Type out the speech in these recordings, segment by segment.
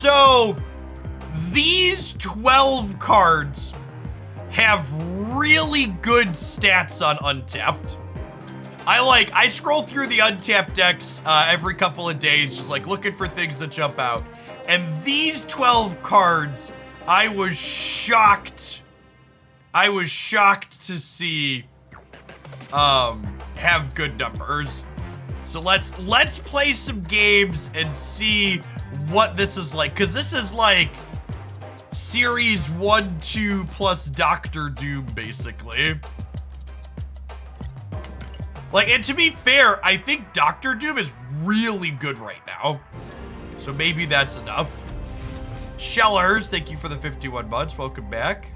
So, these 12 cards have really good stats on Untapped. I scroll through the Untapped decks every couple of days, just like looking for things that jump out. And these 12 cards, I was shocked to see have good numbers. So let's play some games and see what this is like, because this is like Series 1, 2 plus Doctor Doom, basically. Like, and to be fair, I think Doctor Doom is really good right now. So maybe that's enough. Shellers, thank you for the 51 months. Welcome back.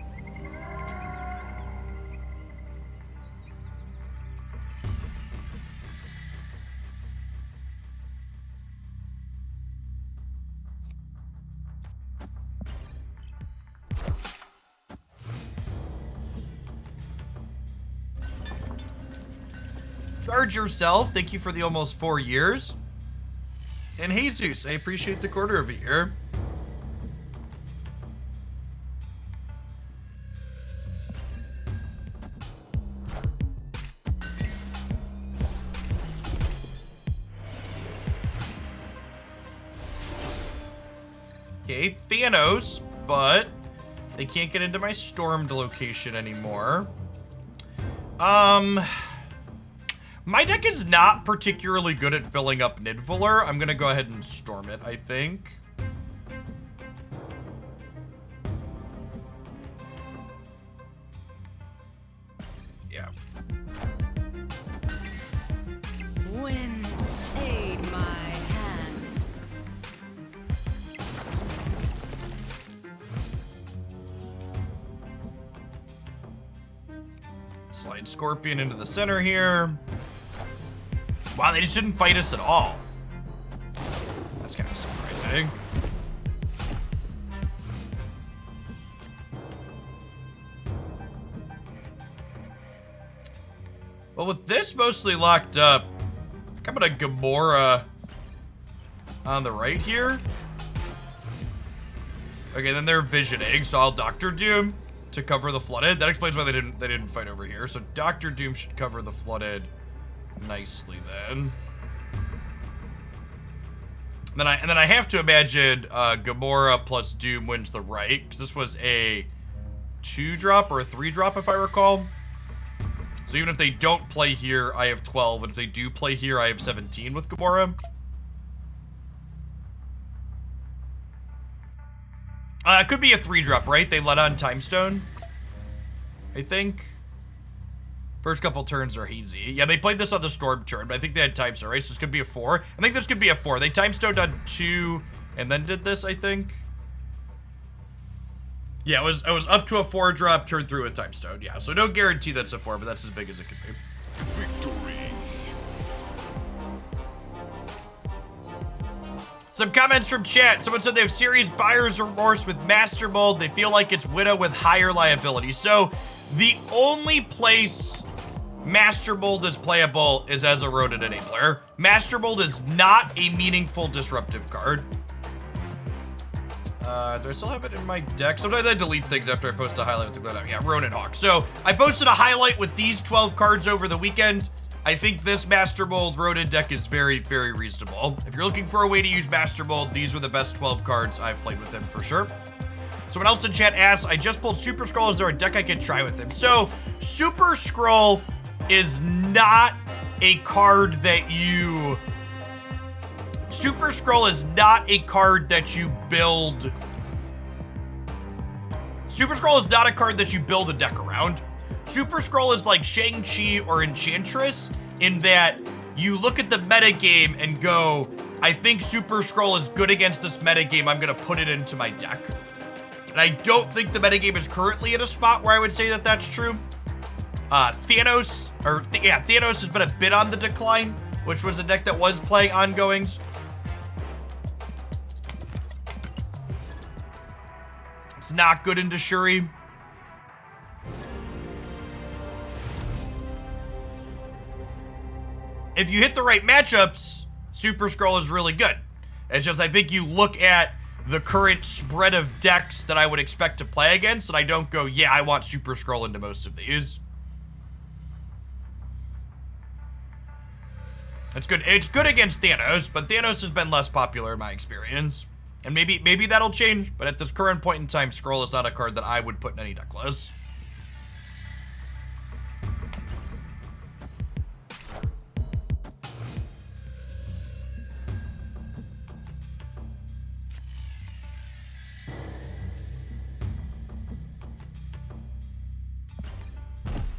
Charge yourself. Thank you for the almost 4 years. And Jesus, I appreciate the quarter of a year. Okay, Thanos, but they can't get into my stormed location anymore. My deck is not particularly good at filling up Nidavellir. I'm gonna go ahead and storm it, I think. Yeah. Wind, aid my hand. Slide Scorpion into the center here. Wow, they just didn't fight us at all. That's kind of surprising. Well, with this mostly locked up, I'm gonna Gamora on the right here. Okay, then they're visioning, so I'll Doctor Doom to cover the flooded. That explains why they didn't fight over here. So Doctor Doom should cover the flooded nicely then. And then I have to imagine Gamora plus Doom wins the right, because this was a 2-drop or a 3-drop if I recall. So even if they don't play here, I have 12, and if they do play here, I have 17 with Gamora. It could be a 3-drop, right? They let on Time Stone, I think. First couple turns are easy. Yeah, they played this on the Storm turn, but I think they had Time Stone, right? So this could be a 4. I think this could be a 4. They Time Stoned on 2 and then did this, I think. Yeah, it was up to a 4-drop, turn through with Time Stone. Yeah, so no guarantee that's a 4, but that's as big as it could be. Victory. Some comments from chat. Someone said they have serious buyer's remorse with Master Mold. They feel like it's Widow with higher liability. So the only place Master Mold is playable is as a Ronin enabler. Master Mold is not a meaningful disruptive card. Do I still have it in my deck? Sometimes I delete things after I post a highlight with the cloud out. Yeah, Ronin Hawk. So I posted a highlight with these 12 cards over the weekend. I think this Master Mold Ronin deck is very, very reasonable. If you're looking for a way to use Master Mold, these were the best 12 cards I've played with him for sure. Someone else in chat asks, I just pulled Super Scroll. Is there a deck I could try with him? So Super Scroll is not a card that you... Super Scroll is not a card that you build. Super Scroll is not a card that you build a deck around. Super Scroll is like Shang-Chi or Enchantress in that you look at the metagame and go, I think Super Scroll is good against this metagame, I'm gonna put it into my deck. And I don't think the metagame is currently at a spot where I would say that that's true. Thanos has been a bit on the decline, which was a deck that was playing ongoings. It's not good into Shuri. If you hit the right matchups, Super Scroll is really good. It's just, I think you look at the current spread of decks that I would expect to play against, and I don't go, yeah, I want Super Scroll into most of these. It's good. It's good against Thanos, but Thanos has been less popular in my experience. And maybe that'll change, but at this current point in time, Scroll is not a card that I would put in any deck list.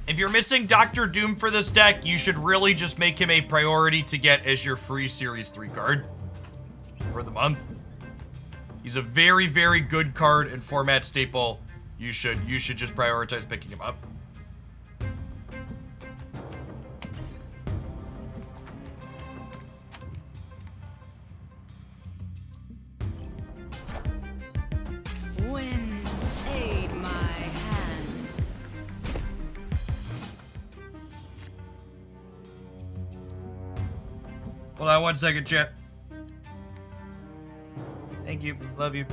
If you're missing Doctor Doom for this deck, you should really just make him a priority to get as your free Series 3 card for the month. He's a very, very good card and format staple. You should just prioritize picking him up. Wind, aid my hand. Hold on 1 second, chat. Thank you. Love you.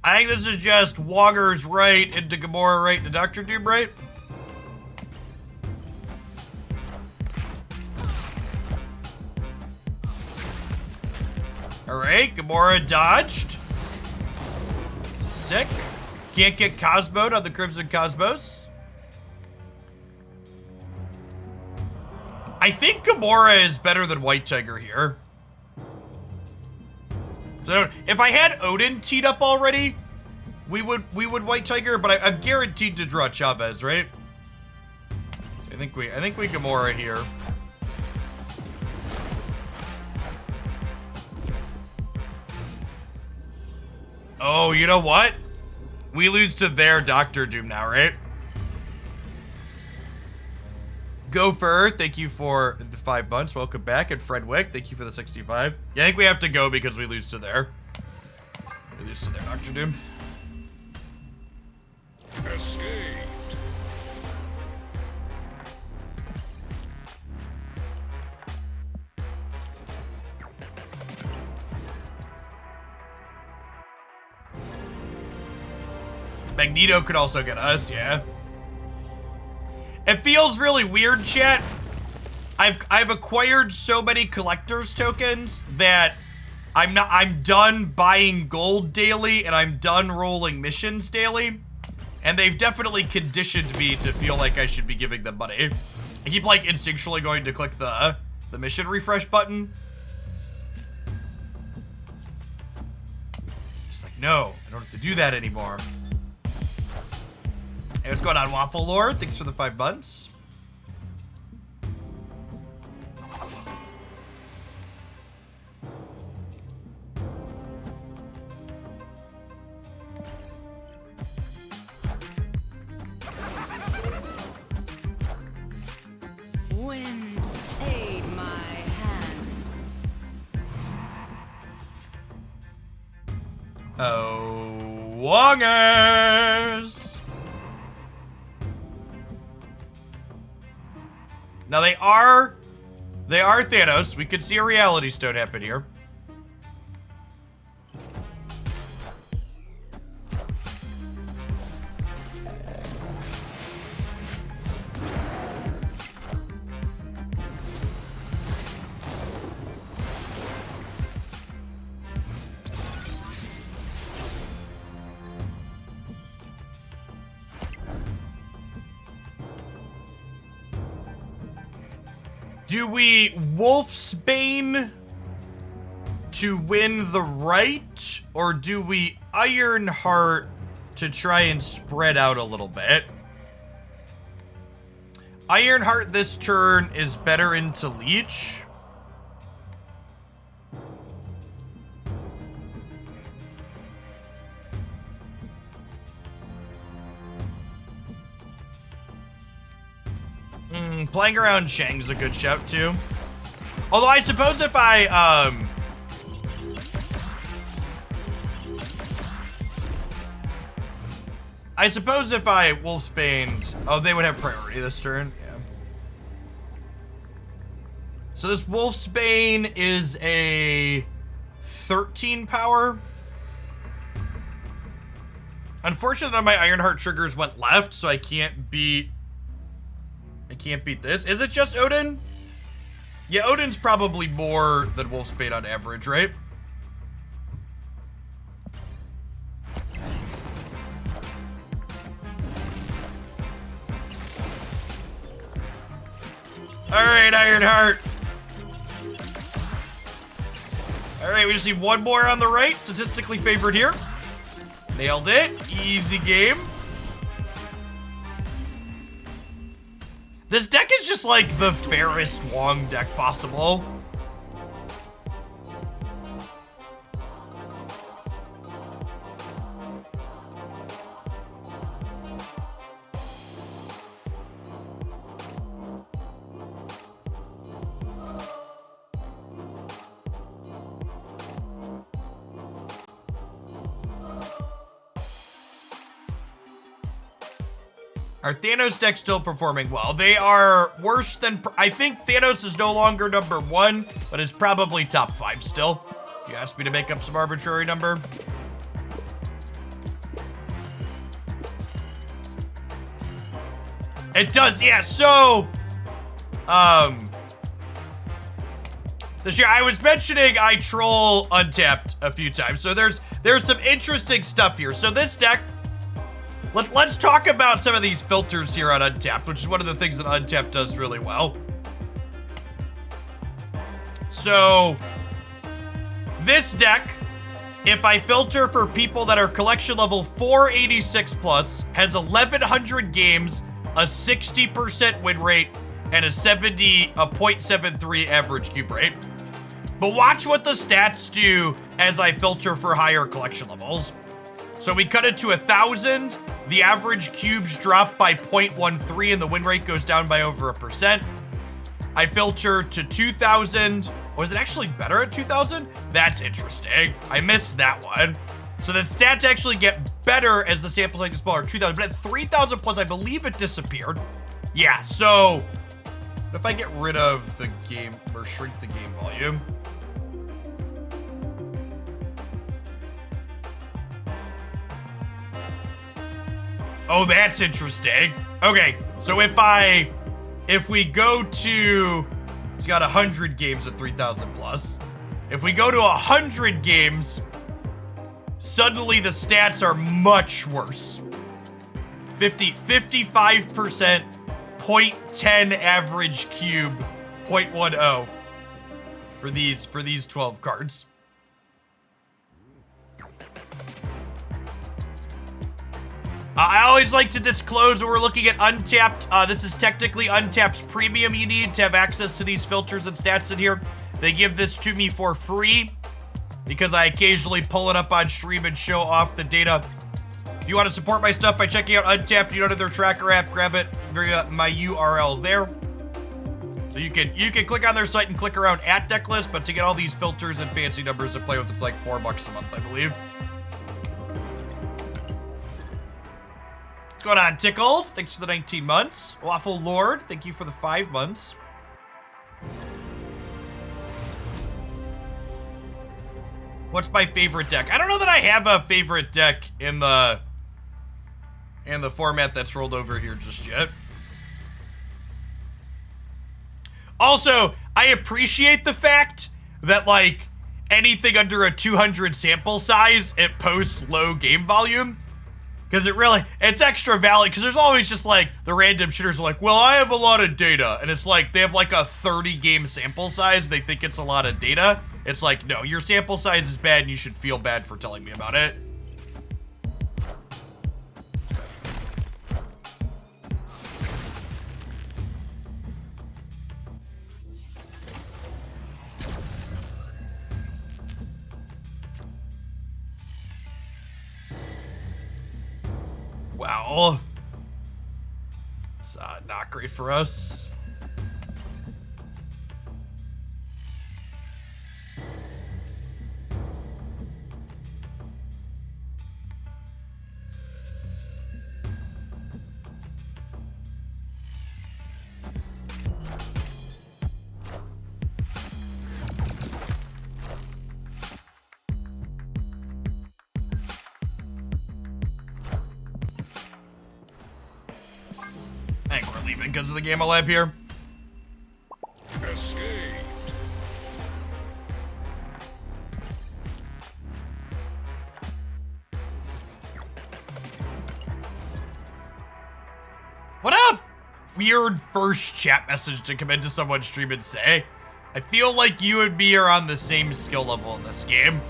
I think this is just Woggers right into Gamora right into Doctor Doom right. Alright, Gamora dodged. Sick. Can't get Cosmoed on the Crimson Cosmos. I think Gamora is better than White Tiger here. So if I had Odin teed up already, we would White Tiger, but I'm guaranteed to draw Chavez, right? I think we Gamora here. Oh, you know what? We lose to their Doctor Doom now, right? Gopher, thank you for the 5 months. Welcome back. And Fredwick, thank you for the 65. Yeah, I think we have to go because we lose to there. We lose to their Doctor Doom. Escaped. Magneto could also get us, yeah. It feels really weird, chat. I've acquired so many collector's tokens that I'm done buying gold daily and I'm done rolling missions daily. And they've definitely conditioned me to feel like I should be giving them money. I keep like instinctually going to click the mission refresh button. Just like, no, I don't have to do that anymore. Hey, what's going on, Waffle Lord? Thanks for the 5 months. Wind, aid my hand. Oh, Wongers! Now they are Thanos. We could see a Reality Stone happen here. Do we Wolfsbane to win the right, or do we Ironheart to try and spread out a little bit? Ironheart this turn is better into Leech. Playing around Shang's a good shout too. Although I suppose if I Wolfsbane, oh, they would have priority this turn. Yeah. So this Wolfsbane is a 13 power. Unfortunately, none of my Ironheart triggers went left, so I can't beat this. Is it just Odin? Yeah, Odin's probably more than Wolfsbane on average, right? Alright, Ironheart. Alright, we just need one more on the right. Statistically favored here. Nailed it. Easy game. This deck is just like the fairest Wong deck possible. Are Thanos decks still performing well? They are worse than... I think Thanos is no longer number 1, but is probably top 5 still. You asked me to make up some arbitrary number. It does, yeah. So, this year, I was mentioning I troll Untapped a few times. So there's some interesting stuff here. So this deck... Let's talk about some of these filters here on Untapped, which is one of the things that Untapped does really well. So, this deck, if I filter for people that are collection level 486 plus, has 1,100 games, a 60% win rate, and a 0.73 average cube rate. But watch what the stats do as I filter for higher collection levels. So we cut it to 1,000. The average cubes drop by 0.13 and the win rate goes down by over 1%. I filter to 2,000. Was it actually better at 2,000? That's interesting. I missed that one. So the stats actually get better as the sample size is smaller, 2,000. But at 3,000 plus, I believe it disappeared. Yeah, so if I get rid of the game or shrink the game volume. Oh, that's interesting. Okay, so if we go to, it's got 100 games at 3,000 plus. If we go to 100 games, suddenly the stats are much worse. 55%, 0.10 average cube, 0.10 for these 12 cards. I always like to disclose when we're looking at Untapped. This is technically Untapped's premium. You need to have access to these filters and stats in here. They give this to me for free because I occasionally pull it up on stream and show off the data. If you want to support my stuff by checking out Untapped, you go to their tracker app, grab it, my URL there. So you can click on their site and click around at deck list, but to get all these filters and fancy numbers to play with, it's like $4 a month, I believe. What's going on, Tickled? Thanks for the 19 months. Waffle Lord, thank you for the 5 months. What's my favorite deck? I don't know that I have a favorite deck in the format that's rolled over here just yet. Also, I appreciate the fact that, like, anything under a 200 sample size, it posts low game volume. Because it's extra valid, because there's always just, like, the random shitters are like, well, I have a lot of data. And it's like, they have, like, a 30-game sample size. They think it's a lot of data. It's like, no, your sample size is bad, and you should feel bad for telling me about it. Wow. It's not great for us. because of the Gamma Lab here. Escaped. What a weird first chat message to come into someone's stream and say. I feel like you and me are on the same skill level in this game.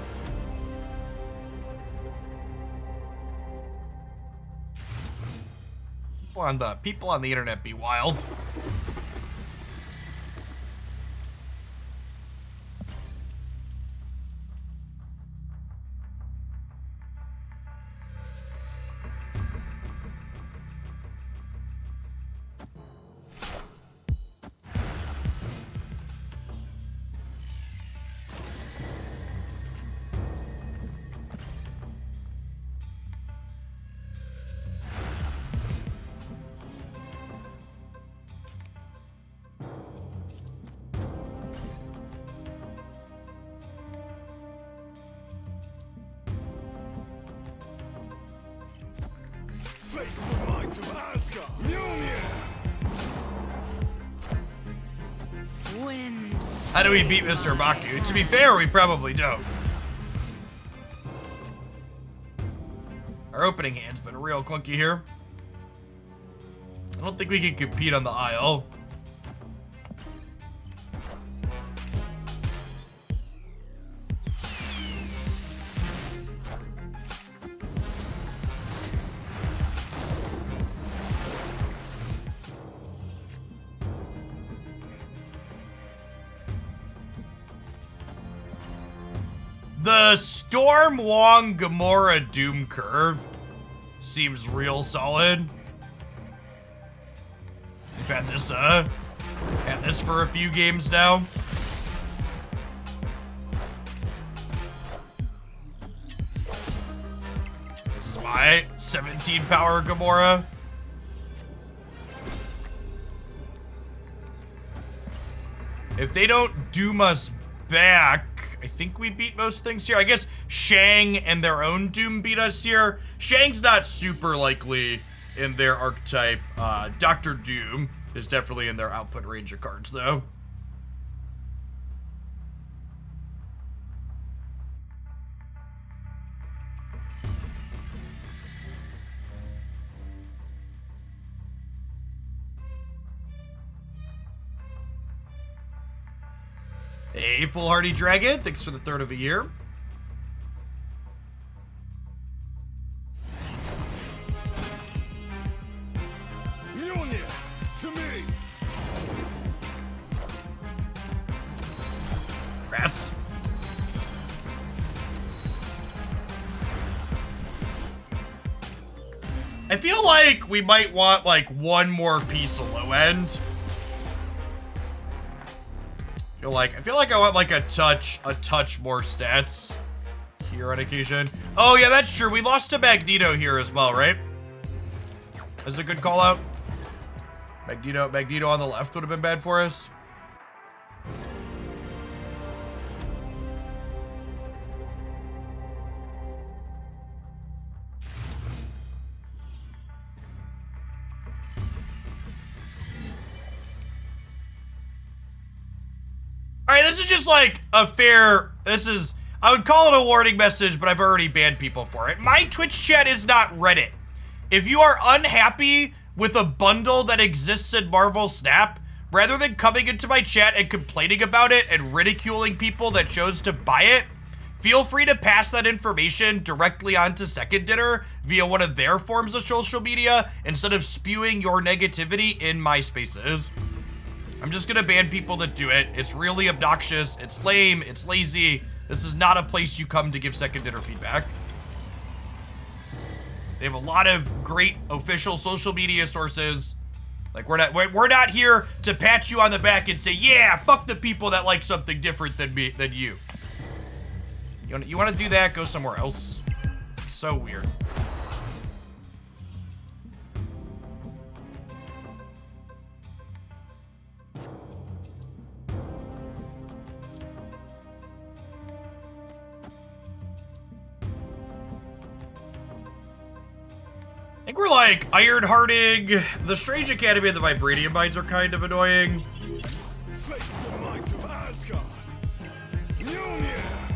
People on the internet be wild. Face the might of Asgard. Mjolnir. Wind. How do we beat Mr. Baku? To be fair, we probably don't. Our opening hand's been real clunky here. I don't think we can compete on the aisle. The Storm Wong Gamora Doom curve seems real solid. We've had this for a few games now. This is my 17 power Gamora. If they don't doom us back, I think we beat most things here. I guess Shang and their own Doom beat us here. Shang's not super likely in their archetype. Dr. Doom is definitely in their output range of cards, though. A foolhardy dragon, thanks for the third of a year. Mjolnir. To me. Rats. I feel like we might want like one more piece of low end. I feel like I want like a touch more stats here on occasion. Oh yeah, that's true. We lost to Magneto here as well, right? That's a good call out. Magneto on the left would have been bad for us. Alright, this is just like a fair, I would call it a warning message, but I've already banned people for it. My Twitch chat is not Reddit. If you are unhappy with a bundle that exists in Marvel Snap, rather than coming into my chat and complaining about it and ridiculing people that chose to buy it, feel free to pass that information directly onto Second Dinner via one of their forms of social media instead of spewing your negativity in my spaces. I'm just gonna ban people that do it. It's really obnoxious, it's lame, it's lazy. This is not a place you come to give Second Dinner feedback. They have a lot of great official social media sources. Like, we're not here to pat you on the back and say, yeah, fuck the people that like something different than you. You wanna do that, go somewhere else. It's so weird. I think we're like Ironhearting. The Strange Academy and the Vibranium Mines are kind of annoying. Face the might of Asgard. Mjolnir.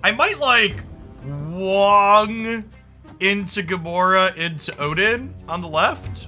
I might like Wong into Gamora into Odin on the left.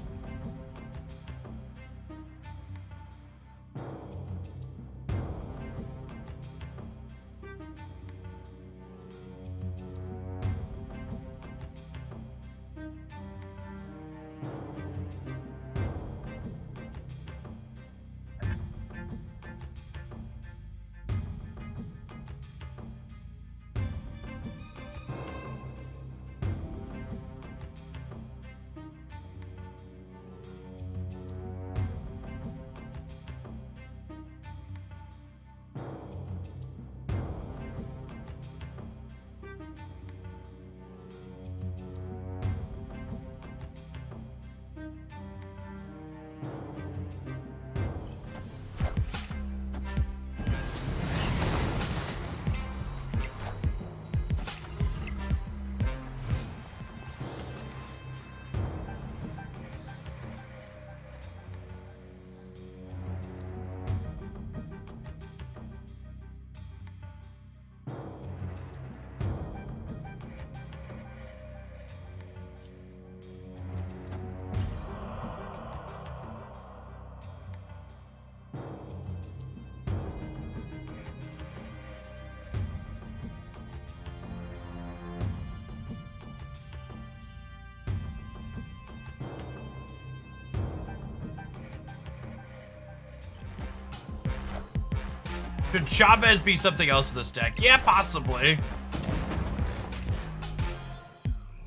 Could Chavez be something else in this deck? Yeah, possibly.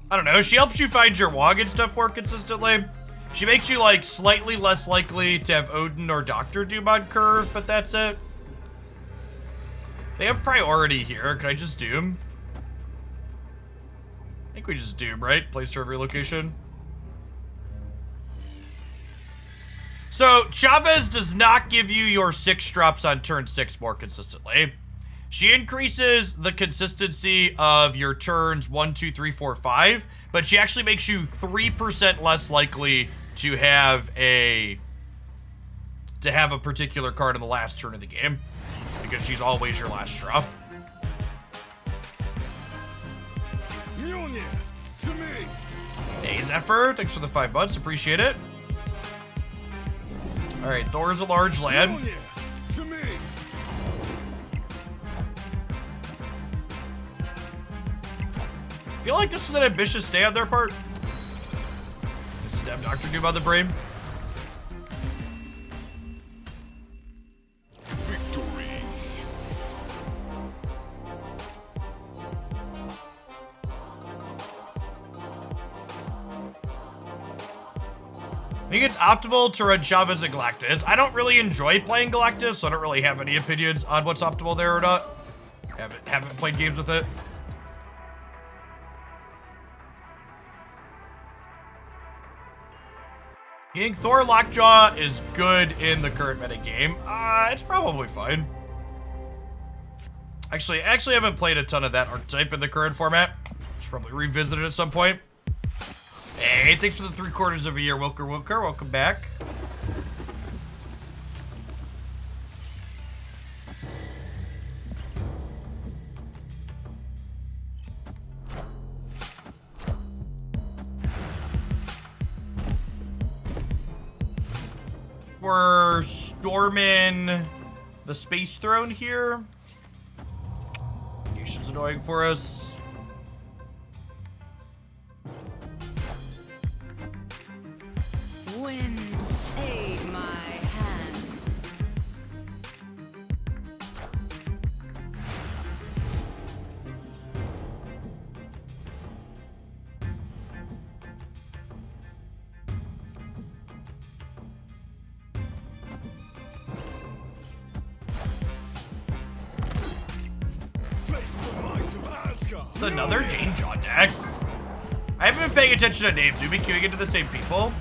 I don't know. She helps you find your Wong and stuff more consistently. She makes you, like, slightly less likely to have Odin or Dr. Doom on curve, but that's it. They have priority here. Can I just Doom? I think we just Doom, right? Place for every location. So, Chavez does not give you your 6 drops on turn 6 more consistently. She increases the consistency of your turns 1, 2, 3, 4, 5, but she actually makes you 3% less likely to have a particular card in the last turn of the game, because she's always your last drop. Mjolnir, to me. Hey, Zephyr, thanks for the 5 months, appreciate it. All right, Thor's a large land. Mjolnir, to me. I feel like this was an ambitious stay on their part. This is damn Dr. Doom on the brain. Victory. I think it's optimal to run Chavez and Galactus. I don't really enjoy playing Galactus, so I don't really have any opinions on what's optimal there or not. Haven't played games with it. You think Thor Lockjaw is good in the current meta game? It's probably fine. Actually, I haven't played a ton of that archetype in the current format. Should probably revisit it at some point. Hey, thanks for the 3/4 of a year, Wilker. Welcome back. We're storming the Space Throne here. Location's annoying for us. Wind, aid my hand. Face the might of Asgard. It's another Jane Jaw deck. I haven't been paying attention to names. Do we be queuing into the same people?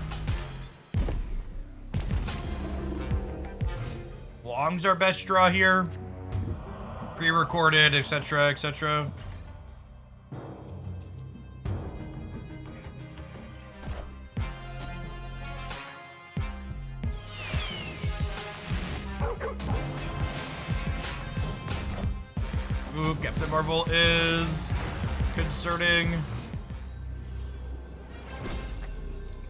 Wong's our best draw here. Pre-recorded, etc., etc. Ooh, Captain Marvel is concerning.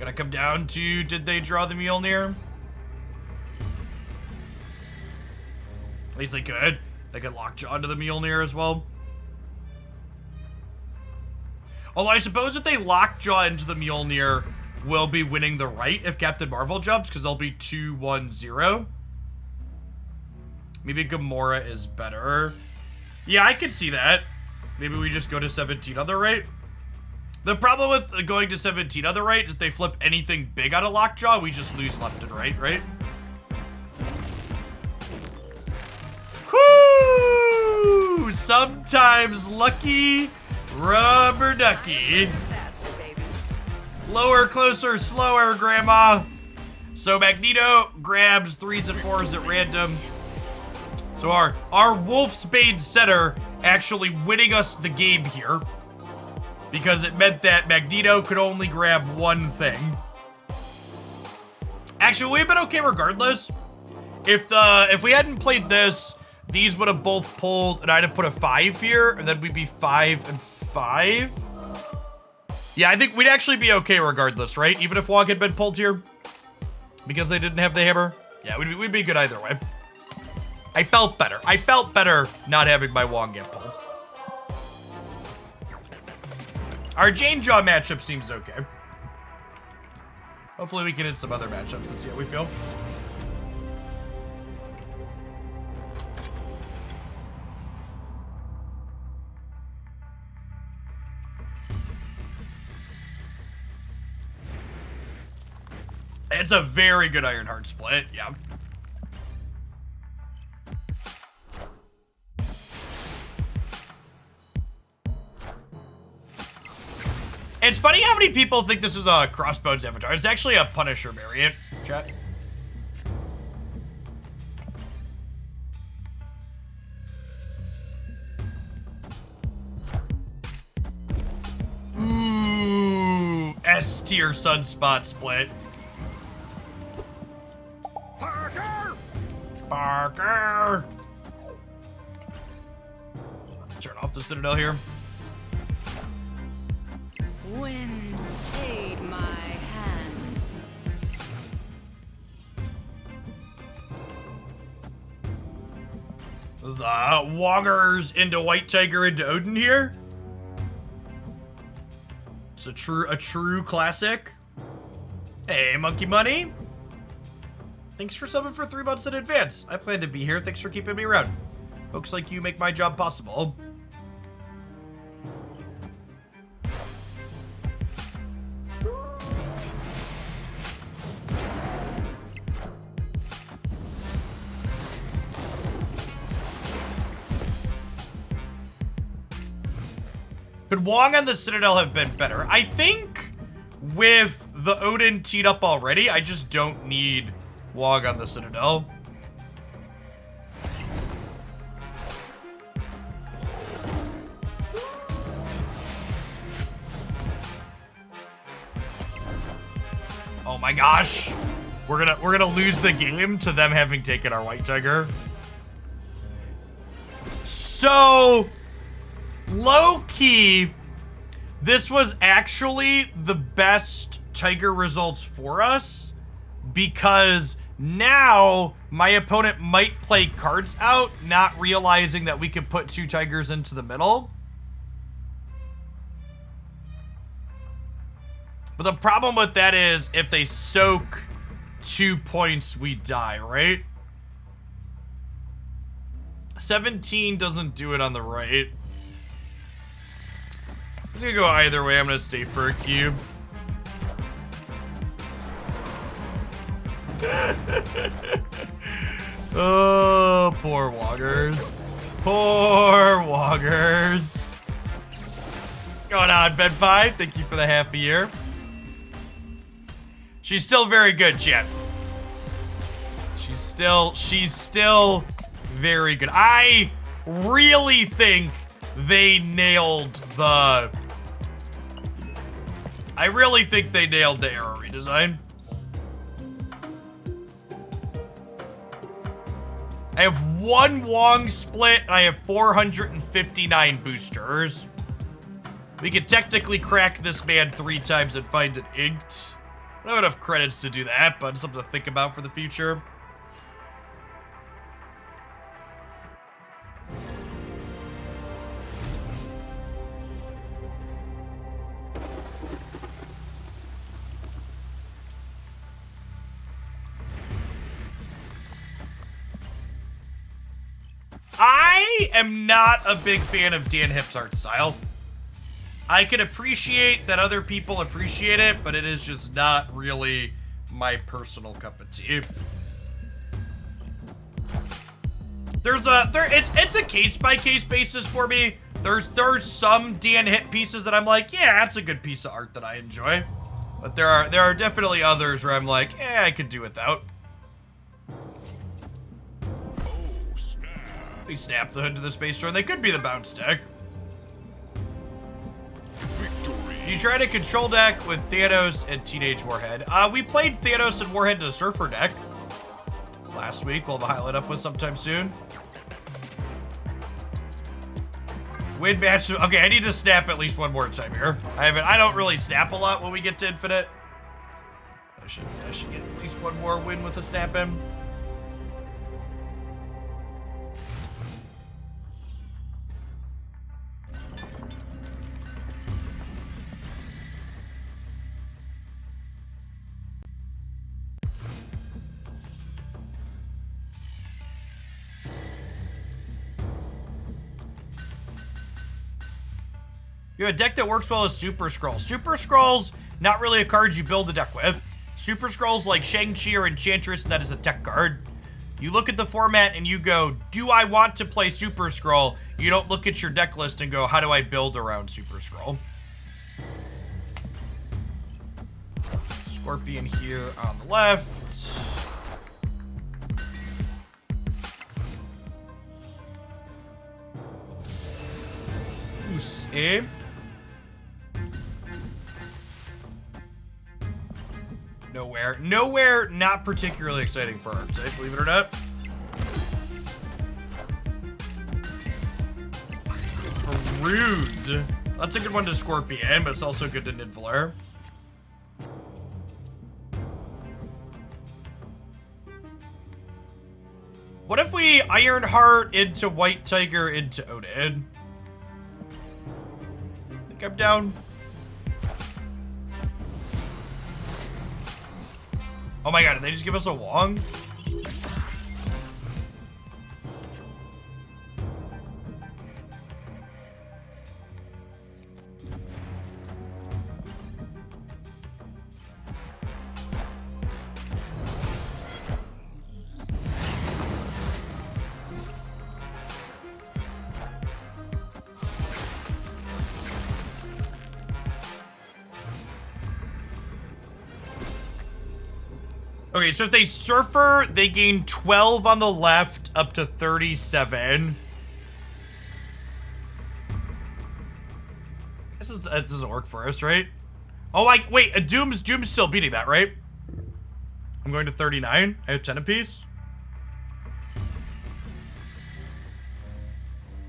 Gonna come down to, did they draw the Mjolnir? At least they could. They could lockjaw into the Mjolnir as well. Although I suppose if they lockjaw into the Mjolnir, we'll be winning the right if Captain Marvel jumps, because they'll be 2-1-0. Maybe Gamora is better. Yeah, I could see that. Maybe we just go to 17 on the right. The problem with going to 17 on the right is if they flip anything big out of lockjaw, we just lose left and right, right? Whoo! Sometimes lucky, rubber ducky. Faster, baby. Lower, closer, slower, Grandma. So Magneto grabs 3s and 4s at random. So our Wolfsbane setter actually winning us the game here, because it meant that Magneto could only grab one thing. Actually, we've been okay regardless. If we hadn't played this, these would have both pulled, and I'd have put a 5 here, and then we'd be 5 and 5. Yeah, I think we'd actually be okay regardless, right? Even if Wong had been pulled here, because they didn't have the hammer. Yeah, we'd be good either way. I felt better. I felt better not having my Wong get pulled. Our Jane Jaw matchup seems okay. Hopefully we can hit some other matchups and see how we feel. It's a very good Ironheart split, yeah. It's funny how many people think this is a Crossbones avatar. It's actually a Punisher variant, chat. Ooh, S tier Sunspot split. Parker! Turn off the Citadel here. Wind, aid my hand. The Wongers into White Tiger into Odin here. It's a true classic. Hey, Monkey Money. Thanks for subbing for 3 months in advance. I plan to be here. Thanks for keeping me around. Folks like you make my job possible. Could Wong and the Citadel have been better? I think with the Odin teed up already, I just don't need Wong on the Citadel. Oh my gosh. We're gonna lose the game to them having taken our White Tiger. So low-key, this was actually the best Tiger results for us, because now my opponent might play cards out, not realizing that we could put 2 Tigers into the middle. But the problem with that is if they soak 2 points, we die, right? 17 doesn't do it on the right. It's gonna go either way. I'm gonna stay for a cube. Oh, poor Woggers. Poor Woggers. Going on, Ben 5. Thank you for the half a year. She's still very good, chat. She's still very good. I really think they nailed the... I really think they nailed the arrow redesign. I have 1 Wong split, and I have 459 boosters. We could technically crack this man 3 times and find it inked. I don't have enough credits to do that, but it's something to think about for the future. I am not a big fan of Dan Hipp's art style. I can appreciate that other people appreciate it, but it is just not really my personal cup of tea. It's a case by case basis for me. There's some Dan Hipp pieces that I'm like, yeah, that's a good piece of art that I enjoy. But there are definitely others where I'm like, I could do without. They snap the hood to the Space Throne. They could be the bounce deck. Victory. You try to control deck with Thanos and Teenage Warhead. We played Thanos and Warhead to the Surfer deck last week. We'll have a highlight up with sometime soon. Win match. Okay, I need to snap at least 1 more time here. I don't really snap a lot when we get to Infinite. I should get at least 1 more win with a snap in. You have a deck that works well as Super Scrolls. Super Scrolls, not really a card you build a deck with. Super Scrolls like Shang-Chi or Enchantress, that is a tech card. You look at the format and you go, do I want to play Super Scroll? You don't look at your deck list and go, how do I build around Super Scroll? Scorpion here on the left. Same. Nowhere not particularly exciting for Archetype, believe it or not. Rude. That's a good one to Scorpion, but it's also good to Nidavellir. What if we Ironheart into White Tiger into Odin? I think I'm down. Oh my god, did they just give us a Wong? Okay, so if they Surfer, they gain 12 on the left, up to 37. This doesn't work for us, right? Oh, wait, Doom's still beating that, right? I'm going to 39. I have 10 apiece.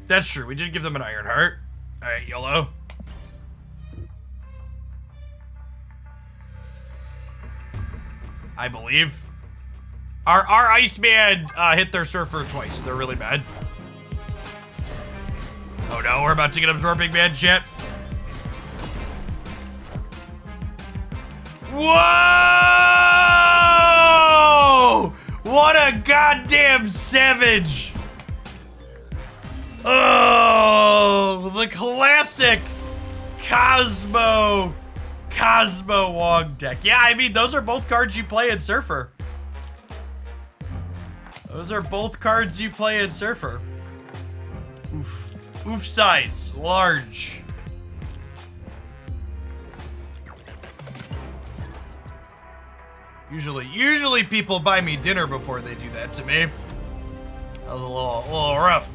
That's true. We did give them an Ironheart. All right, YOLO. I believe. Our Iceman hit their Surfer twice. They're really bad. Oh no, we're about to get Absorbing Man shit. Whoa! What a goddamn savage! Oh, the classic Cosmo Wong deck. Yeah, I mean, those are both cards you play in Surfer. Those are both cards you play in Surfer. Oof. Oof size. Large. Usually people buy me dinner before they do that to me. That was a little rough.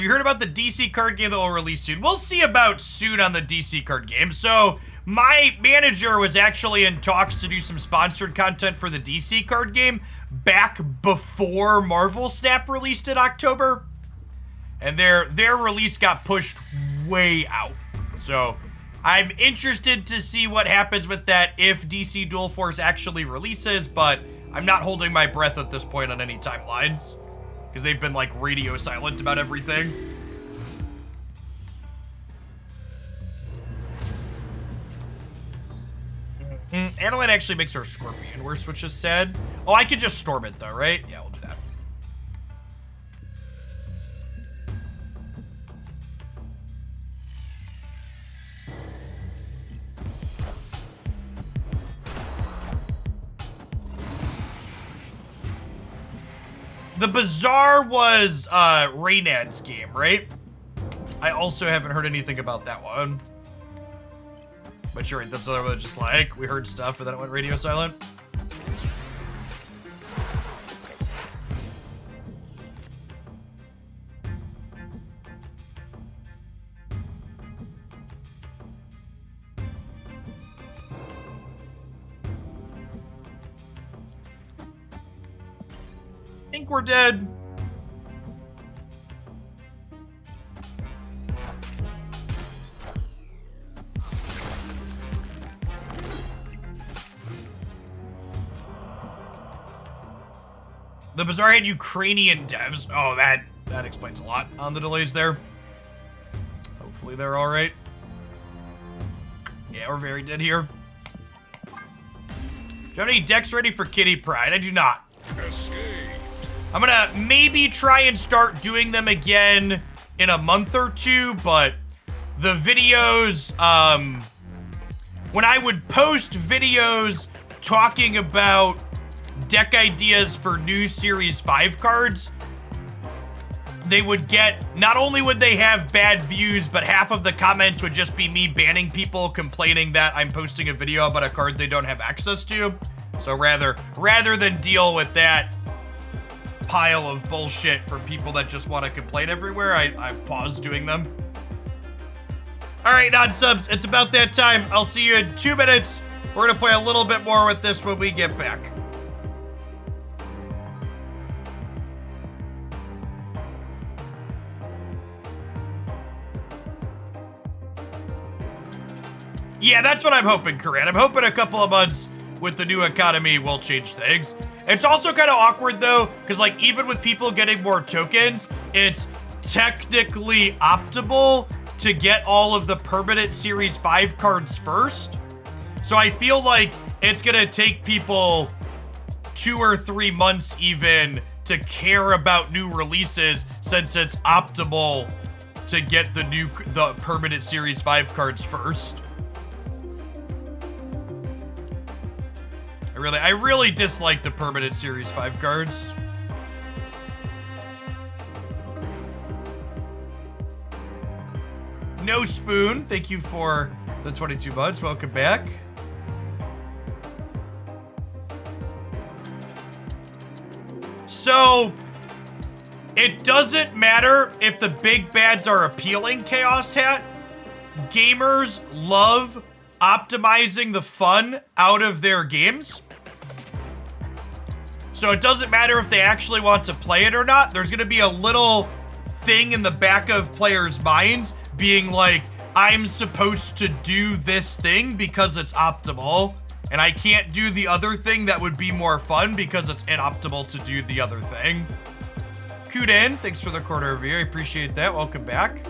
have you heard about the DC card game that will release soon? We'll see about soon on the DC card game. So my manager was actually in talks to do some sponsored content for the DC card game back before Marvel Snap released in October. And their release got pushed way out. So I'm interested to see what happens with that if DC Dual Force actually releases, but I'm not holding my breath at this point on any timelines because they've been like radio silent about everything. Adeline actually makes her a scorpion worse, which is sad. Oh, I could just storm it though, right? Yeah, we'll do that. The Bazaar was Raynad's game, right? I also haven't heard anything about that one. But you're right, this other one just like, we heard stuff and then it went radio silent. I think we're dead. The Bazaar had Ukrainian devs. Oh, that explains a lot on the delays there. Hopefully they're all right. Yeah, we're very dead here. Do you have any decks ready for Kitty Pride? I do not. Escape. I'm gonna maybe try and start doing them again in a month or two, but the videos, when I would post videos talking about deck ideas for new Series 5 cards, they would get, not only would they have bad views, but half of the comments would just be me banning people complaining that I'm posting a video about a card they don't have access to. So rather than deal with that pile of bullshit from people that just want to complain everywhere, I've paused doing them. All right, non-subs, it's about that time. I'll see you in 2 minutes. We're gonna play a little bit more with this when we get back. Yeah, that's what I'm hoping, Corinne. I'm hoping a couple of months with the new economy will change things. It's also kind of awkward, though, because, like, even with people getting more tokens, it's technically optimal to get all of the permanent Series 5 cards first. So I feel like it's going to take people 2 or 3 months even to care about new releases, since it's optimal to get the permanent Series 5 cards first. I really dislike the permanent Series 5 cards. No Spoon, thank you for the 22 months. Welcome back. So, it doesn't matter if the big bads are appealing, Chaos Hat. Gamers love optimizing the fun out of their games. So it doesn't matter if they actually want to play it or not. There's going to be a little thing in the back of players' minds being like, I'm supposed to do this thing because it's optimal, and I can't do the other thing that would be more fun because it's inoptimal to do the other thing. Kuden, thanks for the quarter review. I appreciate that. Welcome back.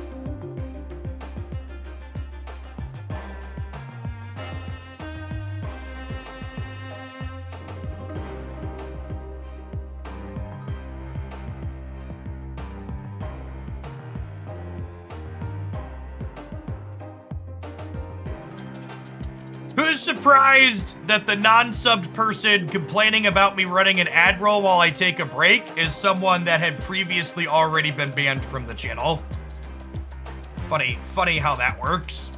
Who's surprised that the non-subbed person complaining about me running an ad roll while I take a break is someone that had previously already been banned from the channel? Funny how that works.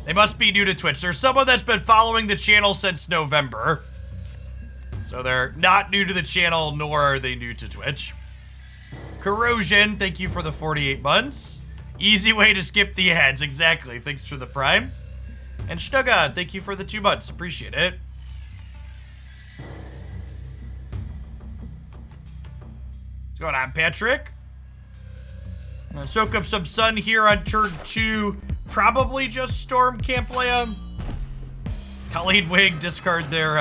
They must be new to Twitch. There's someone that's been following the channel since November. So they're not new to the channel, nor are they new to Twitch. Corrosion, thank you for the 48 months. Easy way to skip the ads, exactly. Thanks for the prime. And Shnuga, thank you for the 2 months. Appreciate it. What's going on, Patrick? I'm gonna soak up some sun here on turn 2. Probably just storm Camp Leia. Colleen Wing discard their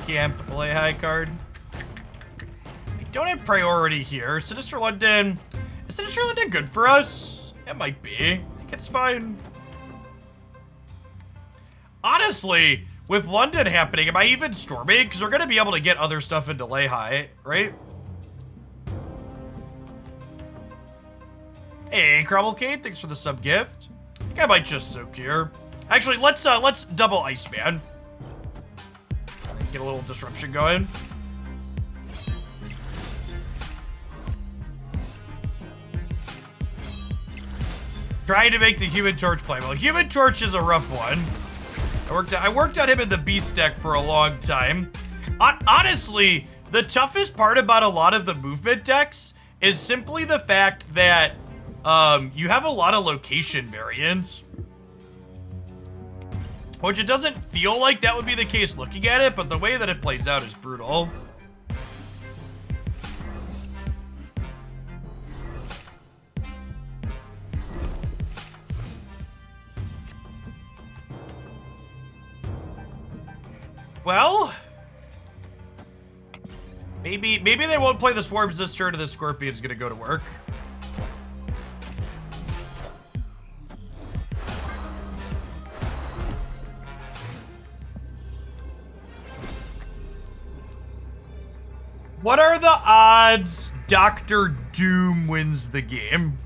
Camp Leia card. I don't have priority here. Sinister London. Is Sinister London good for us? It might be. I think it's fine. Honestly, with London happening, am I even storming? Because we're gonna be able to get other stuff into Lehigh, right? Hey, Crumblecade, thanks for the sub gift. I think I might just soak here. Actually, let's double Iceman. Get a little disruption going. Trying to make the Human Torch play. Well, Human Torch is a rough one. I worked on him in the Beast deck for a long time. Honestly, the toughest part about a lot of the movement decks is simply the fact that you have a lot of location variance. Which it doesn't feel like that would be the case looking at it, but the way that it plays out is brutal. Well, maybe they won't play the Swarms this turn and the Scorpion's gonna go to work. What are the odds Dr. Doom wins the game?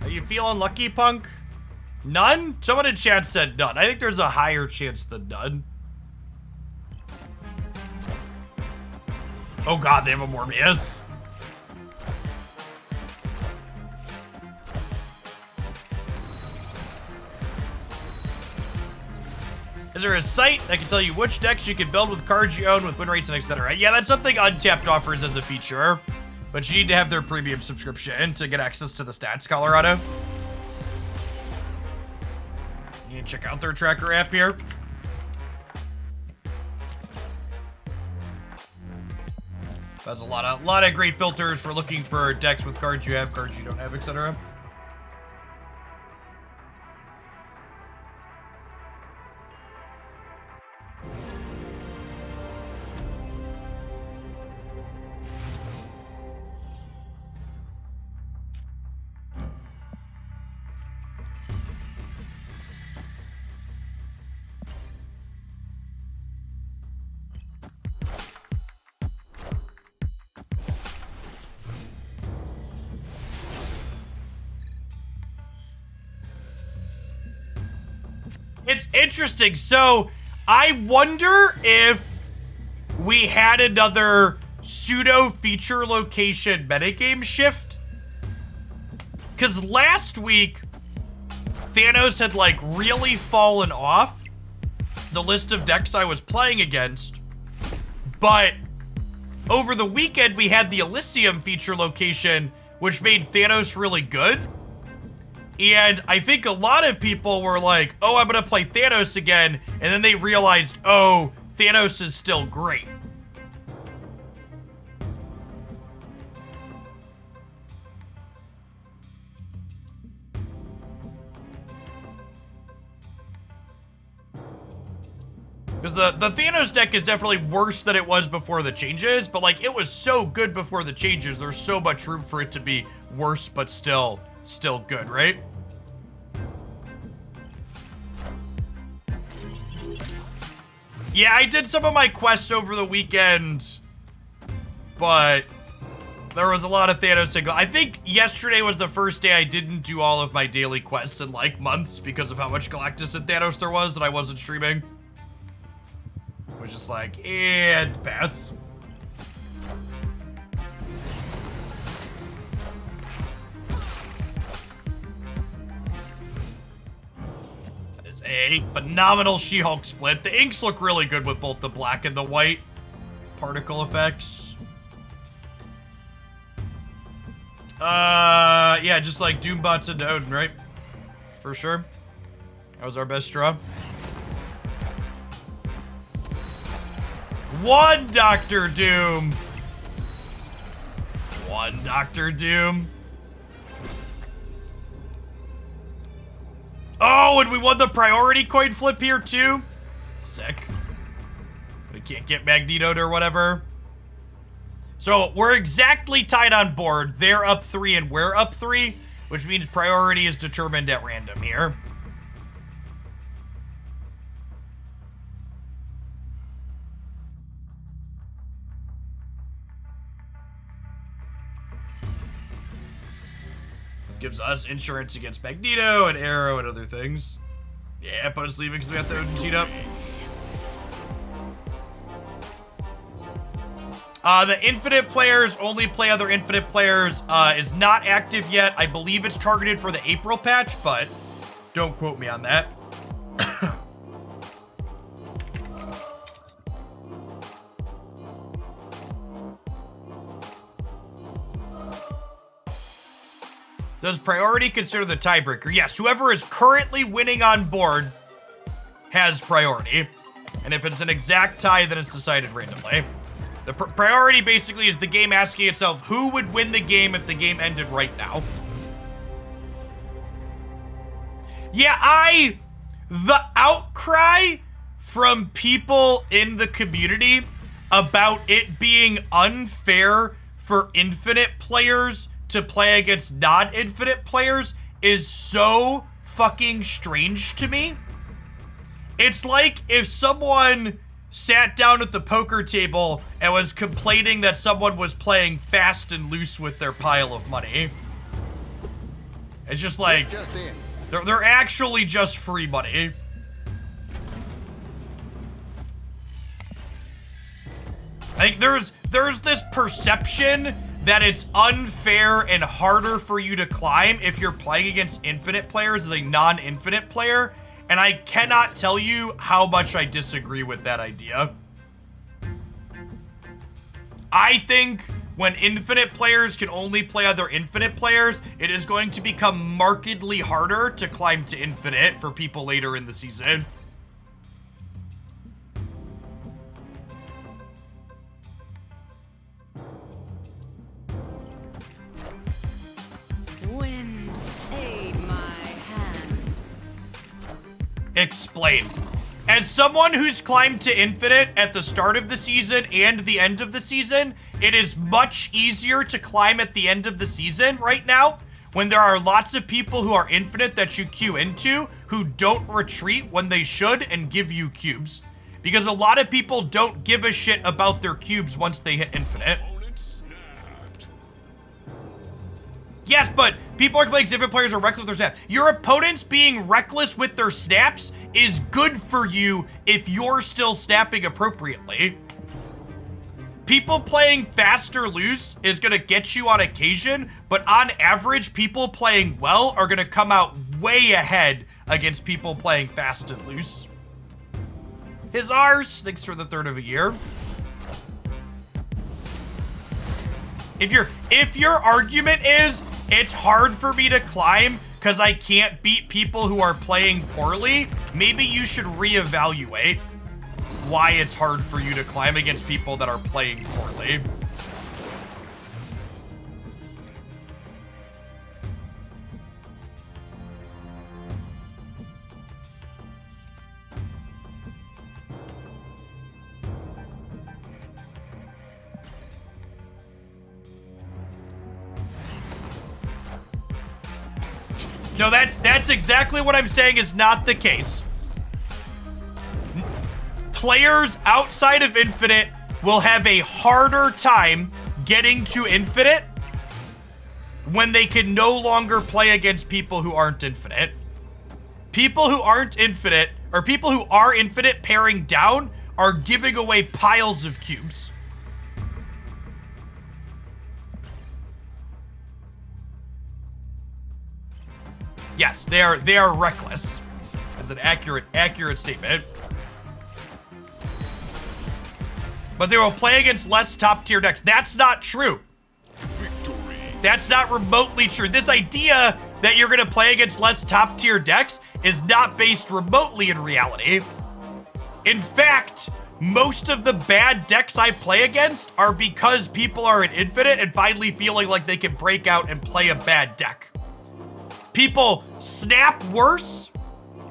Are you feeling lucky, Punk? None? Someone in chat said none. I think there's a higher chance than none. Oh god, they have a Morbius. Is there a site that can tell you which decks you can build with cards you own with win rates and etc.? Yeah, that's something Untapped offers as a feature, but you need to have their premium subscription to get access to the stats, Colorado. You can check out their tracker app here. That's a lot of great filters for looking for decks with cards you have, cards you don't have, etc. It's interesting. So I wonder if we had another pseudo feature location metagame shift. Because last week, Thanos had like really fallen off the list of decks I was playing against. But over the weekend, we had the Elysium feature location, which made Thanos really good. And I think a lot of people were like, oh, I'm going to play Thanos again. And then they realized, oh, Thanos is still great. Because the Thanos deck is definitely worse than it was before the changes. But like, it was so good before the changes. There's so much room for it to be worse, but still good, right? Yeah, I did some of my quests over the weekend, but there was a lot of Thanos single. I think yesterday was the first day I didn't do all of my daily quests in like months because of how much Galactus and Thanos there was that I wasn't streaming. I was just like, and pass. a phenomenal She-Hulk split. The inks look really good with both the black and the white particle effects. Yeah, just like Doombots and Odin, right? For sure. That was our best draw. One Doctor Doom. One Doctor Doom. Oh, and we won the priority coin flip here too. Sick. We can't get Magnetoed or whatever. So we're exactly tied on board. They're up 3 and we're up 3, which means priority is determined at random here. This gives us insurance against Magneto and Arrow and other things. Yeah, put us leaving because we got the Odin teed up. The Infinite players only play other Infinite players is not active yet. I believe it's targeted for the April patch, but don't quote me on that. Does priority consider the tiebreaker? Yes, whoever is currently winning on board has priority. And if it's an exact tie, then it's decided randomly. The priority basically is the game asking itself, who would win the game if the game ended right now? Yeah, the outcry from people in the community about it being unfair for Infinite players to play against non-Infinite players is so fucking strange to me. It's like if someone sat down at the poker table and was complaining that someone was playing fast and loose with their pile of money. It's just like, they're actually just free money. I think there's this perception that it's unfair and harder for you to climb if you're playing against Infinite players as a non-Infinite player. And I cannot tell you how much I disagree with that idea. I think when Infinite players can only play other Infinite players, it is going to become markedly harder to climb to Infinite for people later in the season. Wind, aid my hand. Explain. As someone who's climbed to Infinite at the start of the season and the end of the season, it is much easier to climb at the end of the season right now when there are lots of people who are Infinite that you queue into who don't retreat when they should and give you cubes. Because a lot of people don't give a shit about their cubes once they hit Infinite. Yes, but people are playing Infinite players are reckless with their snaps. Your opponents being reckless with their snaps is good for you if you're still snapping appropriately. People playing fast or loose is going to get you on occasion, but on average, people playing well are going to come out way ahead against people playing fast and loose. His Rs, thanks for the third of a year. If your argument is, it's hard for me to climb because I can't beat people who are playing poorly, maybe you should reevaluate why it's hard for you to climb against people that are playing poorly. No, that's exactly what I'm saying is not the case. Players outside of Infinite will have a harder time getting to Infinite when they can no longer play against people who aren't Infinite. People who aren't Infinite, or people who are Infinite pairing down, are giving away piles of cubes. Yes, they are reckless. is an accurate statement. But they will play against less top-tier decks. That's not true. Victory. That's not remotely true. This idea that you're going to play against less top-tier decks is not based remotely in reality. In fact, most of the bad decks I play against are because people are in Infinite and finally feeling like they can break out and play a bad deck. People snap worse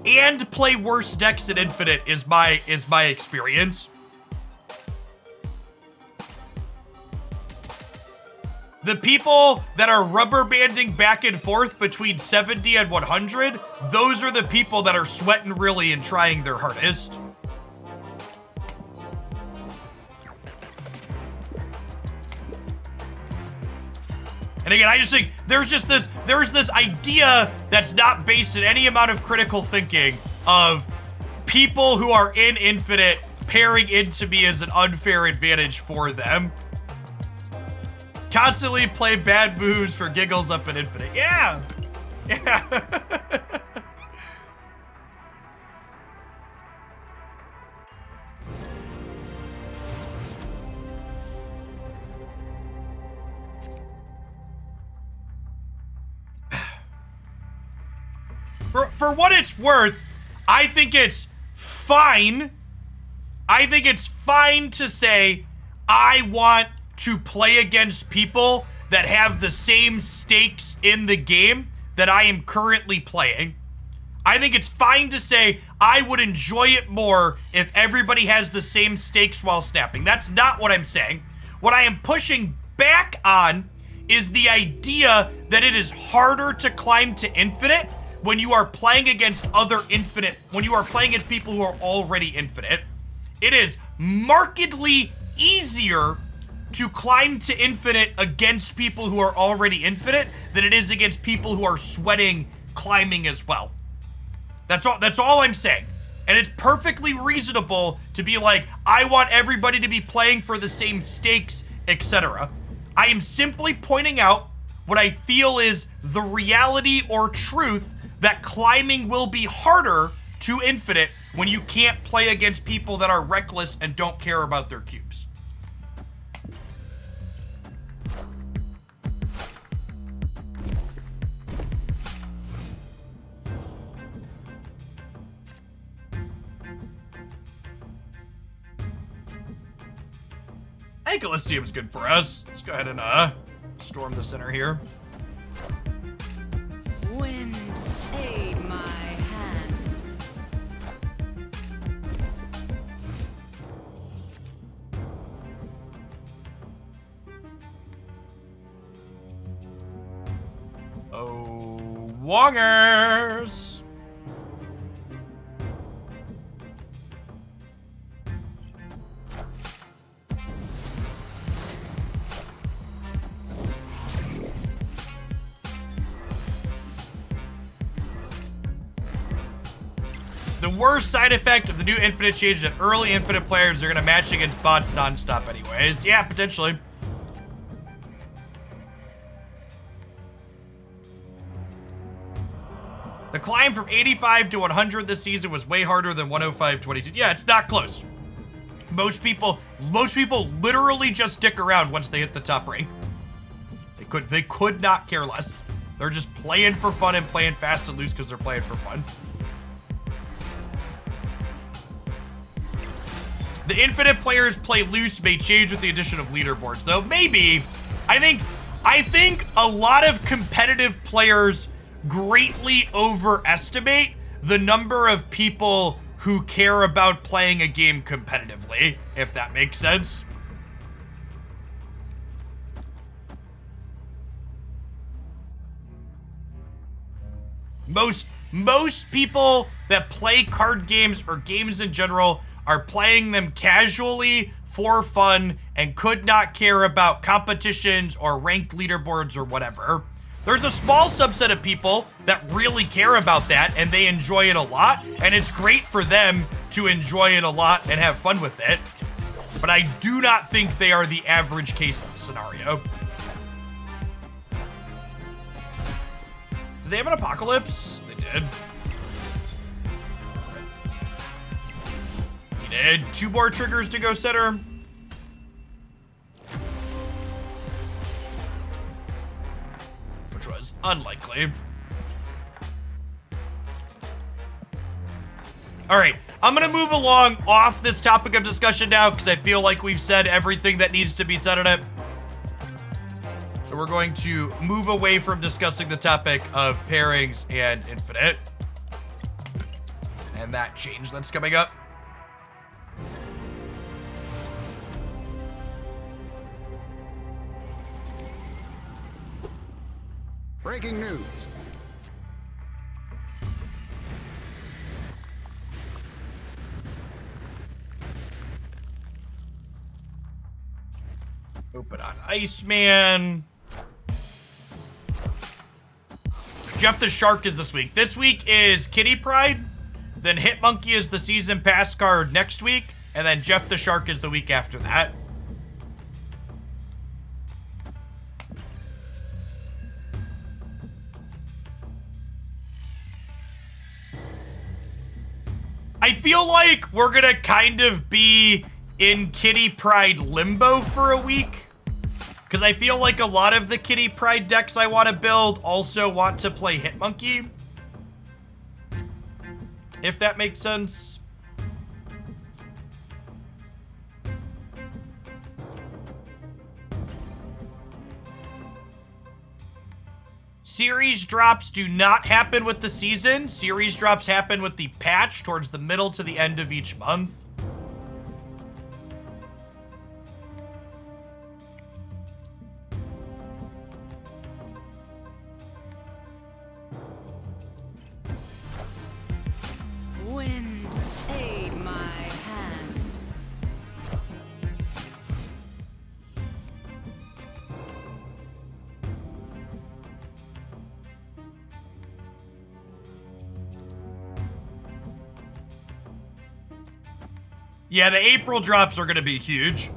and play worse decks in Infinite is my experience. The people that are rubber banding back and forth between 70 and 100, those are the people that are sweating really and trying their hardest. And again, I just think there's this idea that's not based in any amount of critical thinking of people who are in Infinite pairing into me as an unfair advantage for them. Constantly play bad moves for giggles up in Infinite. Yeah. Yeah. For what it's worth, I think it's fine. I think it's fine to say I want to play against people that have the same stakes in the game that I am currently playing. I think it's fine to say I would enjoy it more if everybody has the same stakes while snapping. That's not what I'm saying. What I am pushing back on is the idea that it is harder to climb to Infinite when you are playing against other Infinite, when you are playing against people who are already Infinite. It is markedly easier to climb to Infinite against people who are already Infinite than it is against people who are sweating climbing as well. That's all I'm saying. And it's perfectly reasonable to be like, I want everybody to be playing for the same stakes, etc. I am simply pointing out what I feel is the reality or truth that climbing will be harder to Infinite when you can't play against people that are reckless and don't care about their cubes. I think Elysium's good for us. Let's go ahead and storm the center here. Wind, aid my hand. Oh, Wongers! The worst side effect of the new Infinite change is that early Infinite players are going to match against bots nonstop anyways. Yeah, potentially. The climb from 85 to 100 this season was way harder than 105 22. Yeah, it's not close. Most people literally just stick around once they hit the top rank. They could not care less. They're just playing for fun and playing fast and loose because they're playing for fun. The Infinite players play loose may change with the addition of leaderboards, though. Maybe. I think a lot of competitive players greatly overestimate the number of people who care about playing a game competitively, if that makes sense. Most people that play card games or games in general are playing them casually for fun and could not care about competitions or ranked leaderboards or whatever. There's a small subset of people that really care about that and they enjoy it a lot, and it's great for them to enjoy it a lot and have fun with it. But I do not think they are the average case of the scenario. Did they have an apocalypse? They did. And 2 more triggers to go center. Which was unlikely. All right, I'm gonna move along off this topic of discussion now because I feel like we've said everything that needs to be said on it. So we're going to move away from discussing the topic of pairings and Infinite. And that change that's coming up. Breaking news. Open on Iceman. Jeff the Shark is this week. This week is Kitty Pride. Then Hitmonkey is the season pass card next week. And then Jeff the Shark is the week after that. I feel like we're gonna kind of be in Kitty Pride limbo for a week. Because I feel like a lot of the Kitty Pride decks I want to build also want to play Hitmonkey. If that makes sense. Series drops do not happen with the season. Series drops happen with the patch towards the middle to the end of each month. Wind, aid my hand. Yeah, the April drops are going to be huge.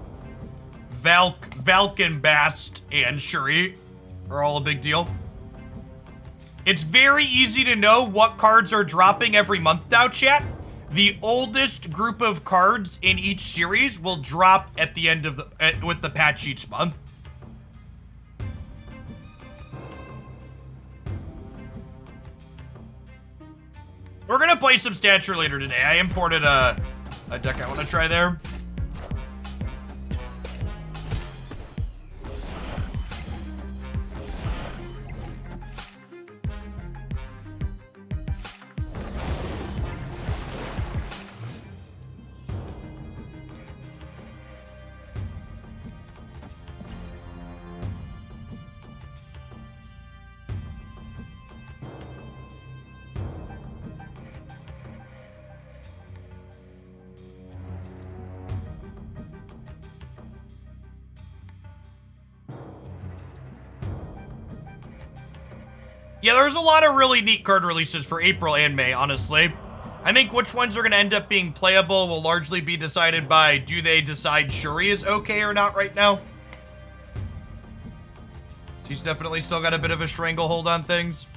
Valken, Bast, and Shuri are all a big deal. It's very easy to know what cards are dropping every month now, chat. The oldest group of cards in each series will drop at the end of the with the patch each month. We're gonna play some Stature later today. I imported a deck I want to try there. Yeah, there's a lot of really neat card releases for April and May, honestly. I think which ones are going to end up being playable will largely be decided by, do they decide Shuri is okay or not right now? She's definitely still got a bit of a stranglehold on things.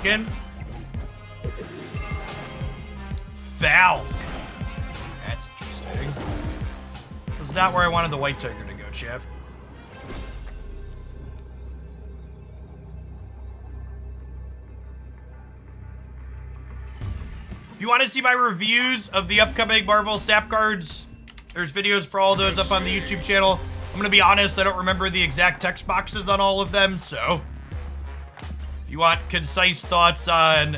Falcon. Falcon. That's interesting. This is not where I wanted the White Tiger to go, Chip. If you want to see my reviews of the upcoming Marvel Snap cards, there's videos for all those up on the YouTube channel. I'm going to be honest, I don't remember the exact text boxes on all of them, so if you want concise thoughts on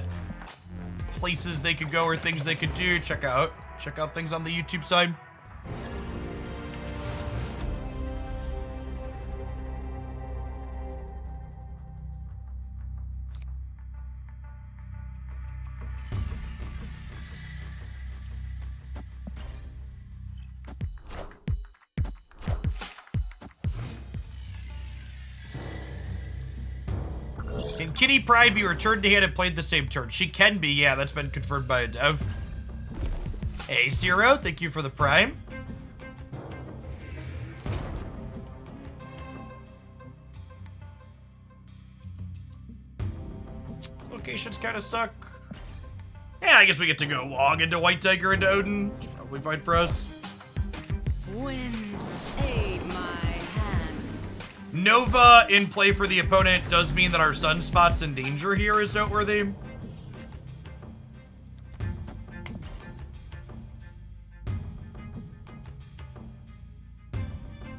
places they could go or things they could do, check out things on the YouTube side. Can Kitty Pryde be returned to hand and played the same turn? She can be, yeah, that's been confirmed by a dev. Hey, Zero, thank you for the prime. Locations kind of suck. Yeah, I guess we get to go Wong into White Tiger into Odin. Probably fine for us. Wind, aid my hand. Nova in play for the opponent does mean that our Sunspot's in danger here is noteworthy.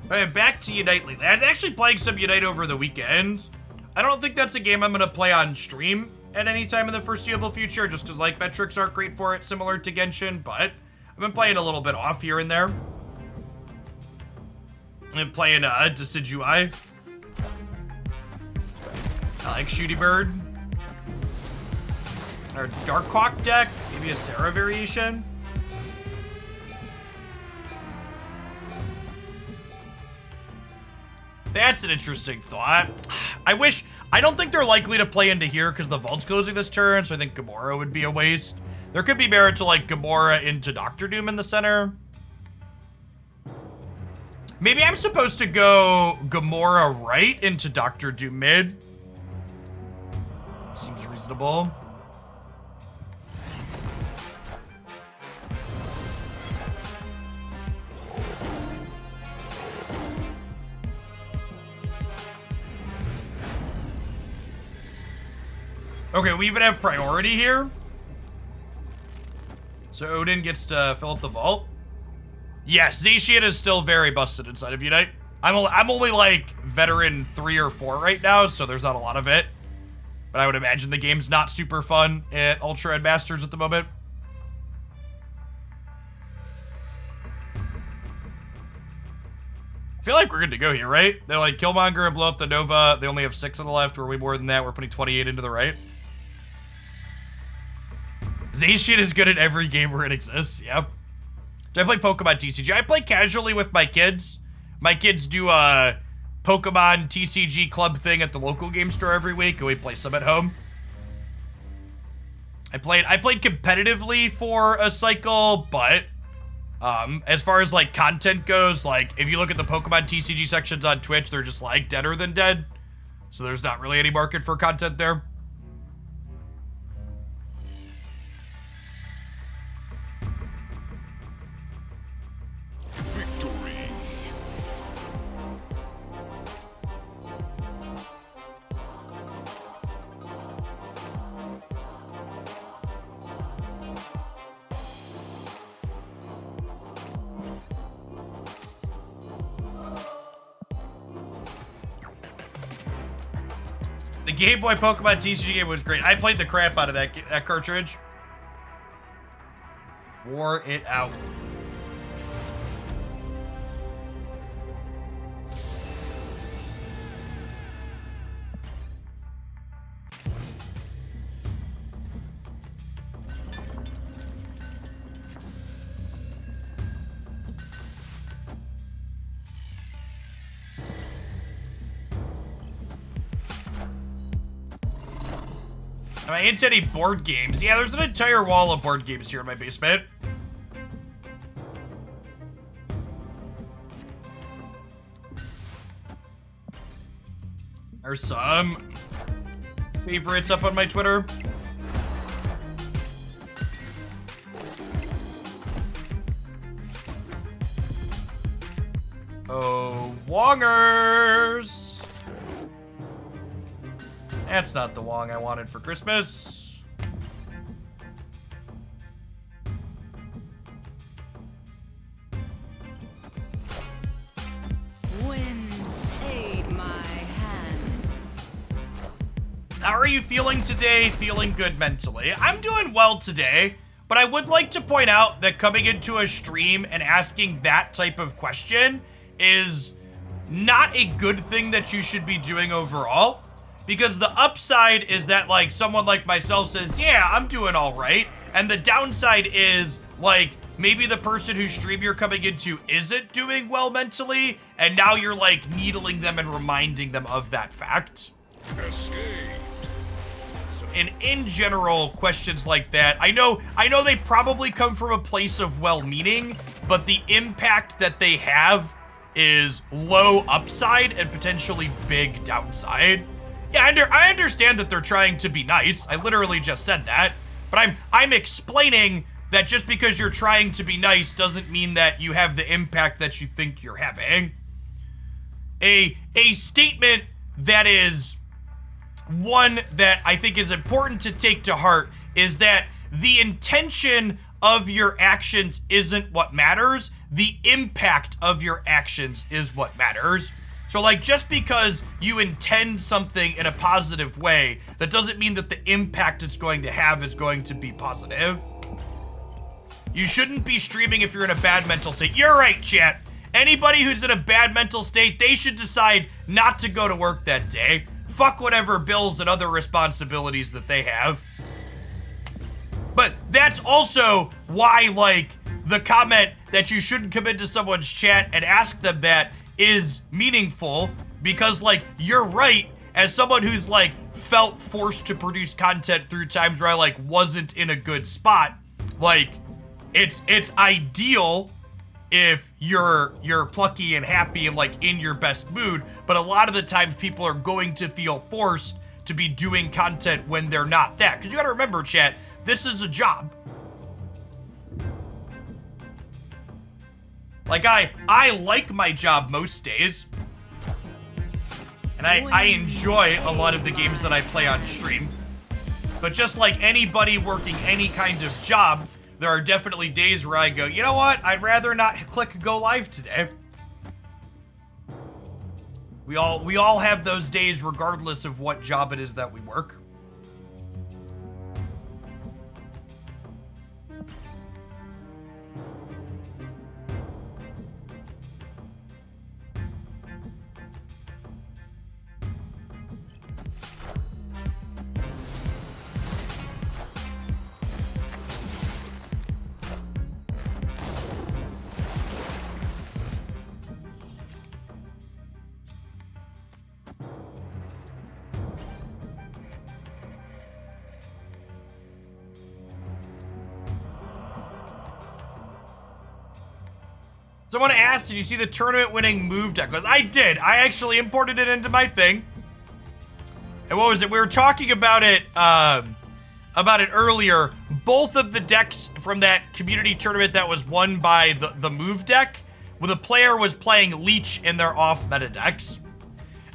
Alright, back to Unite lately. I was actually playing some Unite over the weekend. I don't think that's a game I'm going to play on stream at any time in the foreseeable future, just because like metrics aren't great for it, similar to Genshin, but I've been playing a little bit off here and there. I'm playing Decidueye. I like Shooty Bird. Our Darkhawk deck, maybe a Sarah variation. That's an interesting thought. I don't think they're likely to play into here because the vault's closing this turn, so I think Gamora would be a waste. There could be merit to like Gamora into Doctor Doom in the center. Maybe I'm supposed to go Gamora right into Doctor Doom mid. Seems reasonable. Okay, we even have priority here. So Odin gets to fill up the vault. Yes, Zacian is still very busted inside of Unite. I'm only like veteran 3 or 4 right now, so there's not a lot of it. But I would imagine the game's not super fun at Ultra and Masters at the moment. I feel like we're good to go here, right? They like Killmonger and blow up the Nova. They only have 6 on the left. We're way more than that. We're putting 28 into the right. Zacian is good at every game where it exists. Yep. Do I play Pokemon TCG? I play casually with my kids. My kids do a Pokemon TCG club thing at the local game store every week, and we play some at home. I played competitively for a cycle, but as far as like content goes, like if you look at the Pokemon TCG sections on Twitch, they're just like deader than dead. So there's not really any market for content there. Victory. The Game Boy Pokemon TCG game was great. I played the crap out of that cartridge. Wore it out. Am I into any board games? Yeah, there's an entire wall of board games here in my basement. There's some favorites up on my Twitter. Oh, Wongers! That's not the Wong I wanted for Christmas. Wind, aid my hand. How are you feeling today? Feeling good mentally. I'm doing well today, but I would like to point out that coming into a stream and asking that type of question is not a good thing that you should be doing overall. Because the upside is that, like, someone like myself says, yeah, I'm doing all right. And the downside is, like, maybe the person whose stream you're coming into isn't doing well mentally. And now you're, like, needling them and reminding them of that fact. Escaped. and in general, questions like that, I know they probably come from a place of well-meaning, but the impact that they have is low upside and potentially big downside. Yeah, I understand that they're trying to be nice. I literally just said that, but I'm explaining that just because you're trying to be nice doesn't mean that you have the impact that you think you're having. A statement that is one that I think is important to take to heart is that the intention of your actions isn't what matters. The impact of your actions is what matters. So, like, just because you intend something in a positive way, that doesn't mean that the impact it's going to have is going to be positive. You shouldn't be streaming if you're in a bad mental state. You're right, chat. Anybody who's in a bad mental state, they should decide not to go to work that day. Fuck whatever bills and other responsibilities that they have. But that's also why, like, the comment that you shouldn't come into someone's chat and ask them that is meaningful, because, like, you're right. As someone who's, like, felt forced to produce content through times where I, like, wasn't in a good spot, like, it's ideal if you're plucky and happy and, like, in your best mood, but a lot of the times people are going to feel forced to be doing content when they're not that. Because you gotta remember, chat, this is a job. Like, I like my job most days. And I enjoy a lot of the games that I play on stream. But just like anybody working any kind of job, there are definitely days where I go, you know what? I'd rather not click go live today. We all have those days regardless of what job it is that we work. Someone asked, did you see the tournament-winning move deck? I did. I actually imported it into my thing. And what was it? We were talking about it earlier. Both of the decks from that community tournament that was won by the move deck, where the player was playing Leech in their off-meta decks.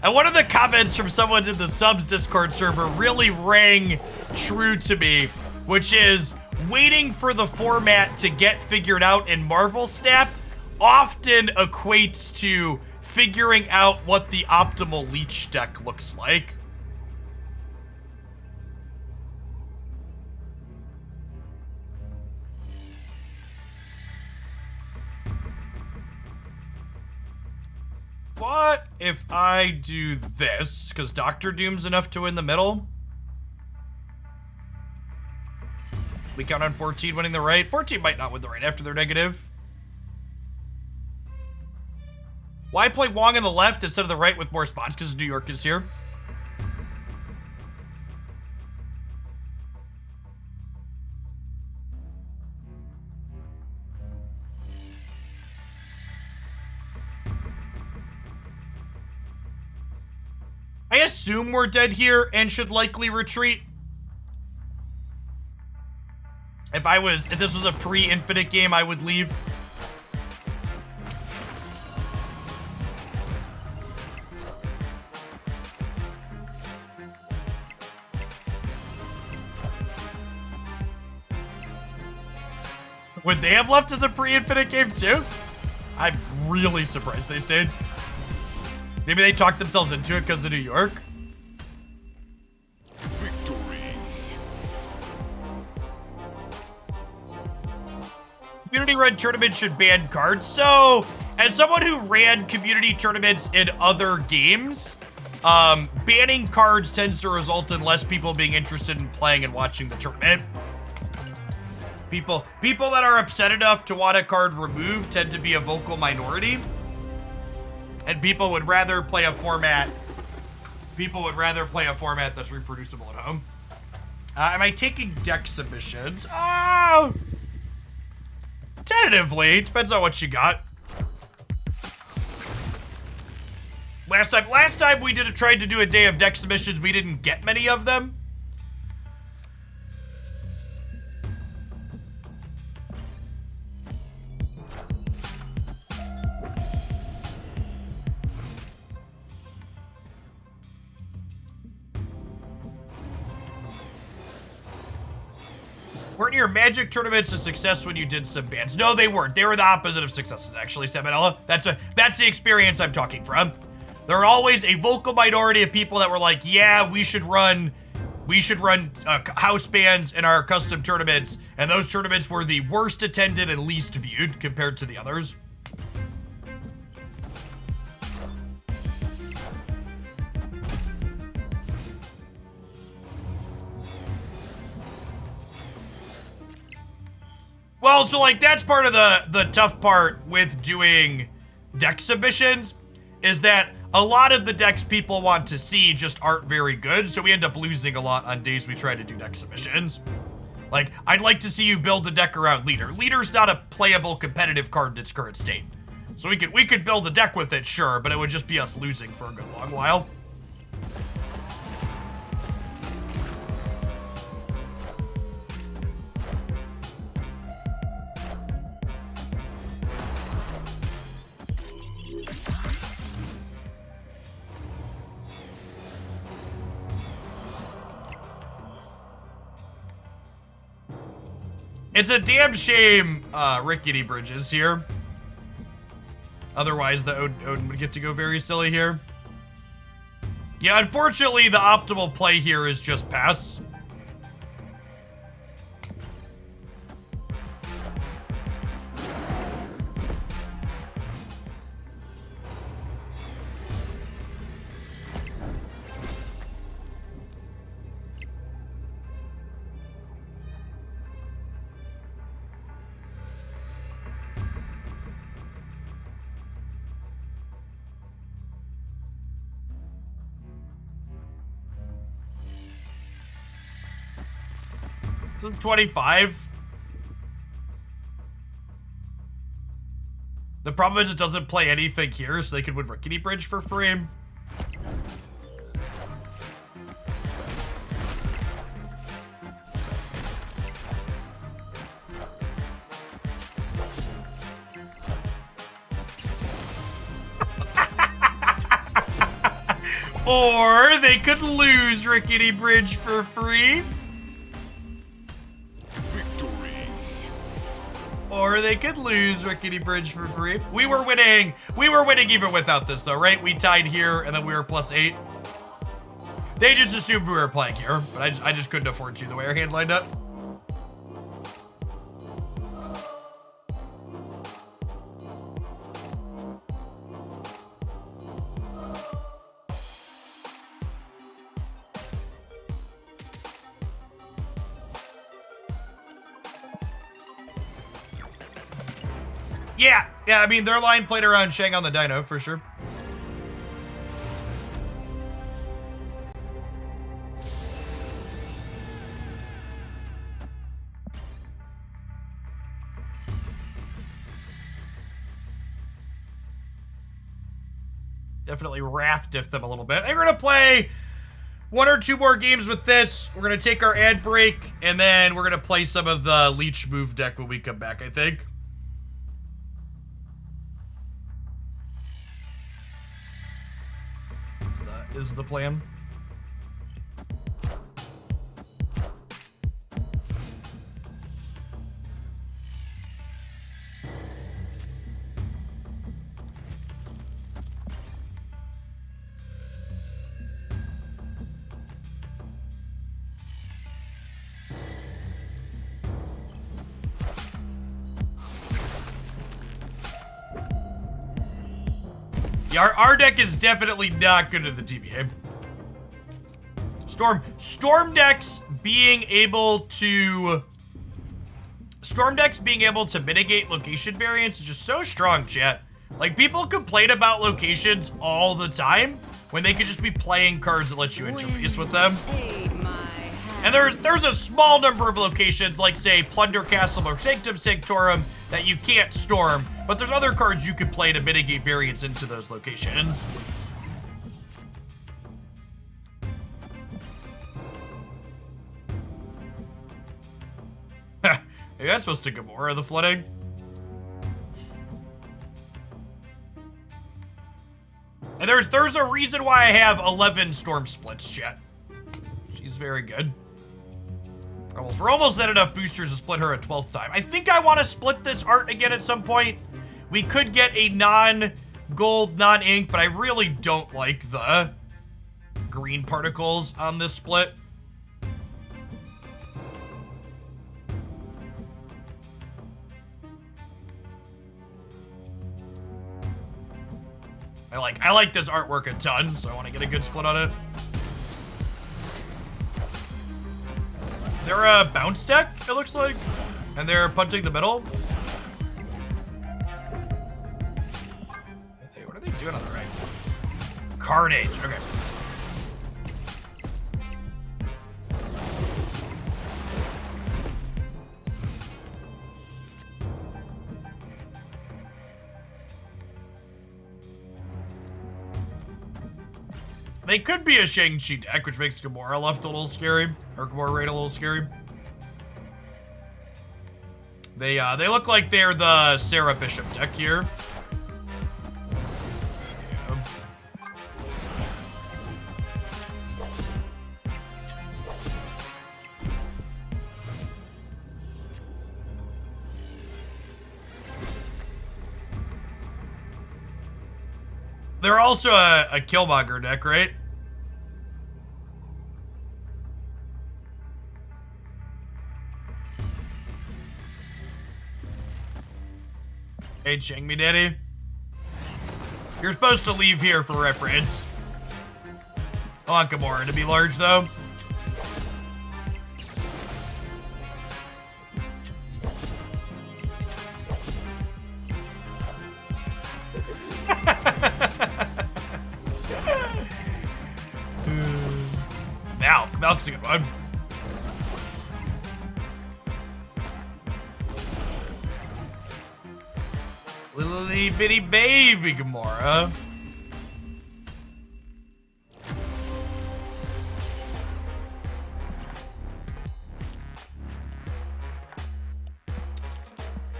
And one of the comments from someone in the subs Discord server really rang true to me, which is, waiting for the format to get figured out in Marvel Snap often equates to figuring out what the optimal Leech deck looks like. What if I do this? Because Dr. Doom's enough to win the middle. We count on 14 winning the right. 14 might not win the right after they're negative. Why play Wong on the left instead of the right with more spots? Because New York is here. I assume we're dead here and should likely retreat. If this was a pre-infinite game, I would leave. Would they have left as a pre-infinite game too? I'm really surprised they stayed. Maybe they talked themselves into it because of New York. Victory. Community-run tournaments should ban cards. So, as someone who ran community tournaments in other games, banning cards tends to result in less people being interested in playing and watching the tournament. People that are upset enough to want a card removed tend to be a vocal minority. And people would rather play a format that's reproducible at home. Am I taking deck submissions? Oh! Tentatively. Depends on what you got. Last time we tried to do a day of deck submissions, we didn't get many of them. Weren't your Magic tournaments a success when you did some bans? No, they weren't. They were the opposite of successes, actually, Salmonella. That's the experience I'm talking from. There are always a vocal minority of people that were like, yeah, we should run house bans in our custom tournaments, and those tournaments were the worst attended and least viewed compared to the others. Well, so like that's part of the tough part with doing deck submissions is that a lot of the decks people want to see just aren't very good, so we end up losing a lot on days we try to do deck submissions. Like, I'd like to see you build a deck around Leader. Leader's not a playable competitive card in its current state. So we could build a deck with it, sure, but it would just be us losing for a good long while. It's a damn shame Rickety Bridge is here. Otherwise, the Odin would get to go very silly here. Yeah, unfortunately, the optimal play here is just pass. This is 25. The problem is it doesn't play anything here, so they could win Rickety Bridge for free. Or they could lose Rickety Bridge for free. Or they could lose Rickety Bridge for free. We were winning even without this though, right? We tied here and then we were +8. They just assumed we were playing here, but I just couldn't afford to the way our hand lined up. Yeah, I mean, their line played around Shang on the Dino, for sure. Definitely Raftiff them a little bit. We're gonna play 1 or 2 more games with this. We're gonna take our ad break, and then we're gonna play some of the Leech move deck when we come back, I think. Is the plan. Yeah, our deck is definitely not good at the TVA. Storm decks being able to mitigate location variance is just so strong, chat. Like, people complain about locations all the time when they could just be playing cards that let you interface with them. Aid my hand. And there's a small number of locations, like say Plunder Castle or Sanctum Sanctorum, that you can't storm, but there's other cards you could play to mitigate variance into those locations. Maybe I'm supposed to Gamora the flooding. And there's a reason why I have 11 Storm Splits, chat. She's very good. We're almost at enough boosters to split her a 12th time. I think I want to split this art again at some point. We could get a non-gold, non-ink, but I really don't like the green particles on this split. I like this artwork a ton, so I want to get a good split on it. They're a bounce deck, it looks like, and they're punting the middle. What are they doing on the right? Carnage, okay. They could be a Shang-Chi deck, which makes Gamora left a little scary, or Gamora Raid a little scary. They look like they're the Sarah Bishop deck here. Yeah. They're also a Killmonger deck, right? Hey, Chang Me Daddy. You're supposed to leave here for reference. I want Gamora to be large, though. Valk's a good one. Little bitty baby Gamora.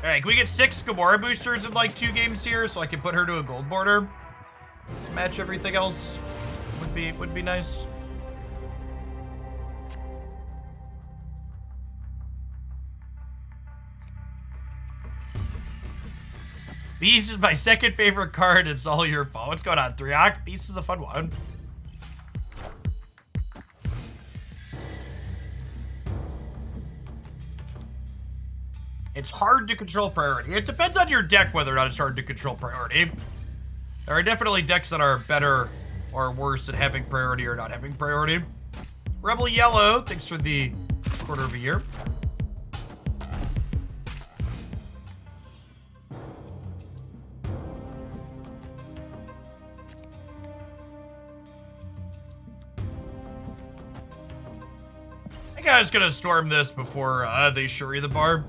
Alright, can we get 6 Gamora boosters in like 2 games here so I can put her to a gold border? Match everything else would be nice. Beast is my second favorite card. It's all your fault. What's going on, Thriok? Beast is a fun one. It's hard to control priority. It depends on your deck whether or not it's hard to control priority. There are definitely decks that are better or worse at having priority or not having priority. Rebel Yellow, thanks for the quarter of a year. I think I was gonna storm this before they Shuri the bar.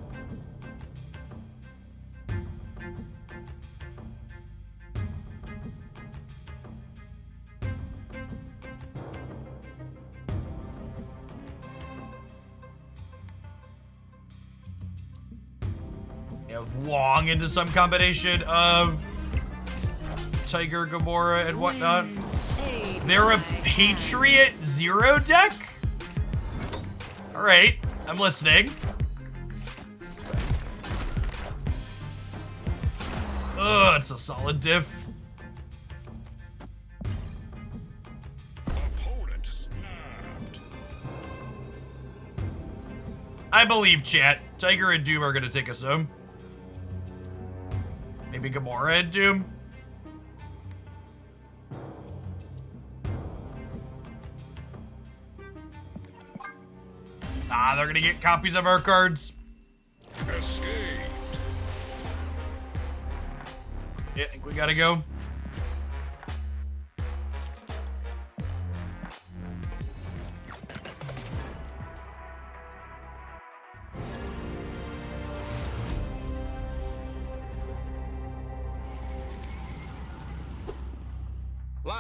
Wong into some combination of Tiger, Gamora, and whatnot. They're a Patriot Zero deck? Alright, I'm listening. Ugh, it's a solid diff. Opponent snapped. I believe, chat. Tiger and Doom are gonna take us home. Maybe Gamora and Doom. Ah, they're gonna get copies of our cards. Escaped. Yeah, I think we gotta go.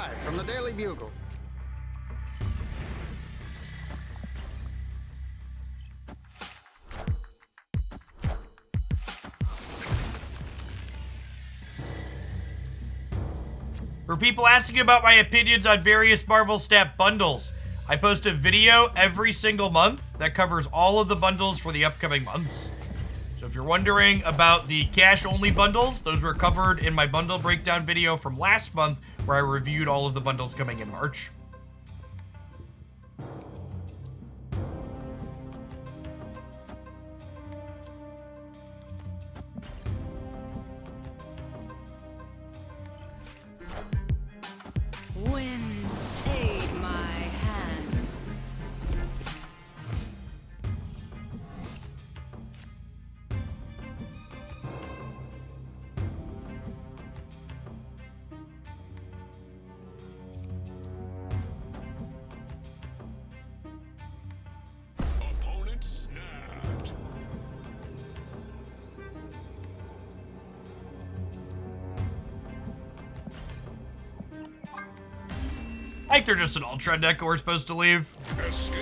Live from the Daily Bugle. For people asking about my opinions on various Marvel Snap bundles, I post a video every single month that covers all of the bundles for the upcoming months. So if you're wondering about the cash-only bundles, those were covered in my bundle breakdown video from last month, where I reviewed all of the bundles coming in March. Wind, aid my hand. Opponent snapped. I think they're just an Ultron deck we're supposed to leave. Escaped.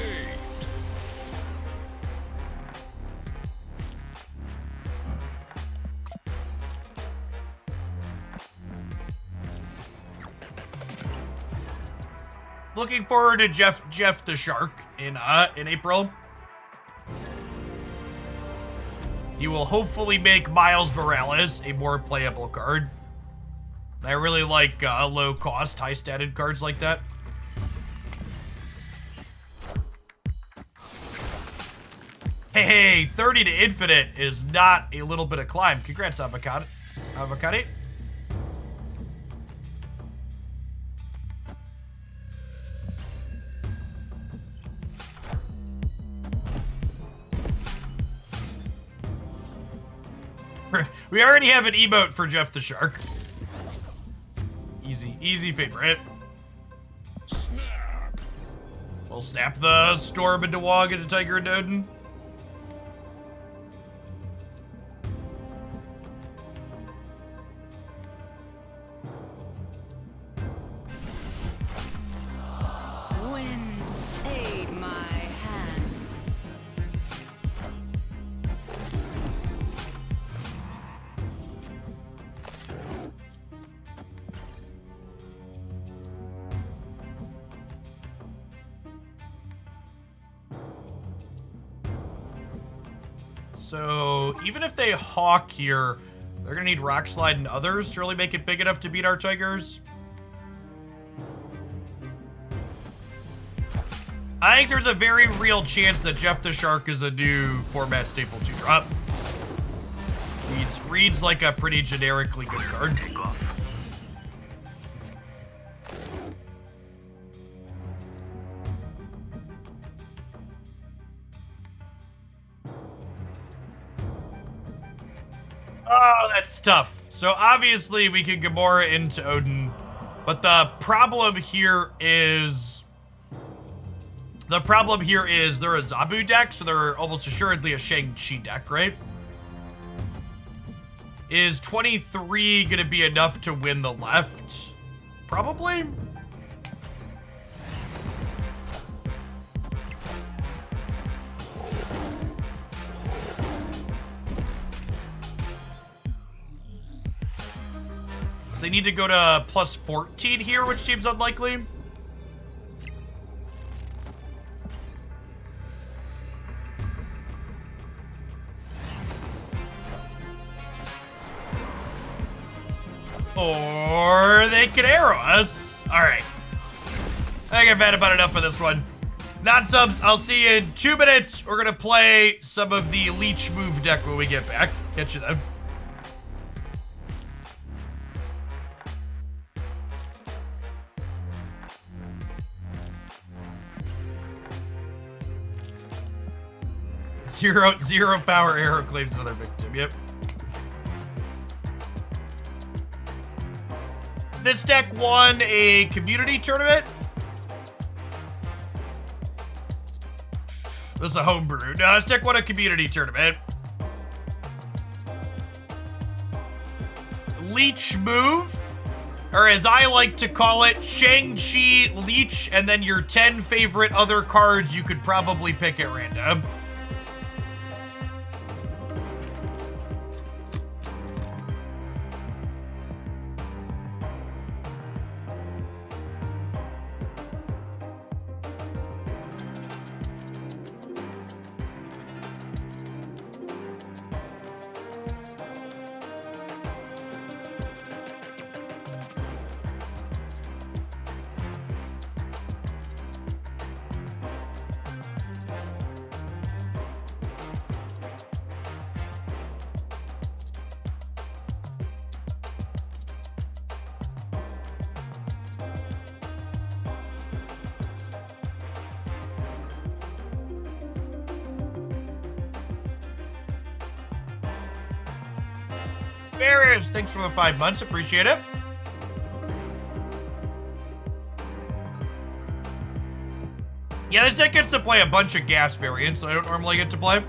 Looking forward to Jeff the Shark in April. He will hopefully make Miles Morales a more playable card. I really like low-cost, high-statted cards like that. Hey, 30 to infinite is not a little bit of climb. Congrats, Avocado. Avocado. We already have an emote for Jeff the Shark. Easy favorite. Snap. We'll snap the Storm into Wog into Tiger and Odin. Wind, aid my hand. So even if they hawk here, they're gonna need Rock Slide and others to really make it big enough to beat our Tigers. I think there's a very real chance that Jeff the Shark is a new format staple to drop. Reads like a pretty generically good card. Oh, that's tough. So obviously we can Gamora into Odin, but the problem here is they're a Zabu deck, so they're almost assuredly a Shang-Chi deck, right? Is 23 gonna be enough to win the left? Probably. So they need to go to plus 14 here, which seems unlikely. Or they could arrow us. All right. I think I've had about enough for this one. Non-subs, I'll see you in 2 minutes. We're going to play some of the Leech move deck when we get back. Catch you then. Zero power arrow claims another victim. Yep. This deck won a community tournament. This is a homebrew. No, this deck won a community tournament. Leech move or as I like to call it, Shang-Chi, Leech, and then your 10 favorite other cards you could probably pick at random. Ferris, thanks for the 5 months. Appreciate it. Yeah, this deck gets to play a bunch of gas variants I don't normally get to play.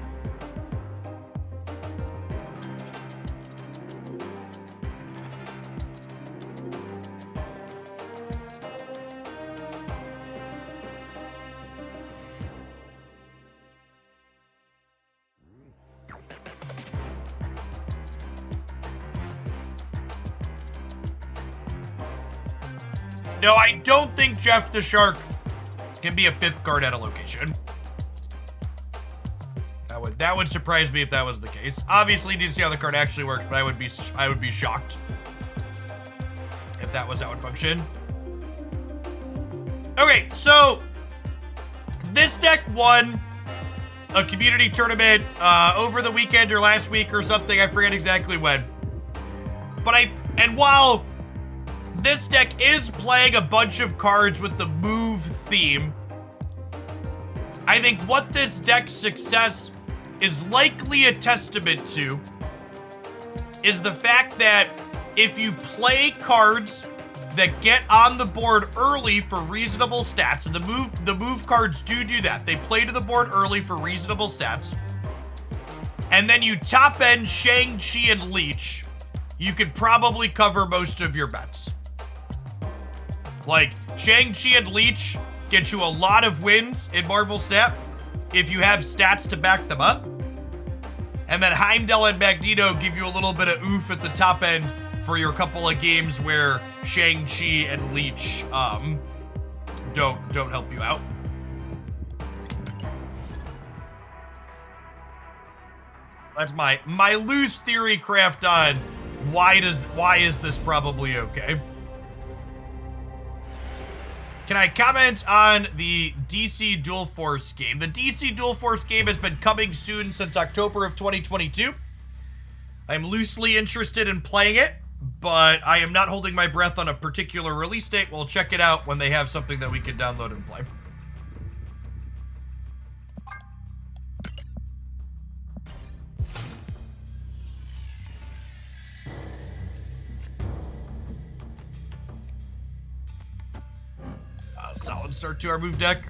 No, I don't think Jeff the Shark can be a 5th card at a location. That would surprise me if that was the case. Obviously, need to see how the card actually works, but I would be shocked if that was how it functioned. Okay, so this deck won a community tournament over the weekend or last week or something. I forget exactly when. And while this deck is playing a bunch of cards with the move theme, I think what this deck's success is likely a testament to is the fact that if you play cards that get on the board early for reasonable stats, and the move cards do that. They play to the board early for reasonable stats. And then you top end Shang-Chi and Leech, you could probably cover most of your bets. Like, Shang-Chi and Leech get you a lot of wins in Marvel Snap if you have stats to back them up. And then Heimdall and Magneto give you a little bit of oof at the top end for your couple of games where Shang-Chi and Leech don't help you out. That's my loose theory craft on why is this probably okay. Can I comment on the DC Dual Force game? The DC Dual Force game has been coming soon since October of 2022. I'm loosely interested in playing it, but I am not holding my breath on a particular release date. We'll check it out when they have something that we can download and play. Solid start to our move deck.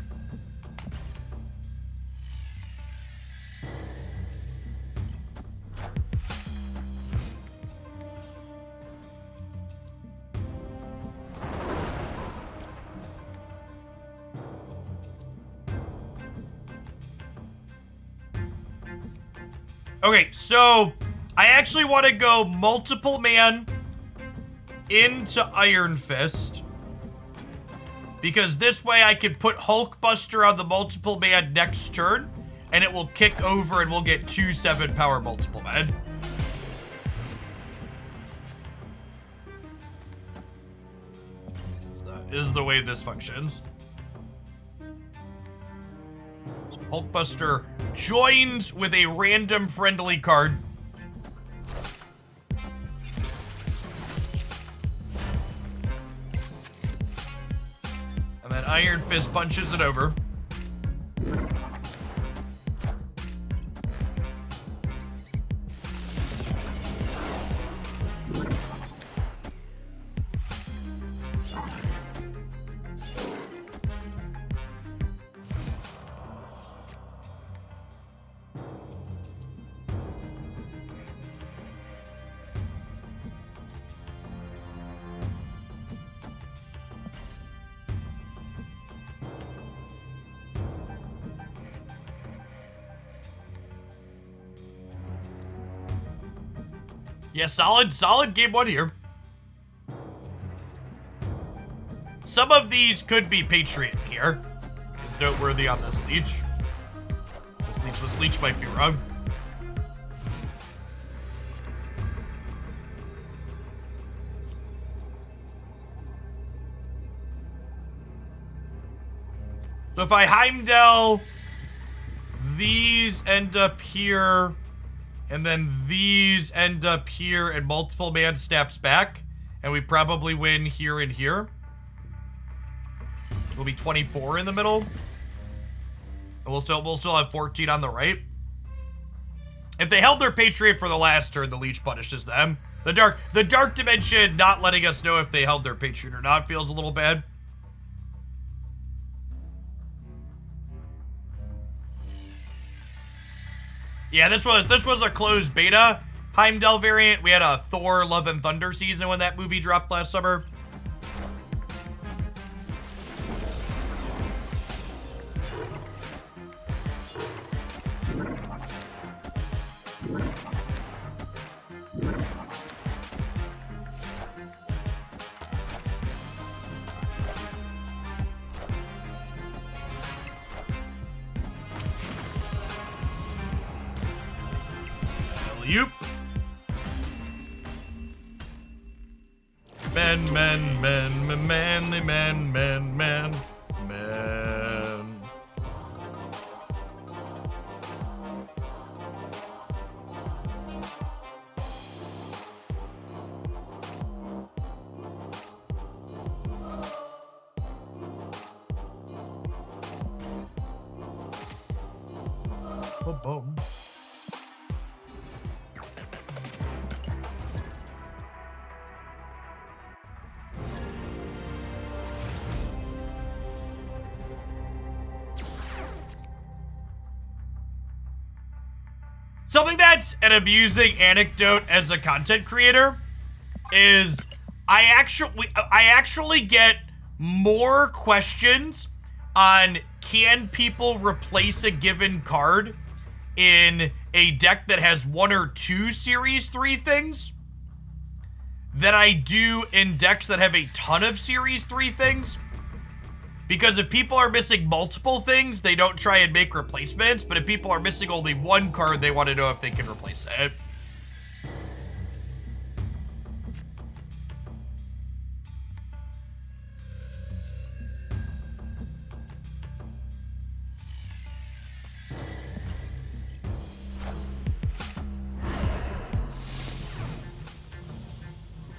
Okay, so I actually want to go multiple man into Iron Fist, because this way I can put Hulkbuster on the multiple man next turn, and it will kick over and we'll get 2 7-power multiple men. So that is the way this functions. So Hulkbuster joins with a random friendly card. And then Iron Fist punches it over. Yeah, solid game one here. Some of these could be Patriot here. It's noteworthy on this Leech. This Leech might be wrong. So if I Heimdall, these end up here, and then these end up here, and multiple man snaps back, and we probably win here and here. We'll be 24 in the middle. And we'll still have 14 on the right. If they held their Patriot for the last turn, the Leech punishes them. The dark dimension not letting us know if they held their Patriot or not feels a little bad. Yeah, this was a closed beta Heimdall variant. We had a Thor Love and Thunder season when that movie dropped last summer. Alley-oop. Manly man. Boom. Something that's an amusing anecdote as a content creator is I actually get more questions on can people replace a given card in a deck that has 1 or 2 Series 3 things than I do in decks that have a ton of Series 3 things. Because if people are missing multiple things, they don't try and make replacements. But if people are missing only 1 card, they want to know if they can replace it.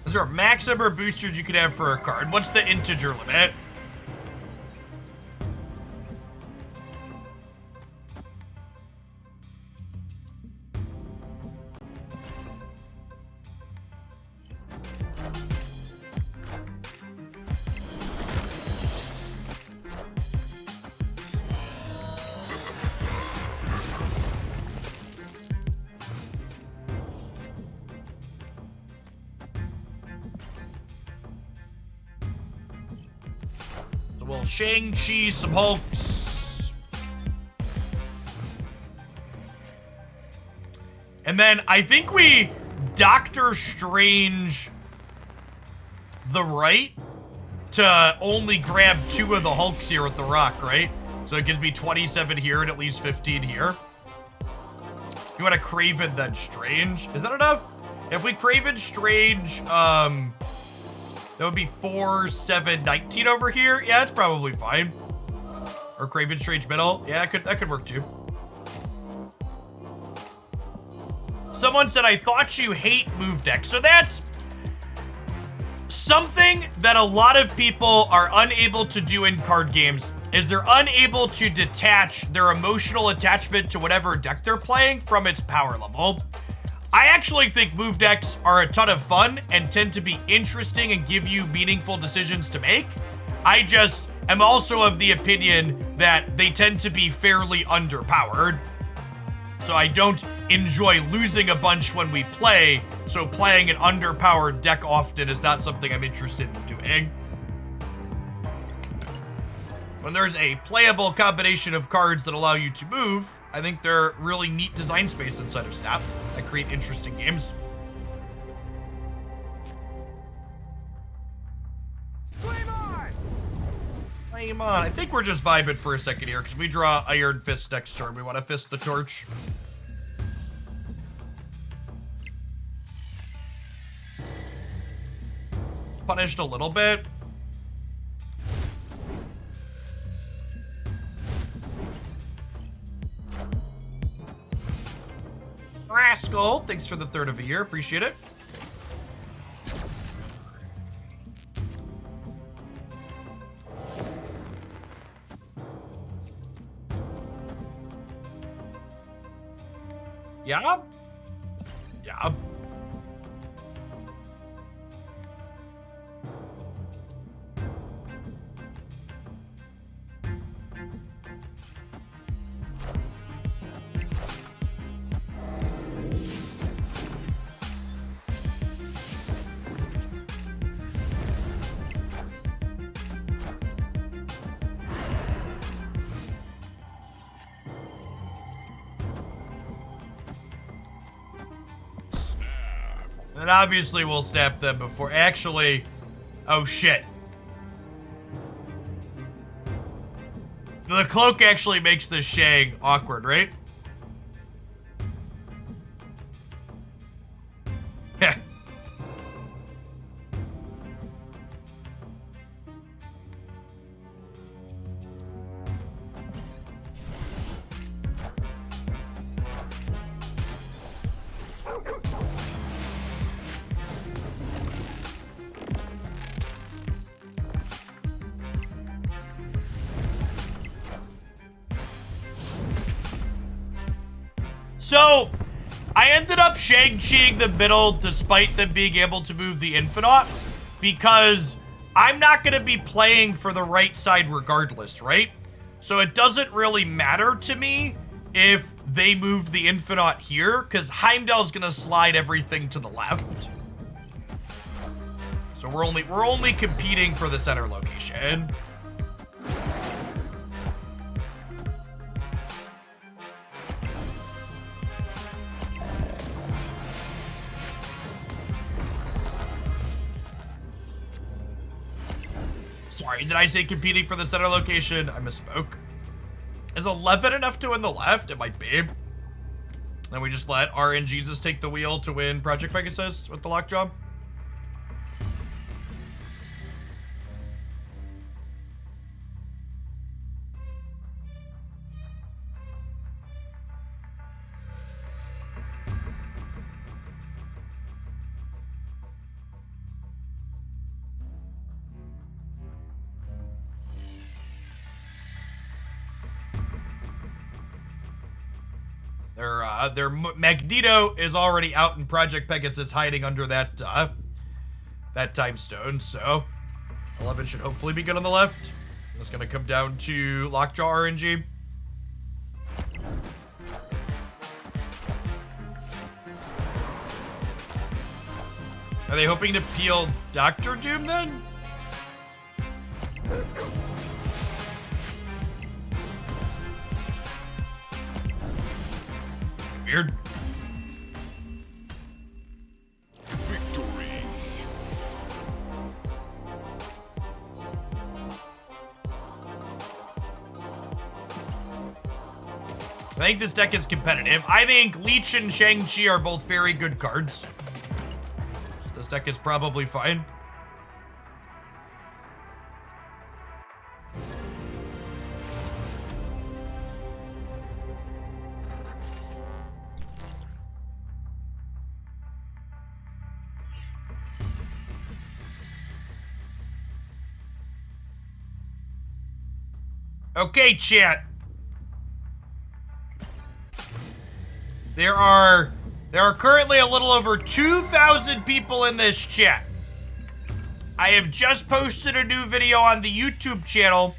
Is there a max number of boosters you could have for a card? What's the integer limit? Well, Shang-Chi, some Hulks. And then I think we Doctor Strange the right to only grab 2 of the Hulks here with the rock, right? So it gives me 27 here and at least 15 here. You want to Kraven then Strange? Is that enough? If we Kraven Strange, that would be 4, 7, 19 over here. Yeah, that's probably fine. Or Kraven Strange middle. Yeah, that could work too. Someone said, I thought you hate move decks. So that's something that a lot of people are unable to do in card games is they're unable to detach their emotional attachment to whatever deck they're playing from its power level. I actually think move decks are a ton of fun and tend to be interesting and give you meaningful decisions to make. I just am also of the opinion that they tend to be fairly underpowered. So I don't enjoy losing a bunch when we play, so playing an underpowered deck often is not something I'm interested in doing. When there's a playable combination of cards that allow you to move, I think they're really neat design space inside of Snap that create interesting games. Game on. I think we're just vibing for a second here, because we draw Iron Fist next turn. We want to Fist the Torch. Punished a little bit. Rascal, thanks for the third of a year. Appreciate it. Yeah? Yeah. And obviously we'll snap them before. Actually, oh shit. The cloak actually makes this Shang awkward, right? Heh. So, I ended up Shang-Chiing the middle despite them being able to move the Infinite, because I'm not going to be playing for the right side regardless, right? So it doesn't really matter to me if they move the Infinite here, because Heimdall's going to slide everything to the left. So we're only competing for the center location. Sorry, did I say competing for the center location? I misspoke. Is 11 enough to win the left? It might be. Then we just let RN Jesus take the wheel to win Project Pegasus with the lockjaw. Their Magneto is already out in Project Pegasus hiding under that time stone, so 11 should hopefully be good on the left. It's gonna come down to Lockjaw RNG. Are they hoping to peel Doctor Doom then? Weird. Victory. I think this deck is competitive. I think Leech and Shang-Chi are both very good cards. This deck is probably fine. Okay, chat. There are currently a little over 2,000 people in this chat. I have just posted a new video on the YouTube channel.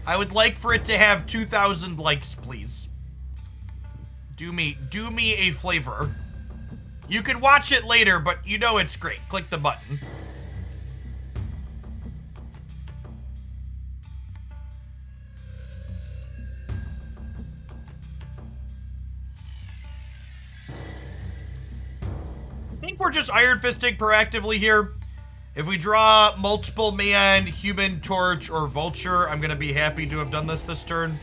I would like for it to have 2,000 likes, please. Do me a favor. You can watch it later, but you know it's great. Click the button. I think we're just Iron Fisting proactively here. If we draw multiple man, human torch, or vulture, I'm gonna be happy to have done this turn.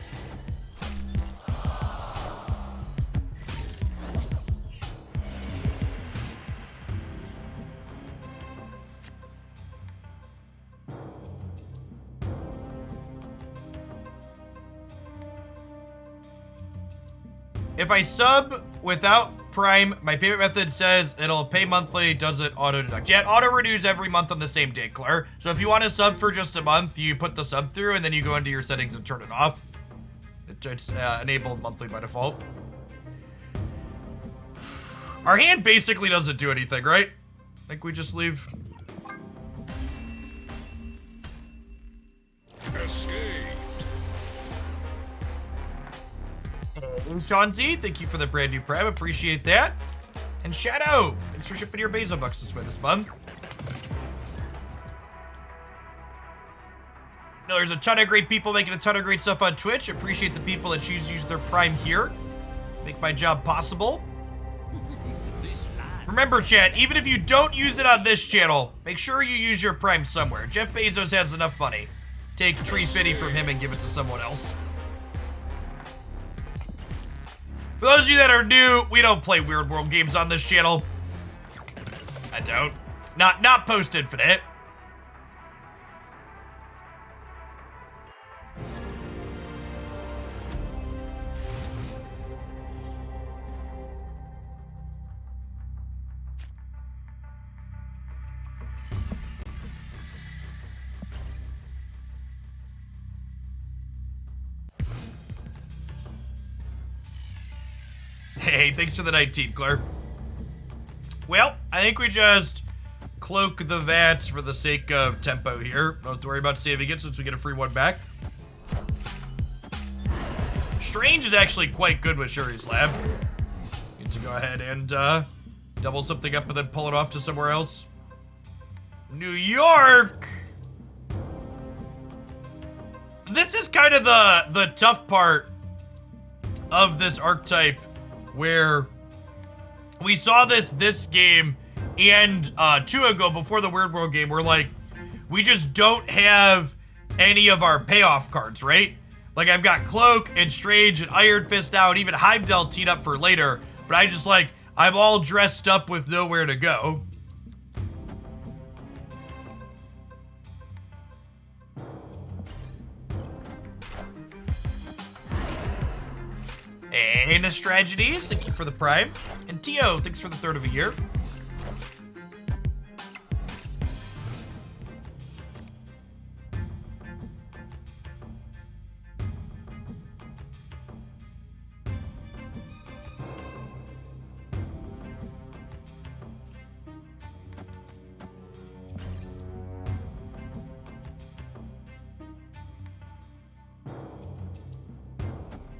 If I sub without Prime, my payment method says it'll pay monthly. Does it auto deduct? Yeah, it auto renews every month on the same day, Claire. So if you want to sub for just a month, you put the sub through and then you go into your settings and turn it off. It's enabled monthly by default. Our hand basically doesn't do anything, right? I think we just leave. Escaped. Sean Z, thank you for the brand new Prime. Appreciate that. And Shadow, thanks for shipping your Bezo bucks this way this month. No, there's a ton of great people making a ton of great stuff on Twitch. Appreciate the people that choose to use their Prime here. Make my job possible. Remember, chat, even if you don't use it on this channel, make sure you use your Prime somewhere. Jeff Bezos has enough money. Take $350 from him and give it to someone else. For those of you that are new, we don't play Weird World games on this channel. I don't. Not post-infinite. Hey, thanks for the 19, Claire. Well, I think we just cloak the VATS for the sake of tempo here. Don't have to worry about saving it since we get a free one back. Strange is actually quite good with Shuri's Lab. Need to go ahead and double something up and then pull it off to somewhere else. New York! This is kind of the tough part of this archetype, where we saw this game and two ago before the Weird World game, where like we just don't have any of our payoff cards, right? Like I've got Cloak and Strange and Iron Fist out, even Heimdall teed up for later, but I just like I'm all dressed up with nowhere to go. Hey, Tragedies, thank you for the Prime. And Tio, thanks for the third of a year.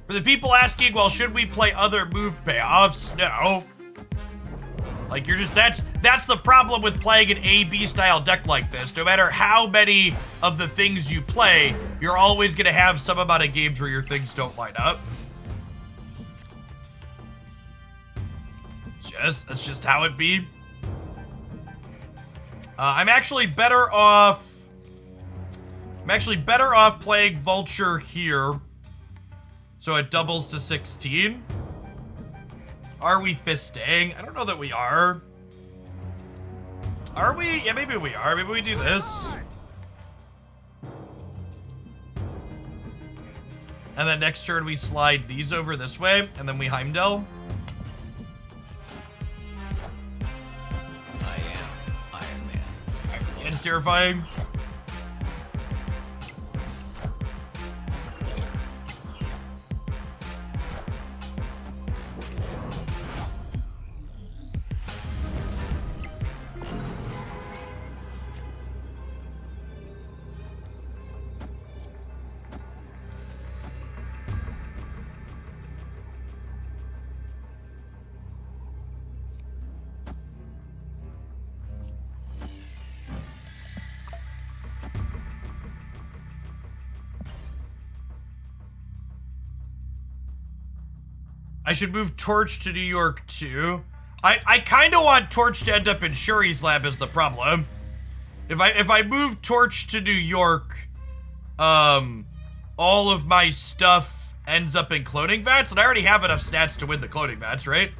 For the people asking, well, should we play other move payoffs? No. Like, you're just, that's the problem with playing an A-B style deck like this. No matter how many of the things you play, you're always gonna have some amount of games where your things don't line up. That's just how it be. I'm actually better off playing Vulture here. So it doubles to 16. Are we fisting? I don't know that we are. Are we? Yeah, maybe we are. Maybe we do this. And then next turn we slide these over this way, and then we Heimdall. I am Iron Man. It's terrifying. I should move Torch to New York too. I kind of want Torch to end up in Shuri's Lab is the problem. If I move Torch to New York, all of my stuff ends up in cloning vats, and I already have enough stats to win the cloning vats, right?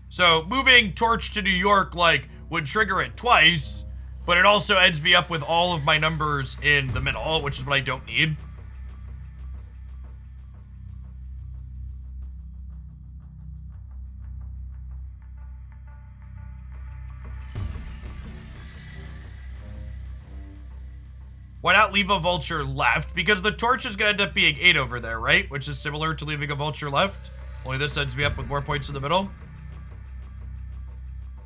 So moving Torch to New York, like, would trigger it twice, but it also ends me up with all of my numbers in the middle, which is what I don't need. Why not leave a vulture left? Because the torch is going to end up being 8 over there, right? Which is similar to leaving a vulture left. Only this ends me up with more points in the middle.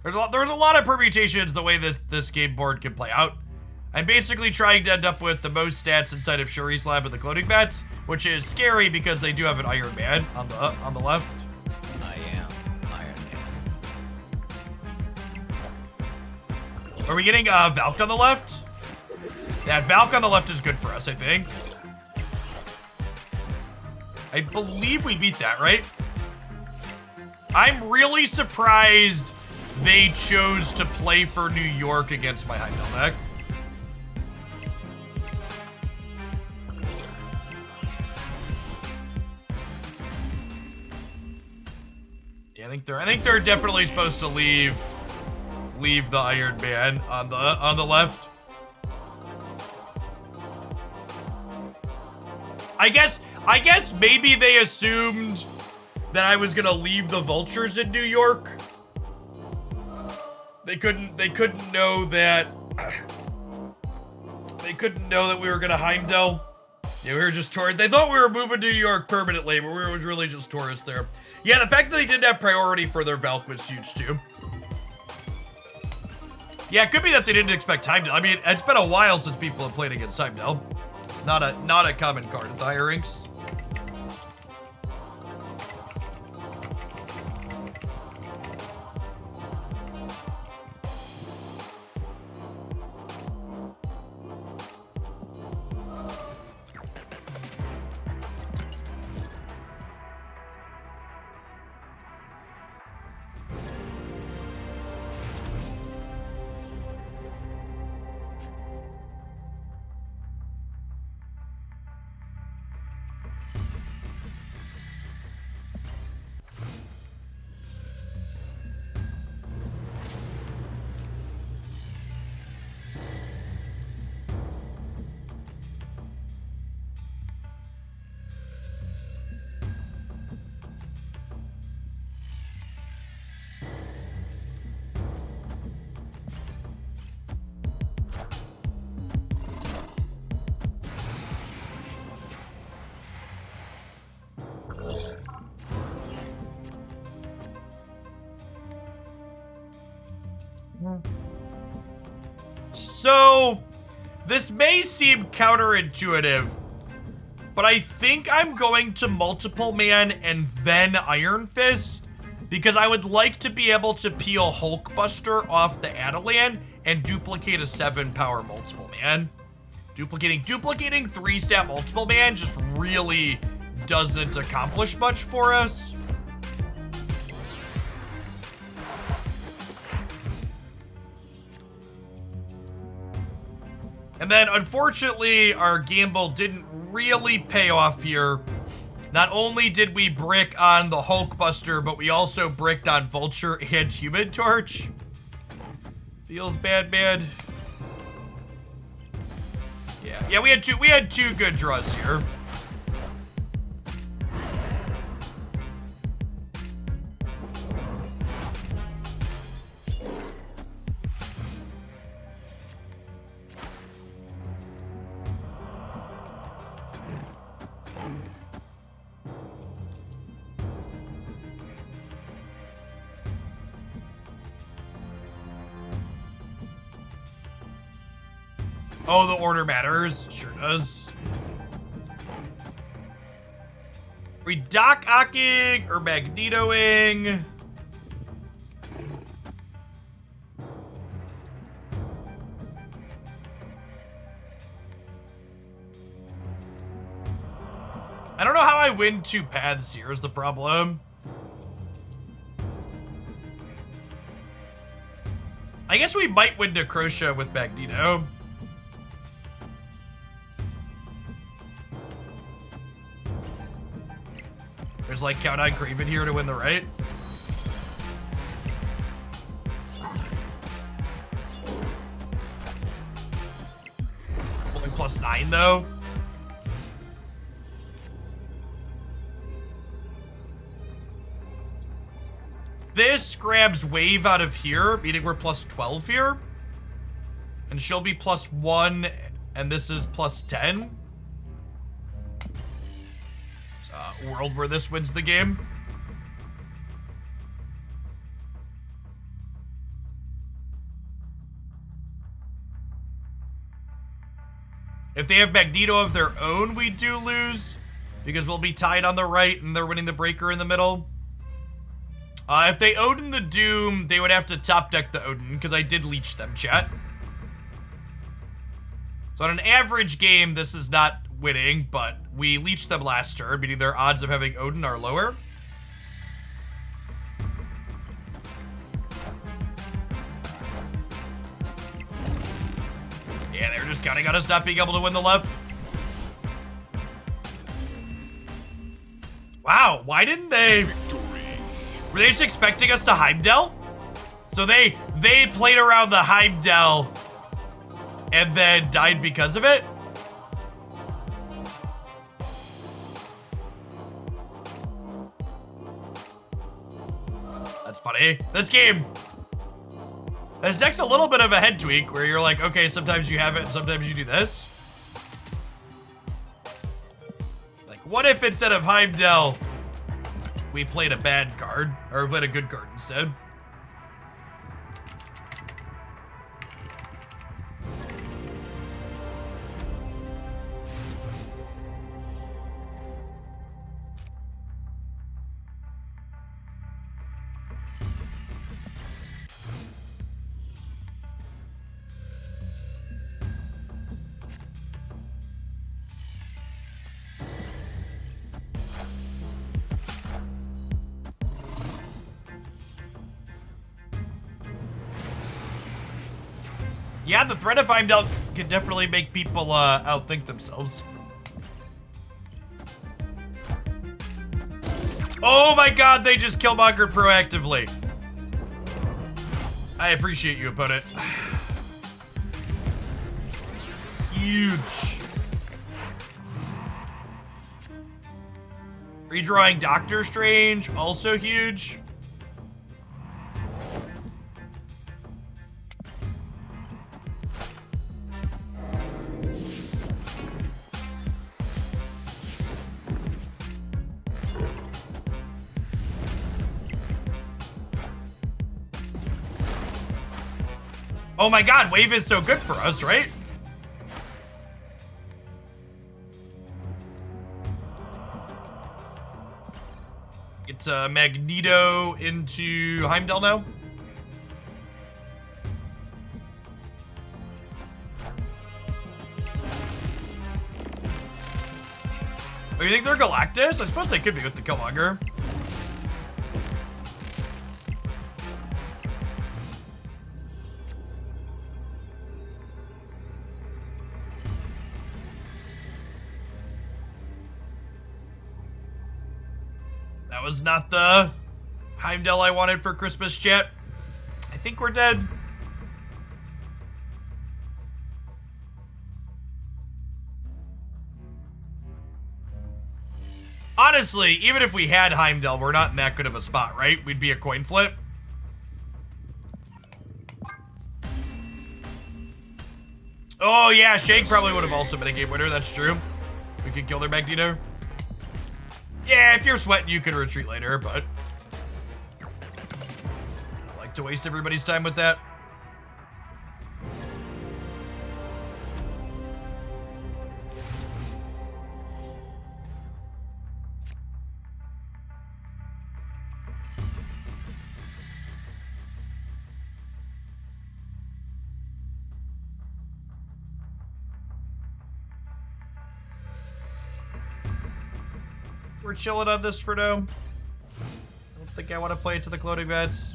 There's a lot of permutations the way this game board can play out. I'm basically trying to end up with the most stats inside of Shuri's lab and the cloning vats, which is scary because they do have an Iron Man on the left. I am Iron Man. Are we getting Valk on the left? Yeah, Valk on the left is good for us, I think. I believe we beat that, right? I'm really surprised they chose to play for New York against my Heimdall deck. Yeah, I think they're definitely supposed to leave the Iron Man on the left. I guess maybe they assumed that I was gonna leave the vultures in New York. They couldn't know that we were gonna Heimdall. Yeah, we were just tourists. They thought we were moving to New York permanently, but we were really just tourists there. Yeah, the fact that they didn't have priority for their Valk was huge too. Yeah, it could be that they didn't expect Heimdall. I mean, it's been a while since people have played against Heimdall. Not a common card at the higher ranks. So, this may seem counterintuitive, but I think I'm going to Multiple Man and then Iron Fist, because I would like to be able to peel Hulkbuster off the Adelan and duplicate a 7-power Multiple Man. Duplicating 3-stat Multiple Man just really doesn't accomplish much for us. And then, unfortunately, our gamble didn't really pay off here. Not only did we brick on the Hulkbuster, but we also bricked on Vulture and Human Torch. Feels bad, man. Yeah, we had two good draws here. Oh, the order matters. Sure does. Are we Doc Ocking or Magnetoing? I don't know how I win 2 paths here is the problem. I guess we might win Necrosha with Magneto. There's like Count on Craven here to win the right. Only +9 though. This grabs Wave out of here, meaning we're +12 here. And she'll be +1, and this is +10. World where this wins the game. If they have Magneto of their own, we do lose, because we'll be tied on the right and they're winning the breaker in the middle. If they Odin the Doom, they would have to top deck the Odin, because I did leech them, chat. So on an average game, this is not winning, but we leached them last turn, meaning their odds of having Odin are lower. Yeah, they're just counting on us not being able to win the left. Wow, why didn't they... Were they just expecting us to Heimdall? So they played around the Heimdall and then died because of it? That's funny. This deck's a little bit of a head tweak where you're like, okay, sometimes you have it, sometimes you do this. Like, what if instead of Heimdall, we played a bad card, or played a good card instead? Yeah, the threat of Heimdall can definitely make people outthink themselves. Oh my god, they just Killmongered proactively. I appreciate you, opponent. Huge. Redrawing Doctor Strange, also huge. Oh my god, Wave is so good for us, right? It's Magneto into Heimdall now. Oh, you think they're Galactus? I suppose they could be with the Killmonger. That was not the Heimdall I wanted for Christmas, chat. I think we're dead. Honestly, even if we had Heimdall, we're not in that good of a spot, right? We'd be a coin flip. Oh yeah, Shake probably would have also been a game winner, that's true. We could kill their Magneto. Yeah, if you're sweating, you could retreat later, but I like to waste everybody's time with that. We're chilling on this for now. I don't think I want to play it to the cloning vets.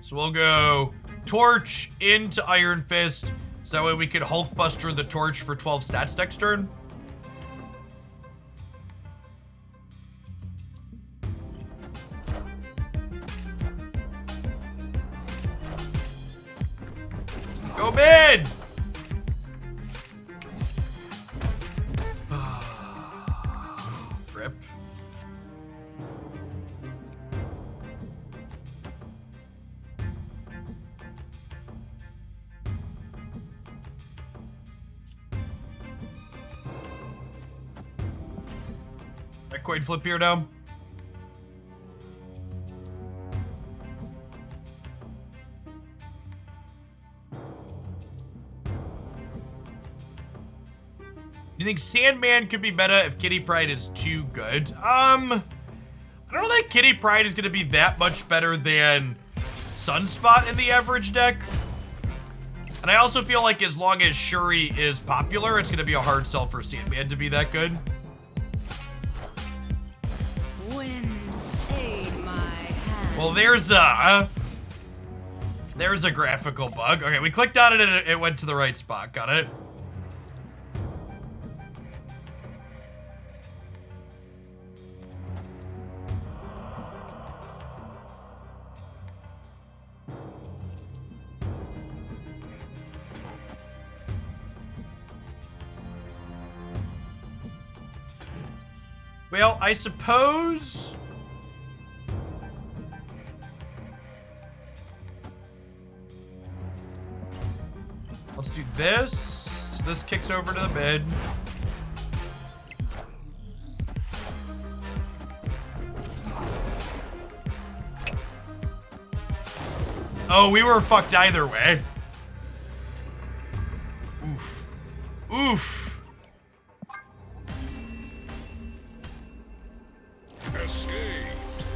So we'll go Torch into Iron Fist. So that way we could Hulkbuster the Torch for 12 stats next turn. Go mid! Rip. That coin flip here now. You think Sandman could be meta if Kitty Pryde is too good? I don't think Kitty Pryde is going to be that much better than Sunspot in the average deck. And I also feel like as long as Shuri is popular, it's going to be a hard sell for Sandman to be that good. Wind, aid my hand. Well, there's a graphical bug. Okay, we clicked on it and it went to the right spot. Got it? Well, I suppose... Let's do this. So this kicks over to the mid. Oh, we were fucked either way. Oof. Oof. Escaped.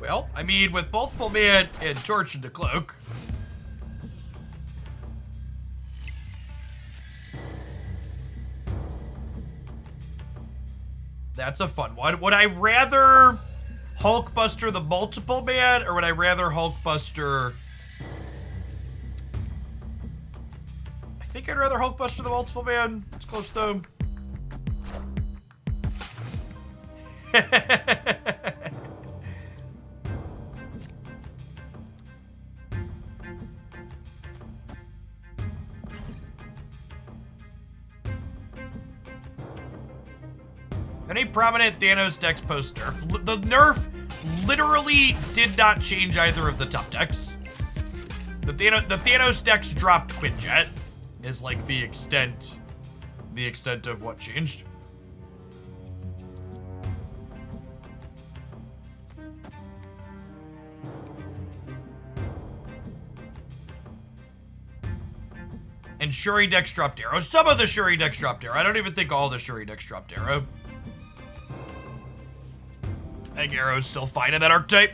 Well, I mean, with both Full Man and Torch into Cloak. That's a fun one. Would I rather Hulkbuster the Multiple Man, or would I rather Hulkbuster... I think I'd rather Hulkbuster the Multiple Man. It's close though. Any prominent Thanos decks post nerf? The nerf literally did not change either of the top decks. The Thanos decks dropped Quinjet is like the extent of what changed. And Shuri decks dropped Arrow. Some of the Shuri decks dropped Arrow. I don't even think all the Shuri decks dropped Arrow. I think Arrow's still fine in that archetype.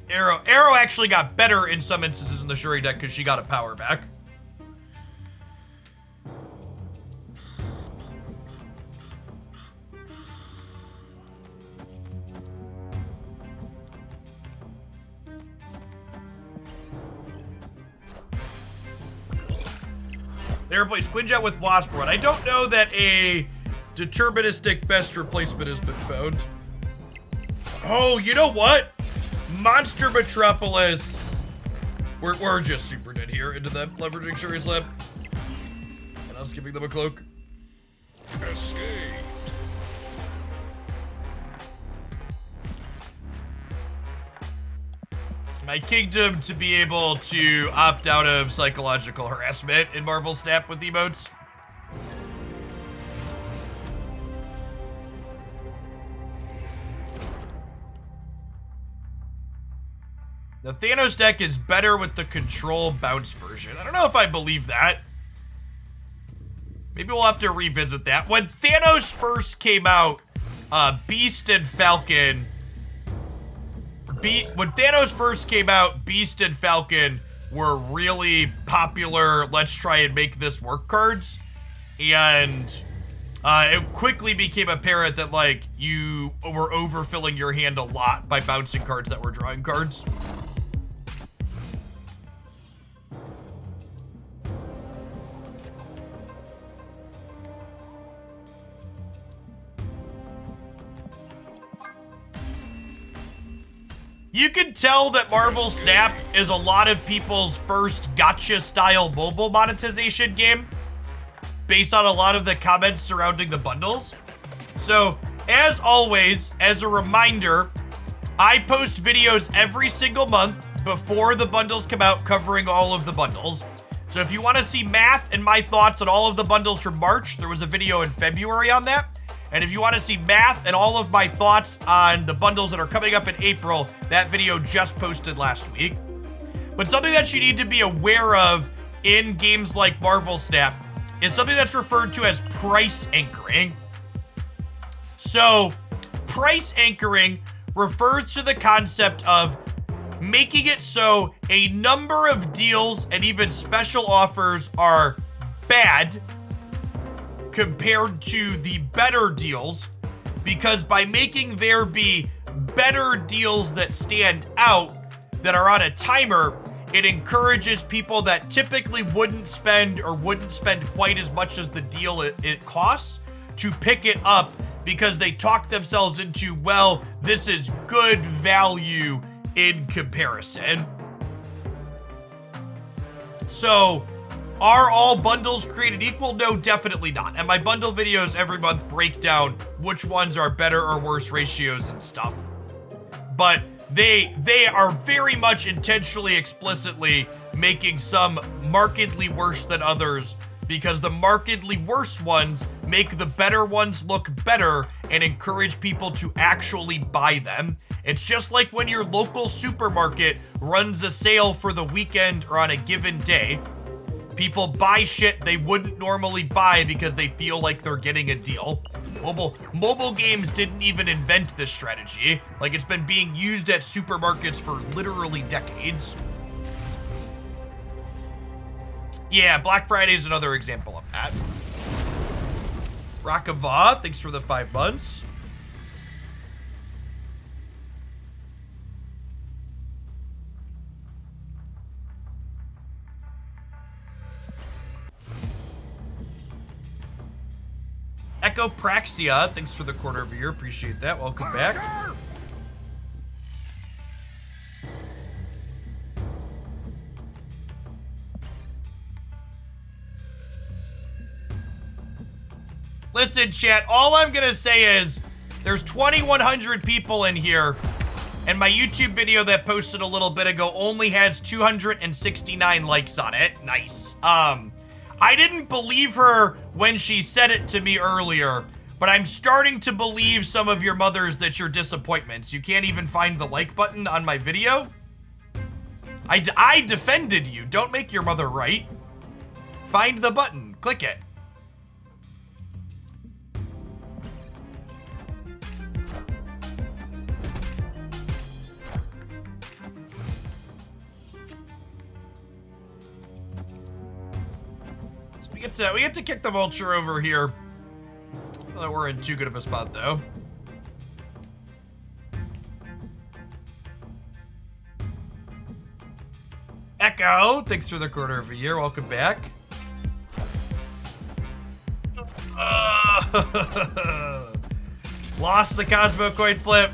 Arrow actually got better in some instances in the Shuri deck because she got a power back. They replaced Quinjet with Wasp Run. I don't know that a deterministic best replacement has been found. Oh, you know what? Monster Metropolis. We're just super dead here into them, leveraging Shuri's Lip. And us giving them a cloak. Escaped. my kingdom to be able to opt out of psychological harassment in Marvel Snap with emotes. The Thanos deck is better with the control bounce version. I don't know if I believe that. Maybe we'll have to revisit that. When Thanos first came out, Beast and Falcon... when Thanos first came out, Beast and Falcon were really popular, let's try and make this work cards. And it quickly became apparent that, like, you were overfilling your hand a lot by bouncing cards that were drawing cards. You can tell that Marvel Snap is a lot of people's first gacha-style mobile monetization game based on a lot of the comments surrounding the bundles. So, as always, as a reminder, I post videos every single month before the bundles come out covering all of the bundles. So if you want to see math and my thoughts on all of the bundles from March, there was a video in February on that. And if you want to see math and all of my thoughts on the bundles that are coming up in April, that video just posted last week. But something that you need to be aware of in games like Marvel Snap is something that's referred to as price anchoring. So, price anchoring refers to the concept of making it so a number of deals and even special offers are bad compared to the better deals, because by making there be better deals that stand out that are on a timer, it encourages people that typically wouldn't spend quite as much as the deal it costs to pick it up, because they talk themselves into, well, this is good value in comparison. So, are all bundles created equal? No, definitely not. And my bundle videos every month break down which ones are better or worse ratios and stuff. But they are very much intentionally, explicitly making some markedly worse than others, because the markedly worse ones make the better ones look better and encourage people to actually buy them. It's just like when your local supermarket runs a sale for the weekend or on a given day. People buy shit they wouldn't normally buy because they feel like they're getting a deal. Mobile games didn't even invent this strategy. Like, it's been being used at supermarkets for literally decades. Yeah, Black Friday is another example of that. Rakava, thanks for the 5 months. Echo Praxia, thanks for the quarter of a year. Appreciate that. Welcome back. Listen, chat, all I'm gonna say is there's 2,100 people in here, and my YouTube video that posted a little bit ago only has 269 likes on it. Nice. I didn't believe her when she said it to me earlier, but I'm starting to believe some of your mothers that you're disappointments. You can't even find the like button on my video. I defended you. Don't make your mother right. Find the button. Click it. We get to kick the vulture over here. Not that we're in too good of a spot, though. Echo, thanks for the quarter of a year. Welcome back. Lost the Cosmo coin flip.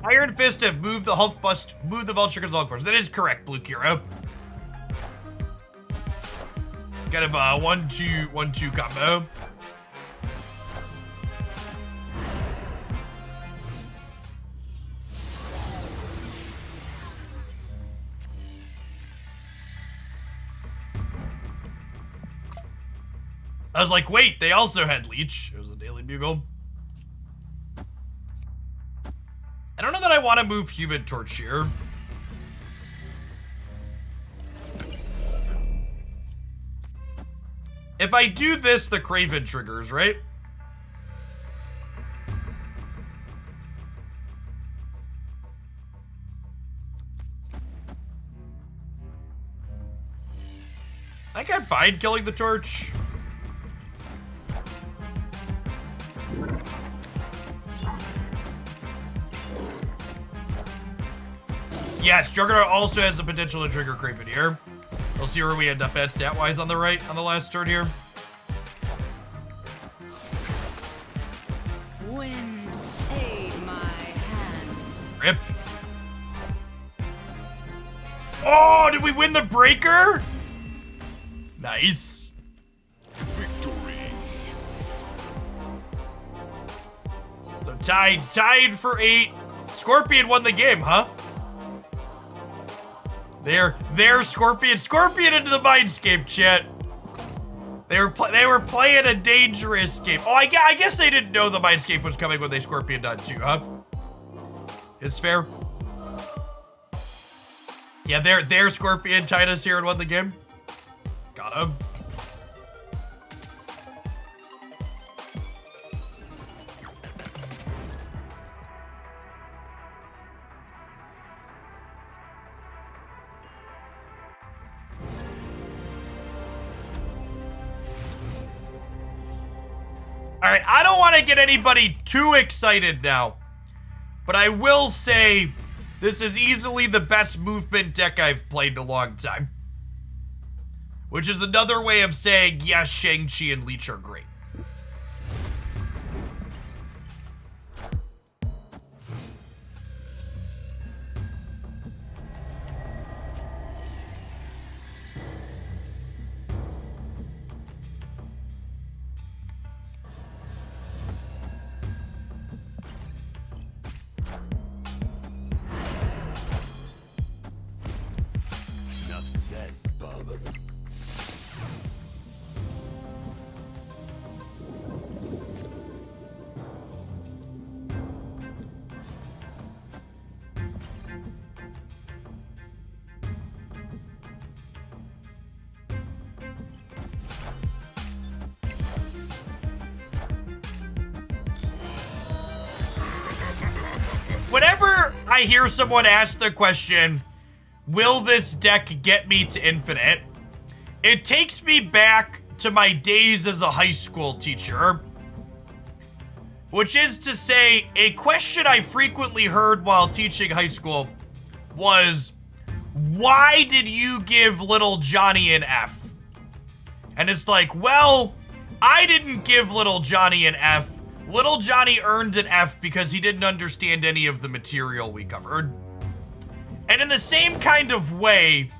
Iron Fist have moved the Vulture because the Hulk bust. That is correct, Blue Kiro. Kind of a 1-2 combo. I was like, wait, they also had Leech. It was a Daily Bugle. I don't know that I want to move Human Torch here. If I do this, the Kraven triggers, right? I think I'm fine killing the Torch. Yes, Juggernaut also has the potential to trigger Kraven here. We'll see where we end up at stat-wise on the right on the last turn here. Wind, aid my hand. Rip. Oh, did we win the breaker? Nice. Victory. So tied for 8. Scorpion won the game, huh? There, Scorpion into the Mindscape, chat. They were playing a dangerous game. Oh, I guess they didn't know the Mindscape was coming when they Scorpioned on 2, huh? Is fair. Yeah, their Scorpion tied us here and won the game. Got him. All right, I don't want to get anybody too excited now, but I will say this is easily the best movement deck I've played in a long time. Which is another way of saying, yes, Shang-Chi and Leech are great. Enough said, bub. Whenever I hear someone ask the question, will this deck get me to infinite? It takes me back to my days as a high school teacher. Which is to say, a question I frequently heard while teaching high school was, why did you give little Johnny an F? And it's like, well, I didn't give little Johnny an F. Little Johnny earned an F because he didn't understand any of the material we covered. And in the same kind of way,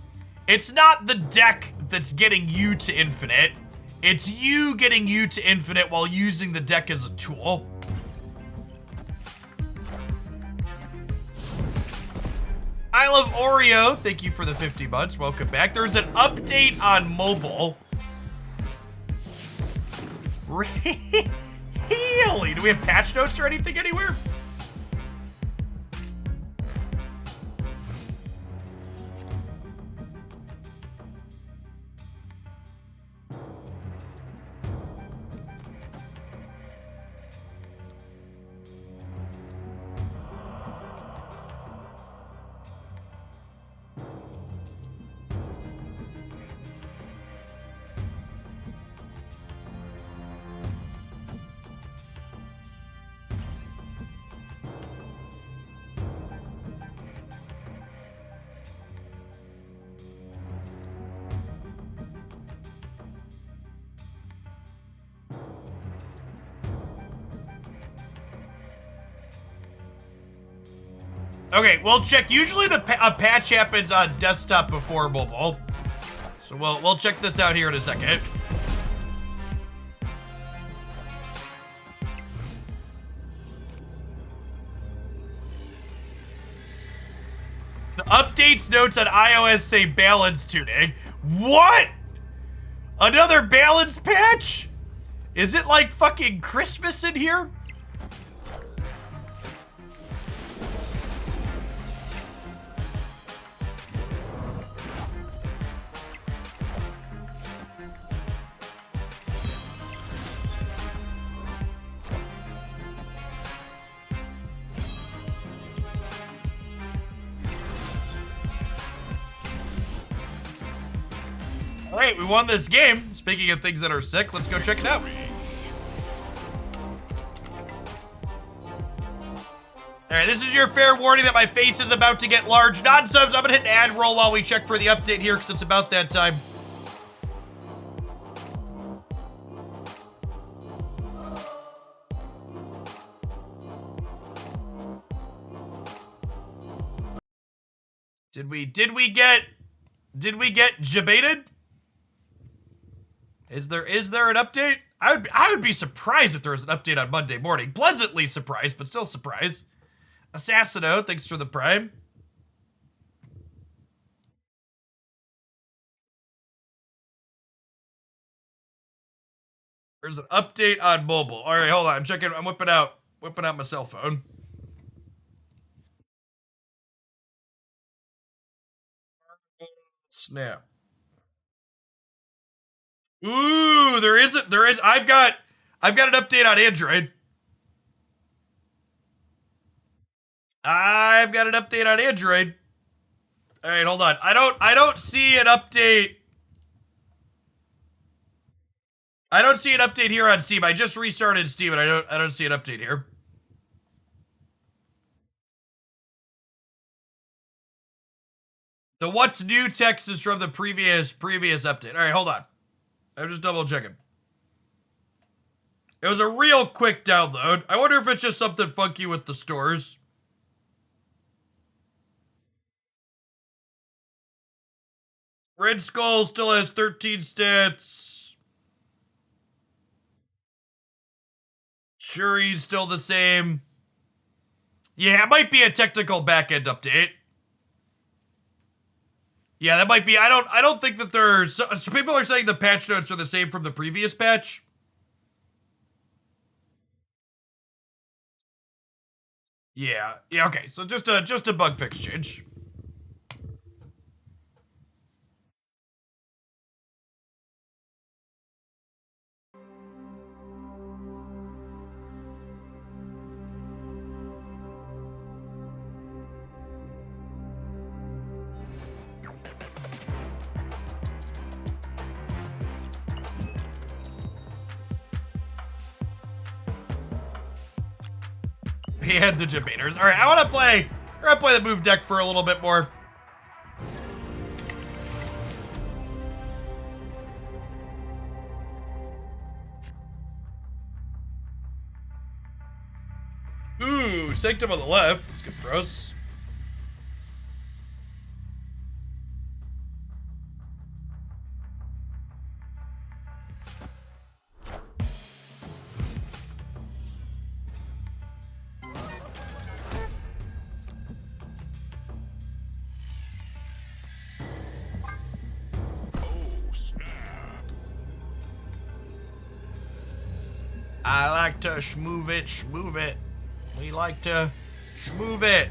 it's not the deck that's getting you to infinite. It's you getting you to infinite while using the deck as a tool. I love Oreo. Thank you for the 50 months. Welcome back. There's an update on mobile. Really? Do we have patch notes or anything anywhere? Okay, we'll check. Usually a patch happens on desktop before mobile. So we'll check this out here in a second. The updates notes on iOS say balance tuning. What? Another balance patch? Is it like fucking Christmas in here? All right, we won this game. Speaking of things that are sick, let's go check it out. All right, this is your fair warning that my face is about to get large. Non-subs, I'm gonna hit an ad roll while we check for the update here because it's about that time. Did we get jebaited? Is there an update? I would be surprised if there was an update on Monday morning. Pleasantly surprised, but still surprised. Assassino, thanks for the prime. There's an update on mobile. All right, hold on. I'm whipping out my cell phone. Snap. Ooh, there is. I've got an update on Android. I've got an update on Android. All right, hold on. I don't see an update. I don't see an update here on Steam. I just restarted Steam and I don't see an update here. The what's new text is from the previous update. All right, hold on. I'm just double checking. It was a real quick download. I wonder if it's just something funky with the stores. Red Skull still has 13 stats. Shuri's still the same. Yeah, it might be a technical backend update. Yeah, that might be. I don't think that there's. So people are saying the patch notes are the same from the previous patch. Yeah. Okay. So just a bug fix change. And the debaters. All right, I want to play. We're gonna play the move deck for a little bit more. Ooh, Sanctum on the left. That's good for us. I like to shmove it. We like to shmove it.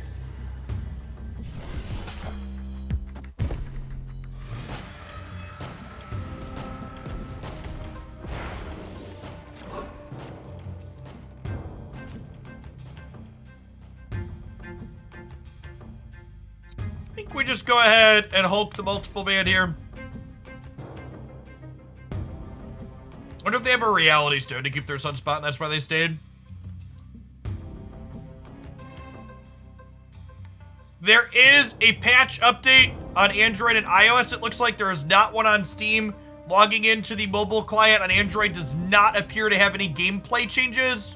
I think we just go ahead and Hulk the multiple man here. I wonder if they have a reality stone to keep their sunspot and that's why they stayed. There is a patch update on Android and iOS. It looks like there is not one on Steam. Logging into the mobile client on Android does not appear to have any gameplay changes.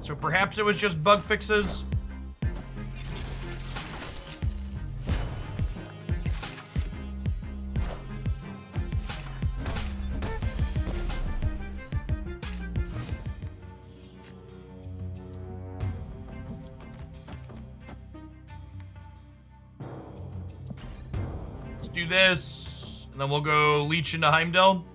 So perhaps it was just bug fixes. do this, and then we'll go Leech into Heimdall.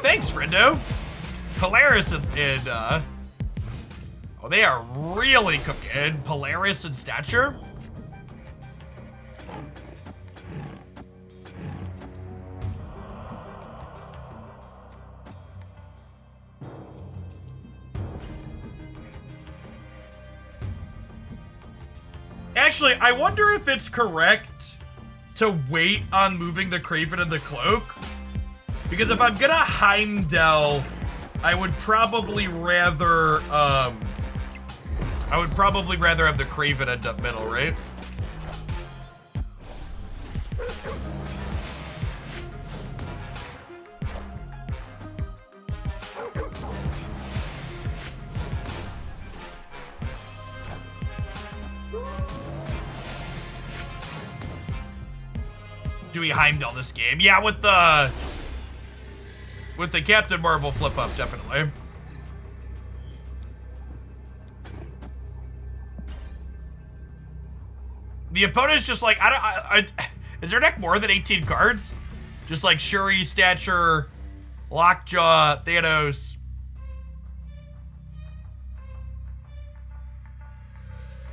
Thanks, friendo. Polaris and oh, they are really cooking. Polaris and Stature. Actually, I wonder if it's correct to wait on moving the Craven and the Cloak. Because if I'm gonna Heimdall, I would probably rather have the Craven end up middle, right? Do we Heimdall this game? Yeah, with the Captain Marvel flip up, definitely. The opponent's just like, is their deck more than 18 cards? Just like Shuri, Stature, Lockjaw, Thanos.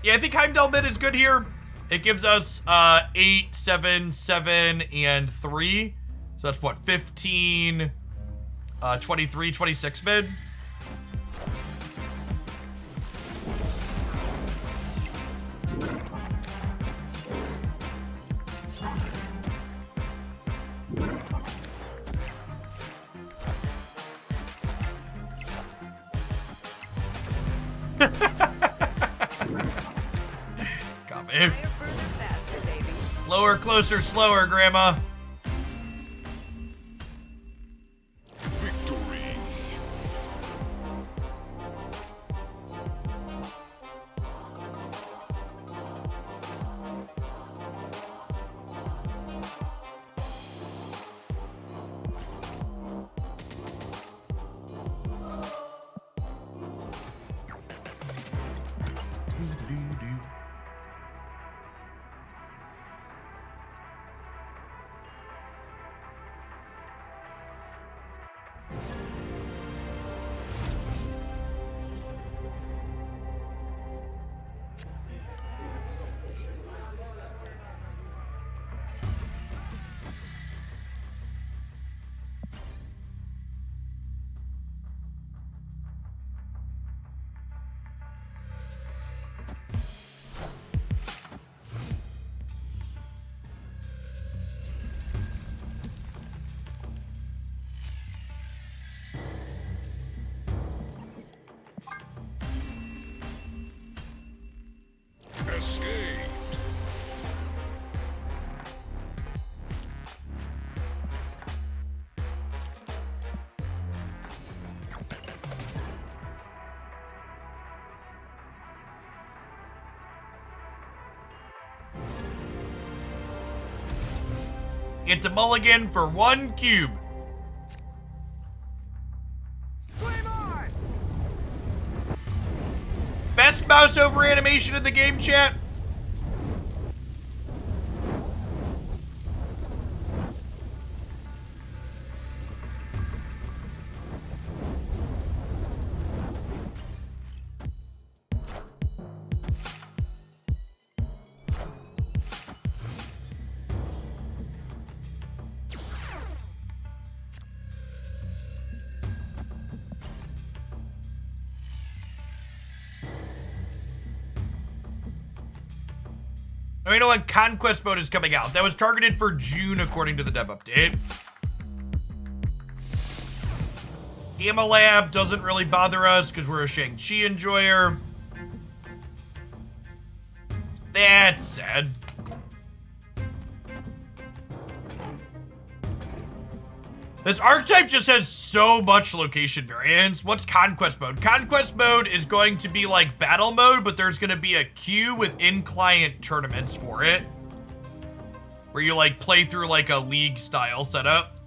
Yeah, I think Heimdall mid is good here. It gives us 8, 7, 7, and 3. So that's what, 15, 23, 26 mid. Got me. Faster, baby. Lower, closer, slower, Grandma. Victory. Escaped. It's a mulligan for 1 cube. Best mouse over animation in the game, chat. Now you know when Conquest Mode is coming out. That was targeted for June according to the dev update. Gamma Lab doesn't really bother us because we're a Shang-Chi enjoyer. That said, this archetype just has so much location variance. What's Conquest Mode? Conquest Mode is going to be like battle mode, but there's going to be a queue with in-client tournaments for it, where you like play through like a league style setup.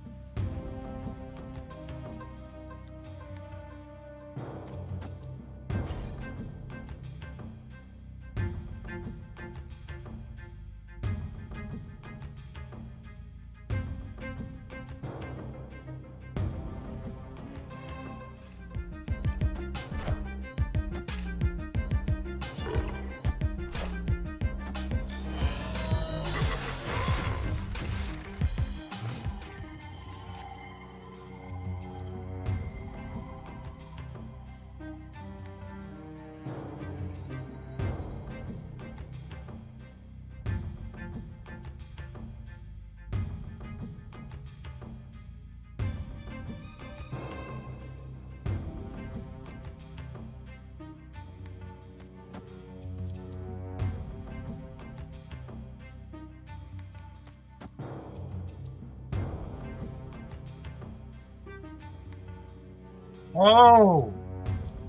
Oh,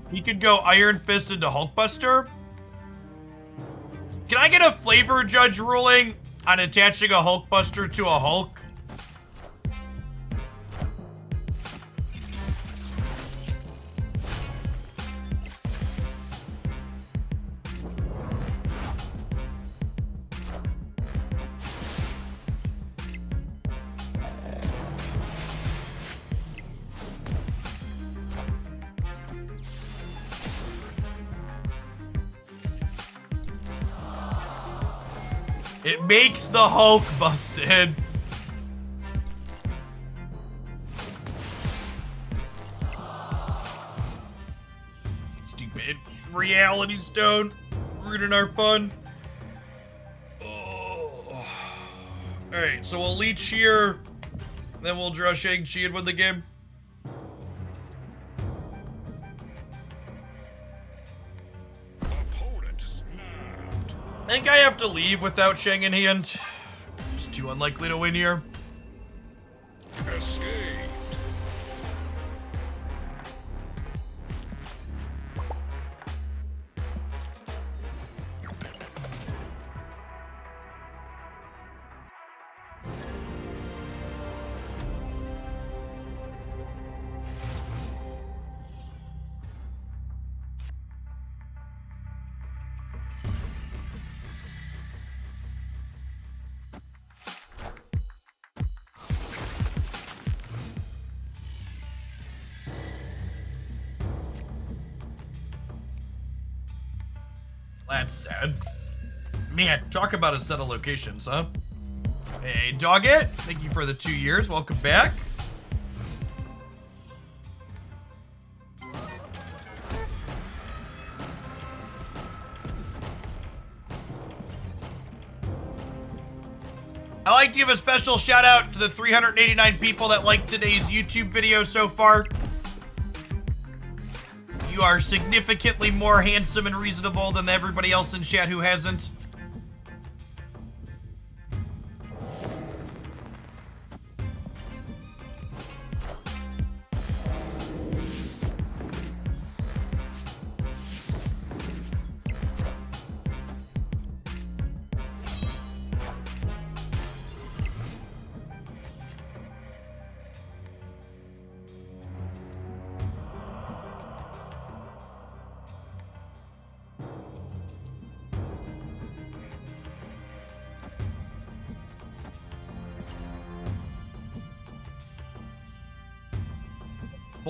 he could go Iron Fist into Hulkbuster. Can I get a flavor judge ruling on attaching a Hulkbuster to a Hulk? It makes the Hulk busted. Stupid Reality Stone ruining our fun. Oh. Alright, so we'll leech here, then we'll draw Shang-Chi and win the game. I think I have to leave without Shang in hand. It's too unlikely to win here. Escaped. That's sad. Man, talk about a set of locations, huh? Hey, Doggett, thank you for the 2 years. Welcome back. I'd like to give a special shout out to the 389 people that liked today's YouTube video so far. You are significantly more handsome and reasonable than everybody else in chat who hasn't.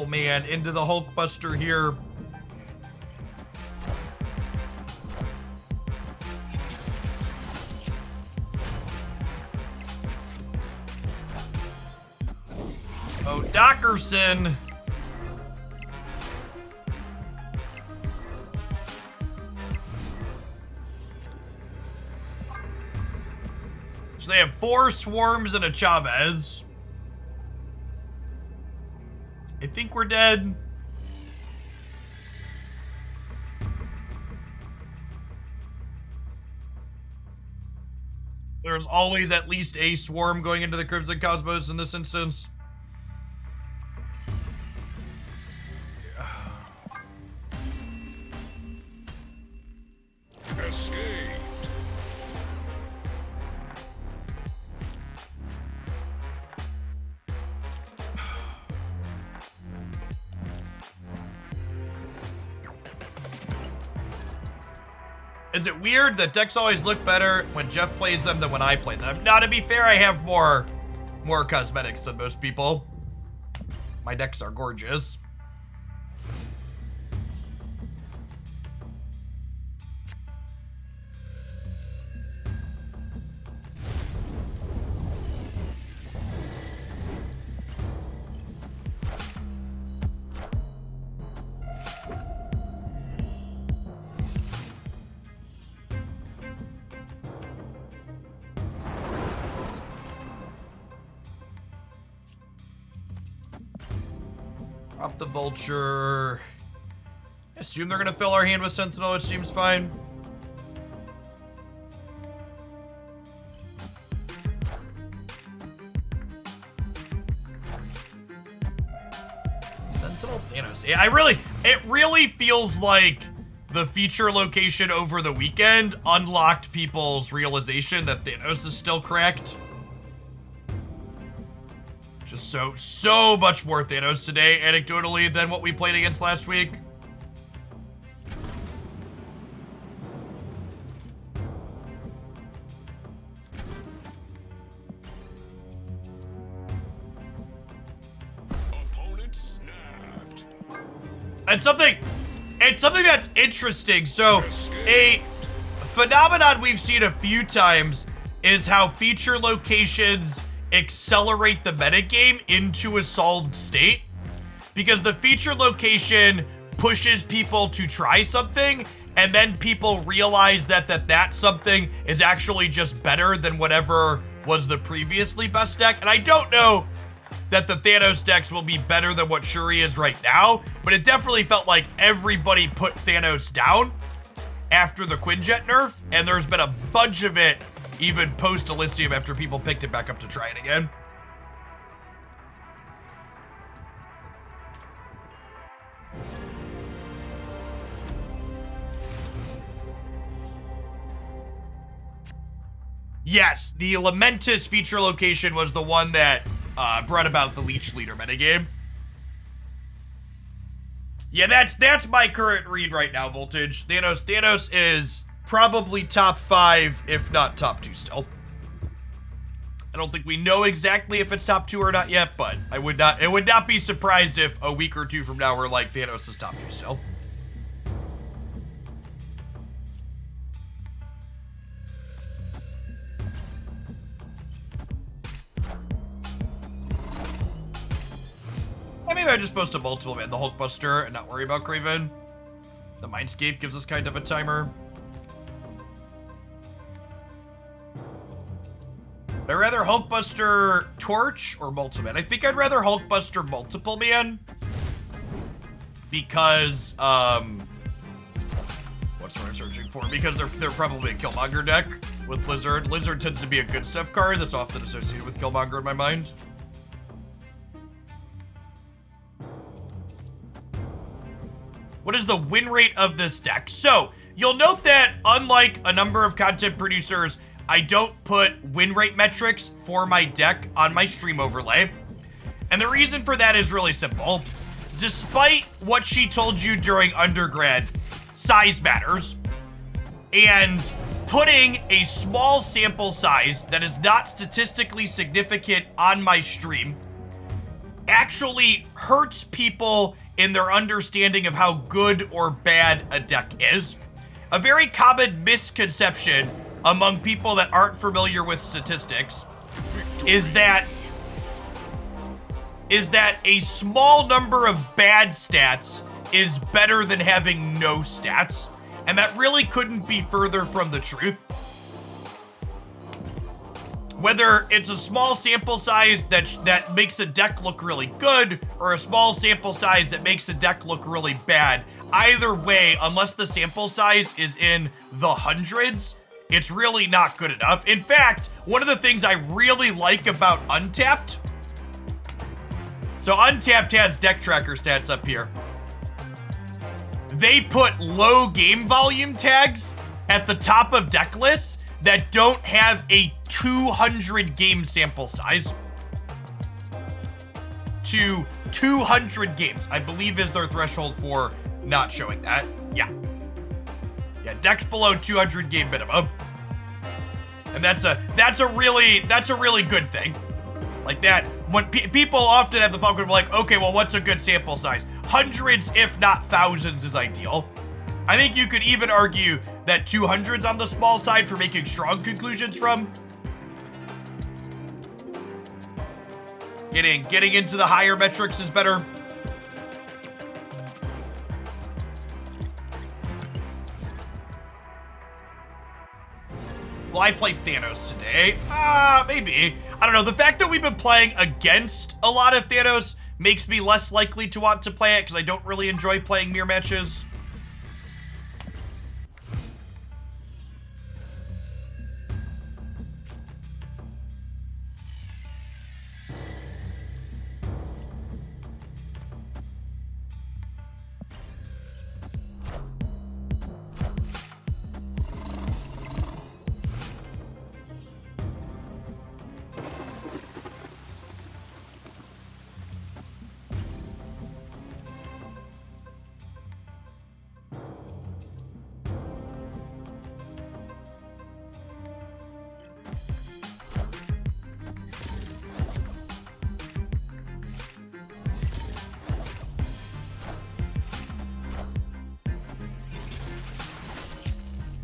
Man into the Hulkbuster here. Oh, Dockerson. So they have 4 Swarms and a Chavez. I think we're dead. There's always at least a Swarm going into the Crimson Cosmos in this instance. Escaped. Is it weird that decks always look better when Jeff plays them than when I play them? Now, to be fair, I have more cosmetics than most people. My decks are gorgeous. Drop the Vulture. I assume they're gonna fill our hand with Sentinel, which seems fine. Sentinel Thanos. Yeah, it really feels like the feature location over the weekend unlocked people's realization that Thanos is still cracked. Just so much more Thanos today, anecdotally, than what we played against last week. Opponent snapped. And it's something that's interesting. So, a phenomenon we've seen a few times is how feature locations accelerate the metagame into a solved state, because the feature location pushes people to try something, and then people realize that something is actually just better than whatever was the previously best deck. And I don't know that the Thanos decks will be better than what Shuri is right now, but it definitely felt like everybody put Thanos down after the Quinjet nerf, and there's been a bunch of it even post Elysium after people picked it back up to try it again. Yes, the Lamentis feature location was the one that brought about the Leech Leader metagame. Yeah, that's my current read right now, Voltage. Thanos is probably top 5, if not top 2 still. I don't think we know exactly if it's top 2 or not yet, but it would not be surprised if a week or 2 from now we're like, Thanos is top 2 still. Maybe I'm just supposed to multiple man the Hulkbuster and not worry about Kraven. The Mindscape gives us kind of a timer. I'd rather Hulkbuster Torch or Multiple Man. I think I'd rather Hulkbuster Multiple Man. Because, what's what I'm searching for? Because they're probably a Killmonger deck with Lizard. Lizard tends to be a good stuff card that's often associated with Killmonger in my mind. What is the win rate of this deck? So, you'll note that unlike a number of content producers, I don't put win rate metrics for my deck on my stream overlay. And the reason for that is really simple. Despite what she told you during undergrad, size matters. And putting a small sample size that is not statistically significant on my stream actually hurts people in their understanding of how good or bad a deck is. A very common misconception among people that aren't familiar with statistics is that a small number of bad stats is better than having no stats, and that really couldn't be further from the truth. whether it's a small sample size that makes a deck look really good or a small sample size that makes a deck look really bad, either way, unless the sample size is in the hundreds, it's really not good enough. In fact, one of the things I really like about Untapped, so Untapped has deck tracker stats up here. They put low game volume tags at the top of deck lists that don't have a 200 game sample size to 200 games, I believe is their threshold for not showing that. Yeah, decks below 200 game minimum. And that's a really good thing. Like that, when people often have the focus of like, okay, well, what's a good sample size? Hundreds, if not thousands, is ideal. I think you could even argue that 200's on the small side for making strong conclusions from. Getting into the higher metrics is better. Will I play Thanos today? Maybe. I don't know. The fact that we've been playing against a lot of Thanos makes me less likely to want to play it because I don't really enjoy playing mirror matches.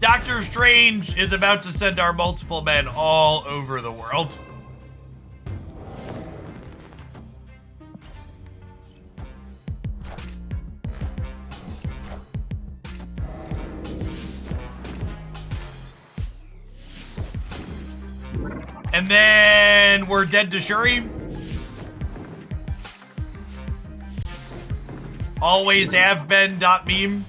Doctor Strange is about to send our multiple men all over the world. And then we're dead to Shuri. Always have been .meme.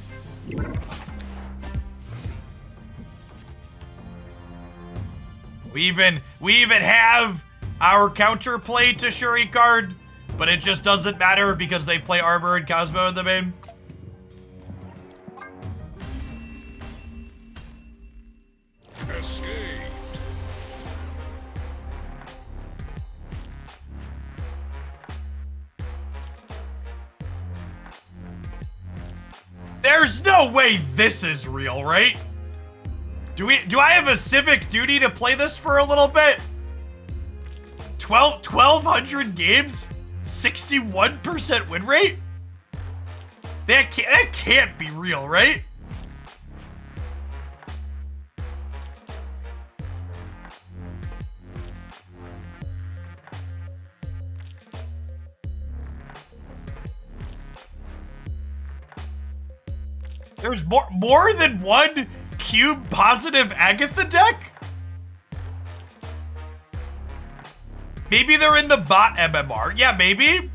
We even have our counterplay to Shuri card, but it just doesn't matter because they play Armor and Cosmo in the main. Escape. There's no way this is real, right? Do I have a civic duty to play this for a little bit? 1,200 games? 61% win rate? That can't be real, right? There's more than one cube positive Agatha deck? Maybe they're in the bot MMR. Yeah, maybe.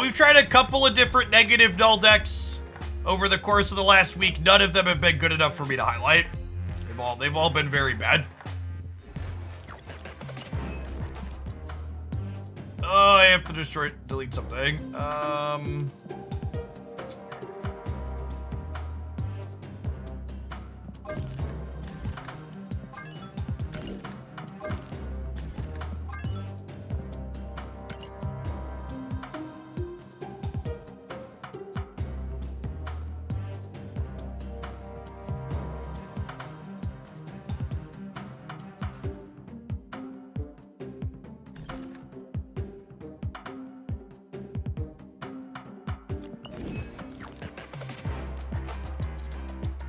We've tried a couple of different negative null decks over the course of the last week. None of them have been good enough for me to highlight. They've all been very bad. Oh, I have to delete something.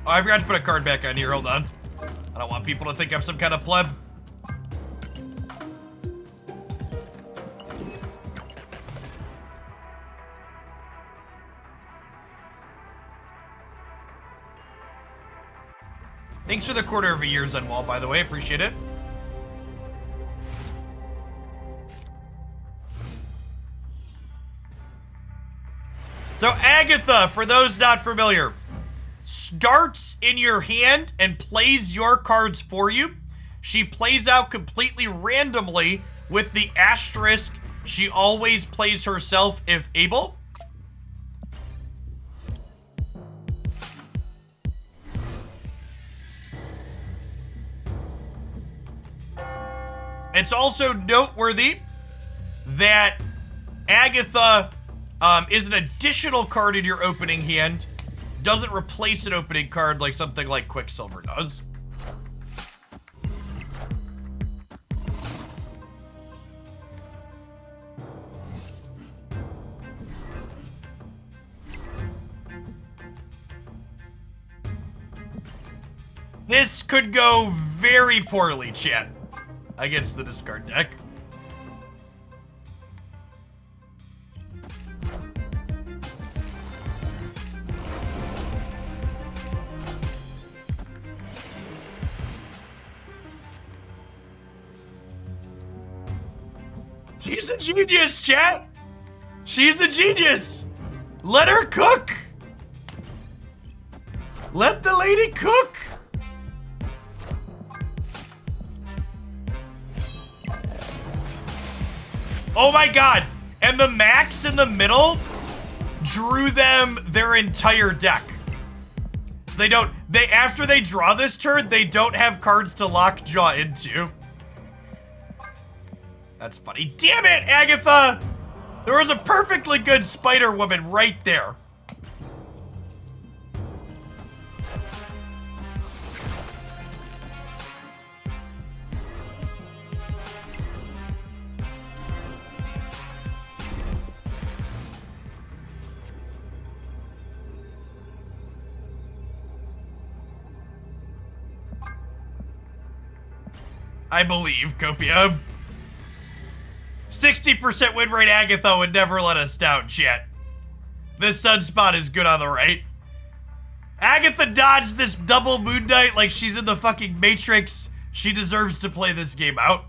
Oh, I forgot to put a card back on here. Hold on. I don't want people to think I'm some kind of pleb. Thanks for the quarter of a year, Zenwall, by the way. Appreciate it. So Agatha, for those not familiar, starts in your hand and plays your cards for you. She plays out completely randomly with the asterisk. She always plays herself if able. It's also noteworthy that Agatha is an additional card in your opening hand. Doesn't replace an opening card like something like Quicksilver does. This could go very poorly, chat, against the discard deck. She's a genius, chat! She's a genius! Let her cook! Let the lady cook! Oh my god! And the Max in the middle drew them their entire deck. So after they draw this turn, they don't have cards to Lockjaw into. That's funny. Damn it, Agatha! There was a perfectly good Spider-Woman right there. I believe, Copia. 60% win rate Agatha would never let us down, chat. This Sunspot is good on the right. Agatha dodged this double Moon Knight like she's in the fucking Matrix. She deserves to play this game out.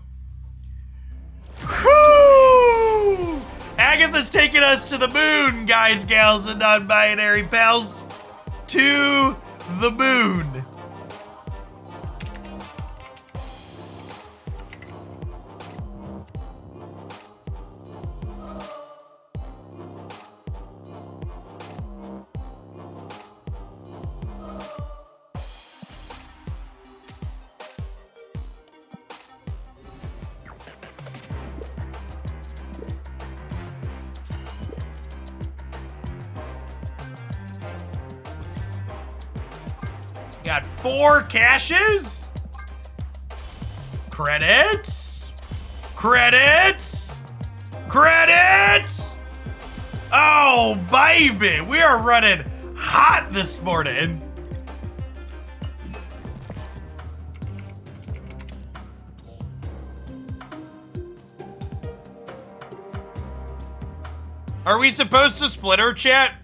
Whew! Agatha's taking us to the moon, guys, gals, and non-binary pals. To the moon. Got 4 caches. Credits. Credits. Credits. Oh, baby. We are running hot this morning. Are we supposed to split our chat?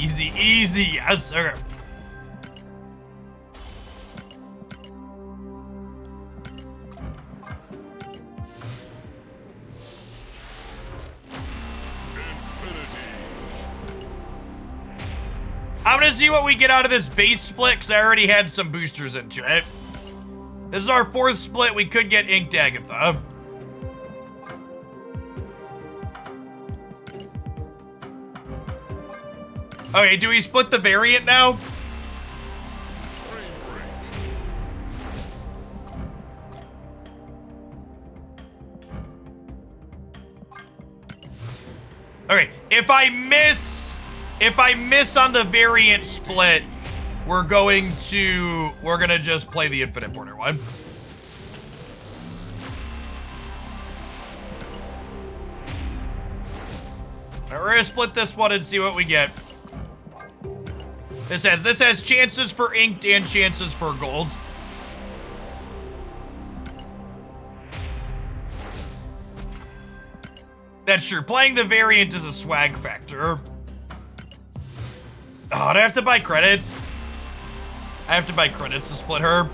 Easy, easy, yes, sir. I'm gonna see what we get out of this base split, because I already had some boosters into it. This is our 4th split. We could get Inked Agatha. Okay, do we split the variant now? Okay, if I miss on the variant split, we're gonna just play the Infinite Border one. We're gonna split this one and see what we get. This has chances for inked and chances for gold. That's true. Playing the variant is a swag factor. Oh, do I have to buy credits? I have to buy credits to split her.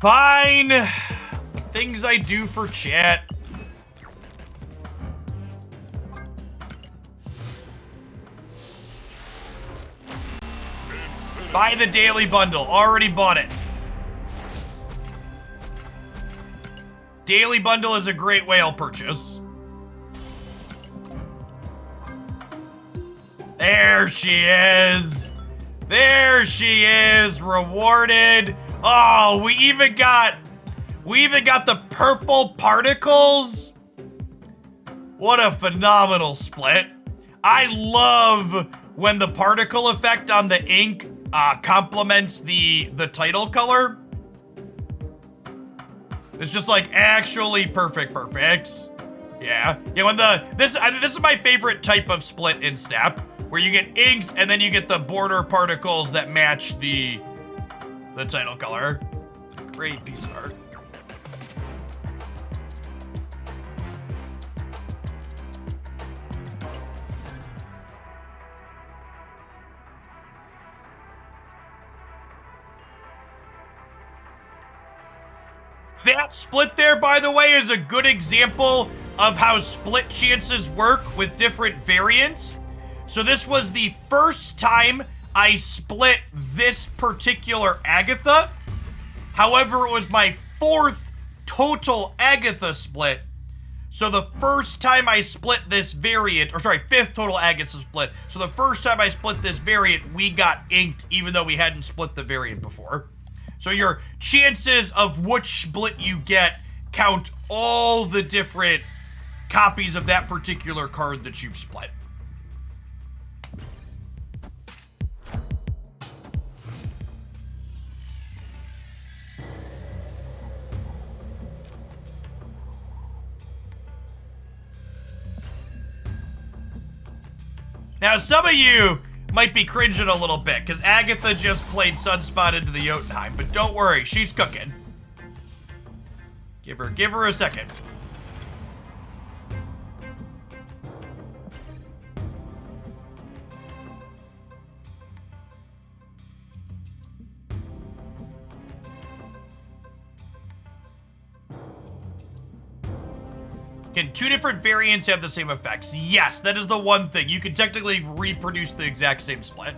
Fine. Things I do for chat. Buy the daily bundle. Already bought it. Daily bundle is a great whale purchase. There she is. There she is. Rewarded. Oh, we even got the purple particles. What a phenomenal split. I love when the particle effect on the ink complements the title color. It's just like actually perfect. Yeah. Yeah, when this is my favorite type of split in Step, where you get inked and then you get the border particles that match the title color. Great piece of art. That split there, by the way, is a good example of how split chances work with different variants. So this was the first time I split this particular Agatha. However, it was my 4th total Agatha split. So the first time I split this variant, or sorry, 5th total Agatha split. So the first time I split this variant, we got inked even though we hadn't split the variant before. So your chances of which split you get count all the different copies of that particular card that you've split. Now, some of you might be cringing a little bit, because Agatha just played Sunspot into the Jotunheim, but don't worry, she's cooking. Give her a second. Can 2 different variants have the same effects? Yes, that is the one thing. You can technically reproduce the exact same split.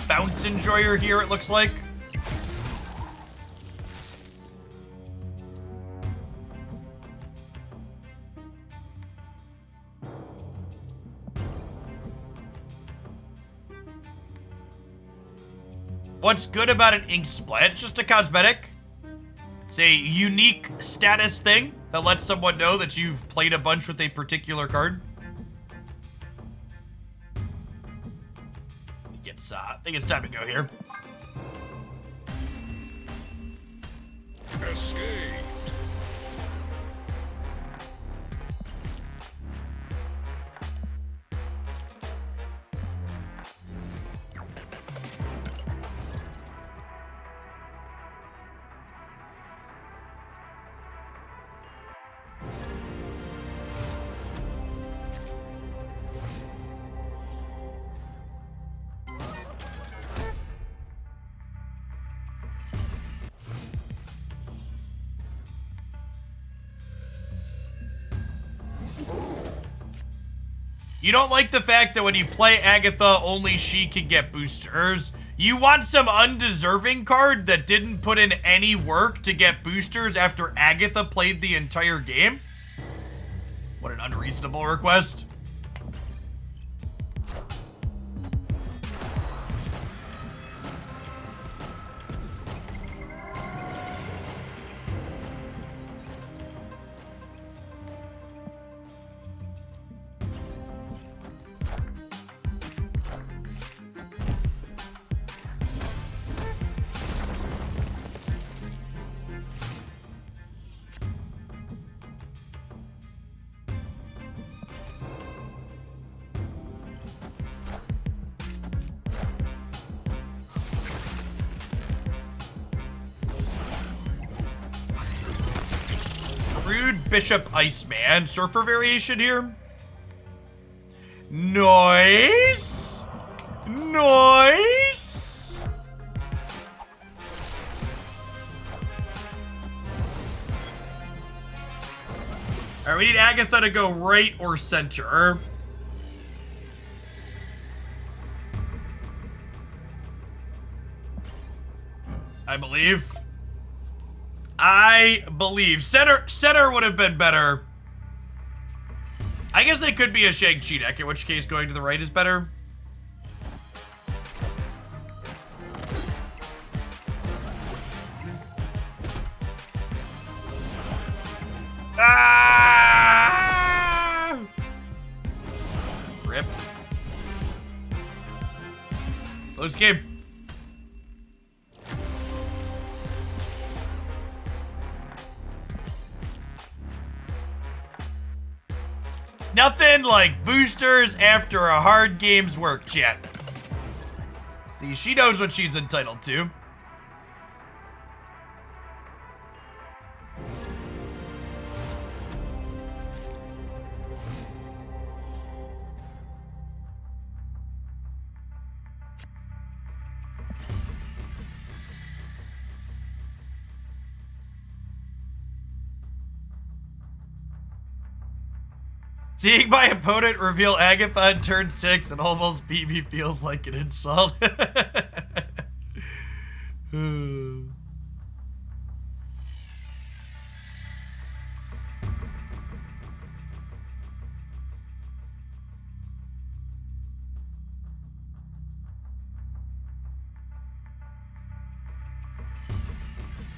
Bounce enjoyer here, it looks like. What's good about an ink split? It's just a cosmetic. It's a unique status thing that lets someone know that you've played a bunch with a particular card. I think it's time to go here. Escape. You don't like the fact that when you play Agatha, only she can get boosters. You want some undeserving card that didn't put in any work to get boosters after Agatha played the entire game? What an unreasonable request. Rude Bishop Iceman. Surfer variation here. Nice. Nice. All right, we need Agatha to go right or center. I believe. Center would have been better. I guess they could be a Shang-Chi deck, in which case going to the right is better. Ah! Rip. Close game. Nothing like boosters after a hard game's work, chat. See, she knows what she's entitled to. Seeing my opponent reveal Agatha in turn 6 and almost beat me feels like an insult.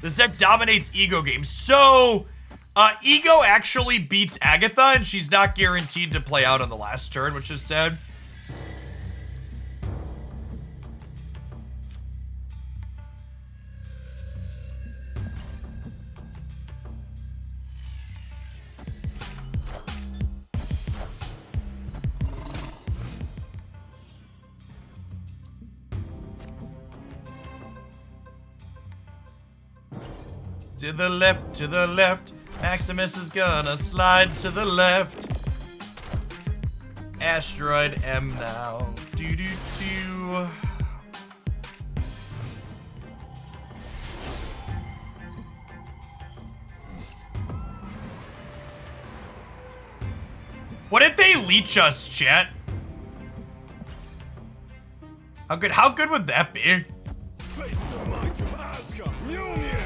This deck dominates Ego games. So... Ego actually beats Agatha, and she's not guaranteed to play out on the last turn, which is sad. To the left, to the left. Maximus is gonna slide to the left. Asteroid M now. Do do do. What if they leech us, chat? How good would that be? Face the might of Asgard. Mjolnir.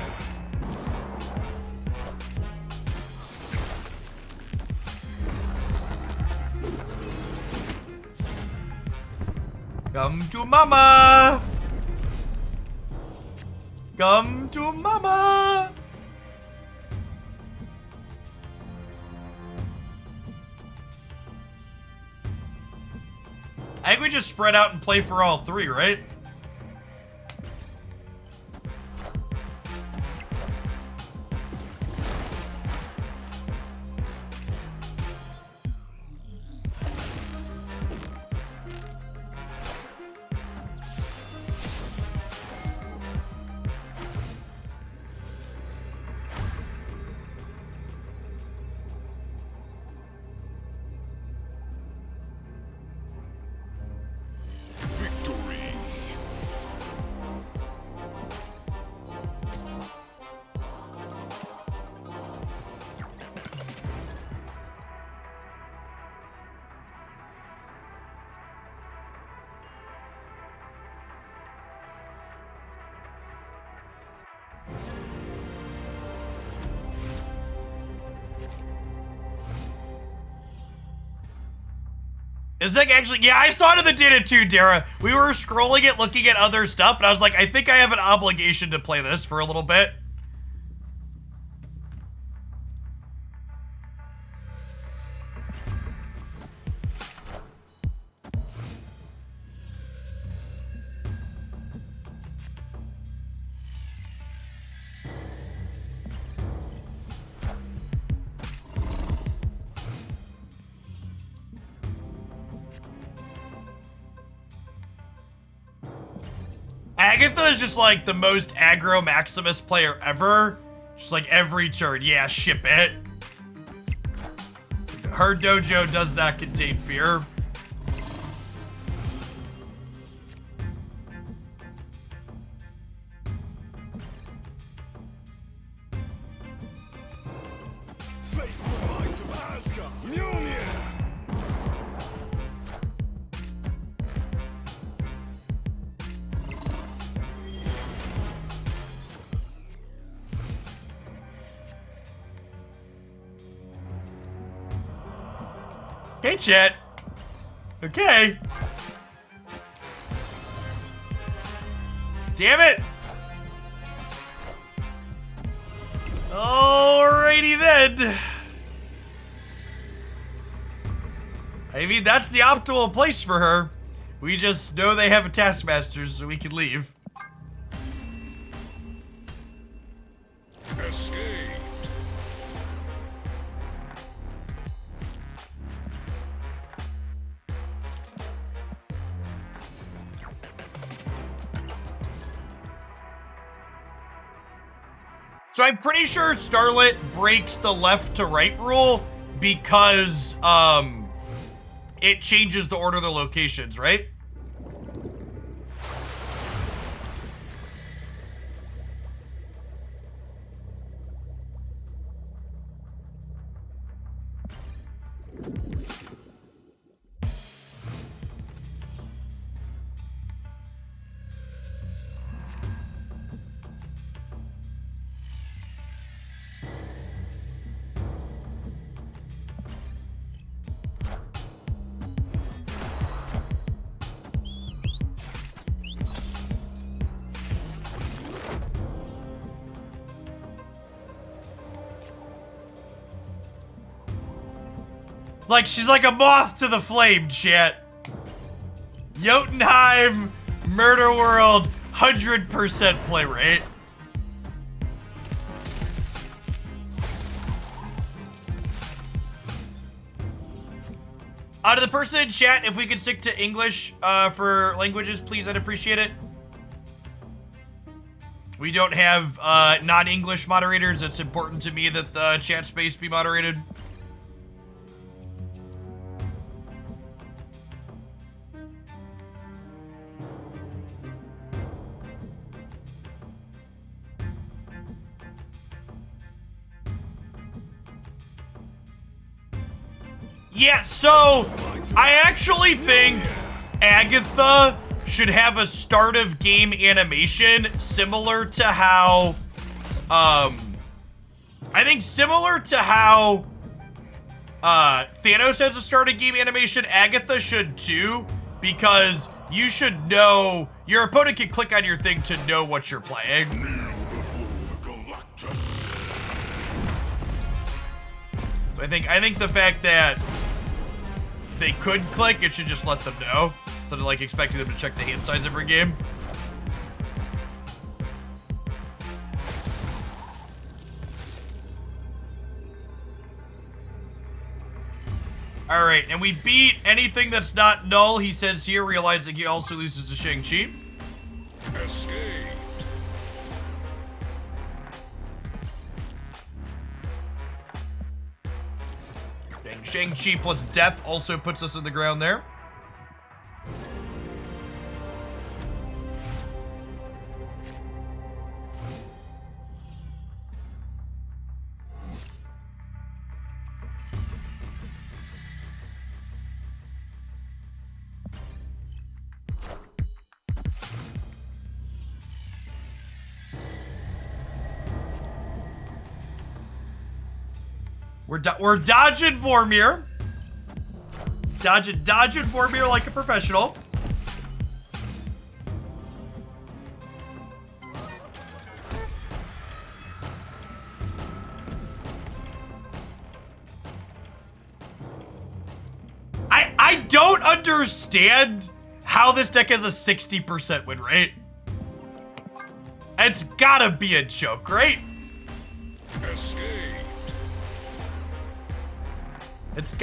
Come to mama! Come to mama! I think we just spread out and play for all three, right? It's like actually, yeah, I saw it in the data too, Dara. We were scrolling it, looking at other stuff, and I was like, I think I have an obligation to play this for a little bit. Agatha is just like the most aggro Maximus player ever. Just like every turn, yeah, ship it. Her dojo does not contain fear. Face the might of Asgard! Mjolnir! Okay, chat. Okay. Damn it. Alrighty then. I mean, that's the optimal place for her. We just know they have a taskmaster, so we can leave. Escape. So I'm pretty sure Starlet breaks the left to right rule because it changes the order of the locations, right? Like, she's like a moth to the flame, chat. Jotunheim, Murder World, 100% play rate. To the person in chat, if we could stick to English for languages, please, I'd appreciate it. We don't have non-English moderators. It's important to me that the chat space be moderated. Yeah, so I actually think Agatha should have a start of game animation similar to how, I think similar to how Thanos has a start of game animation, Agatha should too, because you should know, your opponent can click on your thing to know what you're playing. So I think the fact that they could click, it should just let them know, instead of like expecting them to check the hand size every game. All right, and we beat anything that's not null, he says here, realizing he also loses to Shang-Chi. Escape. Shang-Chi plus death also puts us in the ground there. We're dodging Vormir. Dodging Vormir like a professional. I don't understand how this deck has a 60% win rate. It's gotta be a joke, right? Escape. It's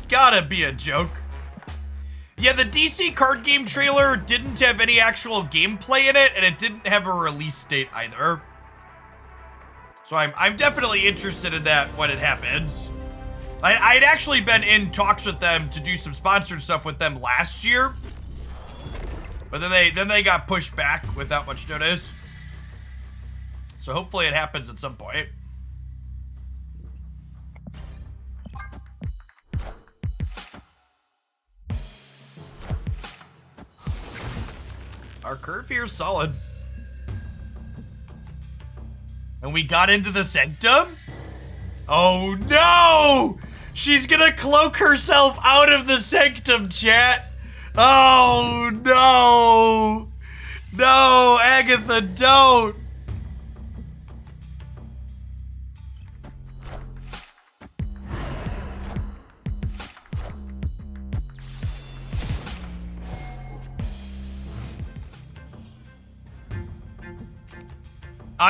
gotta be a joke. Yeah, the DC card game trailer didn't have any actual gameplay in it, and it didn't have a release date either. So I'm definitely interested in that when it happens. I'd actually been in talks with them to do some sponsored stuff with them last year. But then they got pushed back without much notice. So hopefully it happens at some point. Our curve here is solid. And we got into the sanctum? Oh no! She's gonna cloak herself out of the sanctum, chat. Oh no! No, Agatha, don't!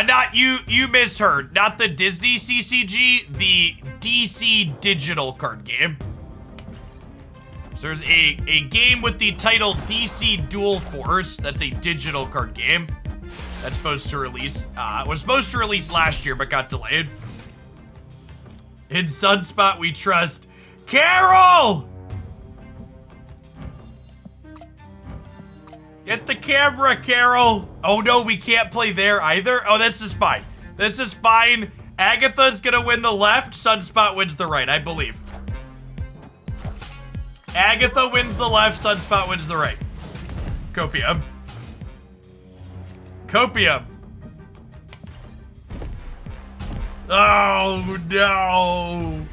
Not you misheard. Not the Disney CCG, the DC digital card game. So there's a game with the title DC Dual Force. That's a digital card game. That's supposed to release, was supposed to release last year, but got delayed. In Sunspot we trust. Carol! Get the camera, Carol. Oh no, we can't play there either. Oh, this is fine. This is fine. Agatha's gonna win the left. Sunspot wins the right, I believe. Agatha wins the left. Sunspot wins the right. Copium. Copium. Oh no.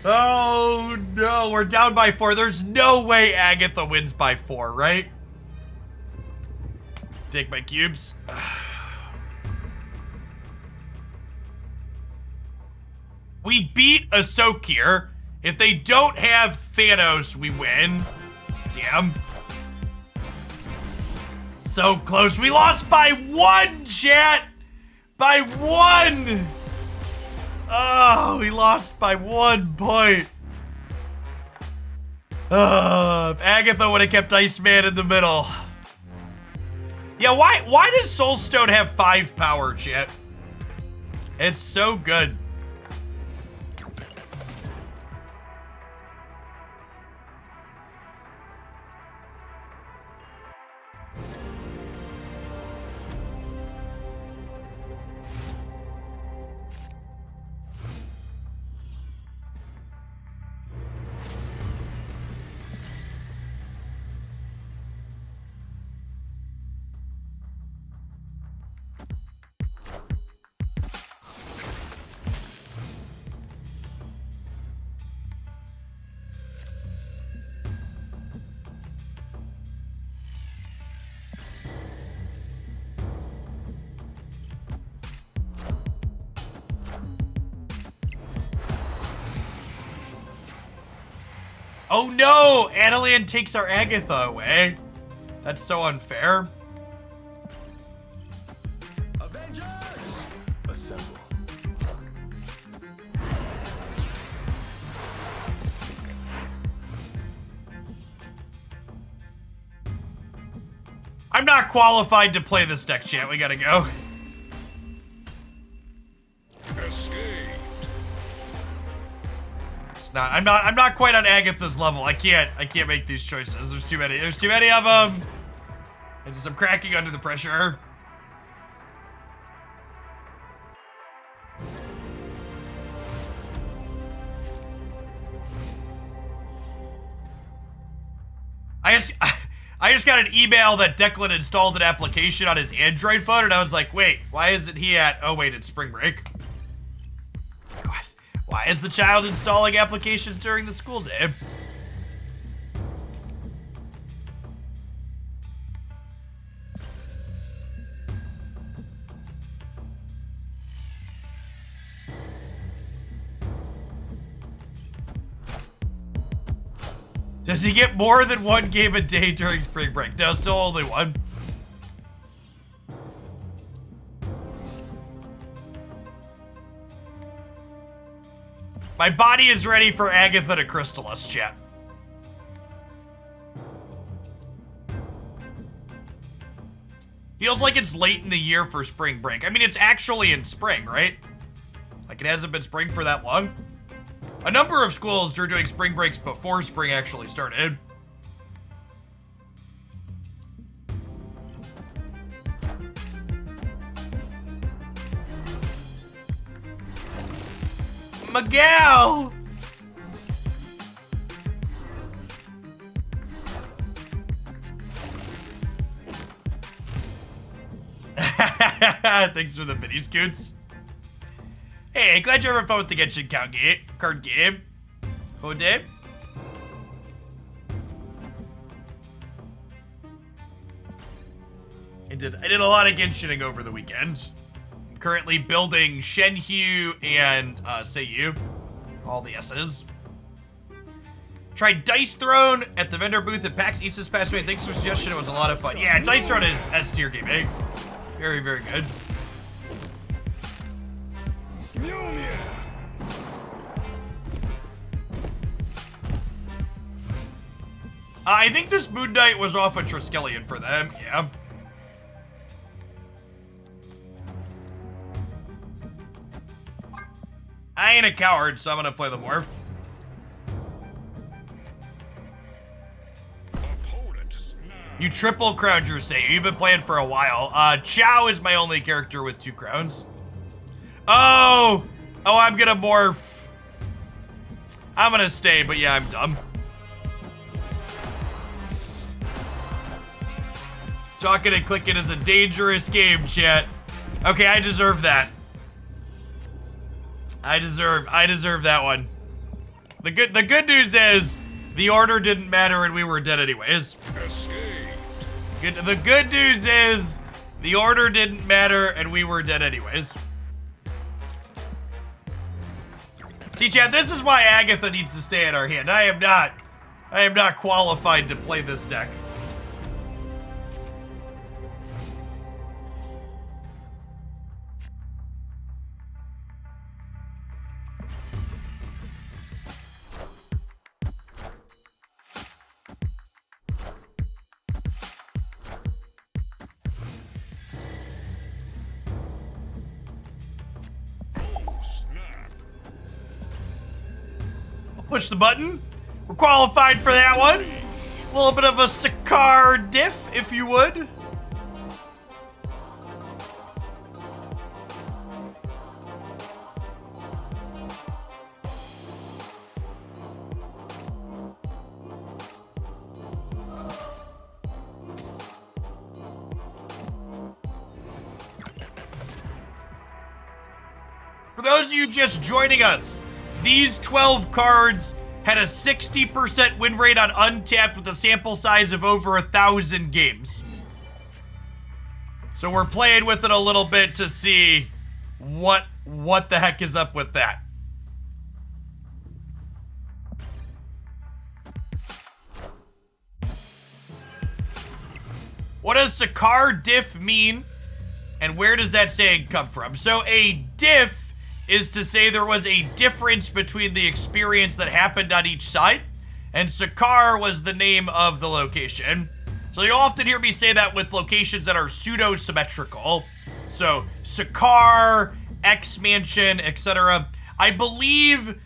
Oh no, we're down by 4. There's no way Agatha wins by 4, right? Take my cubes. We beat Ahsoka. If they don't have Thanos, we win. Damn. So close. We lost by 1, chat. By 1. Oh, we lost by 1 point. If Agatha would have kept Iceman in the middle. Yeah, why does Soulstone have 5 power, chat? It's so good. Oh no! Annalyn takes our Agatha away. That's so unfair. Avengers! Assemble. I'm not qualified to play this deck, chat. We gotta go. Escaped. It's not. I'm not quite on Agatha's level. I can't make these choices. There's too many. There's too many of them. I'm cracking under the pressure. I just got an email that Declan installed an application on his Android phone, and I was like, wait, why isn't he at... Oh, wait, it's spring break. What? Why is the child installing applications during the school day? Does he get more than 1 game a day during spring break? No, still only 1. My body is ready for Agatha to crystal us, chat. Feels like it's late in the year for spring break. I mean, it's actually in spring, right? Like, it hasn't been spring for that long. A number of schools are doing spring breaks before spring actually started. Miguel! Thanks for the mini scoots. Hey, glad you're having fun with the Genshin card game. Hode? I did a lot of Genshining over the weekend. I'm currently building Shenhyu and Seiyu. All the S's. Tried Dice Throne at the vendor booth at PAX East this past week. Thanks for the suggestion. It was a lot of fun. Yeah, Dice Throne is S-tier gaming. Very, very good. Mjolnir. I think this Moon Knight was off a Triskelion for them. Yeah. I ain't a coward, so I'm gonna play the Morph. Opponent snap. You triple crown Drew say. You've been playing for a while. Chow is my only character with 2 crowns. Oh, I'm gonna morph. I'm gonna stay, but yeah, I'm dumb. Talking and clicking is a dangerous game, chat. Okay, I deserve that. I deserve that one. The good news is the order didn't matter and we were dead anyways. Escape. The good news is the order didn't matter and we were dead anyways. See, chat, this is why Agatha needs to stay in our hand. I am not qualified to play this deck. Snap. Push the button. We're qualified for that one. A little bit of a Sakar diff, if you would. For those of you just joining us, these 12 cards had a 60% win rate on Untapped with a sample size of over 1,000 games. So we're playing with it a little bit to see what the heck is up with that. What does Sakar diff mean? And where does that saying come from? So a diff is to say there was a difference between the experience that happened on each side, and Sakar was the name of the location. So you'll often hear me say that with locations that are pseudo-symmetrical. So Sakar, X Mansion, etc. I believe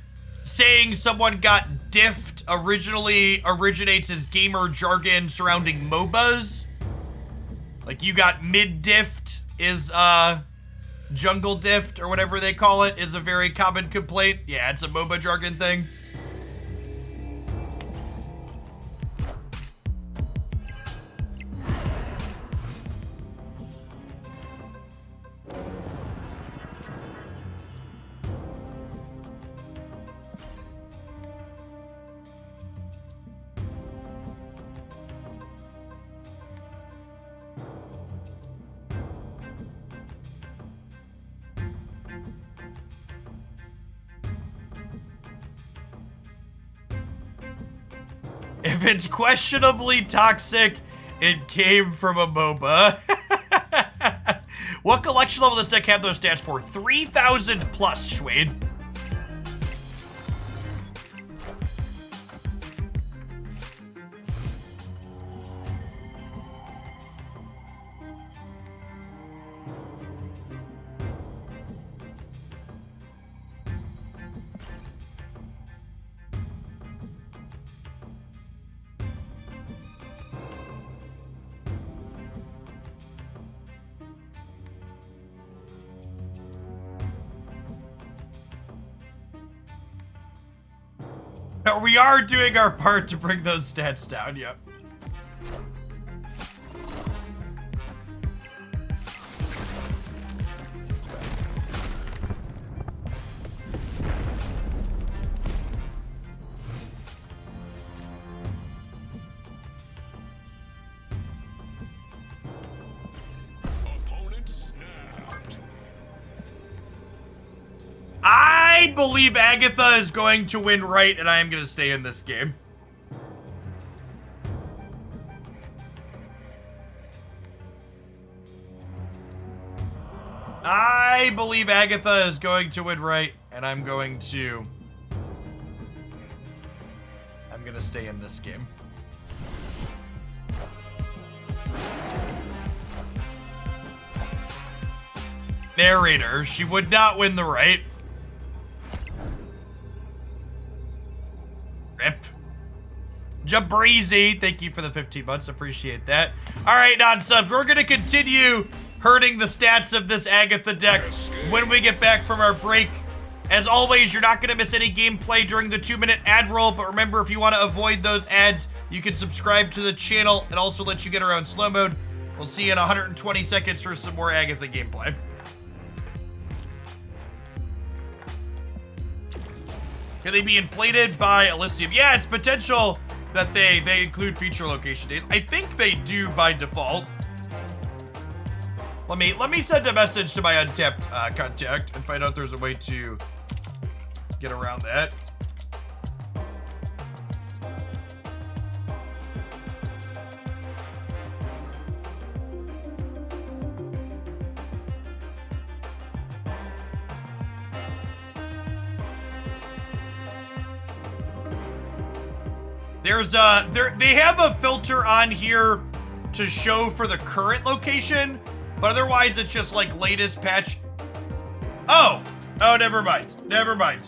saying someone got diffed originally originates as gamer jargon surrounding MOBAs. Like you got mid-diffed is jungle diffed or whatever they call it is a very common complaint. Yeah, it's a MOBA jargon thing. If it's questionably toxic, it came from a MOBA. What collection level does this deck have those stats for? 3,000 plus, Schwade. We are doing our part to bring those stats down, yep. Opponent snapped. I believe Agatha is going to win right, and I am going to stay in this game. I believe Agatha is going to win right, and I'm going to stay in this game. Narrator, she would not win the right. Rip. Jabrizi, thank you for the 15 months. Appreciate that. All right, non-subs, we're going to continue hurting the stats of this Agatha deck when we get back from our break. As always, you're not going to miss any gameplay during the 2-minute ad roll, but remember, if you want to avoid those ads, you can subscribe to the channel. It also lets you get around slow mode. We'll see you in 120 seconds for some more Agatha gameplay. Can they be inflated by Elysium? Yeah, it's potential that they include feature location days. I think they do by default. Let me send a message to my Untapped contact and find out if there's a way to get around that. They have a filter on here to show for the current location, but otherwise it's just like latest patch. Oh, never mind. Never mind.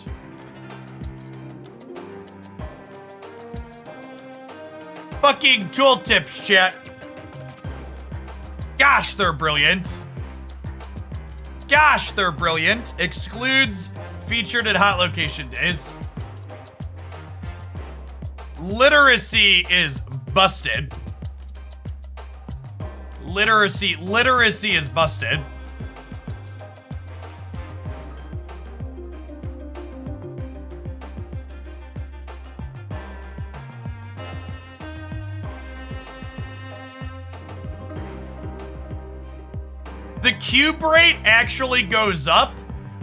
Fucking tooltips, chat. Gosh, they're brilliant. Gosh, they're brilliant. Excludes featured at hot location days. Literacy is busted. Literacy is busted. The cube rate actually goes up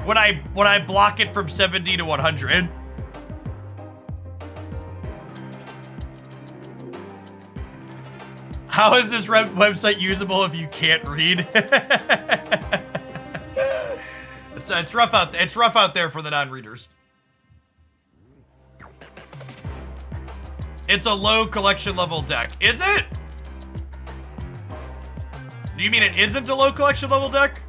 when I block it from 70 to 100. How is this website usable if you can't read? It's rough out. It's rough out there for the non-readers. It's a low collection level deck. Is it? Do you mean it isn't a low collection level deck?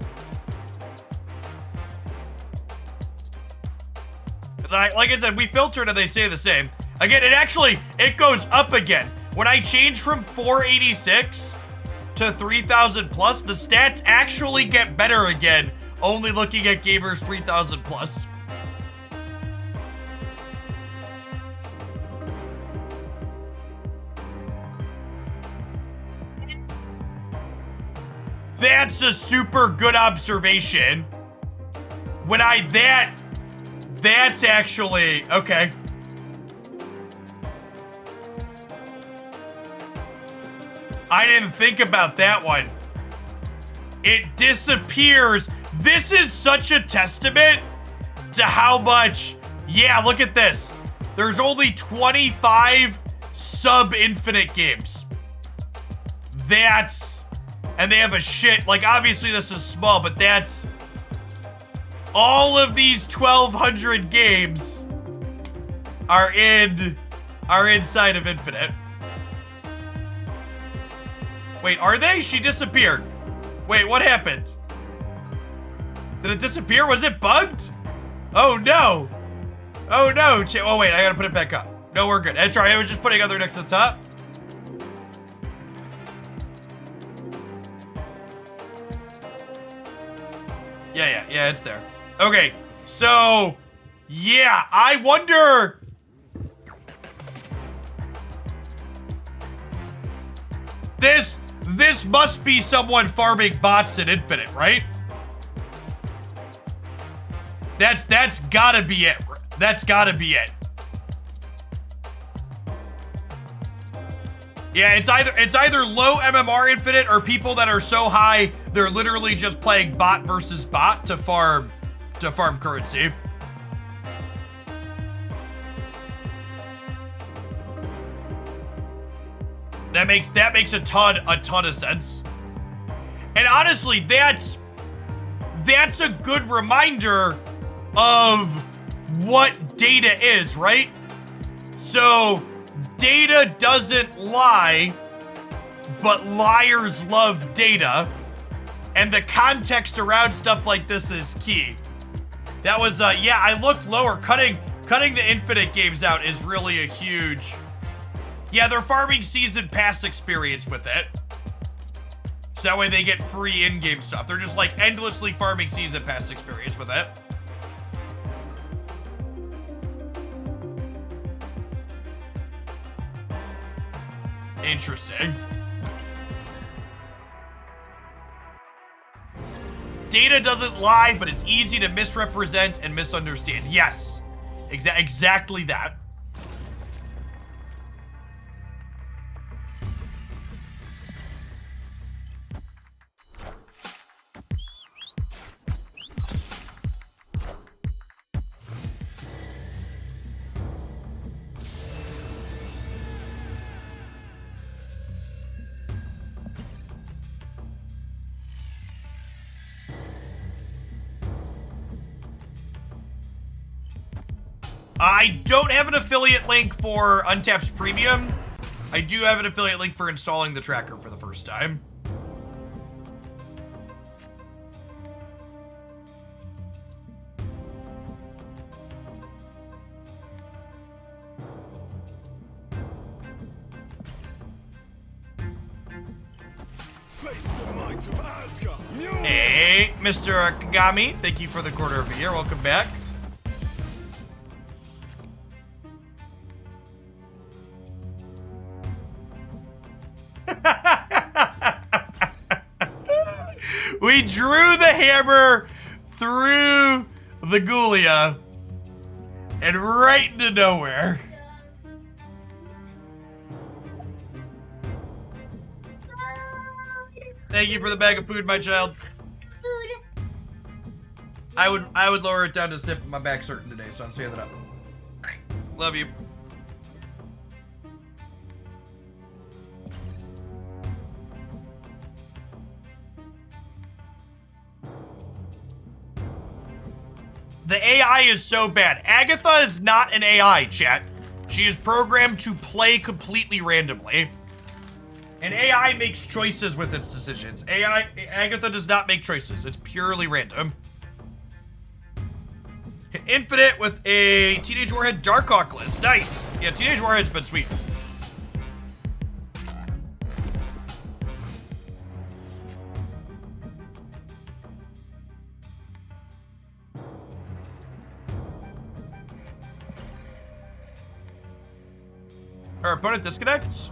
Like I said, we filtered and they say the same. Again, it goes up again. When I change from 486 to 3000 plus, the stats actually get better again, only looking at gamers 3000 plus. That's a super good observation. That's actually, okay. I didn't think about that one. It disappears. This is such a testament to how much, yeah, look at this. There's only 25 sub-infinite games. And they have a shit, like obviously this is small, but that's, all of these 1,200 games are inside of Infinite. Wait, are they? She disappeared. Wait, what happened? Did it disappear? Was it bugged? Oh no. Oh no. Oh wait, I gotta put it back up. No, we're good. That's right, I was just putting other next to the top. Yeah, it's there. Okay, so, yeah, I wonder This must be someone farming bots in Infinite, right? That's gotta be it. That's gotta be it. Yeah, it's either low MMR Infinite or people that are so high they're literally just playing bot versus bot to farm currency. That makes a ton of sense. And honestly, that's a good reminder of what data is, right? So data doesn't lie, but liars love data. And the context around stuff like this is key. That was, yeah, I looked lower. Cutting the Infinite games out is really a huge... Yeah, they're farming season pass experience with it. So that way they get free in-game stuff. They're just like endlessly farming season pass experience with it. Interesting. Data doesn't lie, but it's easy to misrepresent and misunderstand. Yes, exactly that. I don't have an affiliate link for Untapped's Premium. I do have an affiliate link for installing the tracker for the first time. Face the might of Asgard. Mjolnir. Hey, Mr. Kagami, thank you for the quarter of a year. Welcome back. We drew the hammer through the Ghoulia and right into nowhere. Thank you for the bag of food, my child. I would lower it down to sip, but my back's hurting today, so I'm standing up. Love you. The AI is so bad. Agatha is not an AI, chat. She is programmed to play completely randomly. And AI makes choices with its decisions. Agatha does not make choices. It's purely random. Infinite with a Teenage Warhead Darkhawk list. Nice. Yeah, Teenage Warhead's been sweet. Our opponent disconnects.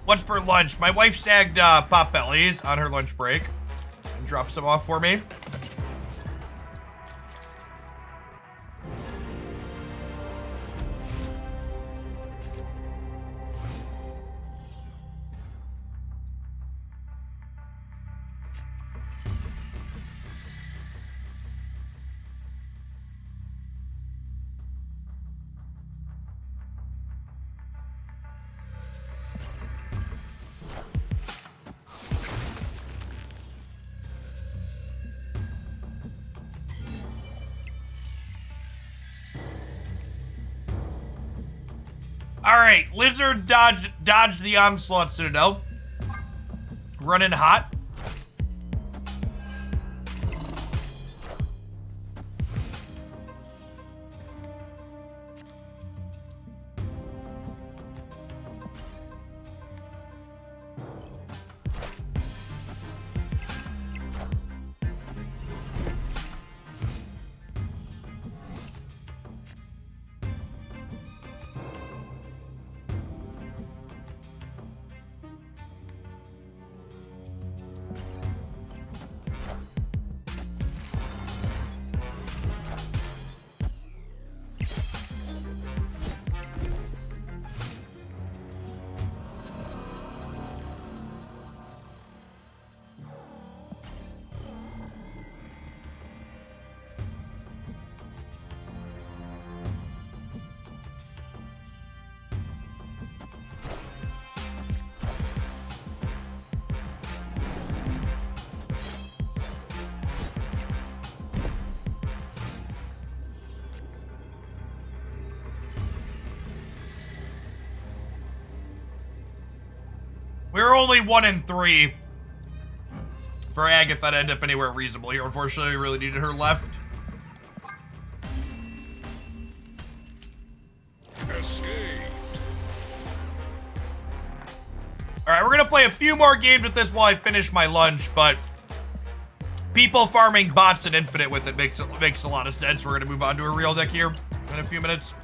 What's for lunch? My wife snagged Potbellies on her lunch break and dropped some off for me. All right, Lizard dodged the Onslaught Citadel. Running hot. We're only 1 in 3 for Agatha to end up anywhere reasonable here. Unfortunately, we really needed her left. Escaped. All right, we're gonna play a few more games with this while I finish my lunch, but people farming bots and infinite with it makes a lot of sense. We're gonna move on to a real deck here in a few minutes.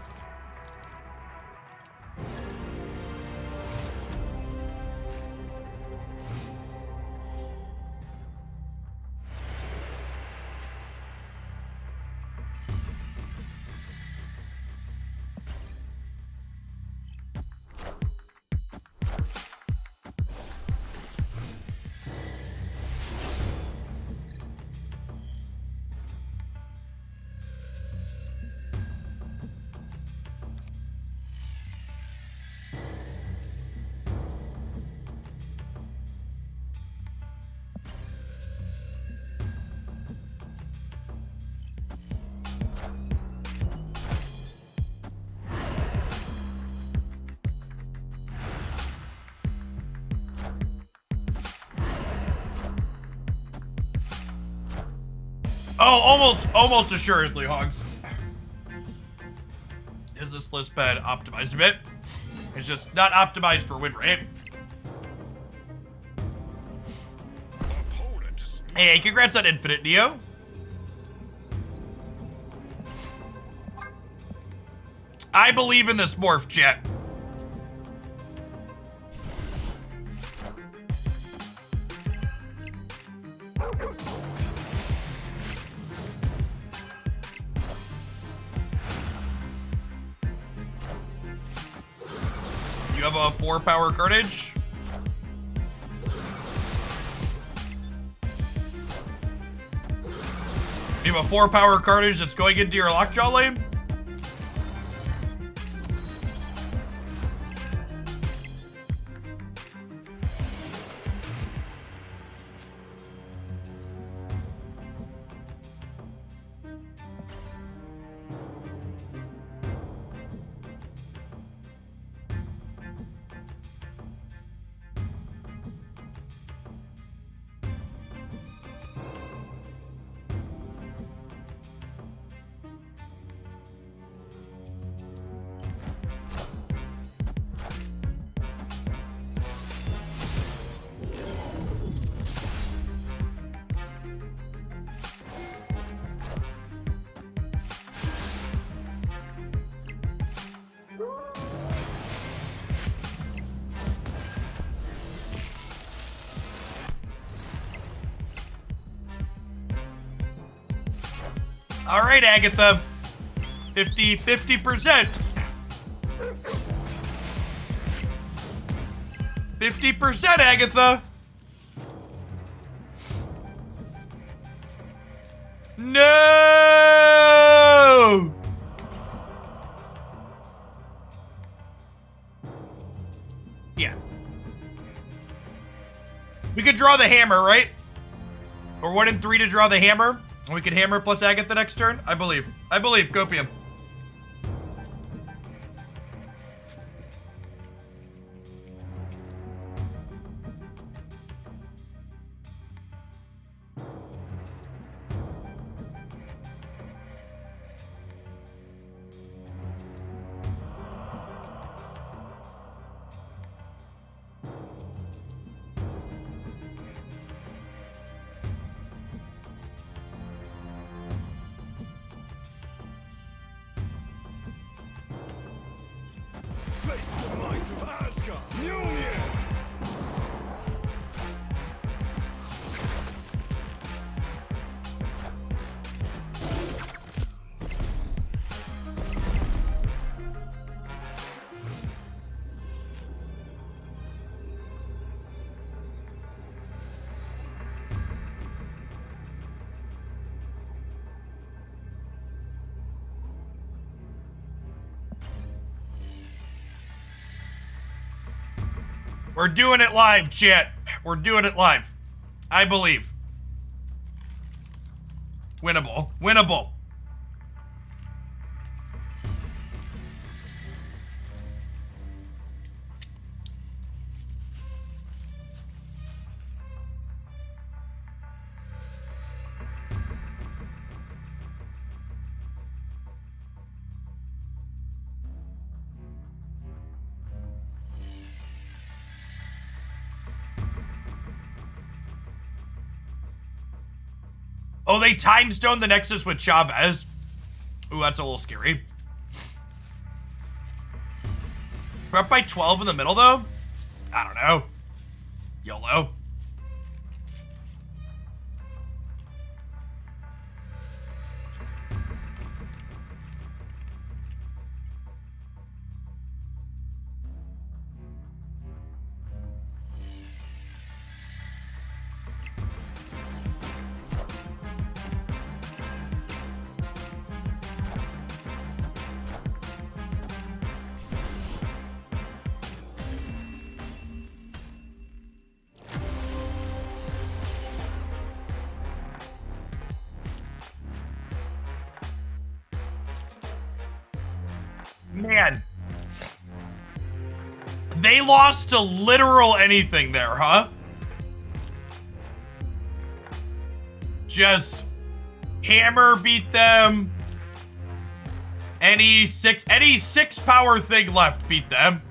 Oh, almost assuredly, Hogs. Is this list been optimized a bit? It's just not optimized for win rate. Opponent. Hey, congrats on Infinite, Neo. I believe in this morph, chat. You have a 4-power Carnage. You have a 4-power Carnage that's going into your Lockjaw lane. All right, Agatha. 50%. 50%, Agatha. No! Yeah. We could draw the hammer, right? Or 1 in 3 to draw the hammer. And we can hammer plus Agatha next turn. I believe. Copium. might of Asgard. Mjolnir! We're doing it live, chat. We're doing it live. I believe. Winnable. Winnable. Oh, they time stoned the Nexus with Chavez. Ooh, that's a little scary. We're up by 12 in the middle, though? I don't know. YOLO. Man. They lost to literal anything there, huh? Just Hammer beat them. Any six power thing left beat them.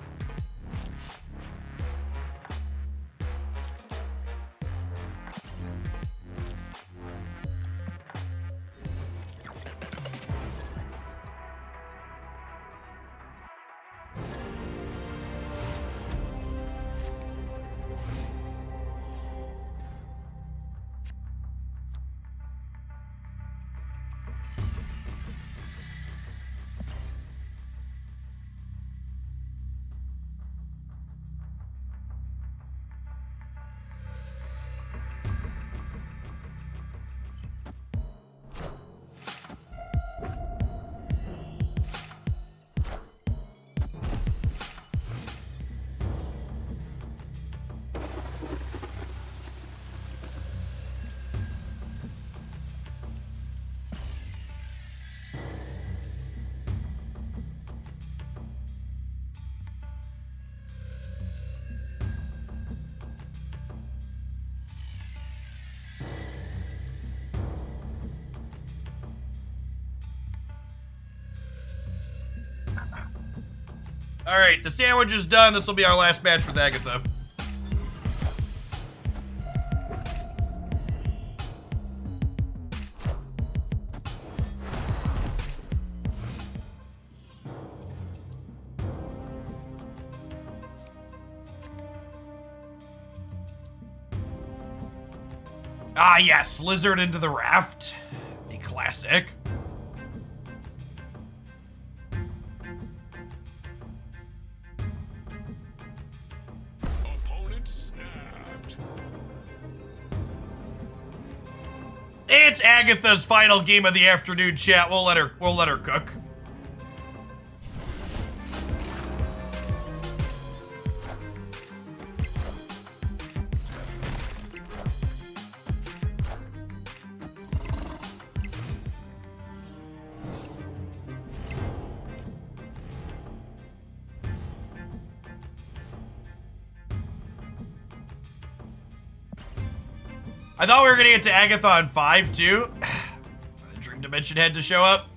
All right, the sandwich is done. This will be our last match with Agatha. Ah, yes, Lizard into the raft. A classic. Opponent snapped. It's Agatha's final game of the afternoon, chat. We'll let her cook. I thought we were gonna get to Agatha on 5 too. The Dream Dimension had to show up.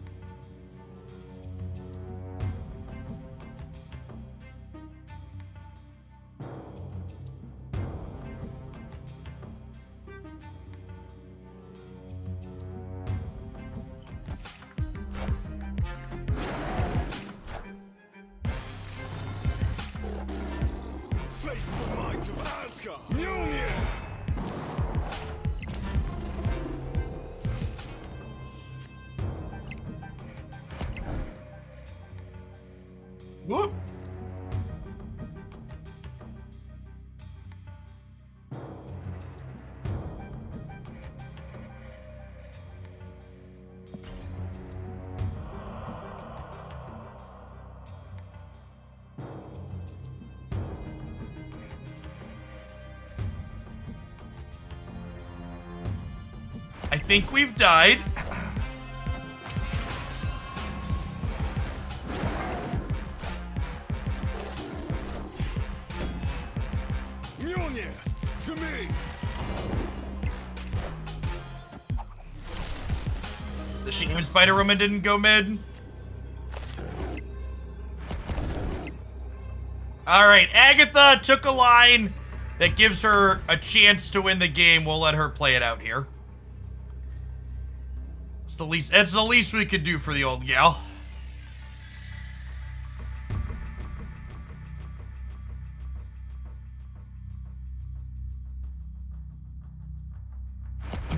might of Asgard. Mjolnir! Whoop. I think we've died. Mjolnir! To me! The Sheen Spider-Woman didn't go mid. Alright, Agatha took a line that gives her a chance to win the game. We'll let her play it out here. It's the least we could do for the old gal.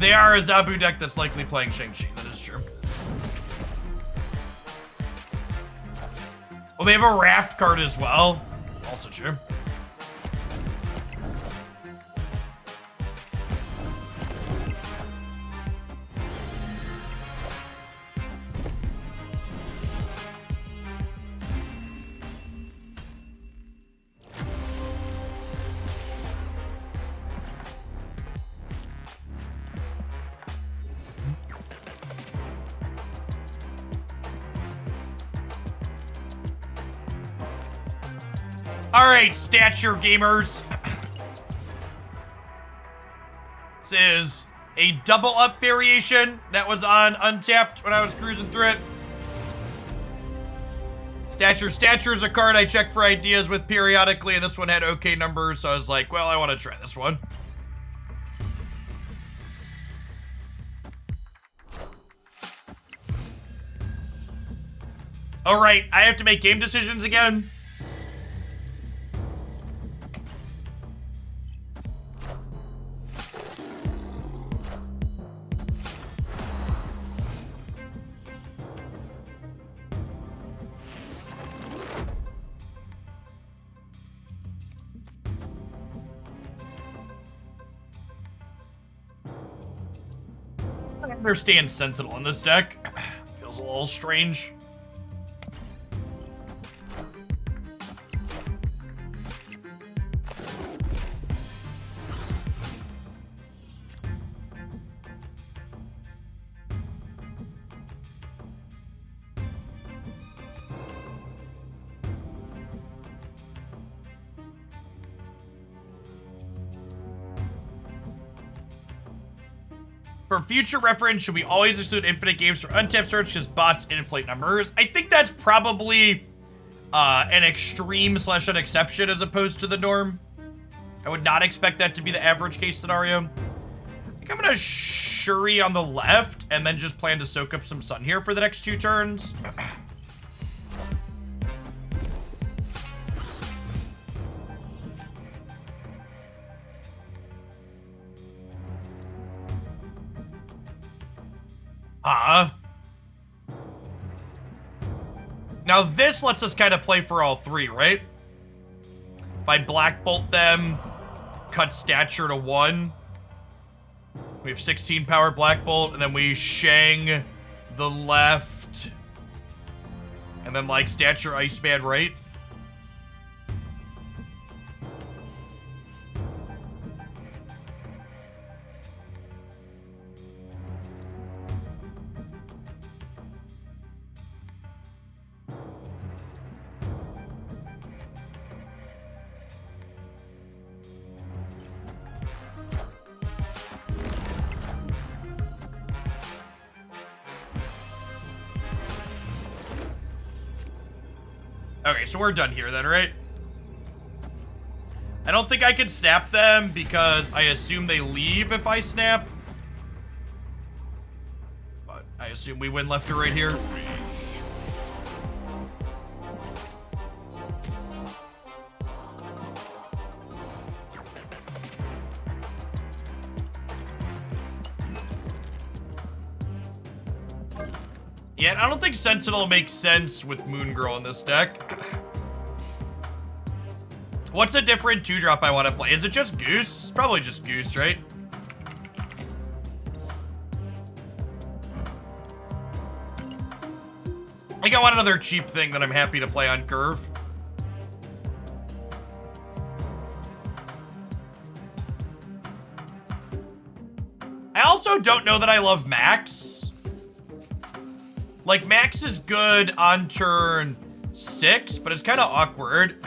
They are a Zabu deck that's likely playing Shang-Chi, that is true. Well, they have a Raft card as well. Also true. Alright, stature gamers. This is a double up variation that was on Untapped when I was cruising through it. Stature is a card I check for ideas with periodically, and this one had okay numbers, so I was like, well, I want to try this one. Alright, I have to make game decisions again. I understand Sentinel in this deck. Feels a little strange. For future reference, should we always exclude infinite games for untapped search because bots inflate numbers? I think that's probably an extreme / an exception as opposed to the norm. I would not expect that to be the average case scenario. I think I'm gonna Shuri on the left and then just plan to soak up some sun here for the next 2 turns. Now this lets us kind of play for all 3, right? If I Black Bolt them, cut stature to 1. We have 16 power Black Bolt, and then we Shang the left. And then like stature Iceman right. Okay, so we're done here then, right? I don't think I can snap them because I assume they leave if I snap. But I assume we win left or right here. Yeah, I don't think Sentinel makes sense with Moon Girl in this deck. What's a different 2-drop I want to play? Is it just Goose? It's probably just Goose, right? I think I want another cheap thing that I'm happy to play on Curve. I also don't know that I love Max. Like, Max is good on turn 6, but it's kind of awkward.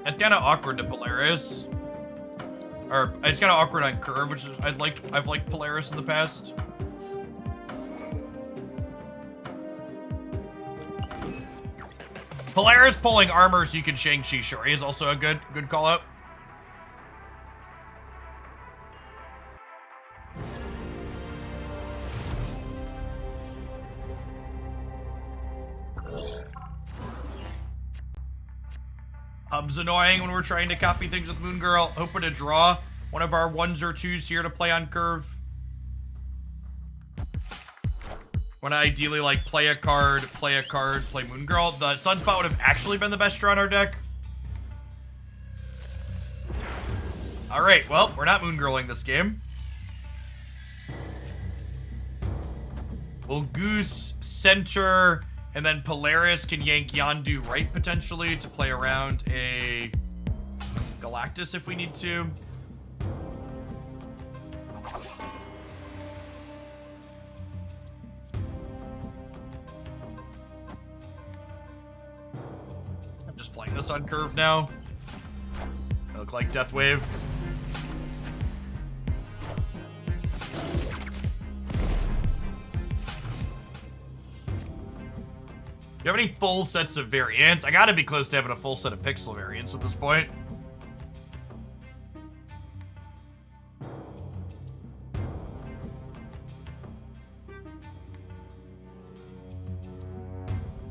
It's kind of awkward to Polaris. Or, it's kind of awkward on Curve, which is, I've liked Polaris in the past. Polaris pulling armor so you can Shang-Chi Shuri is also a good call out. Hub's annoying when we're trying to copy things with Moon Girl. Hoping to draw one of our 1s or 2s here to play on Curve. When I ideally like play a card, play Moon Girl. The Sunspot would have actually been the best draw in our deck. Alright, well, we're not Moon Girling this game. We'll Goose, center, and then Polaris can yank Yondu right potentially to play around a Galactus if we need to. I'm just playing this on Curve now. I look like Death Wave. Do you have any full sets of variants? I gotta be close to having a full set of pixel variants at this point.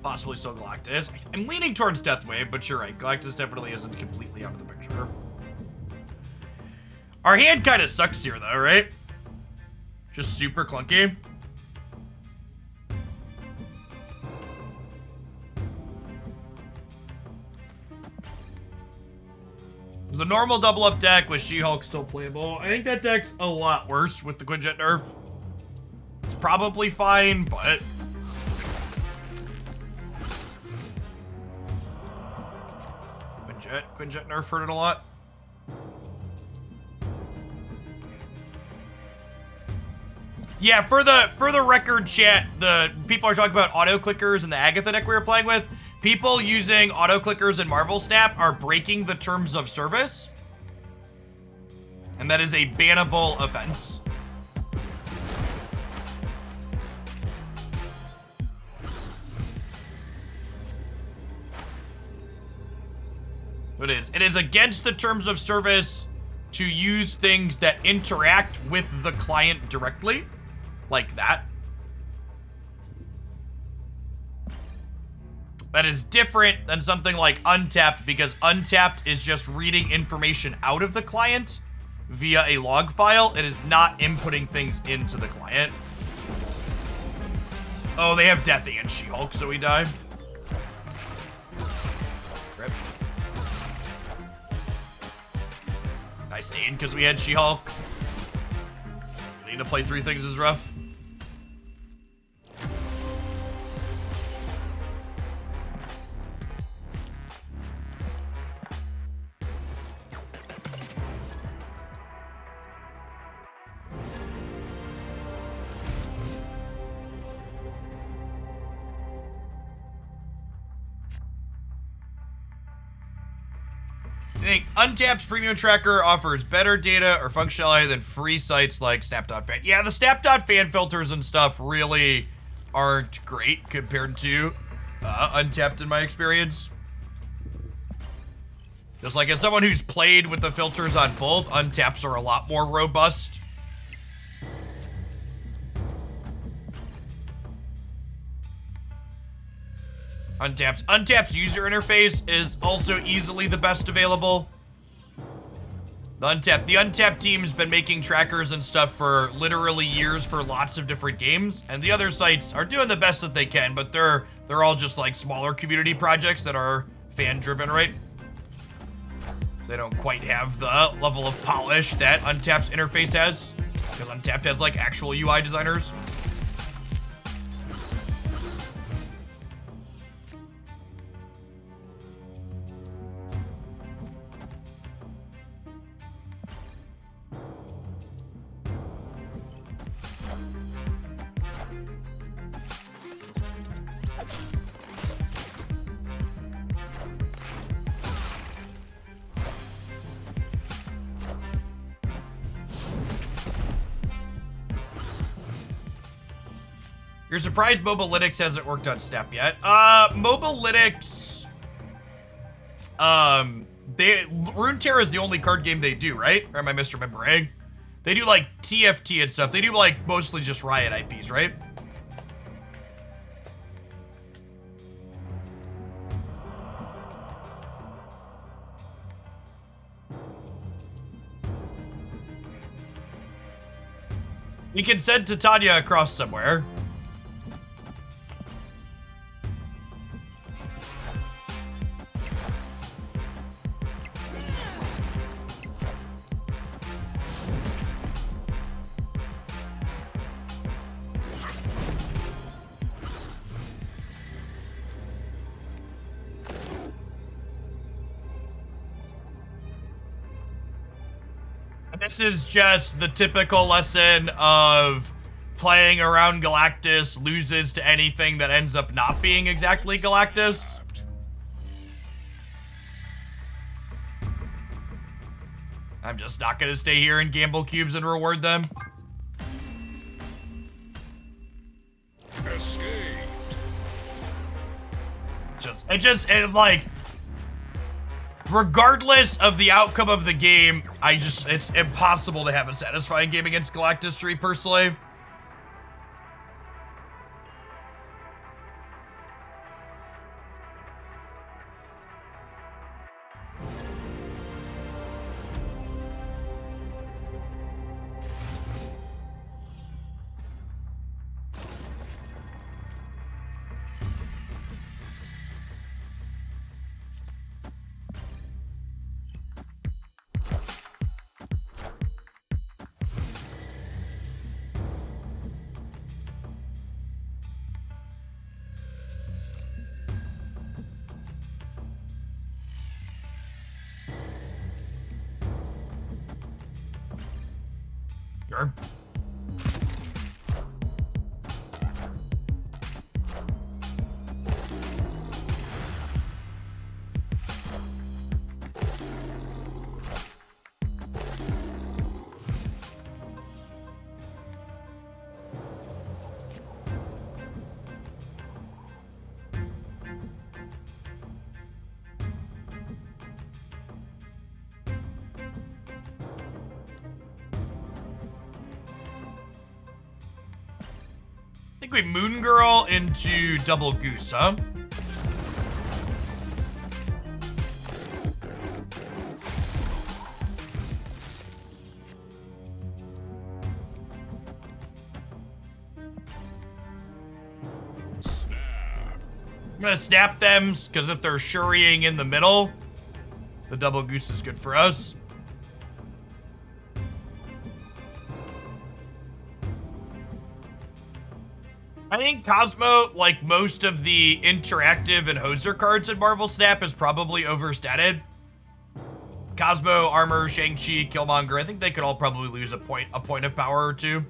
Possibly still Galactus. I'm leaning towards Death Wave, but you're right. Galactus definitely isn't completely out of the picture. Our hand kind of sucks here, though, right? Just super clunky. The normal double-up deck with She-Hulk still playable. I think that deck's a lot worse with the Quinjet nerf. It's probably fine, but... Quinjet nerf hurt it a lot. Yeah, for the record, chat, the people are talking about auto clickers and the Agatha deck we were playing with. People using auto clickers in Marvel Snap are breaking the terms of service, and that is a bannable offense. It is against the terms of service to use things that interact with the client directly, like that. That is different than something like Untapped, because Untapped is just reading information out of the client via a log file. It is not inputting things into the client. Oh, they have Death and She-Hulk, so we die. Rip. Nice team, because we had She-Hulk. Need to play 3 things is rough. I think Untapped's Premium Tracker offers better data or functionality than free sites like Snap.fan. Yeah, the Snap.fan filters and stuff really aren't great compared to Untapped in my experience. Just like as someone who's played with the filters on both, Untappeds are a lot more robust. Untapped's user interface is also easily the best available. The Untapped team's been making trackers and stuff for literally years for lots of different games, and the other sites are doing the best that they can, but they're all just like smaller community projects that are fan-driven, right? So they don't quite have the level of polish that Untapped's interface has, because Untapped has like actual UI designers. You're surprised Mobalytics hasn't worked on Snap yet? Mobalytics, Runeterra is the only card game they do, right? Or am I misremembering? They do like TFT and stuff. They do like mostly just Riot IPs, right? You can send Titania across somewhere. This is just the typical lesson of playing around Galactus loses to anything that ends up not being exactly Galactus. I'm just not gonna stay here and gamble cubes and reward them. Escaped. And like, regardless of the outcome of the game, it's impossible to have a satisfying game against Galactus 3, personally. Sure. I think we Moon Girl into Double Goose, huh? I'm gonna snap them, because if they're shuriing in the middle, the Double Goose is good for us. I think Cosmo, like most of the interactive and Hoser cards in Marvel Snap, is probably overstated. Cosmo, Armor, Shang-Chi, Killmonger, I think they could all probably lose a point of power or two.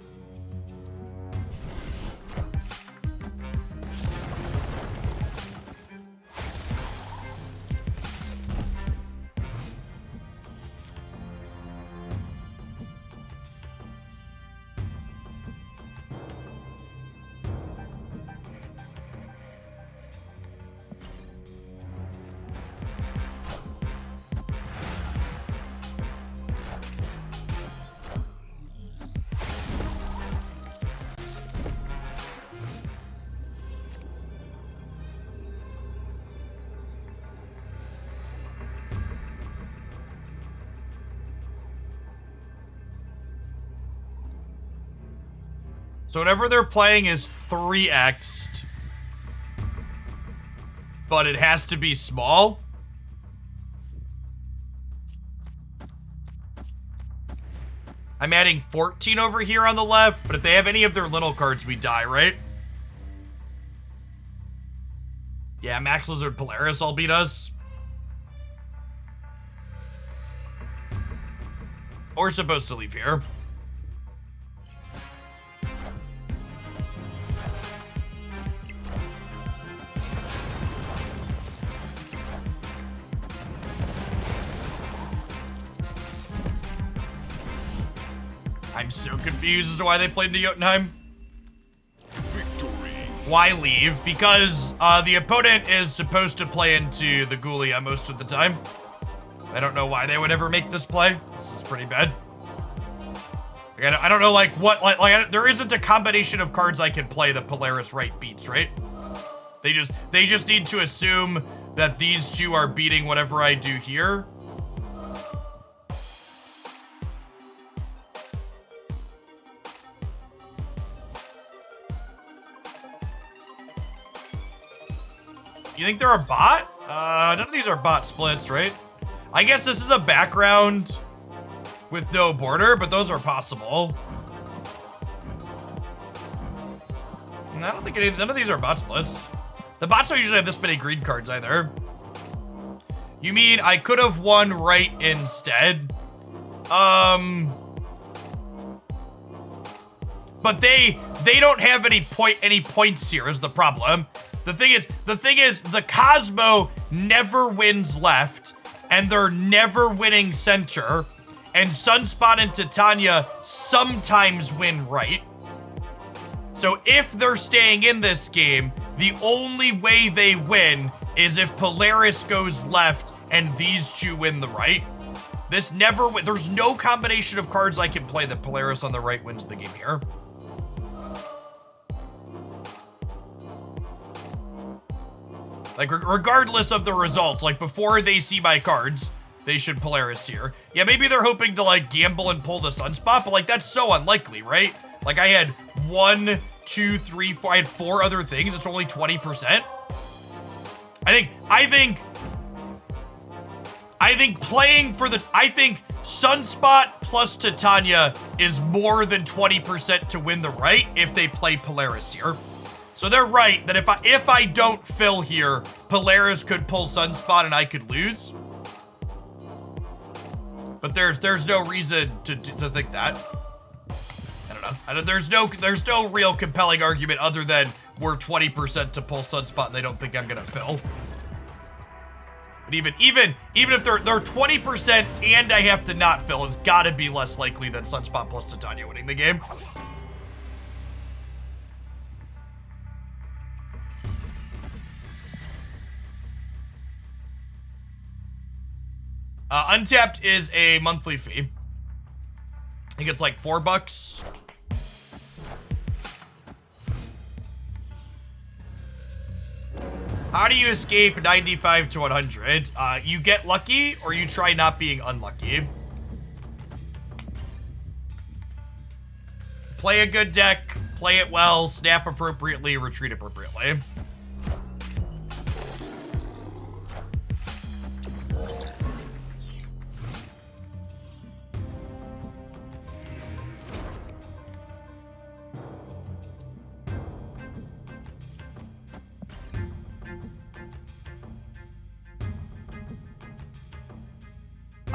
So whatever they're playing is 3x'd. But it has to be small. I'm adding 14 over here on the left, but if they have any of their little cards, we die, right? Yeah, Max Lizard Polaris all beat us. We're supposed to leave here. I'm so confused as to why they played into Jotunheim. Victory. Why leave? Because the opponent is supposed to play into the Ghoulia most of the time. I don't know why they would ever make this play. This is pretty bad. Like, I don't know, like, what, there isn't a combination of cards I can play that Polaris right beats, right? They just need to assume that these two are beating whatever I do here. You think they're a bot? None of these are bot splits, right? I guess this is a background with no border, but those are possible. I don't think none of these are bot splits. The bots don't usually have this many green cards either. You mean I could have won right instead? But they don't have any points here is the problem. The thing is, the Cosmo never wins left, and they're never winning center, and Sunspot and Titania sometimes win right. So if they're staying in this game, the only way they win is if Polaris goes left and these two win the right. There's no combination of cards I can play that Polaris on the right wins the game here. Like, regardless of the results, like, before they see my cards, they should Polaris here. Yeah, maybe they're hoping to, like, gamble and pull the Sunspot, but, like, that's so unlikely, right? Like, I had 1, 2, 3, 4, I had 4 other things. It's only 20%. I think playing for the, I think Sunspot plus Titania is more than 20% to win the right if they play Polaris here. So they're right that if I don't fill here, Polaris could pull Sunspot and I could lose. But there's no reason to think that. I don't know. There's no real compelling argument other than we're 20% to pull Sunspot and they don't think I'm gonna fill. But even if they're 20% and I have to not fill, it's gotta be less likely than Sunspot plus Titania winning the game. Untapped is a monthly fee. I think it's like $4. How do you escape 95 to 100? You get lucky or you try not being unlucky. Play a good deck, play it well, snap appropriately, retreat appropriately.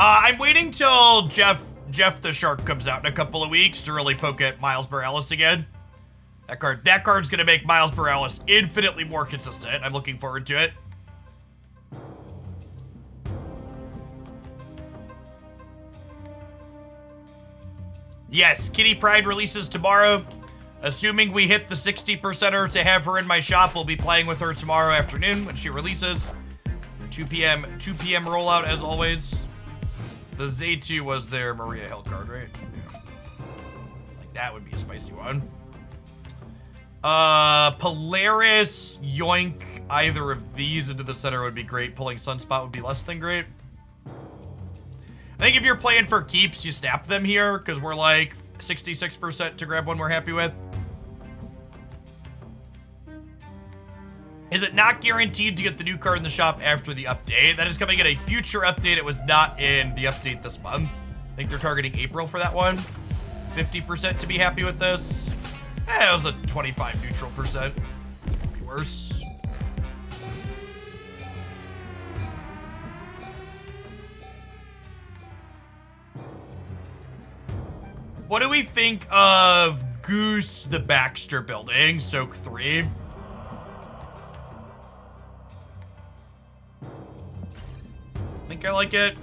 I'm waiting till Jeff the Shark comes out in a couple of weeks to really poke at Miles Morales again. That card's gonna make Miles Morales infinitely more consistent. I'm looking forward to it. Yes, Kitty Pryde releases tomorrow. Assuming we hit the 60%er to have her in my shop, we'll be playing with her tomorrow afternoon when she releases. 2 p.m. rollout as always. The Zaytu was their Maria Hill card, right? Yeah. Like, that would be a spicy one. Polaris, Yoink, either of these into the center would be great. Pulling Sunspot would be less than great. I think if you're playing for keeps, you snap them here, because we're like 66% to grab one we're happy with. Is it not guaranteed to get the new card in the shop after the update? That is coming in a future update. It was not in the update this month. I think they're targeting April for that one. 50% to be happy with this. It was a 25 neutral percent. Could be worse. What do we think of Goose the Baxter building? Soak 3. I think I like it.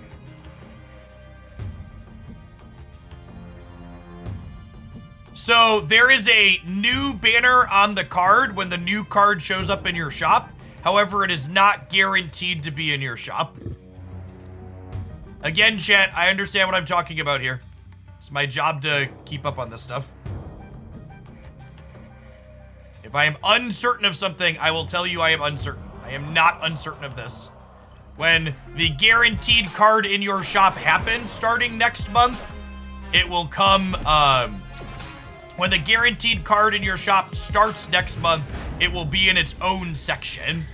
So there is a new banner on the card when the new card shows up in your shop. However, it is not guaranteed to be in your shop. Again, chat, I understand what I'm talking about here. It's my job to keep up on this stuff. If I am uncertain of something, I will tell you I am uncertain. I am not uncertain of this. When the guaranteed card in your shop happens starting next month, it will come, when the guaranteed card in your shop starts next month, it will be in its own section,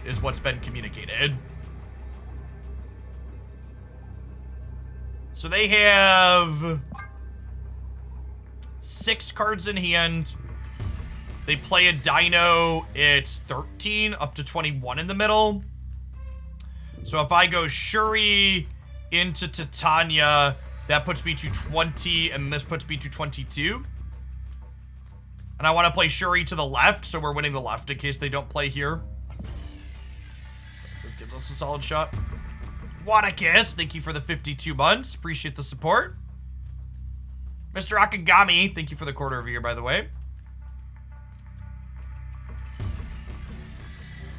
is what's been communicated. So they have 6 cards in hand. They play a dino, it's 13 up to 21 in the middle. So if I go Shuri into Titania, that puts me to 20, and this puts me to 22. And I want to play Shuri to the left, so we're winning the left in case they don't play here. This gives us a solid shot. Wadakiss, thank you for the 52 months. Appreciate the support. Mr. Akagami, thank you for the quarter of a year, by the way.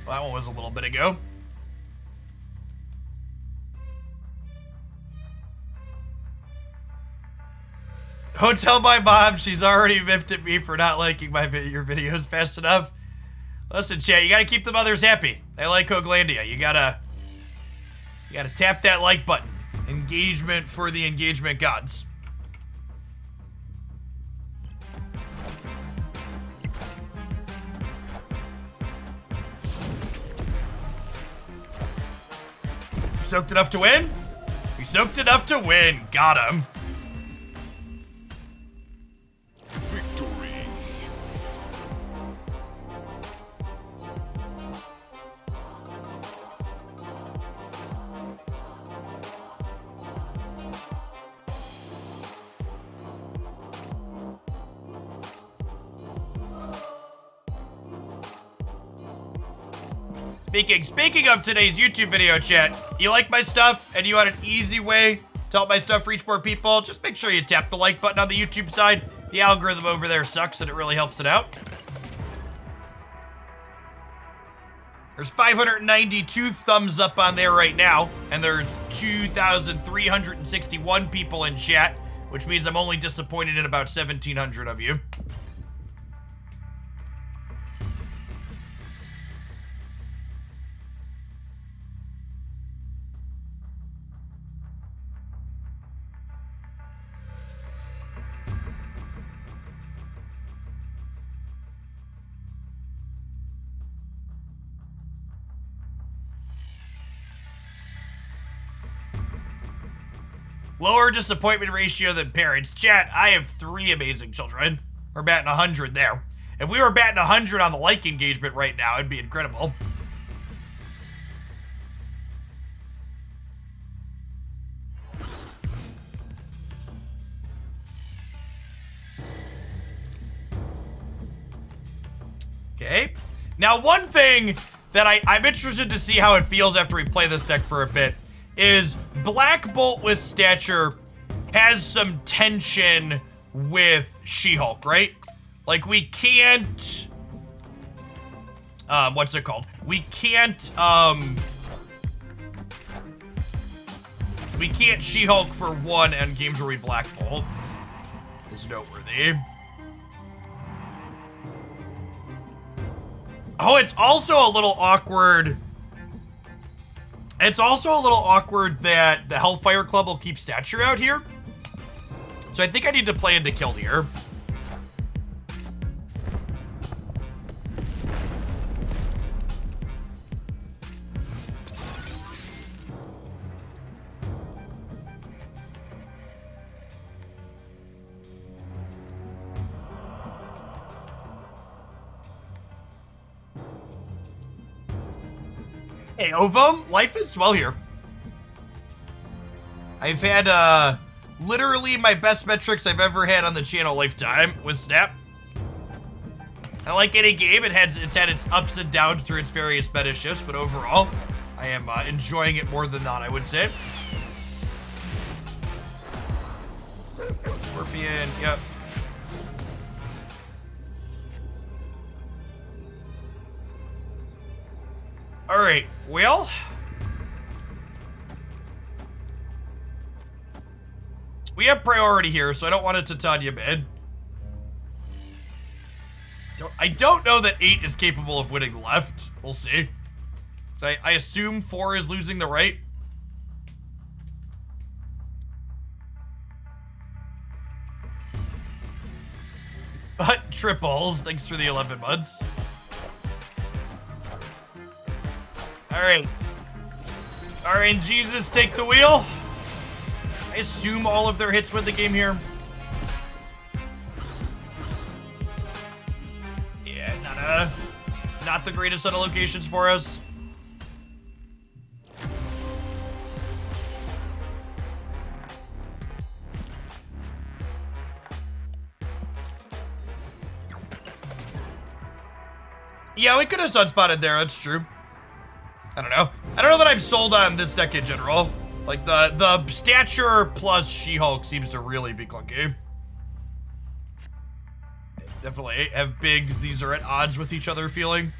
Well, that one was a little bit ago. Don't tell my mom, she's already miffed at me for not liking your videos fast enough. Listen, chat, you gotta keep the mothers happy. They like Hoaglandia. You gotta tap that like button. Engagement for the engagement gods. Soaked enough to win? We soaked enough to win. Got him. Victory. Speaking of today's YouTube video, chat, you like my stuff and you want an easy way to help my stuff reach more people, just make sure you tap the like button on the YouTube side. The algorithm over there sucks and it really helps it out. There's 592 thumbs up on there right now, and there's 2,361 people in chat, which means I'm only disappointed in about 1,700 of you. Lower disappointment ratio than parents. Chat, I have 3 amazing children. We're batting 100 there. If we were batting 100 on the like engagement right now, it'd be incredible. Okay. Now, one thing that I'm interested to see how it feels after we play this deck for a bit is Black Bolt with Stature has some tension with She-Hulk, right? Like, we can't... what's it called? We can't She-Hulk for 1 and games where we Black Bolt. Is noteworthy. Oh, it's also a little awkward... It's also a little awkward that the Hellfire Club will keep Stature out here. So I think I need to play into kill here. Hey, Ovum, life is swell here. I've had, literally my best metrics I've ever had on the channel lifetime with Snap. I like any game, it's had its ups and downs through its various meta shifts, but overall, I am enjoying it more than not, I would say. Scorpion, yep. Alright, well. We have priority here, so I don't want a Titania mid. I don't know that 8 is capable of winning left. We'll see. So I assume 4 is losing the right. But triples, thanks for the 11 months. Alright. RNGesus take the wheel. I assume all of their hits win the game here. Yeah, not the greatest set of locations for us. Yeah, we could have sunspotted there, that's true. I don't know. I don't know that I'm sold on this deck in general. Like, the stature plus She-Hulk seems to really be clunky. Definitely have big, these are at odds with each other feeling.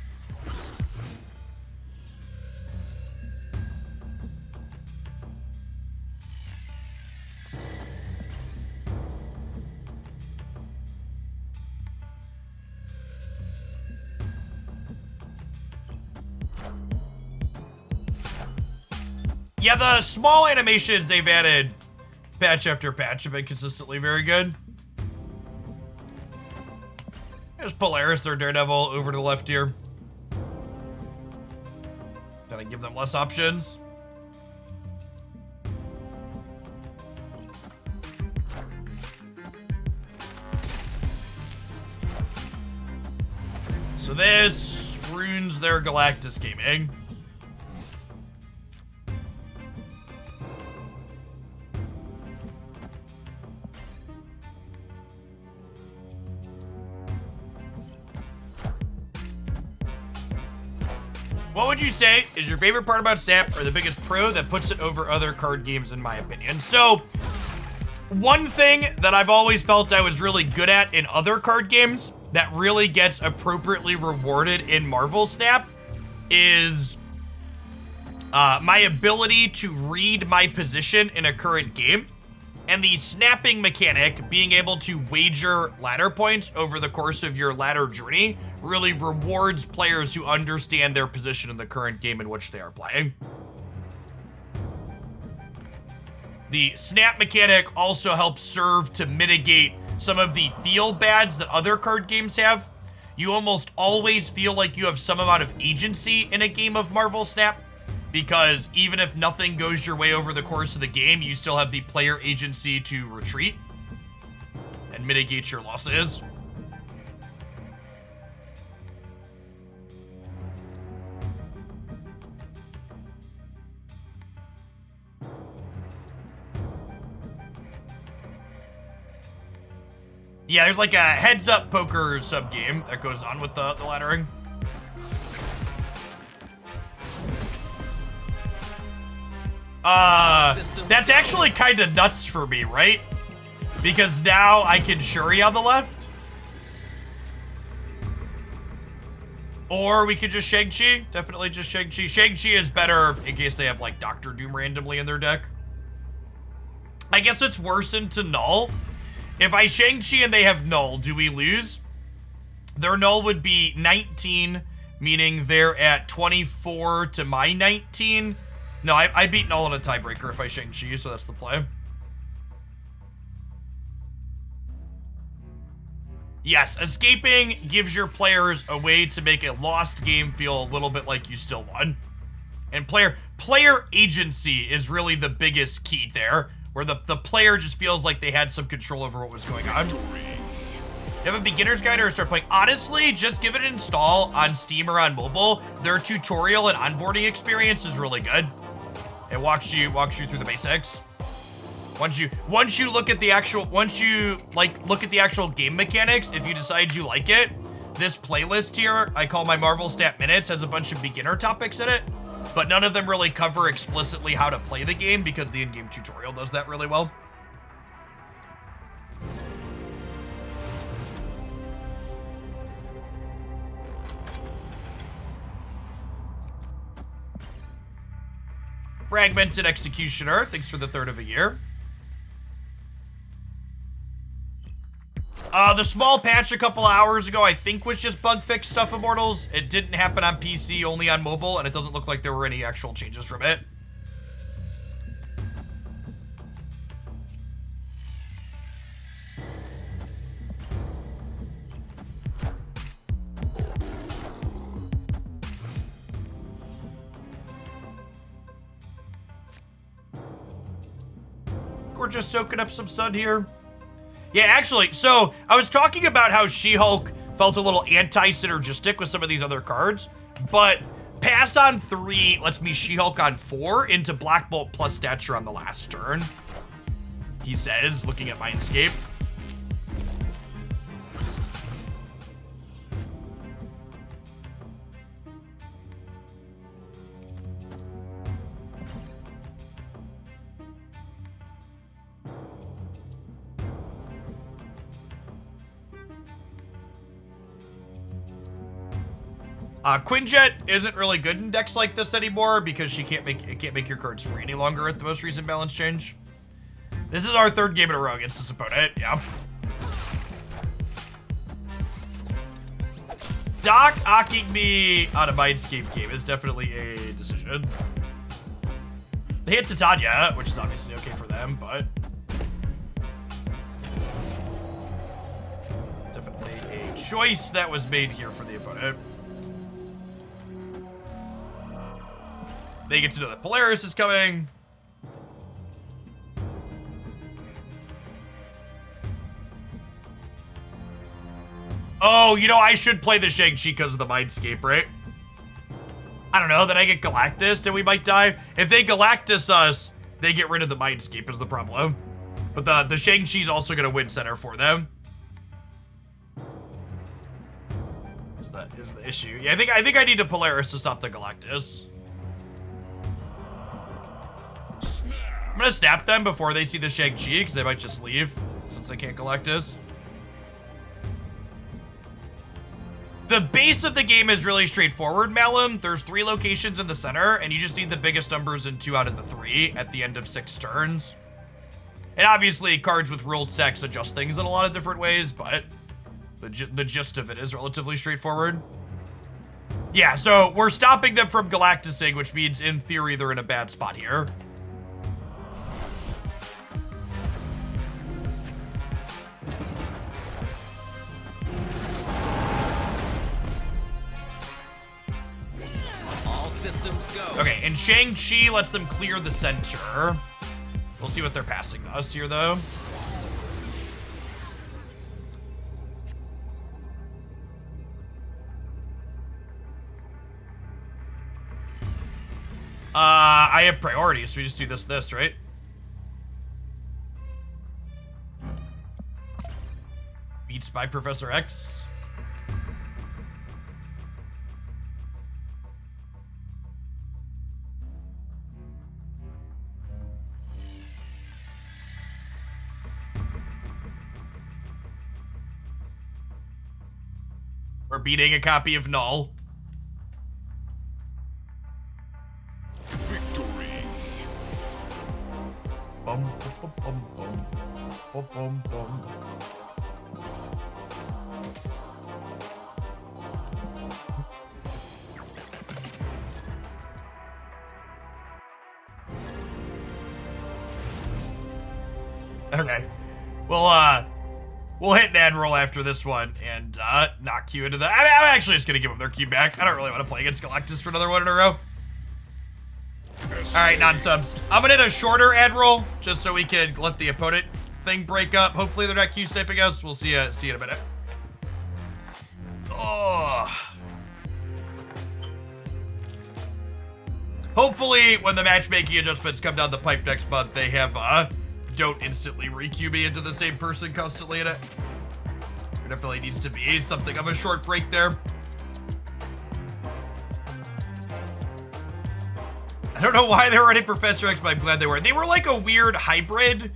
Yeah, the small animations they've added patch after patch have been consistently very good. There's Polaris, their Daredevil, over to the left here. Gonna give them less options. So this ruins their Galactus gaming. What would you say is your favorite part about Snap, or the biggest pro that puts it over other card games in my opinion? So, one thing that I've always felt I was really good at in other card games that really gets appropriately rewarded in Marvel Snap is my ability to read my position in a current game, and the snapping mechanic, being able to wager ladder points over the course of your ladder journey, really rewards players who understand their position in the current game in which they are playing. The snap mechanic also helps serve to mitigate some of the feel bads that other card games have. You almost always feel like you have some amount of agency in a game of Marvel Snap, because even if nothing goes your way over the course of the game, you still have the player agency to retreat and mitigate your losses. Yeah, there's like a heads-up poker sub-game that goes on with the laddering. That's actually kind of nuts for me, right? Because now I can Shuri on the left. Or we could just Shang-Chi. Definitely just Shang-Chi. Shang-Chi is better in case they have, like, Doctor Doom randomly in their deck. I guess it's worse into Null. If I Shang-Chi and they have Null, do we lose? Their Null would be 19, meaning they're at 24 to my 19. No, I beat Null in a tiebreaker if I Shang-Chi, so that's the play. Yes, escaping gives your players a way to make a lost game feel a little bit like you still won. And player agency is really the biggest key there, where the player just feels like they had some control over what was going on. You have a beginner's guide or start playing? Honestly, just give it an install on Steam or on mobile. Their tutorial and onboarding experience is really good. It walks you through the basics. Once you look at the actual game mechanics, if you decide you like it, this playlist here, I call my Marvel Stat Minutes, has a bunch of beginner topics in it, but none of them really cover explicitly how to play the game because the in-game tutorial does that really well. Fragmented Executioner, thanks for the third of a year. The small patch a couple hours ago, I think, was just bug fix stuff, Immortals. It didn't happen on PC, only on mobile, and it doesn't look like there were any actual changes from it. We're just soaking up some sun here. Yeah, actually, so I was talking about how She-Hulk felt a little anti-synergistic with some of these other cards, but pass on 3 lets me She-Hulk on 4 into Black Bolt plus Stature on the last turn. He says, looking at Mindscape. Quinjet isn't really good in decks like this anymore because it can't make your cards free any longer at the most recent balance change. This is our 3rd game in a row against this opponent, yeah. Doc ocking me on a Mindscape game is definitely a decision. They hit Titania, which is obviously okay for them, but definitely a choice that was made here for the opponent. They get to know that Polaris is coming. Oh, you know, I should play the Shang-Chi because of the Mindscape, right? I don't know, then I get Galactus and we might die. If they Galactus us, they get rid of the Mindscape is the problem. But the Shang-Chi's also going to win center for them. Is the issue. Yeah, I think I need a Polaris to stop the Galactus. I'm gonna snap them before they see the Shang-Chi, because they might just leave, since they can't Galactus. The base of the game is really straightforward, Malum. There's 3 locations in the center, and you just need the biggest numbers in 2 out of the 3 at the end of 6 turns. And obviously, cards with ruled sex adjust things in a lot of different ways, but the gist of it is relatively straightforward. Yeah, so we're stopping them from Galactusing, which means, in theory, they're in a bad spot here. Systems go. Okay, and Shang-Chi lets them clear the center. We'll see what they're passing to us here, though. I have priority, so we just do this, right? Beats by Professor X. We're beating a copy of Null. Victory. Bum, bum, bum, bum, bum, bum, bum. Okay. We'll hit an Admiral after this one and knock Q into the... I'm actually just going to give them their Q back. I don't really want to play against Galactus for another one in a row. Alright, non-subs. I'm going to hit a shorter Admiral just so we can let the opponent thing break up. Hopefully they're not Q-stepping us. We'll see you in a minute. Oh. Hopefully, when the matchmaking adjustments come down the pipe next month, they have, don't instantly re-queue me into the same person constantly in it. There definitely needs to be something of a short break there. I don't know why they were running Professor X, but I'm glad they were. They were like a weird hybrid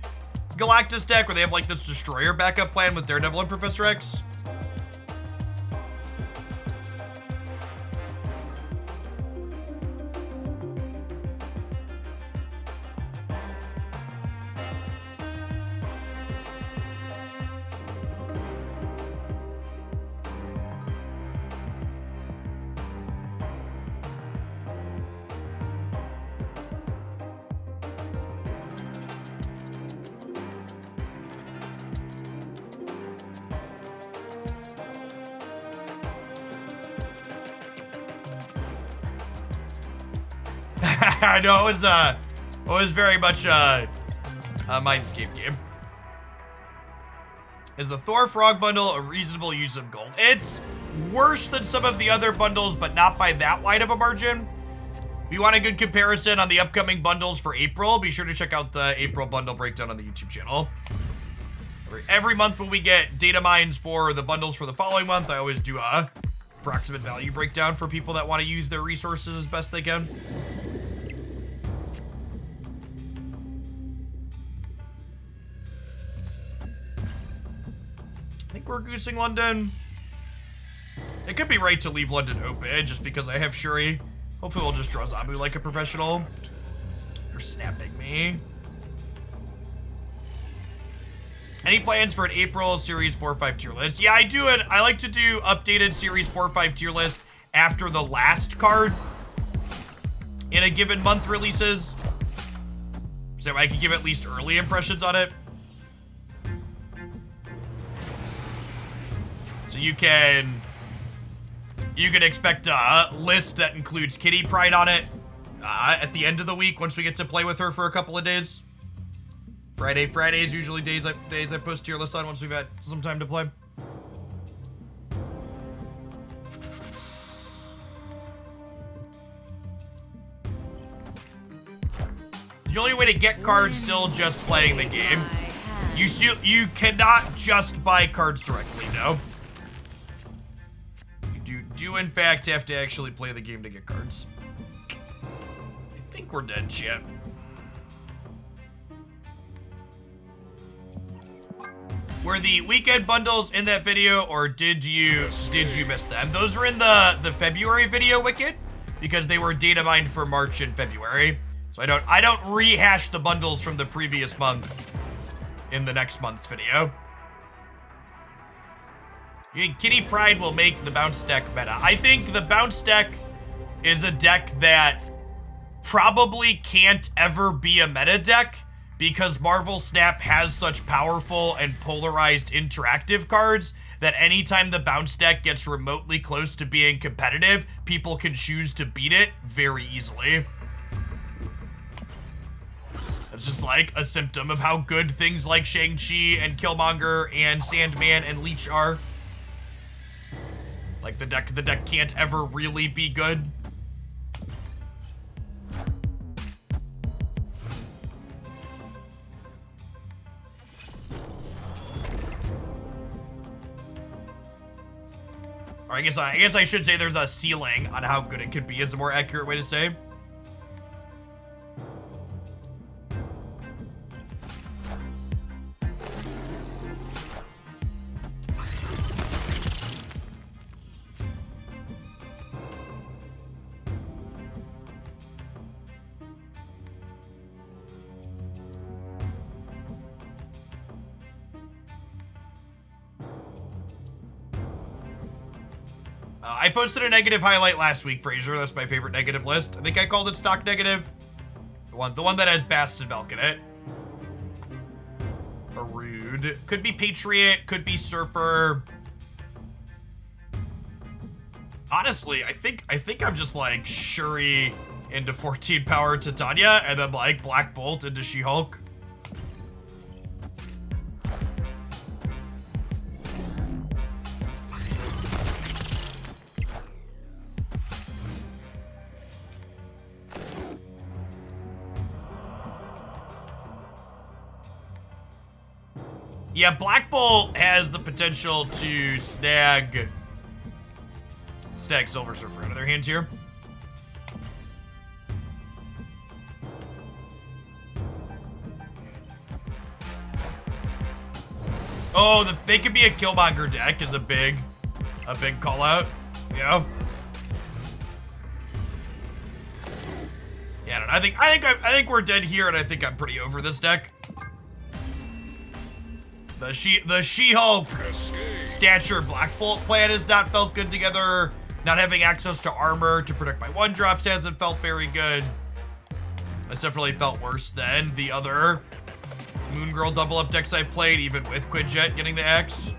Galactus deck where they have like this Destroyer backup plan with Daredevil and Professor X. I know it was very much a Mindscape game. Is the Thor Frog bundle a reasonable use of gold? It's worse than some of the other bundles, but not by that wide of a margin. If you want a good comparison on the upcoming bundles for April, be sure to check out the April bundle breakdown on the YouTube channel. Every month when we get data mines for the bundles for the following month, I always do a approximate value breakdown for people that want to use their resources as best they can. I think we're goosing London. It could be right to leave London open just because I have Shuri. Hopefully we'll just draw Zabu like a professional. You're snapping me. Any plans for an April Series 4-5 tier list? Yeah, I do it. I like to do updated Series 4-5 tier list after the last card in a given month releases. So I can give at least early impressions on it. So you can expect a list that includes Kitty Pryde on it at the end of the week once we get to play with her for a couple of days. Friday is usually days I post tier lists on once we've had some time to play. The only way to get cards still just playing the game. You cannot just buy cards directly, no. You do in fact have to actually play the game to get cards. I think we're dead, chat. Were the weekend bundles in that video, or did you miss them? Those were in the February video, Wicked, because they were data mined for March and February. So I don't rehash the bundles from the previous month in the next month's video. You think Kitty Pryde will make the bounce deck meta? I think the bounce deck is a deck that probably can't ever be a meta deck, because Marvel Snap has such powerful and polarized interactive cards that anytime the bounce deck gets remotely close to being competitive, people can choose to beat it very easily. It's just like a symptom of how good things like Shang-Chi and Killmonger and Sandman and Leech are. Like the deck can't ever really be good. Or I guess I should say there's a ceiling on how good it could be is a more accurate way to say. I posted a negative highlight last week, Fraser. That's my favorite negative list. I think I called it stock negative. The one that has Bast and Velk in it. A Rude. Could be Patriot. Could be Surfer. Honestly, I think I'm just like Shuri into 14 power Titania, and then like Black Bolt into She-Hulk. Yeah, Black Bolt has the potential to snag Silver Surfer out of their hands here. Oh, they could be a Killmonger deck is a big call out. Yeah. Yeah, I think we're dead here, and I think I'm pretty over this deck. The She-Hulk stature Black Bolt plan has not felt good together. Not having access to armor to protect my 1-drops hasn't felt very good. It's definitely felt worse than the other Moon Girl double up decks I've played, even with Quinjet getting the X.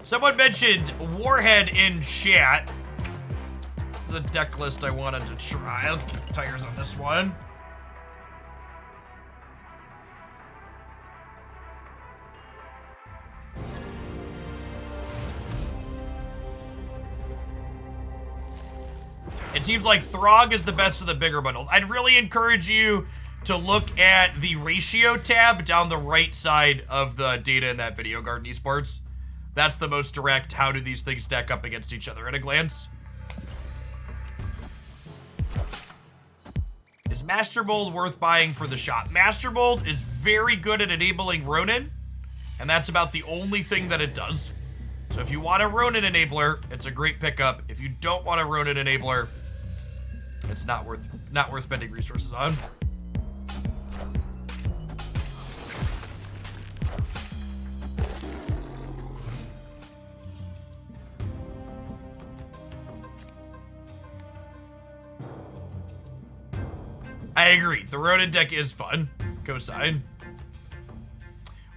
Someone mentioned Warhead in chat. This is a deck list I wanted to try. Let's kick the tires on this one. It seems like Throg is the best of the bigger bundles. I'd really encourage you to look at the ratio tab down the right side of the data in that video, Garden Esports. That's the most direct, how do these things stack up against each other at a glance. Is Master Mold worth buying for the shot? Master Mold is very good at enabling Ronin, and that's about the only thing that it does. So if you want a Ronin enabler, it's a great pickup. If you don't want a Ronin enabler, it's not worth spending resources on. I agree. The Ronin deck is fun. Cosign.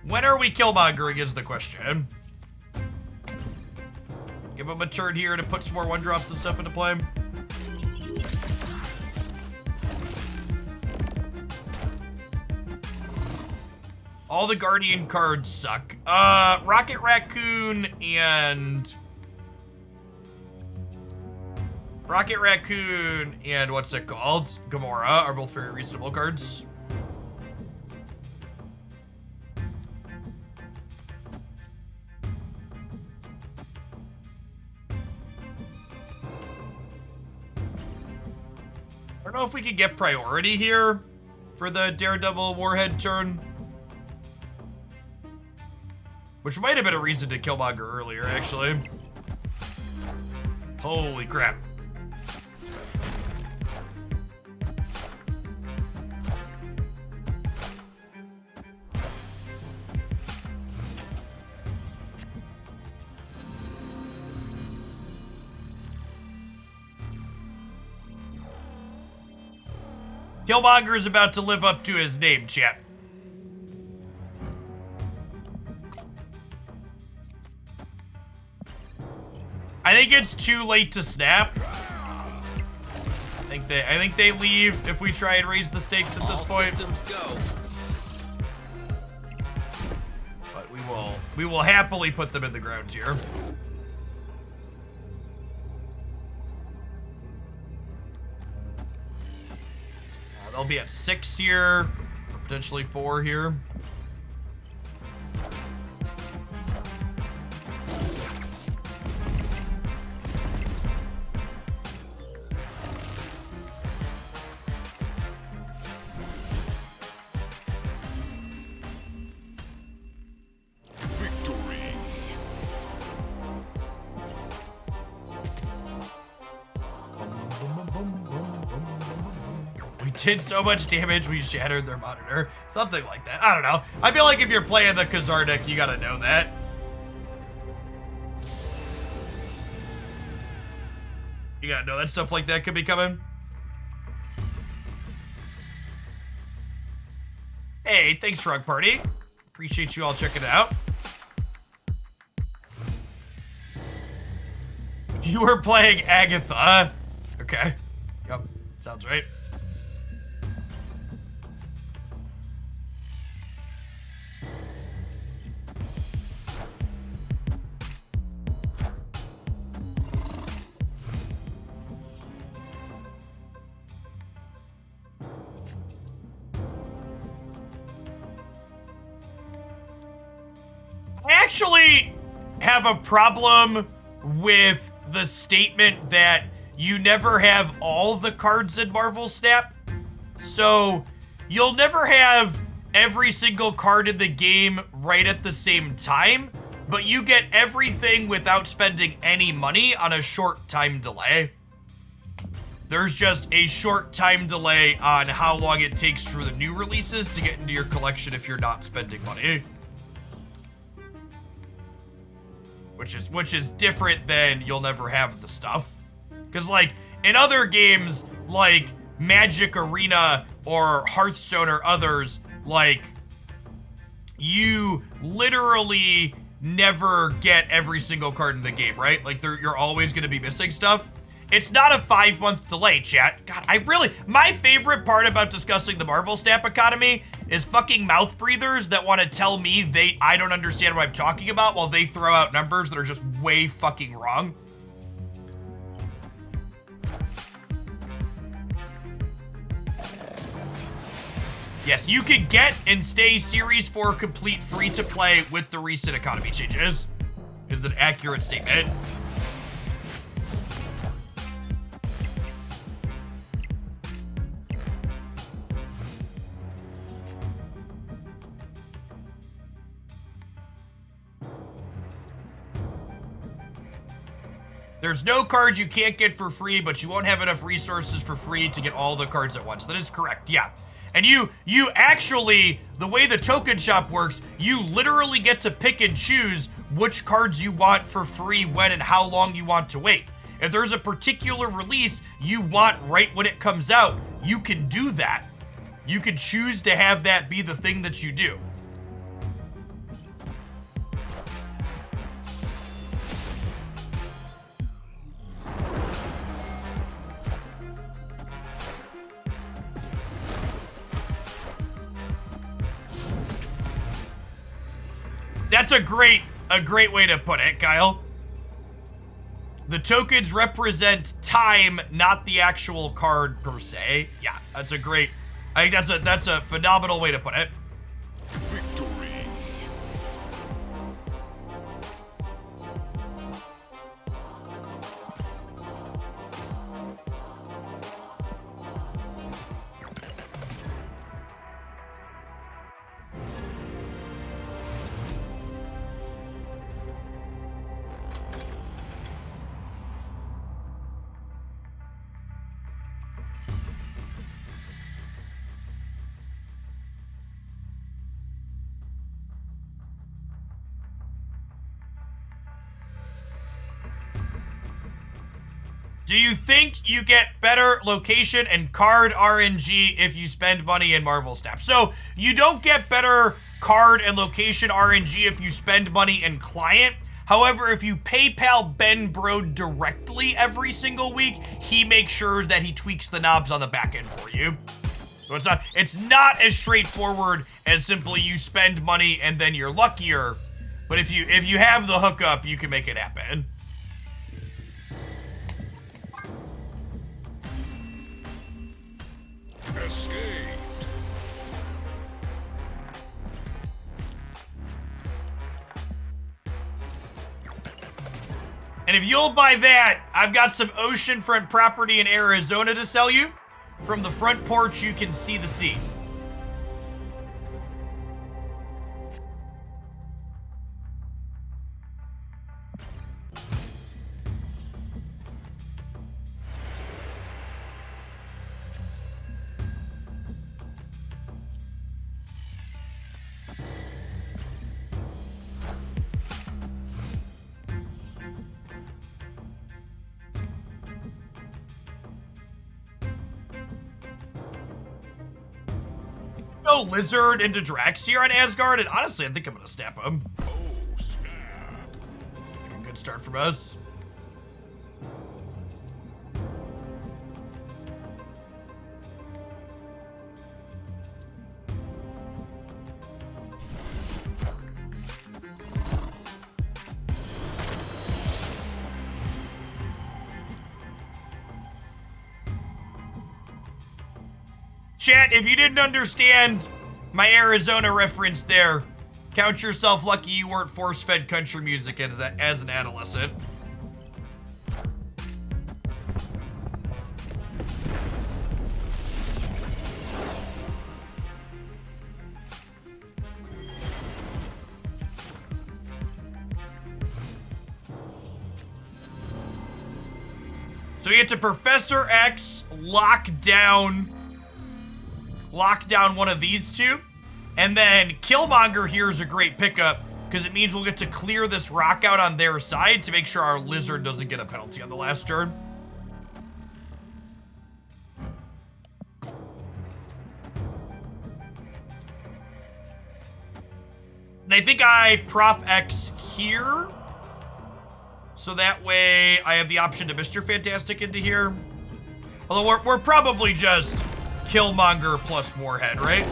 When are we Killmongering is the question. Give him a turn here to put some more 1-drops and stuff into play. All the Guardian cards suck. Rocket Raccoon and what's it called? Gamora are both very reasonable cards. I don't know if we could get priority here for the Daredevil Warhead turn. Which might have been a reason to Killmonger earlier, actually. Holy crap. Killmonger is about to live up to his name, chat. I think it's too late to snap. I think they leave if we try and raise the stakes at this point. All systems go. But we will happily put them in the ground here. They'll be at 6 here, or potentially 4 here. Did so much damage we shattered their monitor. Something like that. I don't know. I feel like if you're playing the Khazar deck, you gotta know that. You gotta know that stuff like that could be coming. Hey, thanks, Frog Party. Appreciate you all checking it out. You were playing Agatha. Okay. Yep. Sounds right. actually have a problem with the statement that you never have all the cards in Marvel Snap. So you'll never have every single card in the game right at the same time, but you get everything without spending any money on a short time delay. There's just a short time delay on how long it takes for the new releases to get into your collection if you're not spending money. Which is different than you'll never have the stuff. Because, like, in other games, like Magic Arena or Hearthstone or others, like, you literally never get every single card in the game, right? Like, you're always going to be missing stuff. It's not a 5-month delay, chat. God, my favorite part about discussing the Marvel Snap economy is fucking mouth breathers that want to tell me I don't understand what I'm talking about while they throw out numbers that are just way fucking wrong. Yes, you can get and stay Series 4 complete free to play with the recent economy changes. Is an accurate statement. There's no cards you can't get for free, but you won't have enough resources for free to get all the cards at once. That is correct, yeah. And you actually, the way the token shop works, you literally get to pick and choose which cards you want for free, when and how long you want to wait. If there's a particular release you want right when it comes out, you can do that. You can choose to have that be the thing that you do. That's a great way to put it, Kyle. The tokens represent time, not the actual card per se. Yeah, that's a great. I think that's a phenomenal way to put it. Victory. Do you think you get better location and card RNG if you spend money in Marvel Snap? So you don't get better card and location RNG if you spend money in client. However, if you PayPal Ben Bro directly every single week, he makes sure that he tweaks the knobs on the back end for you. So it's not as straightforward as simply you spend money and then you're luckier. But if you have the hookup, you can make it happen. Escaped. And if you'll buy that, I've got some oceanfront property in Arizona to sell you. From the front porch, you can see the sea. No Lizard into Drax here on Asgard, and honestly, I think I'm gonna snap him. Oh, snap. A good start from us. Chat, if you didn't understand my Arizona reference there, Count yourself lucky you weren't force-fed country music as an adolescent. So we get to Professor X, lock down one of these two. And then Killmonger here is a great pickup because it means we'll get to clear this rock out on their side to make sure our lizard doesn't get a penalty on the last turn. And I think I Prop X here. So that way I have the option to Mr. Fantastic into here. Although we're probably just Killmonger plus Warhead, right?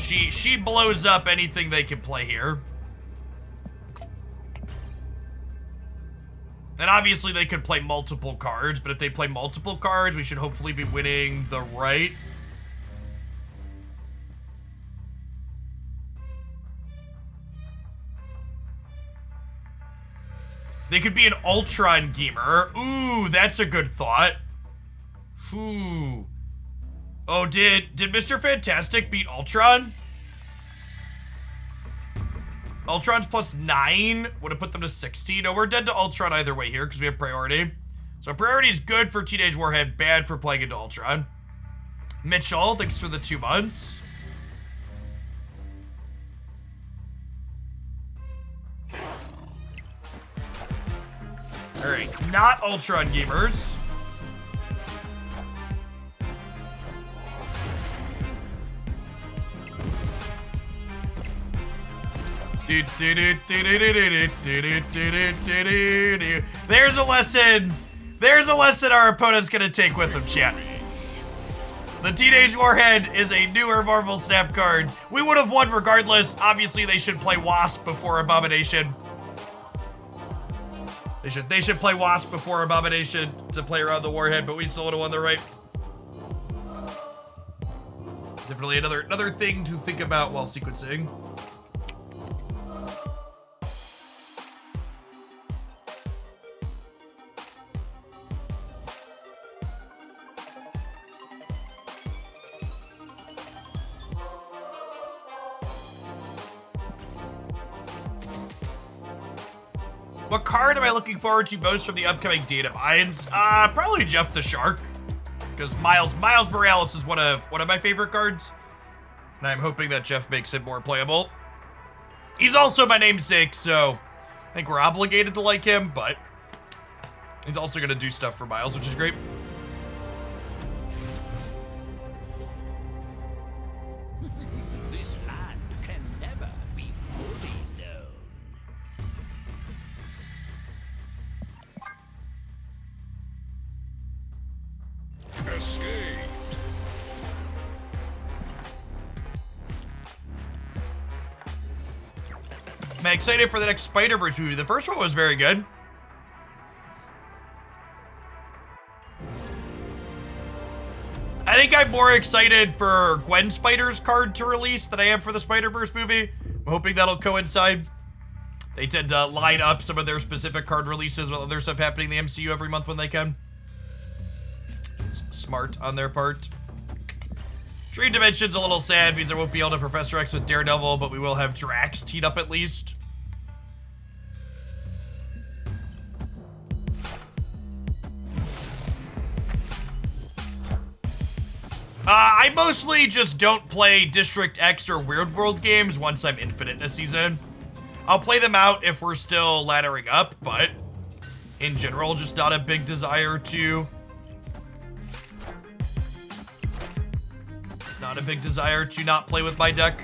She blows up anything they can play here. And obviously they could play multiple cards, but if they play multiple cards, we should hopefully be winning the right. They could be an Ultron Gamer. Ooh, that's a good thought. Ooh. Oh, did Mr. Fantastic beat Ultron? Ultron's plus 9 would have put them to 16. No, we're dead to Ultron either way here because we have priority. So priority is good for Teenage Warhead, bad for playing into Ultron. Mitchell, thanks for the 2 months. All right, not Ultron Gamers. There's a lesson. There's a lesson our opponent's gonna take with him, chat. The Teenage Warhead is a newer Marvel Snap card. We would have won regardless. Obviously, they should play Wasp before Abomination. They should play Wasp before Abomination to play around the Warhead, but we still would have won the right. Definitely another thing to think about while sequencing. What card am I looking forward to most from the upcoming data mines? Probably Jeff the Shark, because Miles Morales is one of my favorite cards, and I'm hoping that Jeff makes it more playable. He's also my namesake, so I think we're obligated to like him, but he's also gonna do stuff for Miles, which is great. This land can never be fully known. Escaped. I'm excited for the next Spider-Verse movie. The first one was very good. I think I'm more excited for Gwen Spider's card to release than I am for the Spider-Verse movie. I'm hoping that'll coincide. They tend to line up some of their specific card releases with other stuff happening in the MCU every month when they can. It's smart on their part. Dream Dimension's a little sad, means I won't be able to Professor X with Daredevil, but we will have Drax teed up at least. I mostly just don't play District X or Weird World games once I'm Infinite in a season. I'll play them out if we're still laddering up, but in general, just not a big desire to... Not a big desire to not play with my deck.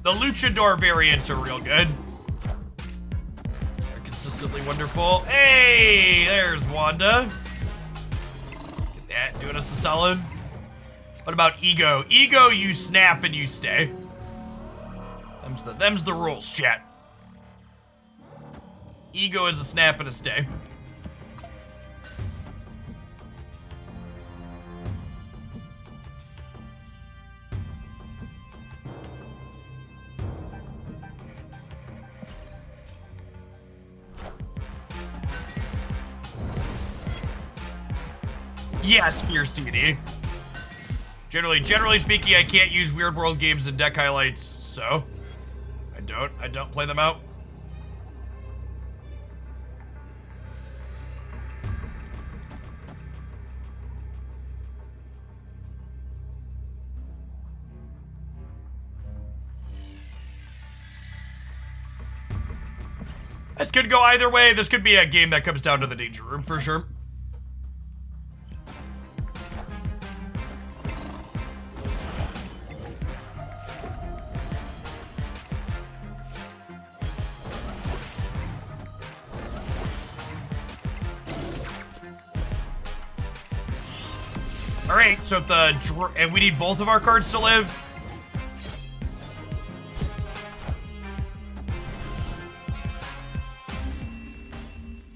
The Luchador variants are real good. They're consistently wonderful. Hey, there's Wanda. Get that, doing us a solid. What about ego? Ego, you snap and you stay. Them's the rules, chat. Ego is a snap and a stay. Yes, Fierce TD. Generally speaking, I can't use Weird World games and deck highlights, so I don't play them out. This could go either way. This could be a game that comes down to the Danger Room for sure. All right, so if and we need both of our cards to live.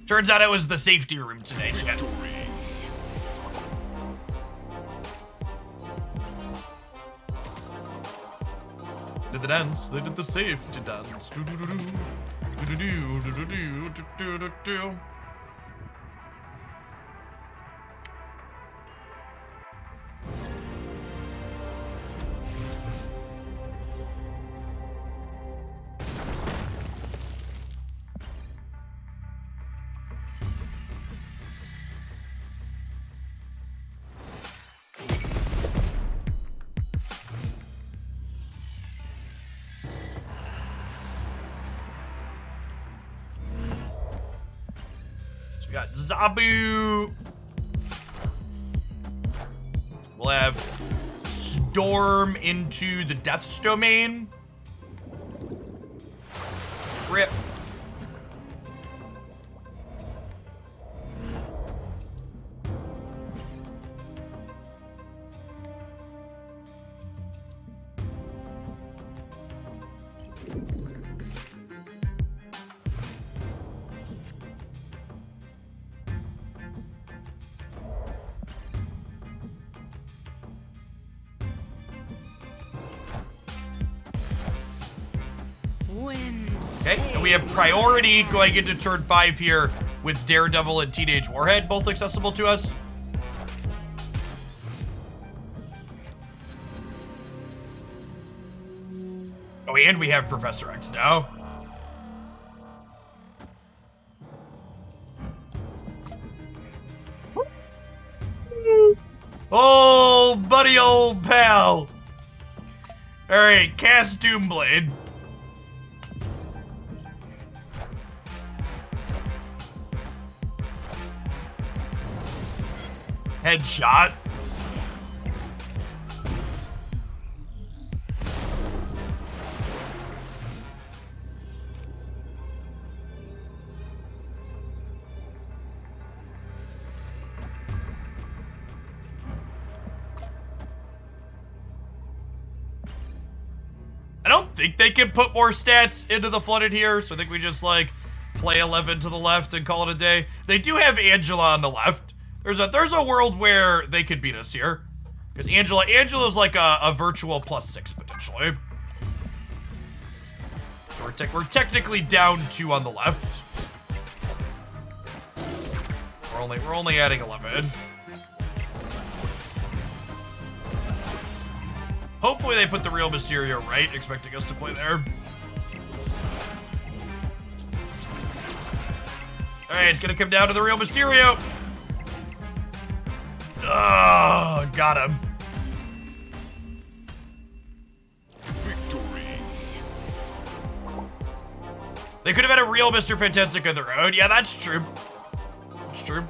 Turns out it was the safety room today, chat. Did the dance? They did the safety dance. We got Zabu. We'll have Storm into the Death's Domain. Rip. Wind. Okay, and we have priority going into turn 5 here with Daredevil and Teenage Warhead both accessible to us. Oh, and we have Professor X now. Oh, buddy old pal. All right, cast Doomblade. Headshot. I don't think they can put more stats into the Flooded here, so I think we just like play 11 to the left and call it a day. They do have Angela on the left. There's a world where they could beat us here. Because Angela's like a virtual +6 potentially. So we're technically down 2 on the left. We're only adding 11. Hopefully they put the real Mysterio right, expecting us to play there. Alright, it's gonna come down to the real Mysterio. Oh, got him. Victory. They could have had a real Mr. Fantastic on their own. Yeah, that's true. That's true.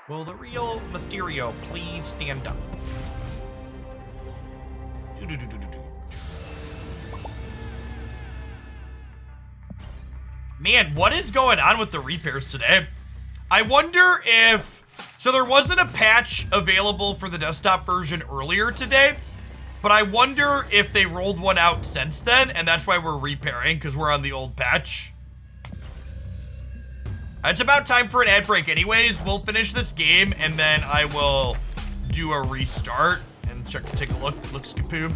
Will the real Mysterio please stand up? Man, what is going on with the repairs today? I wonder if... So there wasn't a patch available for the desktop version earlier today, but I wonder if they rolled one out since then, and that's why we're repairing, because we're on the old patch. It's about time for an ad break anyways. We'll finish this game, and then I will do a restart and take a look. Looks kapoom.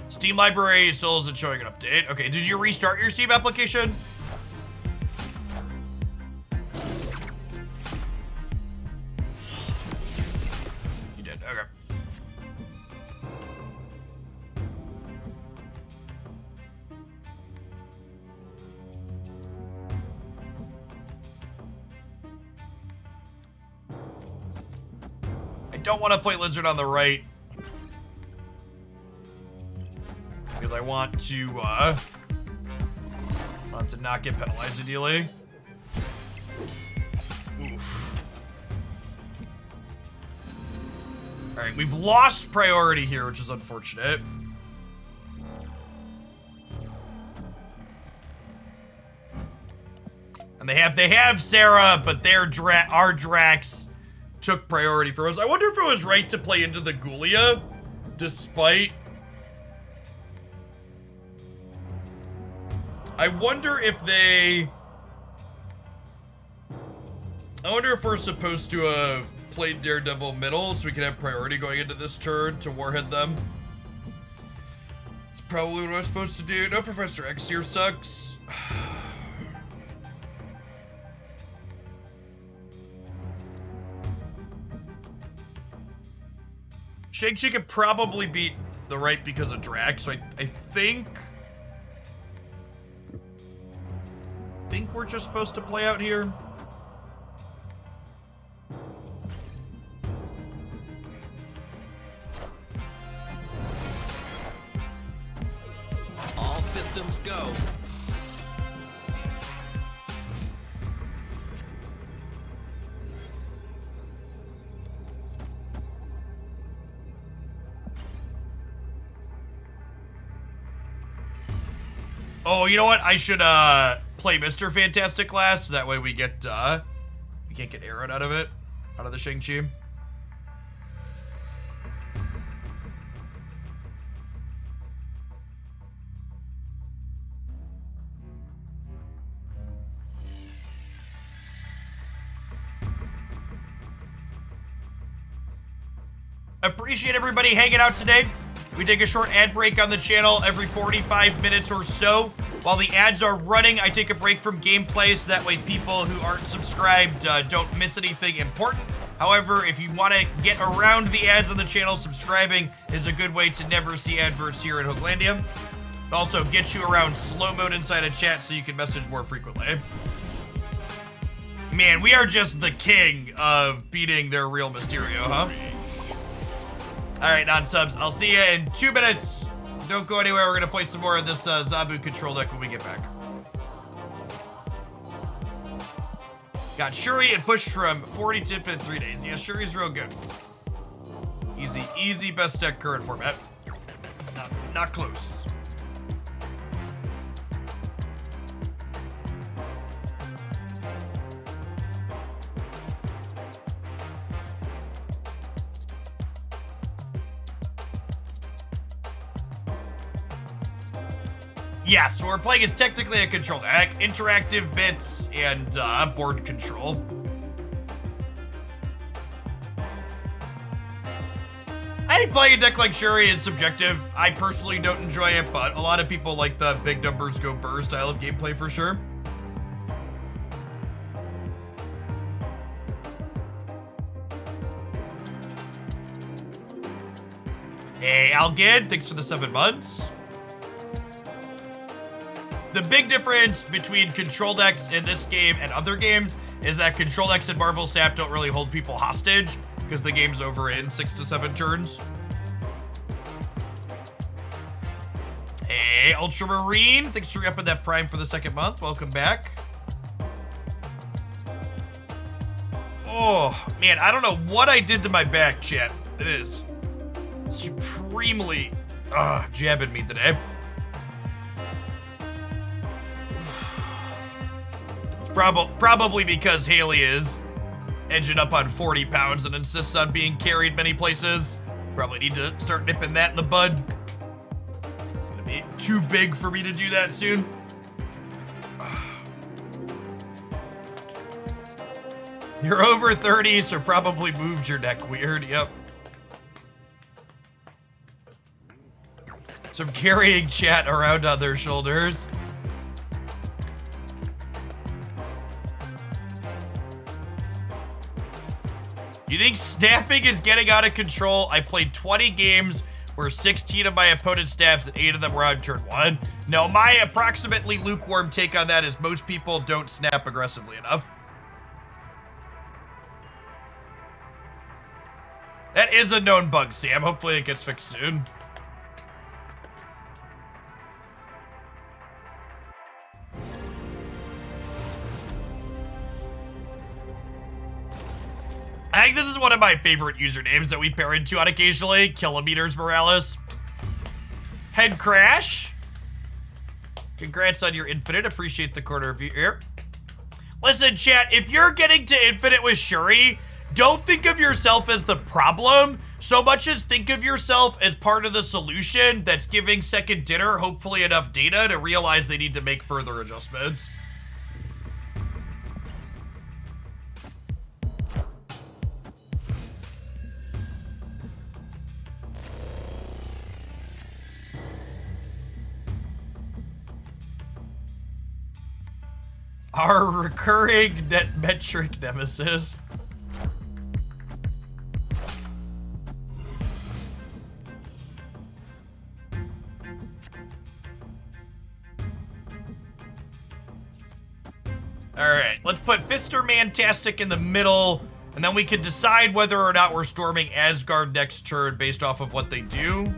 Steam library still isn't showing an update. Okay, did you restart your Steam application? You did, okay. I don't want to play Lizard on the right. Because I want to not get penalized ideally. Oof. All right, we've lost priority here, which is unfortunate. And they have Sarah, but our Drax took priority for us. I wonder if it was right to play into the Ghoulia, despite. I wonder if we're supposed to have played Daredevil middle so we can have priority going into this turn to warhead them. It's probably what I'm supposed to do. No, Professor X here sucks. Shang-Chi could probably beat the right because of Drax, so I think we're just supposed to play out here. All systems go. Oh, you know what? I should play Mr. Fantastic last, so that way we can't get arrowed out of the Shang-Chi. Appreciate everybody hanging out today. We take a short ad break on the channel every 45 minutes or so. While the ads are running, I take a break from gameplay so that way people who aren't subscribed don't miss anything important. However, if you want to get around the ads on the channel, subscribing is a good way to never see adverts here in Hooglandia. It also gets you around slow mode inside a chat so you can message more frequently. Man, we are just the king of beating their real Mysterio, huh? Alright, non-subs, I'll see you in 2 minutes. Don't go anywhere, we're gonna play some more of this Zabu control deck when we get back. Got Shuri and pushed from 40 to 3 days. Yeah, Shuri's real good. Easy best deck current format. Not close. Yeah, so we're playing as technically a control deck, interactive bits, and board control. I think playing a deck like Shuri is subjective. I personally don't enjoy it, but a lot of people like the big numbers go burr style of gameplay for sure. Hey, Algid, thanks for the 7 months. The big difference between control decks in this game and other games is that control decks in Marvel Snap don't really hold people hostage because the game's over in 6 to 7 turns. Hey, Ultramarine, thanks for upping that Prime for the 2nd month. Welcome back. Oh, man, I don't know what I did to my back, chat. It is supremely jabbing me today. It's probably because Haley is edging up on 40 pounds and insists on being carried many places. Probably need to start nipping that in the bud. It's gonna be too big for me to do that soon. You're over 30, so probably moved your neck weird. Yep. Some carrying chat around on their shoulders. You think snapping is getting out of control? I played 20 games where 16 of my opponent's snaps and 8 of them were on turn 1. No, my approximately lukewarm take on that is most people don't snap aggressively enough. That is a known bug, Sam. Hopefully it gets fixed soon. I think this is one of my favorite usernames that we pair into on occasionally. Kilometers Morales. Head Crash. Congrats on your infinite. Appreciate the corner of your ear. Listen, chat, if you're getting to infinite with Shuri, don't think of yourself as the problem so much as think of yourself as part of the solution that's giving Second Dinner hopefully enough data to realize they need to make further adjustments. Our recurring net metric nemesis. Alright, let's put Fister Mantastic in the middle, and then we can decide whether or not we're storming Asgard next turn based off of what they do.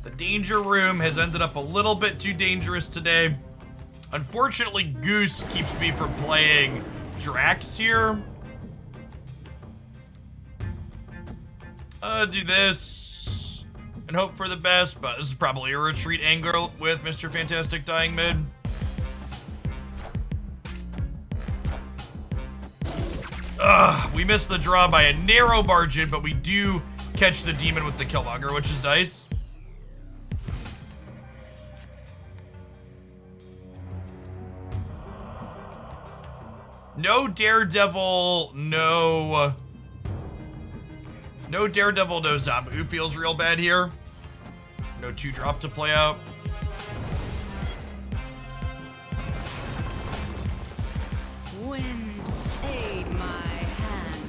The Danger Room has ended up a little bit too dangerous today. Unfortunately, Goose keeps me from playing Drax here. Do this and hope for the best, but this is probably a retreat angle with Mr. Fantastic dying mid. We missed the draw by a narrow margin, but we do catch the demon with the Killmonger, which is nice. No Daredevil, no Daredevil, no Zabu feels real bad here. No 2-drop to play out. Wind, aid my hand.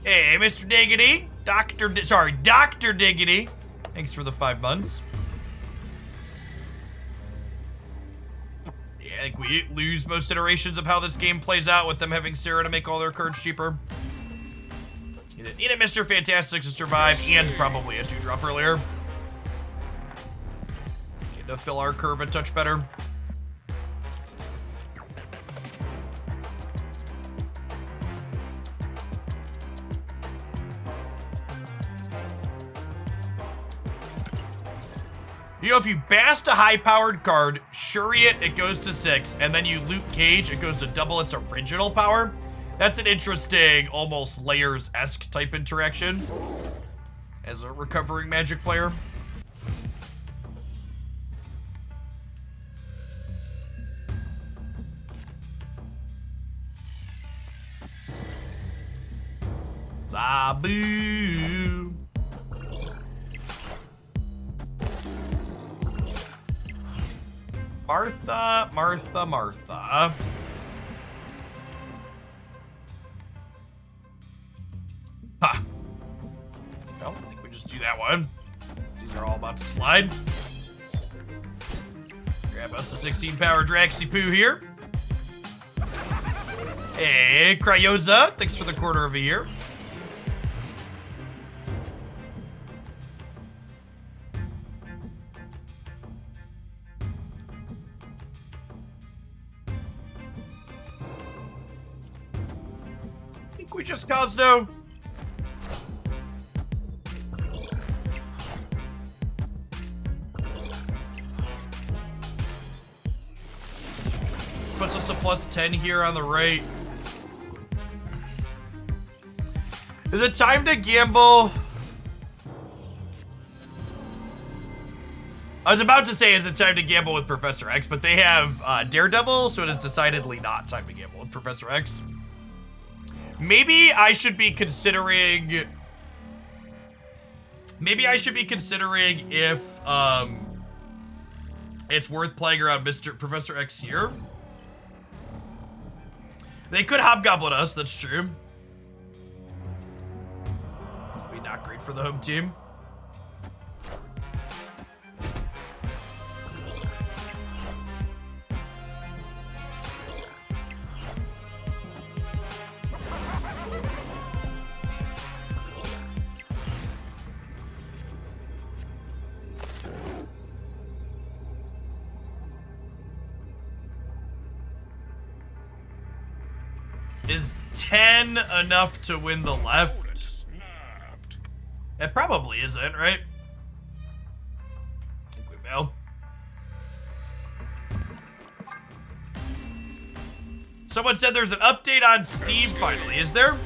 Hey, Mr. Diggity. Dr. Diggity. Thanks for the 5 months. Yeah, I think we lose most iterations of how this game plays out with them having Sarah to make all their cards cheaper. You didn't need a Mr. Fantastic to survive, and probably a 2-drop earlier. Need to fill our curve a touch better. You know, if you bast a high-powered card, Shuri it goes to 6, and then you Luke Cage, it goes to double its original power. That's an interesting, almost Layers-esque type interaction as a recovering Magic player. Zabu. Martha. Ha. Well, I think we just do that one. These are all about to slide. Grab us a 16-power Draxi Poo here. Hey, Cryoza, thanks for the quarter of a year. think we just Cosno. Puts us to plus 10 here on the right. Is it time to gamble? I was about to say, is it time to gamble with Professor X, but they have Daredevil, so it is decidedly not time to gamble with Professor X. Maybe I should be considering... Maybe I should be considering if it's worth playing around Professor X here. They could Hobgoblin us, that's true. Be not great for the home team. Is 10 enough to win the left? Snapped. It probably isn't, right? I think we will. Someone said there's an update on Steam finally. Is there?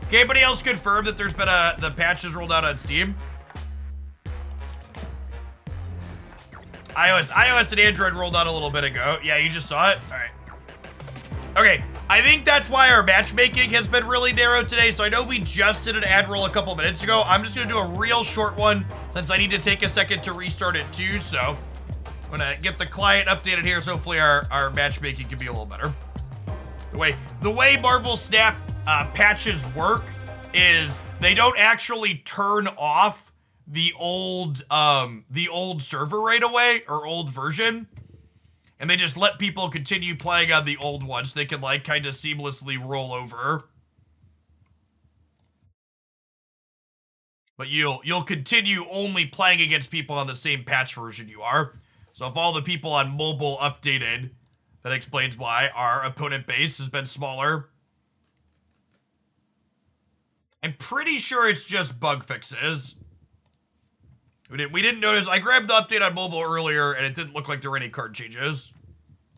Okay, anybody else confirm that there's been the patches rolled out on Steam? iOS and Android rolled out a little bit ago. Yeah, you just saw it? All right. Okay, I think that's why our matchmaking has been really narrow today. So I know we just did an ad roll a couple minutes ago. I'm just gonna do a real short one since I need to take a second to restart it too. So I'm gonna get the client updated here so hopefully our matchmaking can be a little better. The way Marvel Snap patches work is they don't actually turn off the old server right away, or old version, and they just let people continue playing on the old ones. They can like kind of seamlessly roll over, but you'll continue only playing against people on the same patch version you are. So if all the people on mobile updated, that explains why our opponent base has been smaller. I'm pretty sure it's just bug fixes. We didn't notice. I grabbed the update on mobile earlier, and it didn't look like there were any card changes.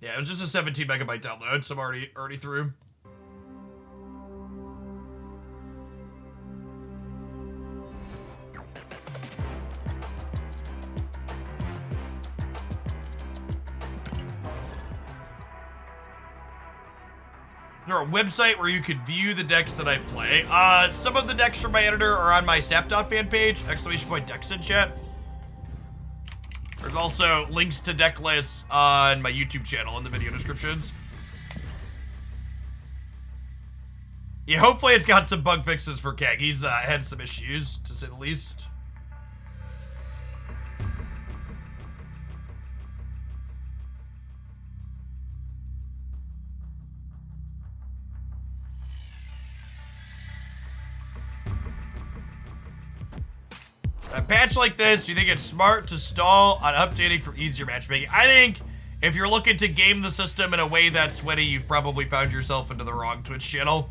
Yeah, it was just a 17 megabyte download, so I'm already through. Is there a website where you could view the decks that I play? Some of the decks from my editor are on my Snap.fan page, !decks in chat. There's also links to deck lists on my YouTube channel in the video descriptions. Yeah, hopefully it's got some bug fixes for Keg. He's had some issues, to say the least. A patch like this, do you think it's smart to stall on updating for easier matchmaking? I think if you're looking to game the system in a way that's sweaty, you've probably found yourself into the wrong Twitch channel.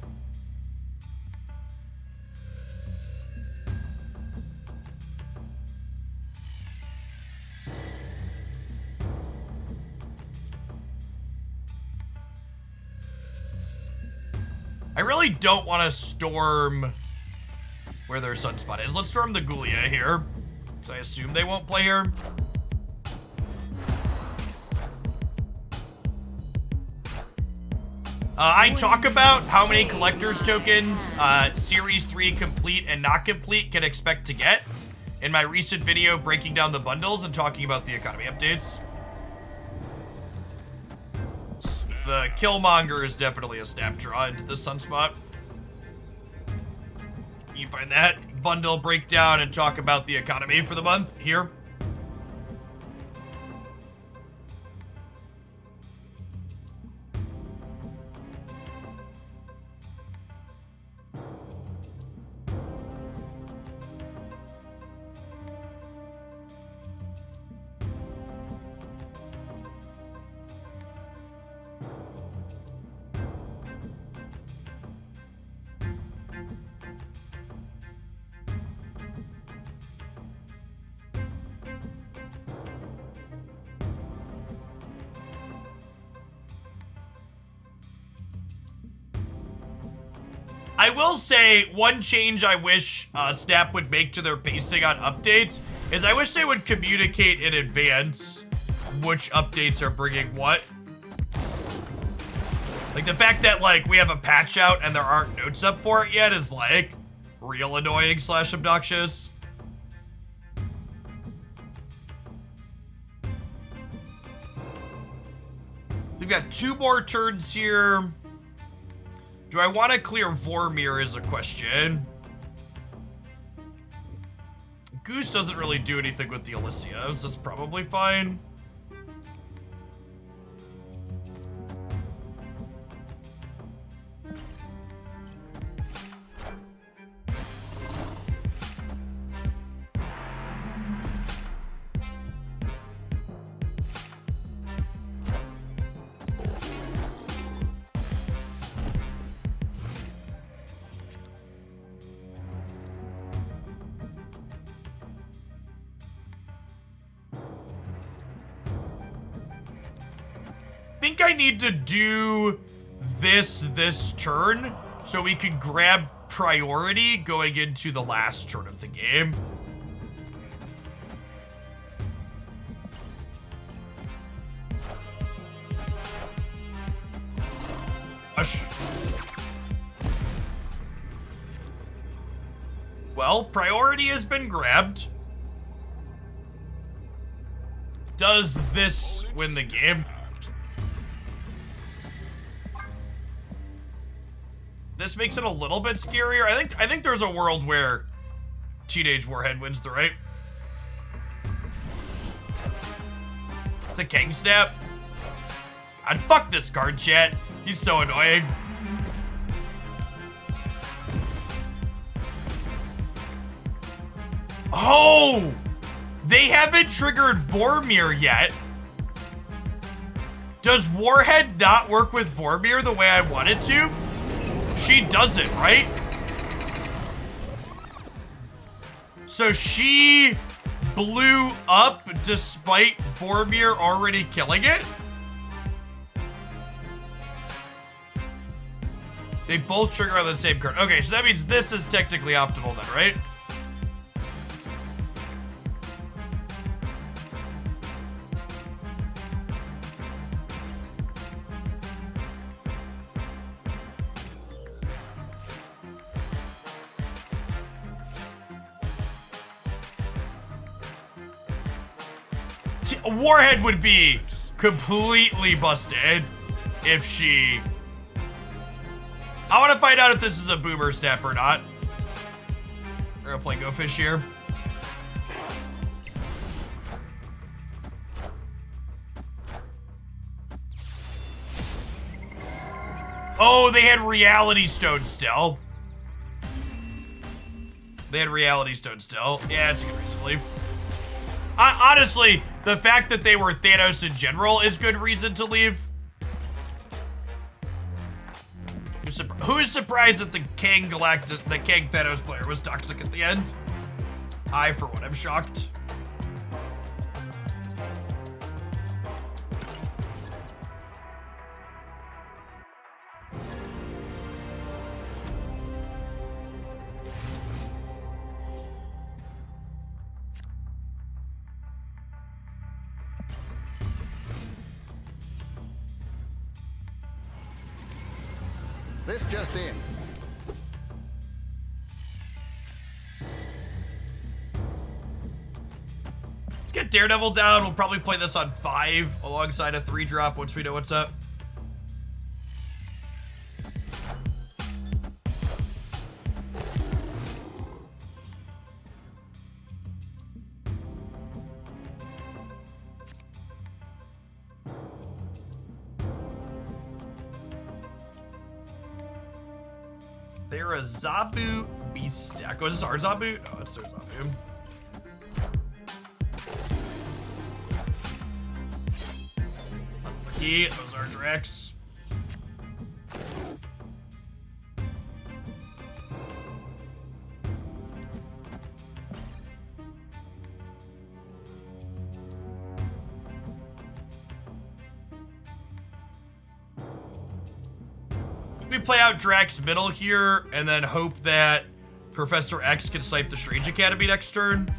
I really don't want to storm where their Sunspot is. Let's storm the Ghoulia here, because I assume they won't play here. I talk about how many collector's tokens Series 3 complete and not complete can expect to get in my recent video breaking down the bundles and talking about the economy updates. The Killmonger is definitely a snap draw into the Sunspot. You find that bundle breakdown and talk about the economy for the month here. I will say one change I wish Snap would make to their pacing on updates is I wish they would communicate in advance which updates are bringing what. Like the fact that like we have a patch out and there aren't notes up for it yet is like real annoying / obnoxious. We've got 2 more turns here. Do I want to clear Vormir is a question. Goose doesn't really do anything with the Elysias. That's probably fine. I need to do this turn so we can grab priority going into the last turn of the game. Gosh. Well, priority has been grabbed. Does this win the game? This makes it a little bit scarier. I think there's a world where Teenage Warhead wins the right. It's a King Snap. And fuck this card, chat. He's so annoying. Oh! They haven't triggered Vormir yet. Does Warhead not work with Vormir the way I want it to? She doesn't, right? So she blew up despite Vormir already killing it? They both trigger on the same card. Okay, so that means this is technically optimal then, right? Warhead would be completely busted if she... I want to find out if this is a boomer snap or not. We're gonna play Go Fish here. Oh, they had Reality Stone still. They had Reality Stone still. Yeah, it's a good reason to leave. Honestly, the fact that they were Thanos in general is good reason to leave. Who's surprised that the Kang Galactus, the Kang Thanos player was toxic at the end? I, for one, am shocked. This just in. Let's get Daredevil down. We'll probably play this on 5 alongside a 3-drop once we know what's up. They're a Zabu Beast stack. Oh, is this our Zabu? No, it's their Zabu. Unlucky. Those are Drax. We we play out Drax middle here and then hope that Professor X can snipe the Strange Academy next turn?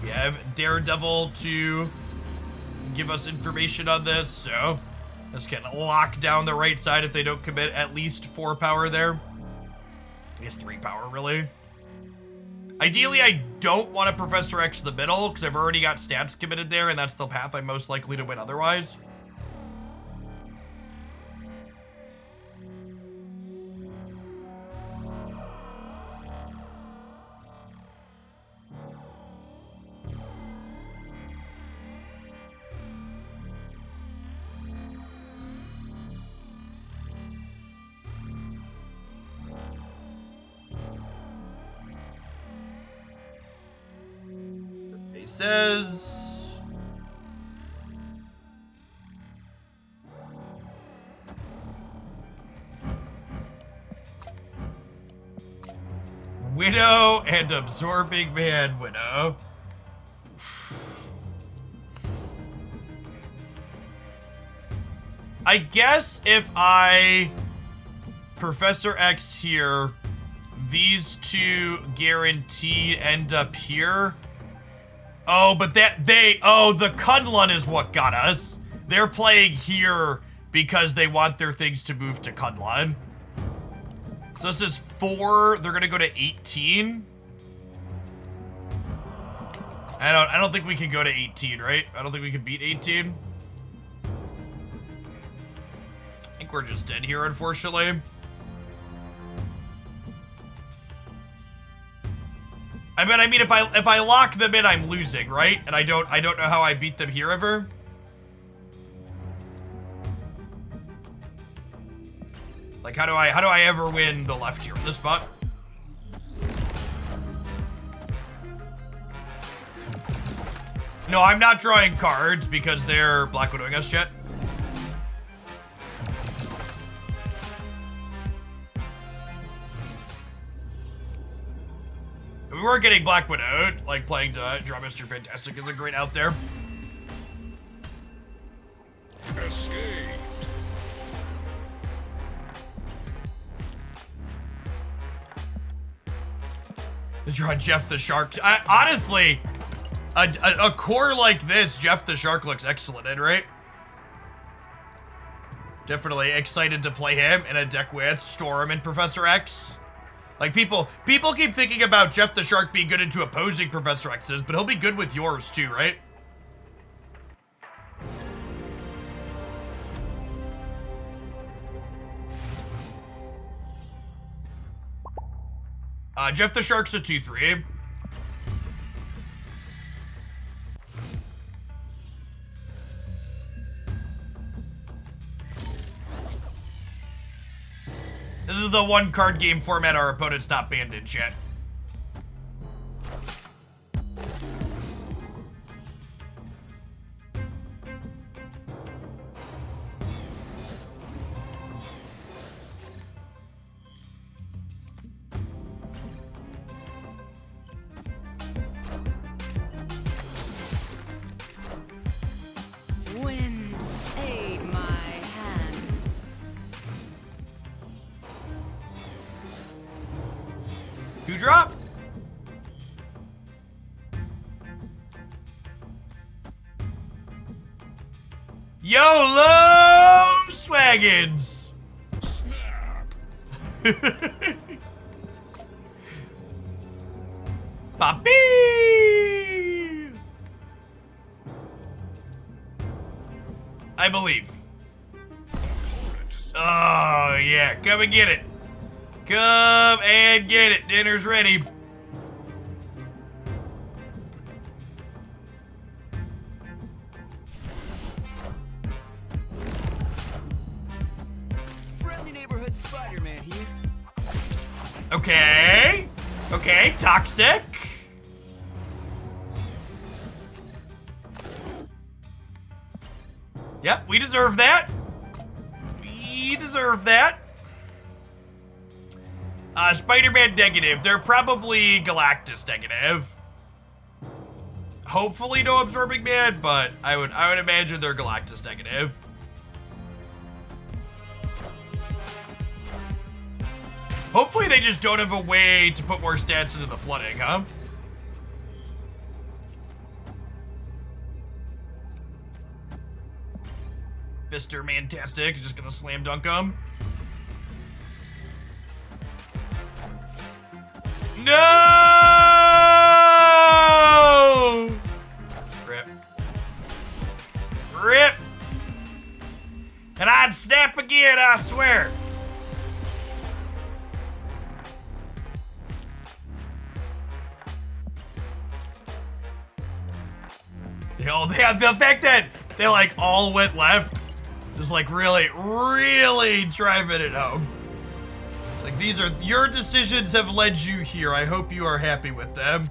We have Daredevil to give us information on this, so this can lock down the right side if they don't commit at least 4 power there. I guess 3 power, really. Ideally, I don't want to Professor X the middle, because I've already got stats committed there, and that's the path I'm most likely to win otherwise. He says... Widow and Absorbing Man Widow. I guess if I Professor X here, these two guaranteed end up here. Oh, but the Kunlun is what got us. They're playing here because they want their things to move to Kunlun. So this is 4, they're gonna go to 18. I don't think we can go to 18, right? I don't think we can beat 18. I think we're just dead here, unfortunately. I mean, if I lock them in, I'm losing, right? And I don't know how I beat them here ever. Like, how do I ever win the left here? This spot? No, I'm not drawing cards because they're Black Widowing us yet. We were getting Black Widowed, like playing Draw Mr. Fantastic isn't great out there. Escaped. Draw Jeff the Shark. Honestly, a core like this, Jeff the Shark looks excellent in, right? Definitely excited to play him in a deck with Storm and Professor X. Like, people keep thinking about Jeff the Shark being good into opposing Professor X's, but he'll be good with yours too, right? Jeff the Shark's a 2/3. This is the 1 card game format our opponent's not banned in, chat. Wind, aid my hand. Two drop. YOLO Swaggins. Snap. Poppy. I believe. Oh, yeah. Come and get it. Come and get it. Dinner's ready. Friendly neighborhood Spider-Man here. Okay. Okay, toxic. Yep, we deserve that. We deserve that. Spider-Man negative. They're probably Galactus negative. Hopefully no Absorbing Man, but I would imagine they're Galactus negative. Hopefully they just don't have a way to put more stats into the flooding, huh? Mr. Mantastic is just gonna slam dunk him. No! Rip. Rip! And I'd snap again, I swear. The fact that they like all went left is like really driving it home. Like, these are your decisions have led you here. I hope you are happy with them.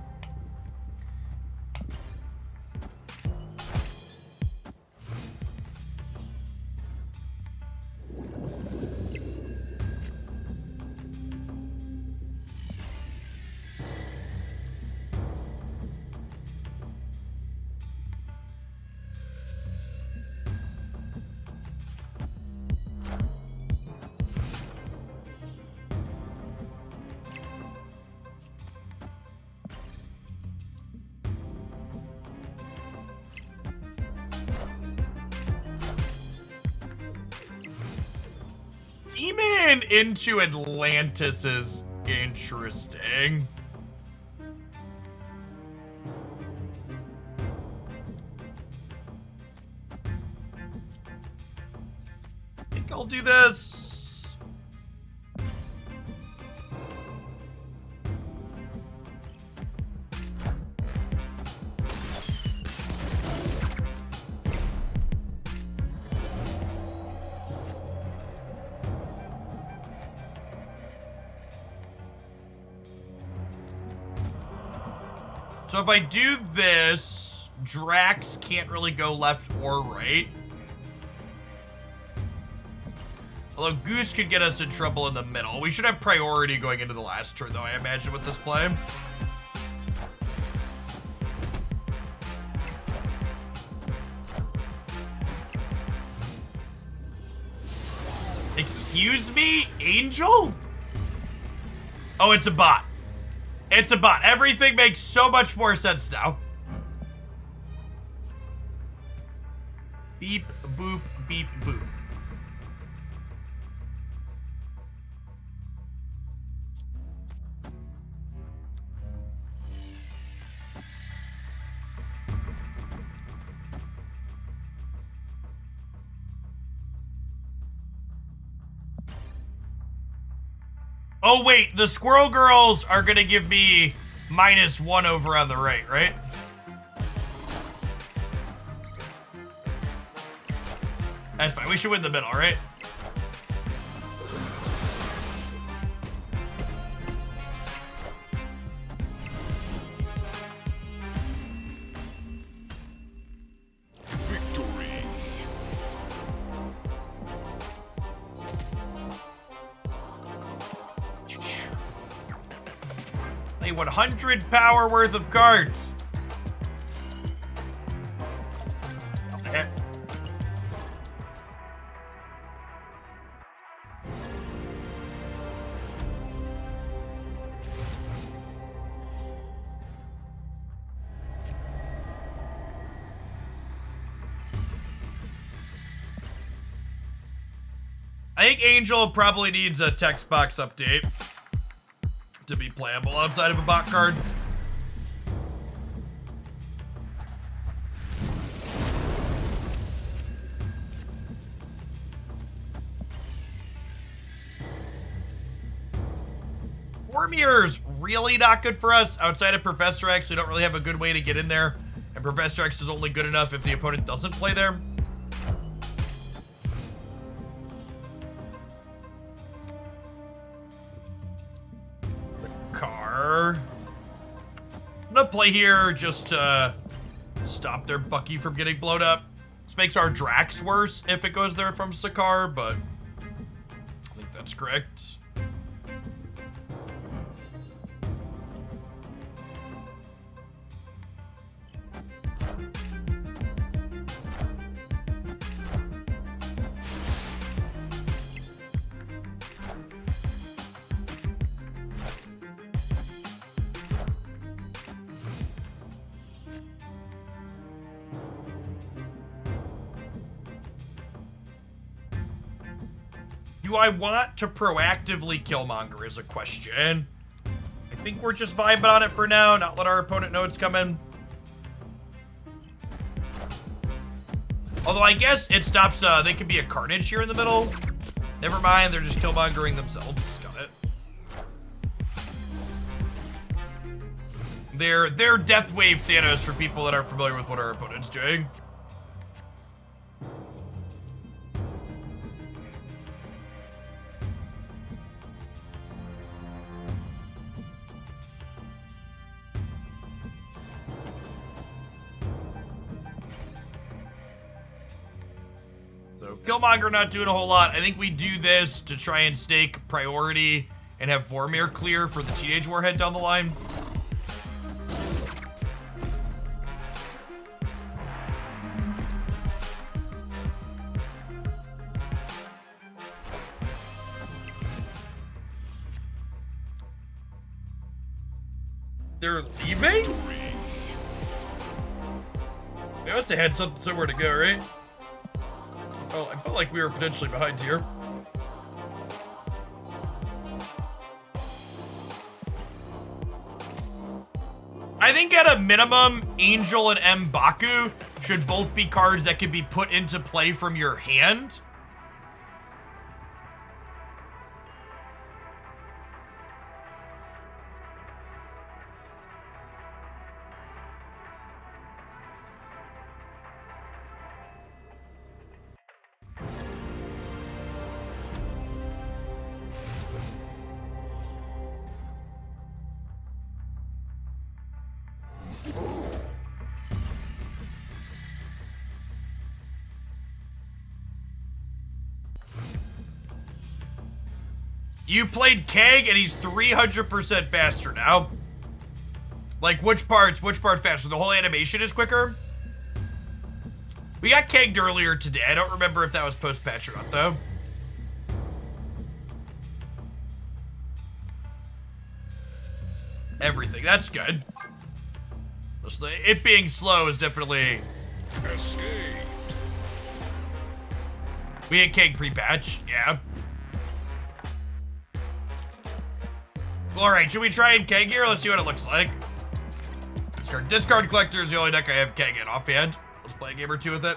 Demon into Atlantis is interesting. I think I'll do this. So if I do this, Drax can't really go left or right. Although Goose could get us in trouble in the middle. We should have priority going into the last turn, though, I imagine, with this play. Excuse me, Angel? Oh, it's a bot. It's a bot. Everything makes so much more sense now. Beep, boop, beep, boop. Oh, wait, the Squirrel Girls are gonna give me -1 over on the right, right? That's fine. We should win the middle, right? Victory. A 100 power worth of cards. Eh. I think Angel probably needs a text box update to be playable outside of a bot card. Vormir's really not good for us. Outside of Professor X, we don't really have a good way to get in there. And Professor X is only good enough if the opponent doesn't play there. Car. I'm gonna play here just to stop their Bucky from getting blown up. This makes our Drax worse if it goes there from Sakaar, but I think that's correct. Do I want to proactively Killmonger is a question. I think we're just vibing on it for now, not let our opponent know it's coming. Although I guess it stops, they could be a Carnage here in the middle. Never mind, they're just Killmongering themselves. Got it. They're Deathwave Thanos for people that aren't familiar with what our opponent's doing. So Killmonger not doing a whole lot. I think we do this to try and stake priority and have Vormir clear for the Teenage Warhead down the line. They're leaving? They must have had somewhere to go, right? Oh, I felt like we were potentially behind here. I think at a minimum, Angel and M'Baku should both be cards that can be put into play from your hand. You played Keg and he's 300% faster now. Like, which part faster? The whole animation is quicker? We got Kegged earlier today. I don't remember if that was post-patch or not, though. Everything. That's good. It being slow is definitely... Escaped. We had Keg pre-patch. Yeah. Alright, should we try and Keg here? Let's see what it looks like. Discard Collector is the only deck I have Keg in offhand. Let's play a game or two with it.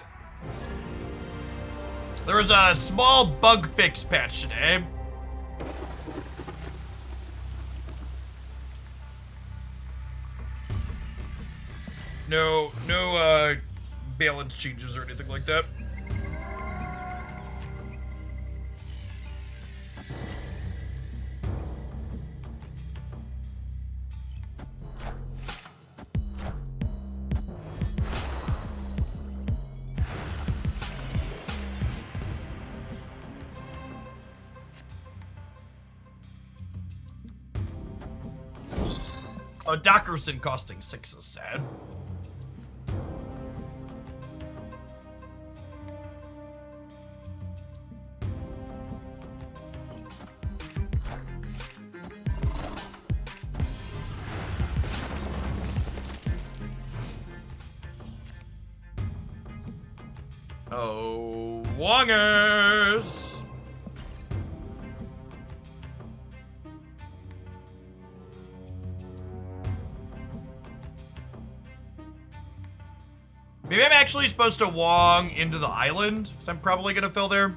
There was a small bug fix patch today. No balance changes or anything like that. Oh, Dockerson costing 6 is sad. Oh, Wongers! Maybe I'm actually supposed to Wong into the island, so I'm probably gonna fill there.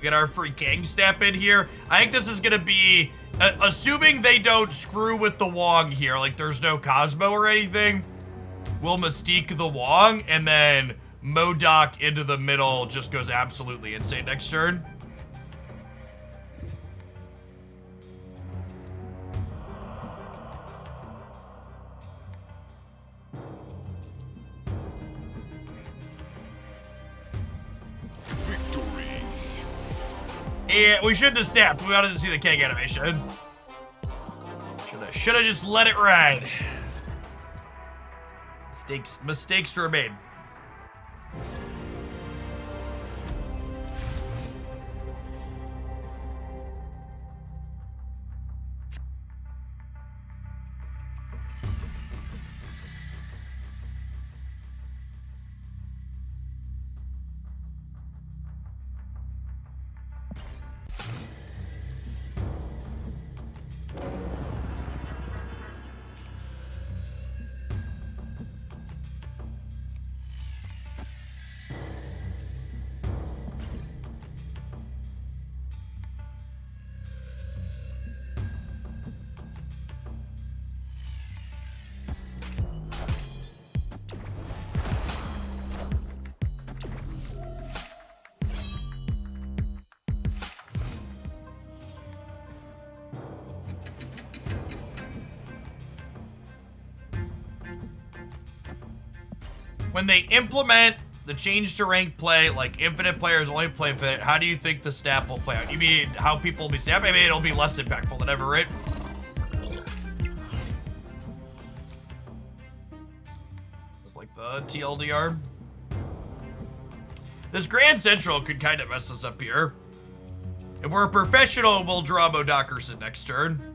Get our free King Snap in here. I think this is gonna be, assuming they don't screw with the Wong here, like there's no Cosmo or anything, we'll Mystique the Wong, and then MODOK into the middle just goes absolutely insane next turn. Yeah, we shouldn't have snapped. We wanted to see the Keg animation. Should have just let it ride. Mistakes were made. when they implement the change to ranked play, like infinite players only play infinite, how do you think the snap will play out? You mean how people will be snapping? I mean, it'll be less impactful than ever, right? Just like the TLDR. This Grand Central could kind of mess us up here. If we're a professional, we'll draw Mo Dockerson next turn.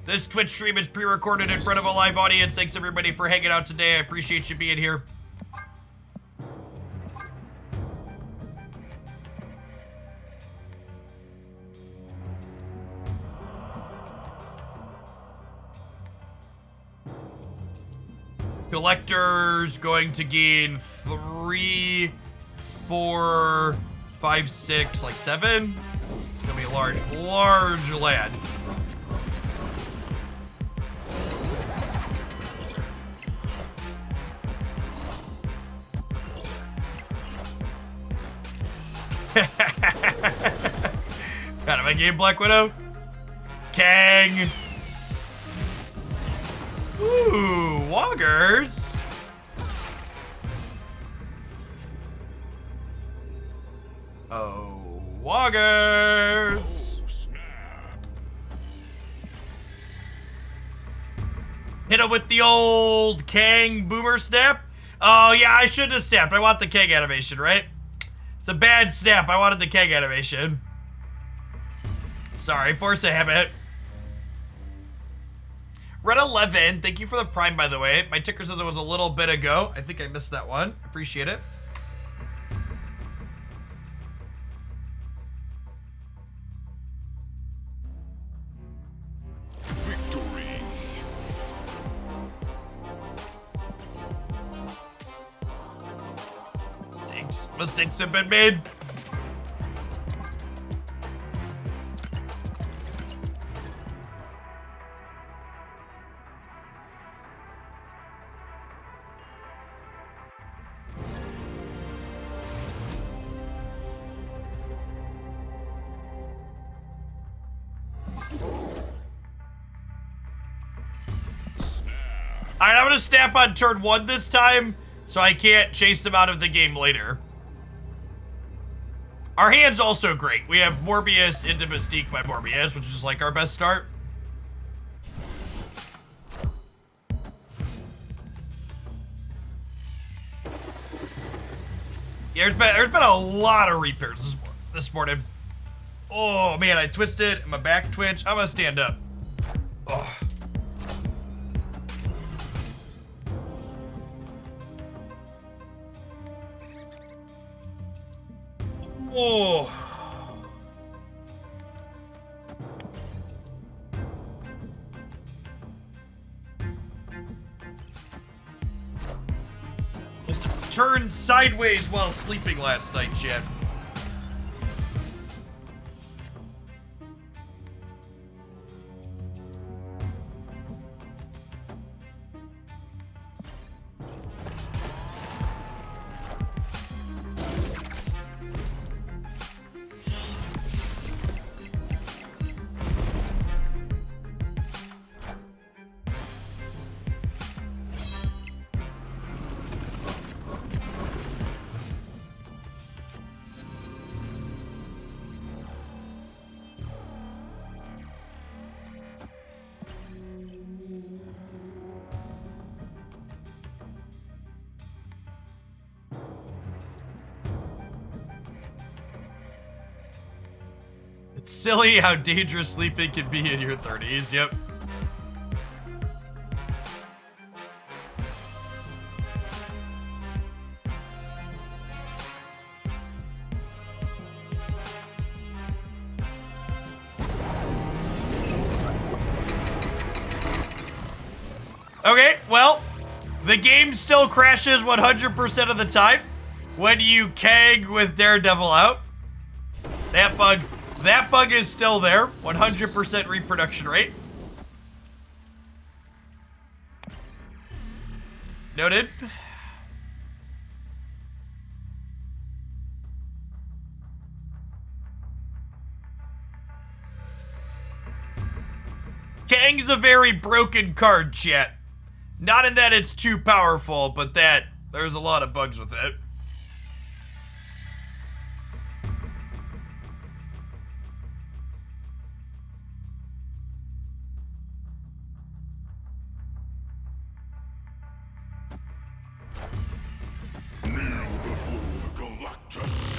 This Twitch stream is pre-recorded in front of a live audience. Thanks everybody for hanging out today. I appreciate you being here. Collector's going to gain 3, 4, 5, 6, like 7. It's gonna be a large land. Out of my game, Black Widow. Kang. Ooh, Woggers. Oh, Woggers. Oh, snap. Hit him with the old Kang boomer snap. Oh, yeah, I shouldn't have snapped. I want the Kang animation, right? It's a bad snap. I wanted the Kang animation. Sorry, force a habit. Red 11, thank you for the prime, by the way. My ticker says it was a little bit ago. I think I missed that one. Appreciate it. Victory. Mistakes have been made. Alright, I'm gonna snap on turn 1 this time, so I can't chase them out of the game later. Our hand's also great. We have Morbius into Mystique by Morbius, which is like our best start. Yeah, there's been a lot of repairs this morning. Oh man, I twisted my back twitch. I'm gonna stand up. Oh. Oh. Just turned sideways while sleeping last night, chat. It's silly how dangerous sleeping can be in your 30s, yep. Okay, well, the game still crashes 100% of the time when you Kang with Daredevil out. That bug is still there. 100% reproduction rate. Noted. Kang's a very broken card, chat. Not in that it's too powerful, but that there's a lot of bugs with it. Kneel before Galactus.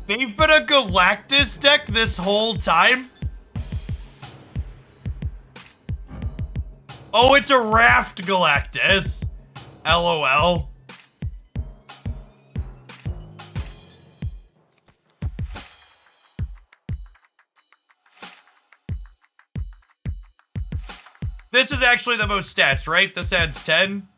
They've been a Galactus deck this whole time? Oh, it's a Raft Galactus. LOL. This is actually the most stats, right? This adds 10.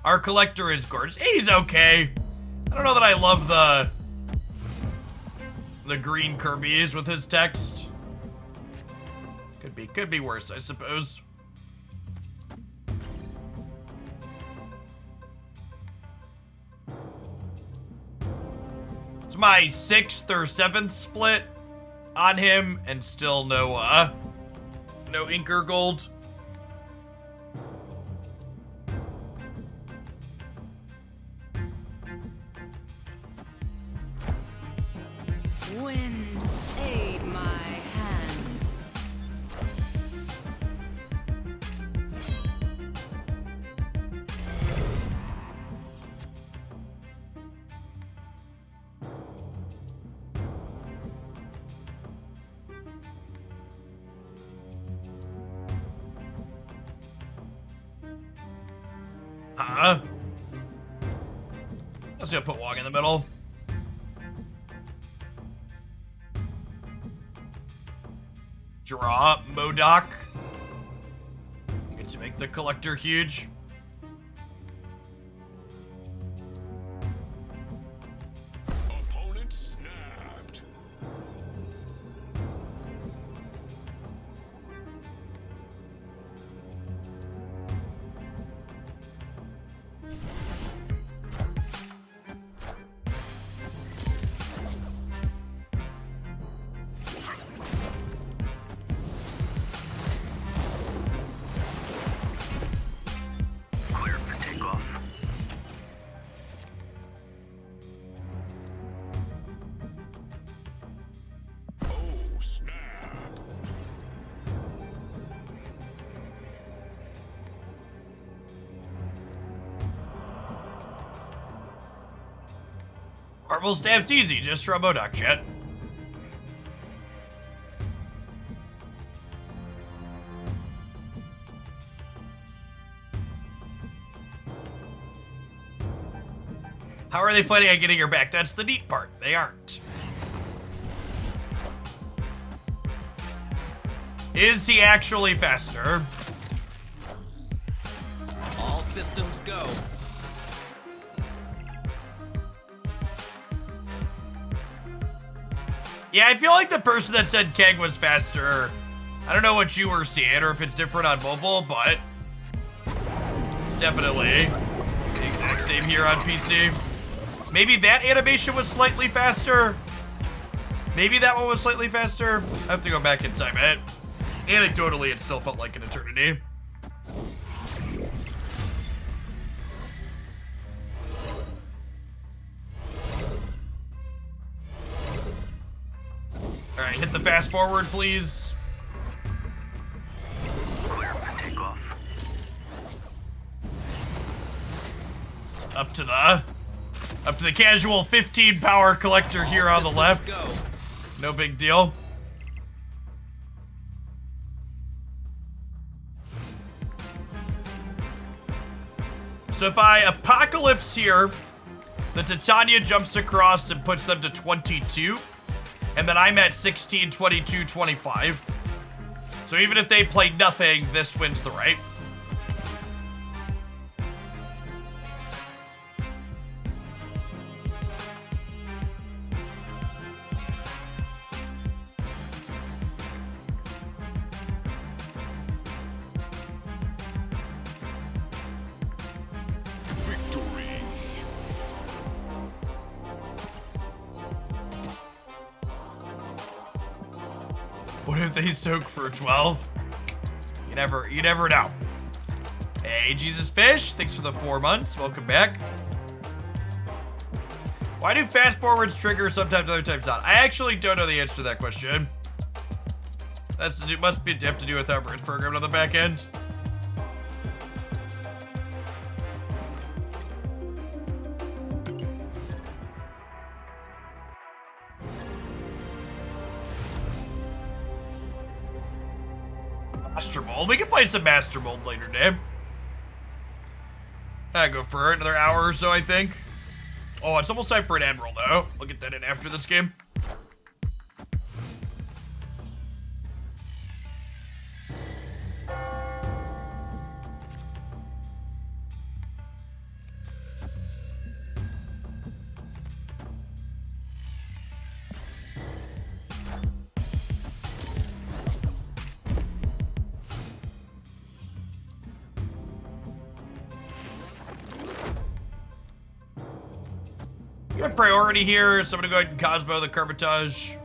Our collector is gorgeous. He's okay. I don't know that I love the green Kirby's with his text. Could be worse, I suppose. It's my 6th or 7th split on him, and still no Inker Gold. Wind, aid my hand. Let's go put Wong in the middle. Draw Modok. Get to make the collector huge. Opponent snapped. Oh, snap. Marvel Stab's easy, just draw Modok, chat. How are they planning on getting her back? That's the neat part. They aren't. Is he actually faster? All systems go. Yeah, I feel like the person that said Kang was faster, I don't know what you were seeing or if it's different on mobile, but it's definitely the exact same here on PC. Maybe that animation was slightly faster. Maybe that one was slightly faster. I have to go back and time it. Anecdotally, it still felt like an eternity. Alright, hit the fast forward, please. Up to the casual 15 power collector here on the left. Go. No big deal. So if I apocalypse here, the Titania jumps across and puts them to 22. And then I'm at 16, 22, 25. So even if they play nothing, this wins the right. Victory. What if they soak for 12? You never know. Hey, Jesus Fish, thanks for the 4 months. Welcome back. Why do fast forwards trigger sometimes, other times not? I actually don't know the answer to that question. It must have to do with however it's programmed on the back end. Master Mold. We can play some Master Mold later, Dave. I go for another hour or so, I think. Oh, it's almost time for an Admiral, though. We'll get that in after this game. You have priority here, so I'm gonna go ahead and Cosmo the Carbitage.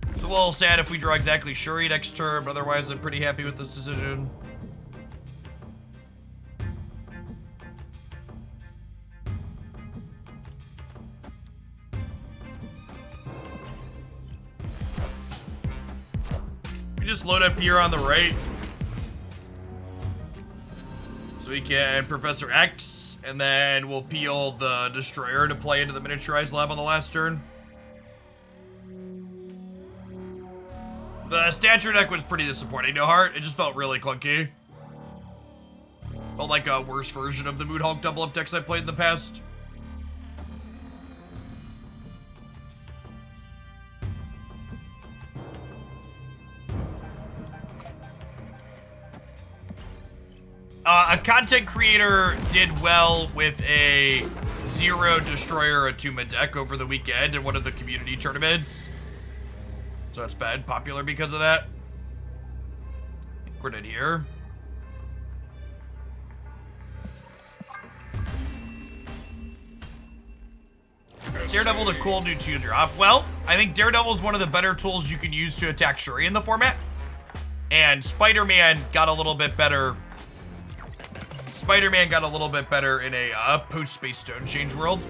It's a little sad if we draw exactly Shuri next turn, but otherwise I'm pretty happy with this decision. We just load up here on the right. So we can Professor X, and then we'll peel the Destroyer to play into the Miniaturized Lab on the last turn. The Stature deck was pretty disappointing, no heart. It just felt really clunky. Felt like a worse version of the Moon Hulk double-up decks I played in the past. A content creator did well with a 0 Destroyer Attuma deck over the weekend in one of the community tournaments. So it's been popular because of that. I think we're dead here. Daredevil, the cool new 2-drop. Well, I think Daredevil is one of the better tools you can use to attack Shuri in the format. And Spider-Man got a little bit better. Spider-Man got a little bit better in a post-Space Stone Change world.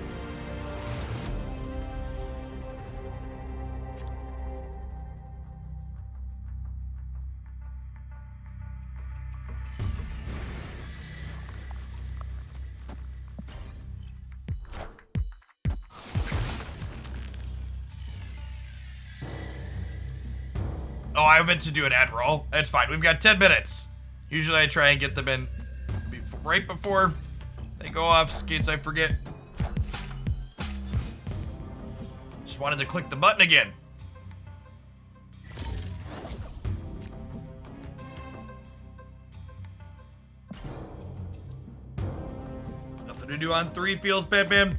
Oh, I meant to do an ad roll. That's fine. We've got 10 minutes. Usually I try and get them in right before they go off, in case I forget. Just wanted to click the button again. Nothing to do on 3 feels, Bam Bam.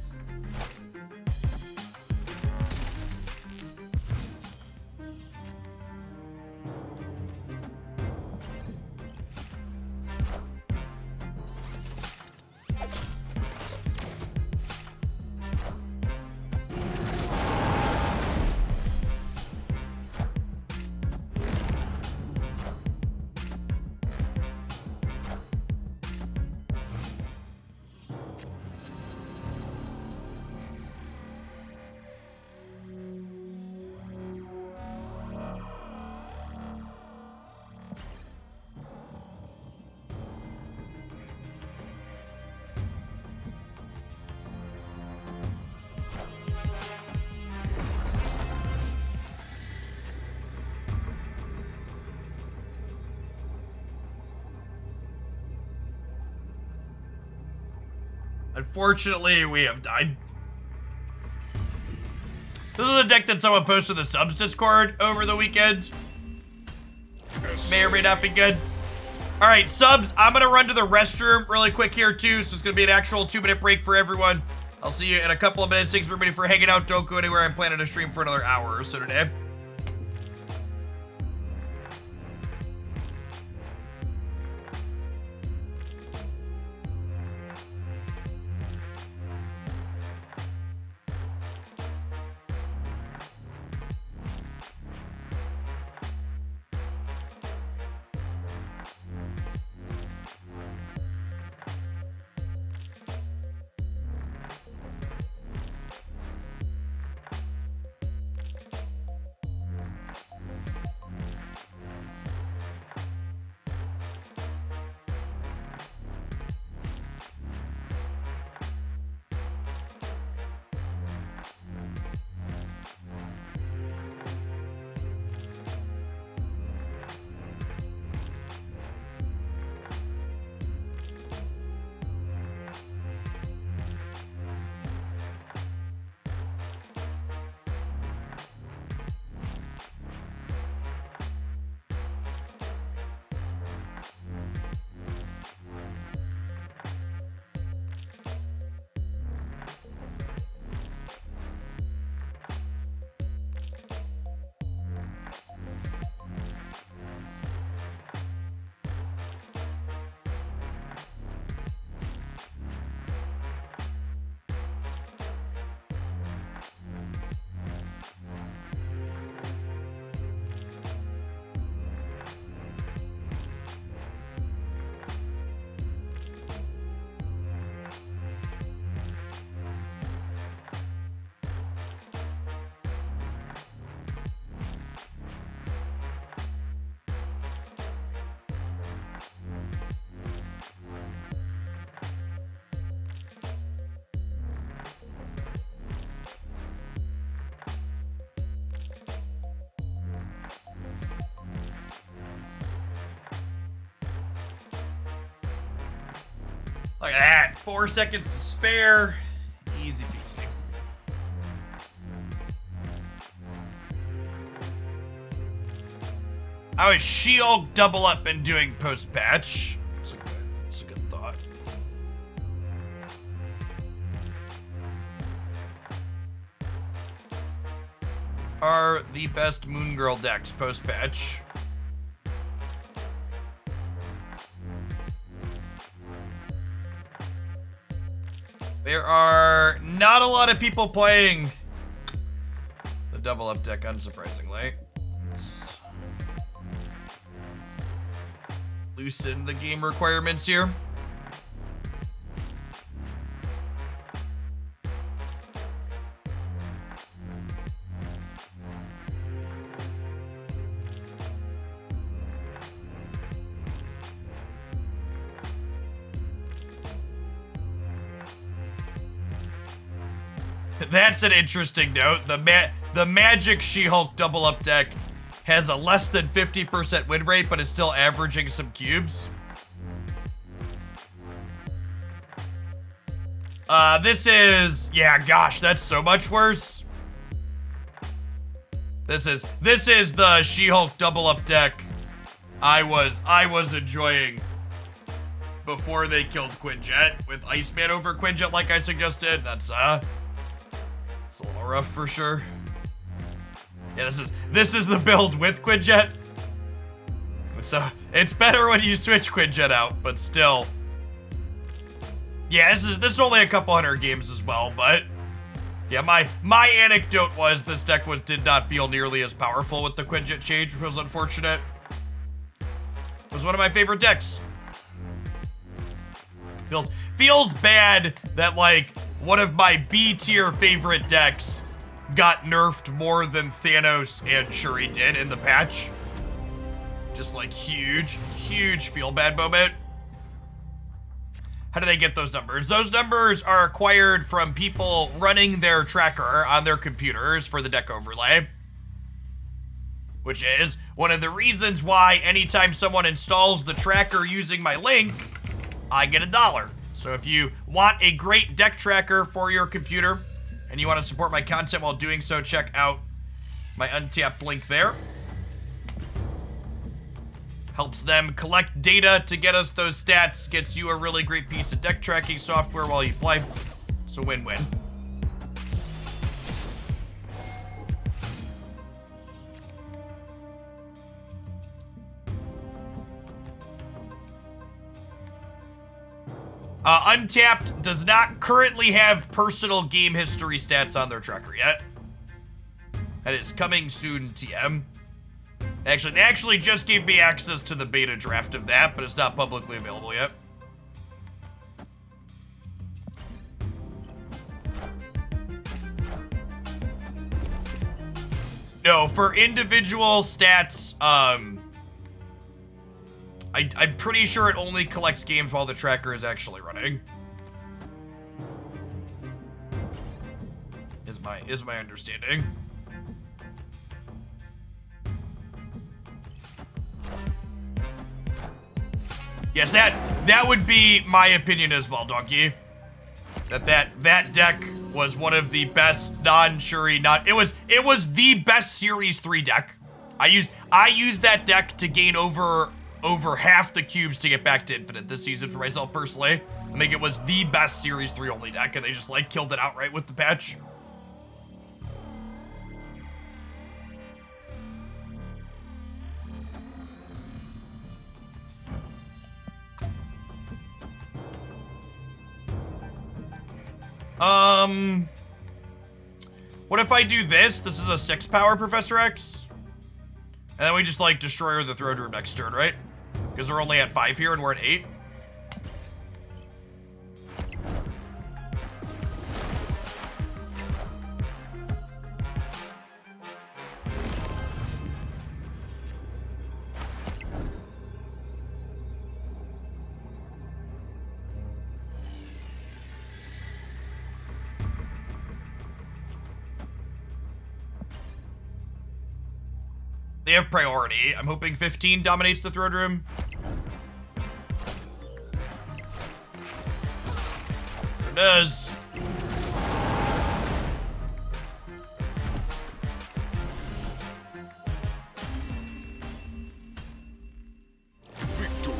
Unfortunately, we have died. This is a deck that someone posted in the subs Discord over the weekend. May or may not be good. All right, subs, I'm gonna run to the restroom really quick here too, so it's gonna be an actual 2-minute break for everyone. I'll see you in a couple of minutes. Thanks everybody for hanging out. Don't go anywhere. I'm planning to stream for another hour or so today. Look at that. 4 seconds to spare. Easy peasy. I was She-Hulk double up and doing post-patch. It's a good thought. Are the best Moon Girl decks post-patch. There are not a lot of people playing the double up deck, unsurprisingly. Let's loosen the game requirements here. That's an interesting note. The Magic She-Hulk double up deck has a less than 50% win rate, but is still averaging some cubes. This is, yeah, gosh, that's so much worse. This is the She-Hulk double up deck I was enjoying before they killed Quinjet with Iceman over Quinjet, like I suggested. That's it's a little rough for sure. Yeah, this is the build with Quinjet. So it's better when you switch Quinjet out, but still. Yeah, this is only a couple hundred games as well, but yeah, my anecdote was this deck did not feel nearly as powerful with the Quinjet change, which was unfortunate. It was one of my favorite decks. Feels bad that like one of my B tier favorite decks got nerfed more than Thanos and Shuri did in the patch. Just like huge feel bad moment. How do they get those numbers? Those numbers are acquired from people running their tracker on their computers for the deck overlay. Which is one of the reasons why anytime someone installs the tracker using my link, I get $1. So if you want a great deck tracker for your computer and you want to support my content while doing so, check out my Untapped link there. Helps them collect data to get us those stats, gets you a really great piece of deck tracking software while you play. It's a win-win. Untapped does not currently have personal game history stats on their tracker yet. That is coming soon, TM. Actually, they actually just gave me access to the beta draft of that, but it's not publicly available yet. No, for individual stats, I'm pretty sure it only collects games while the tracker is actually running. Is my understanding. Yes, that would be my opinion as well, Donkey. That deck was one of the best non-Shuri, it was the best Series 3 deck. I used that deck to gain over half the cubes to get back to Infinite this season for myself personally. I think it was the best Series 3 only deck, and they just like killed it outright with the patch. What if I do this? This is a 6 power Professor X. And then we just like destroy her the Throne Room next turn, right? Because we're only at 5 here and we're at 8. They have priority. I'm hoping 15 dominates the Throne Room. It does. Victory.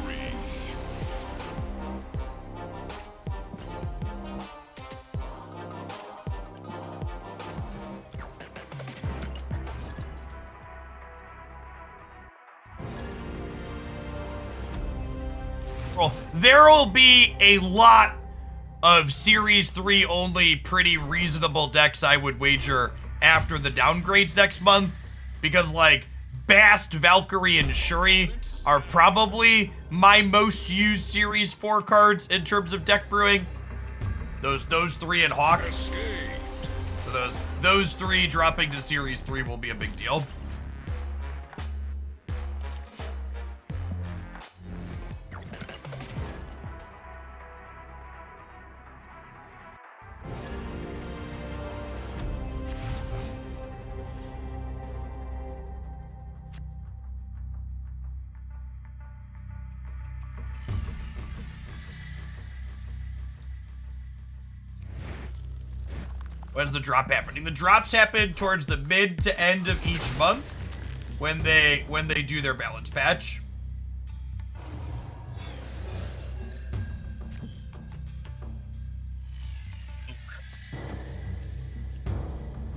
There will be a lot of Series 3 only pretty reasonable decks, I would wager, after the downgrades next month. Because, like, Bast, Valkyrie, and Shuri are probably my most used Series 4 cards in terms of deck brewing. Those 3 and Hawk. So those 3 dropping to Series 3 will be a big deal. When's the drop happening? The drops happen towards the mid to end of each month when they do their balance patch.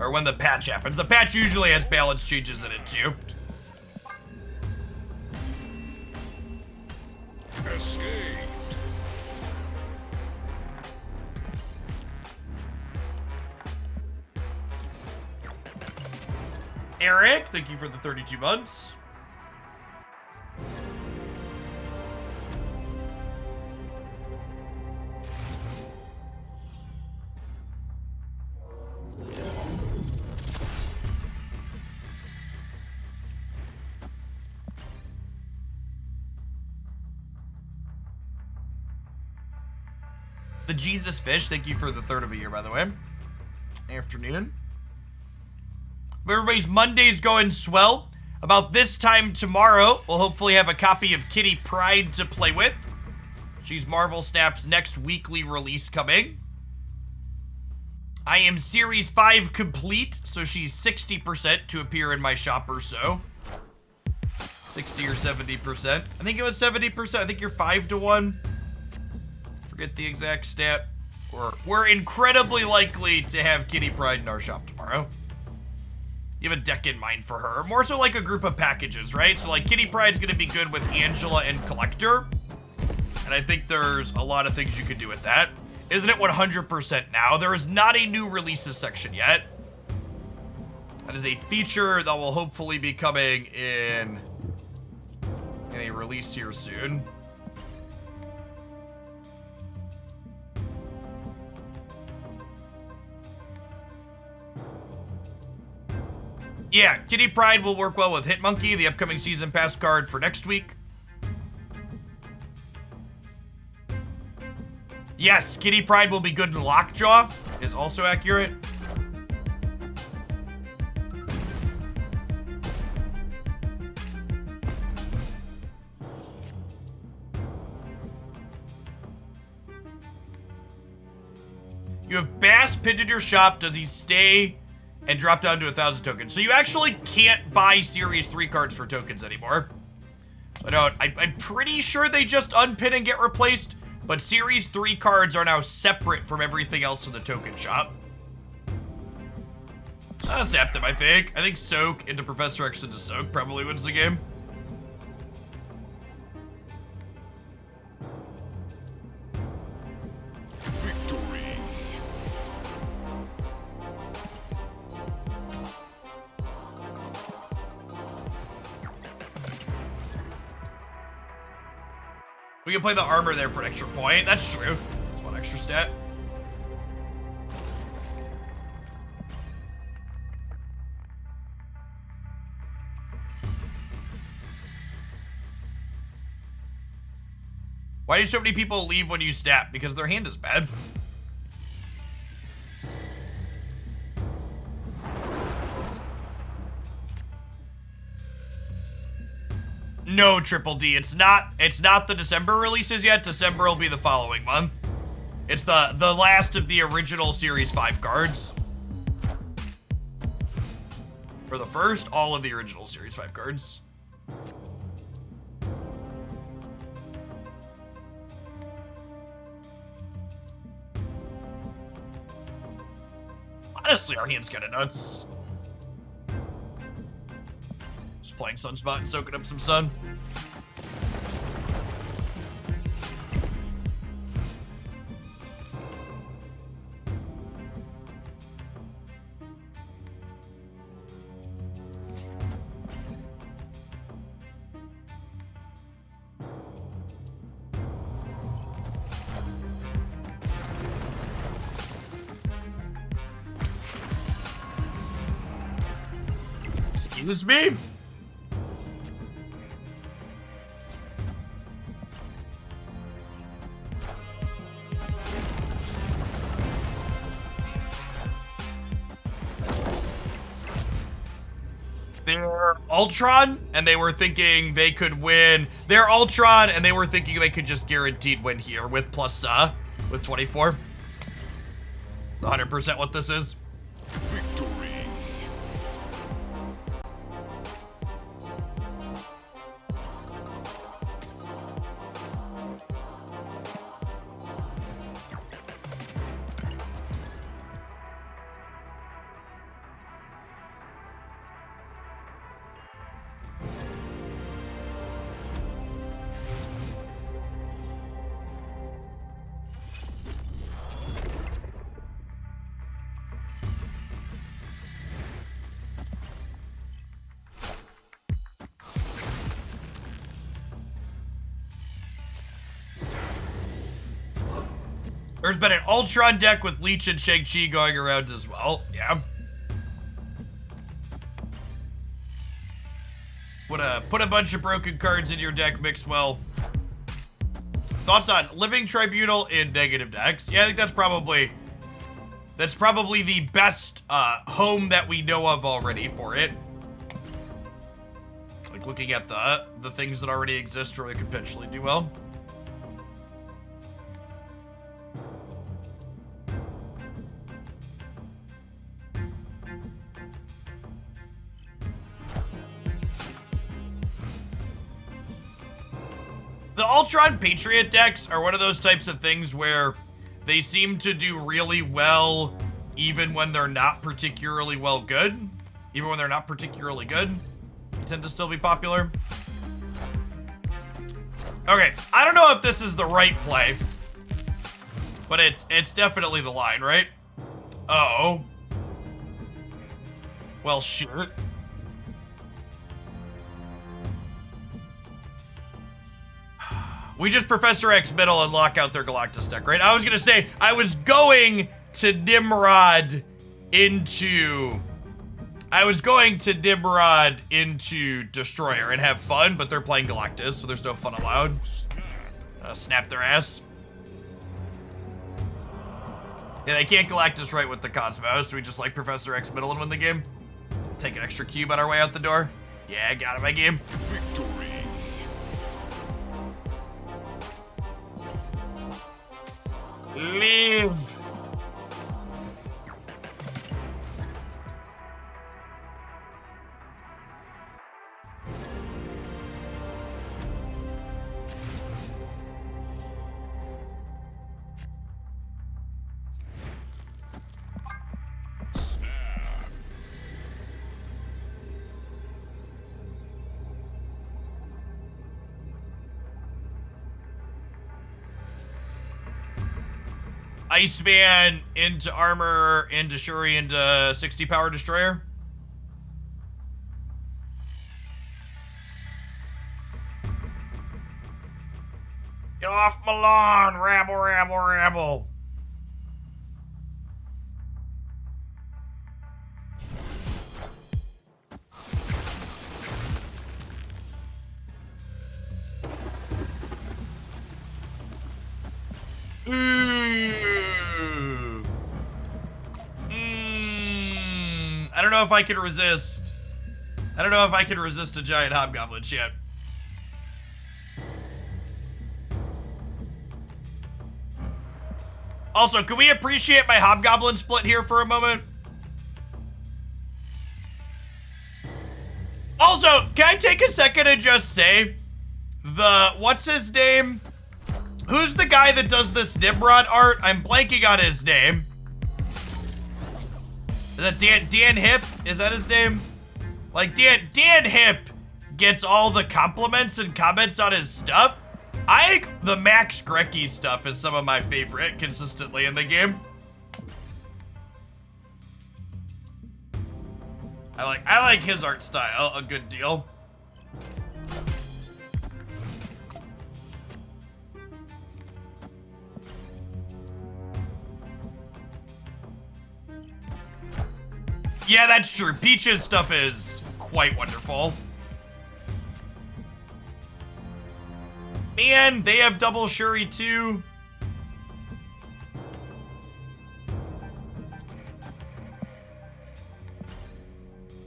Or when the patch happens. The patch usually has balance changes in it too. Escape. Eric, thank you for the 32 months. The Jesus Fish, thank you for the 3rd of a year, by the way. Afternoon. Everybody's Monday's going swell. About this time tomorrow, we'll hopefully have a copy of Kitty Pryde to play with. She's Marvel Snap's next weekly release coming. I am Series 5 complete, so she's 60% to appear in my shop or so. 60 or 70%. I think it was 70%. I think you're 5 to 1. Forget the exact stat. We're incredibly likely to have Kitty Pryde in our shop tomorrow. You have a deck in mind for her. More so like a group of packages, right? So like Kitty Pryde's gonna be good with Angela and Collector. And I think there's a lot of things you could do with that. Isn't it 100% now? There is not a new releases section yet. That is a feature that will hopefully be coming in a release here soon. Yeah, Kitty Pryde will work well with Hitmonkey, the upcoming season pass card for next week. Yes, Kitty Pryde will be good in Lockjaw, is also accurate. You have Bass pinned in your shop. Does he stay and drop down to 1,000 tokens? So you actually can't buy Series 3 cards for tokens anymore. I'm pretty sure they just unpin and get replaced, but Series 3 cards are now separate from everything else in the token shop. I'll zap them, I think. I think Soak into Professor X into Soak probably wins the game. We can play the armor there for an extra point. That's true. That's one extra stat. Why do so many people leave when you snap? Because their hand is bad. No, Triple D. It's not the December releases yet. December will be the following month. It's the last of the original Series 5 cards. For the first, all of the original Series 5 cards. Honestly, our hand's kind of nuts. Just playing Sunspot and soaking up some sun. Excuse me? They're Ultron, and they were thinking they could win. They're Ultron, and they were thinking they could just guaranteed win here with plus, with 24. 100% what this is. Victory. There's been an Ultron deck with Leech and Shang-Chi going around as well. Yeah. Put a bunch of broken cards in your deck, mix well. Thoughts on Living Tribunal in negative decks? Yeah, I think that's probably the best home that we know of already for it. Like looking at the things that already exist where it could potentially do well. The Ultron Patriot decks are one of those types of things where they seem to do really well even when they're not particularly good. Even when they're not particularly good, they tend to still be popular. Okay, I don't know if this is the right play, but it's definitely the line, right? Uh-oh. Well, shit. We just Professor X middle and lock out their Galactus deck, right? I was gonna say, I was going to Nimrod into Destroyer and have fun, but they're playing Galactus, so there's no fun allowed. Snap their ass. Yeah, they can't Galactus right with the Cosmos, so we just like Professor X middle and win the game. Take an extra cube on our way out the door. Yeah, got it, my game. Victory. Leave. Iceman into armor, into Shuri, into 60 power destroyer. Get off my lawn, rabble, rabble, rabble. I don't know if I can resist. I don't know if I can resist a giant hobgoblin yet. Also, can we appreciate my hobgoblin split here for a moment? Also, can I take a second to just say what's his name? Who's the guy that does this Nimrod art? I'm blanking on his name. Is that Dan Hip? Is that his name? Like, Dan Hip gets all the compliments and comments on his stuff. I think the Max Grecki stuff is some of my favorite consistently in the game. I like his art style a good deal. Yeah, that's true. Peach's stuff is quite wonderful. Man, they have double Shuri too.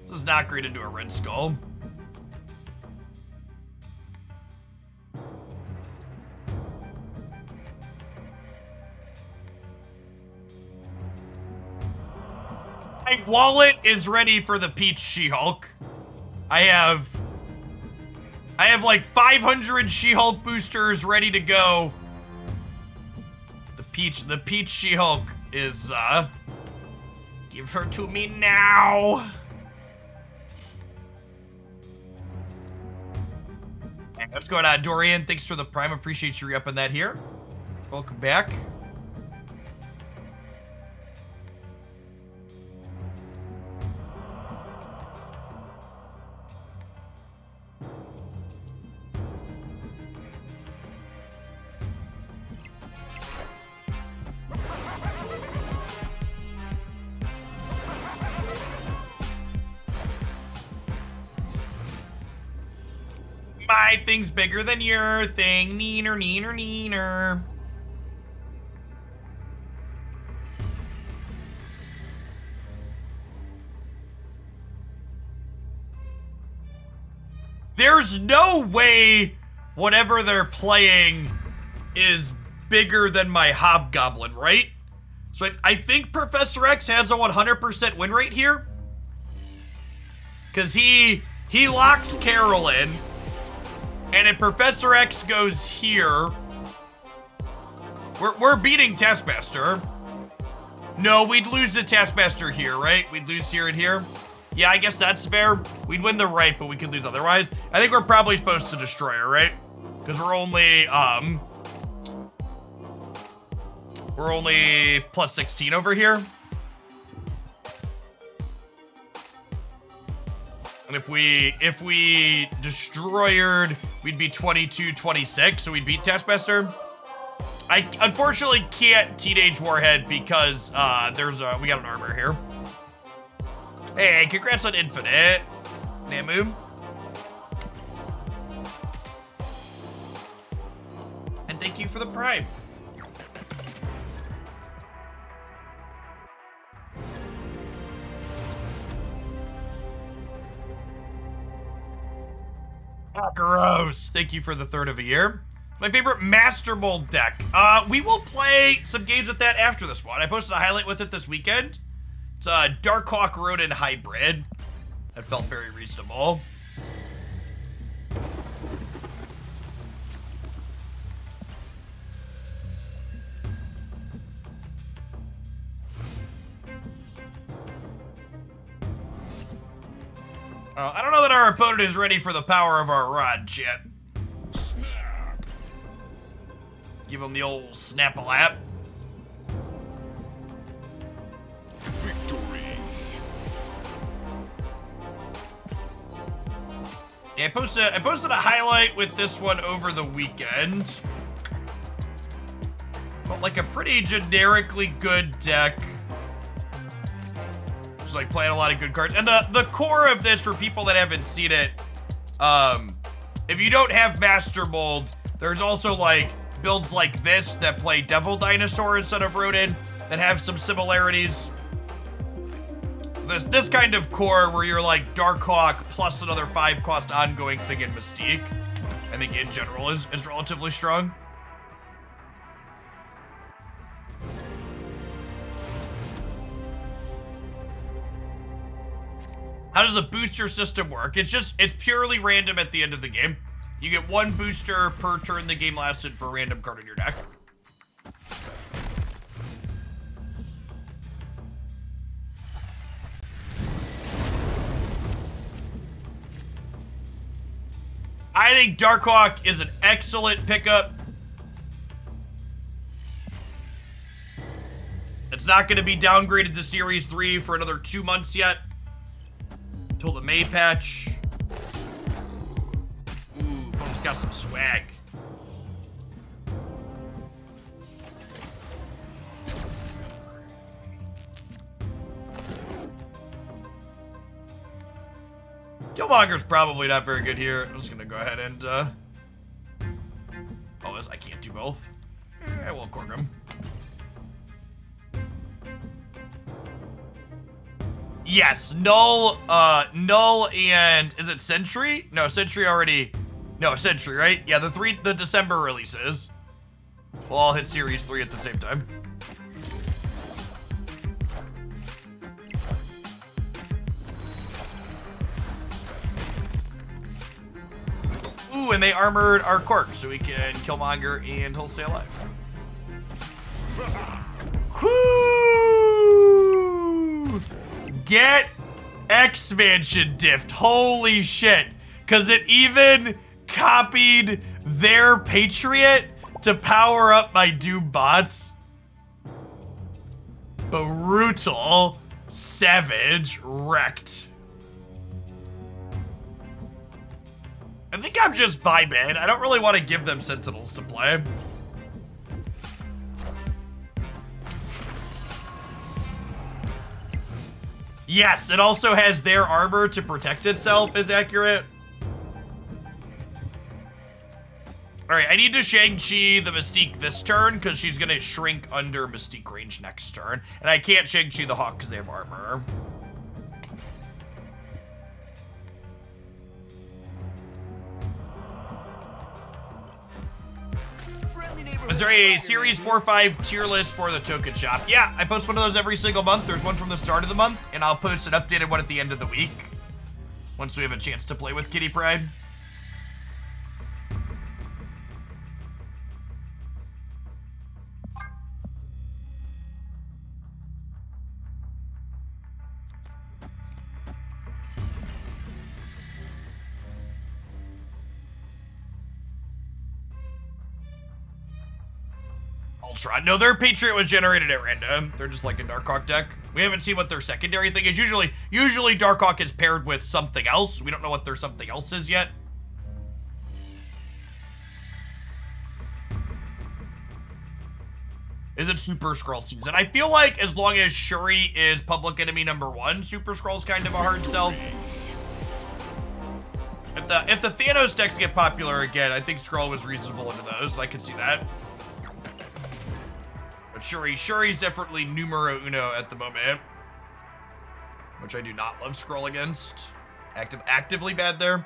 This is not great into a Red Skull. My wallet is ready for the Peach She-Hulk. I have like 500 She-Hulk boosters ready to go. The Peach She-Hulk is, give her to me now. Hey, what's going on, Dorian? Thanks for the Prime. Appreciate you re-upping that here. Welcome back. My thing's bigger than your thing. Neener, neener, neener. There's no way whatever they're playing is bigger than my Hobgoblin, right? So I think Professor X has a 100% win rate here. Because he locks Carol in. And if Professor X goes here, we're beating Taskmaster. No, we'd lose the Taskmaster here, right? We'd lose here and here. Yeah, I guess that's fair. We'd win the right, but we could lose otherwise. I think we're probably supposed to destroy her, right? Because we're only plus 16 over here. And if we destroyed, we'd be 22-26, so we'd beat Taskmaster. I unfortunately can't Teenage Warhead because we got an armor here. Hey, congrats on Infinite, Namu. And thank you for the Prime. Gross. Thank you for the third of a year. My favorite Master Mold deck. We will play some games with that after this one. I posted a highlight with it this weekend. It's a Darkhawk Ronin hybrid. That felt very reasonable. I don't know that our opponent is ready for the power of our rod yet. Snap. Give him the old snap-a-lap. Victory. Yeah, I posted a highlight with this one over the weekend. But like a pretty generically good deck. Just like playing a lot of good cards. And the core of this, for people that haven't seen it, if you don't have Master Mold, there's also like builds like this that play Devil Dinosaur instead of Ronin that have some similarities. This kind of core where you're like Darkhawk plus another 5-cost ongoing thing in Mystique, I think in general is relatively strong. How does a booster system work? It's purely random at the end of the game. You get one booster per turn the game lasted for a random card in your deck. I think Darkhawk is an excellent pickup. It's not going to be downgraded to Series 3 for another 2 months yet. Until the May patch. Ooh, Bone's got some swag. Killmonger's probably not very good here. I'm just gonna go ahead and, oh, I can't do both. I will cork him. Yes, Null, and is it Sentry? No, Sentry already, no, Sentry, right? Yeah, the December releases. We'll all hit Series 3 at the same time. Ooh, and they armored our Cork, so we can Killmonger and he'll stay alive. Whoo! Get Expansion Diff. Holy shit. Because it even copied their Patriot to power up my Doom bots. Brutal. Savage. Wrecked. I think I'm just vibing. I don't really want to give them Sentinels to play. Yes, it also has their armor to protect itself is accurate. Alright, I need to Shang-Chi the Mystique this turn because she's going to shrink under Mystique range next turn. And I can't Shang-Chi the Hawk because they have armor. Is there a Series 4-5 tier list for the token shop? Yeah, I post one of those every single month. There's one from the start of the month, and I'll post an updated one at the end of the week once we have a chance to play with Kitty Pride. Ultron. No, their Patriot was generated at random. They're just like a Darkhawk deck. We haven't seen what their secondary thing is. Usually Darkhawk is paired with something else. We don't know what their something else is yet. Is it Super Skrull season? I feel like as long as Shuri is public enemy #1, Super Skrull's kind of a hard sell. If the Thanos decks get popular again, I think Skrull was reasonable into those. I can see that. But Shuri's definitely numero uno at the moment, which I do not love Skrull against. Actively bad there.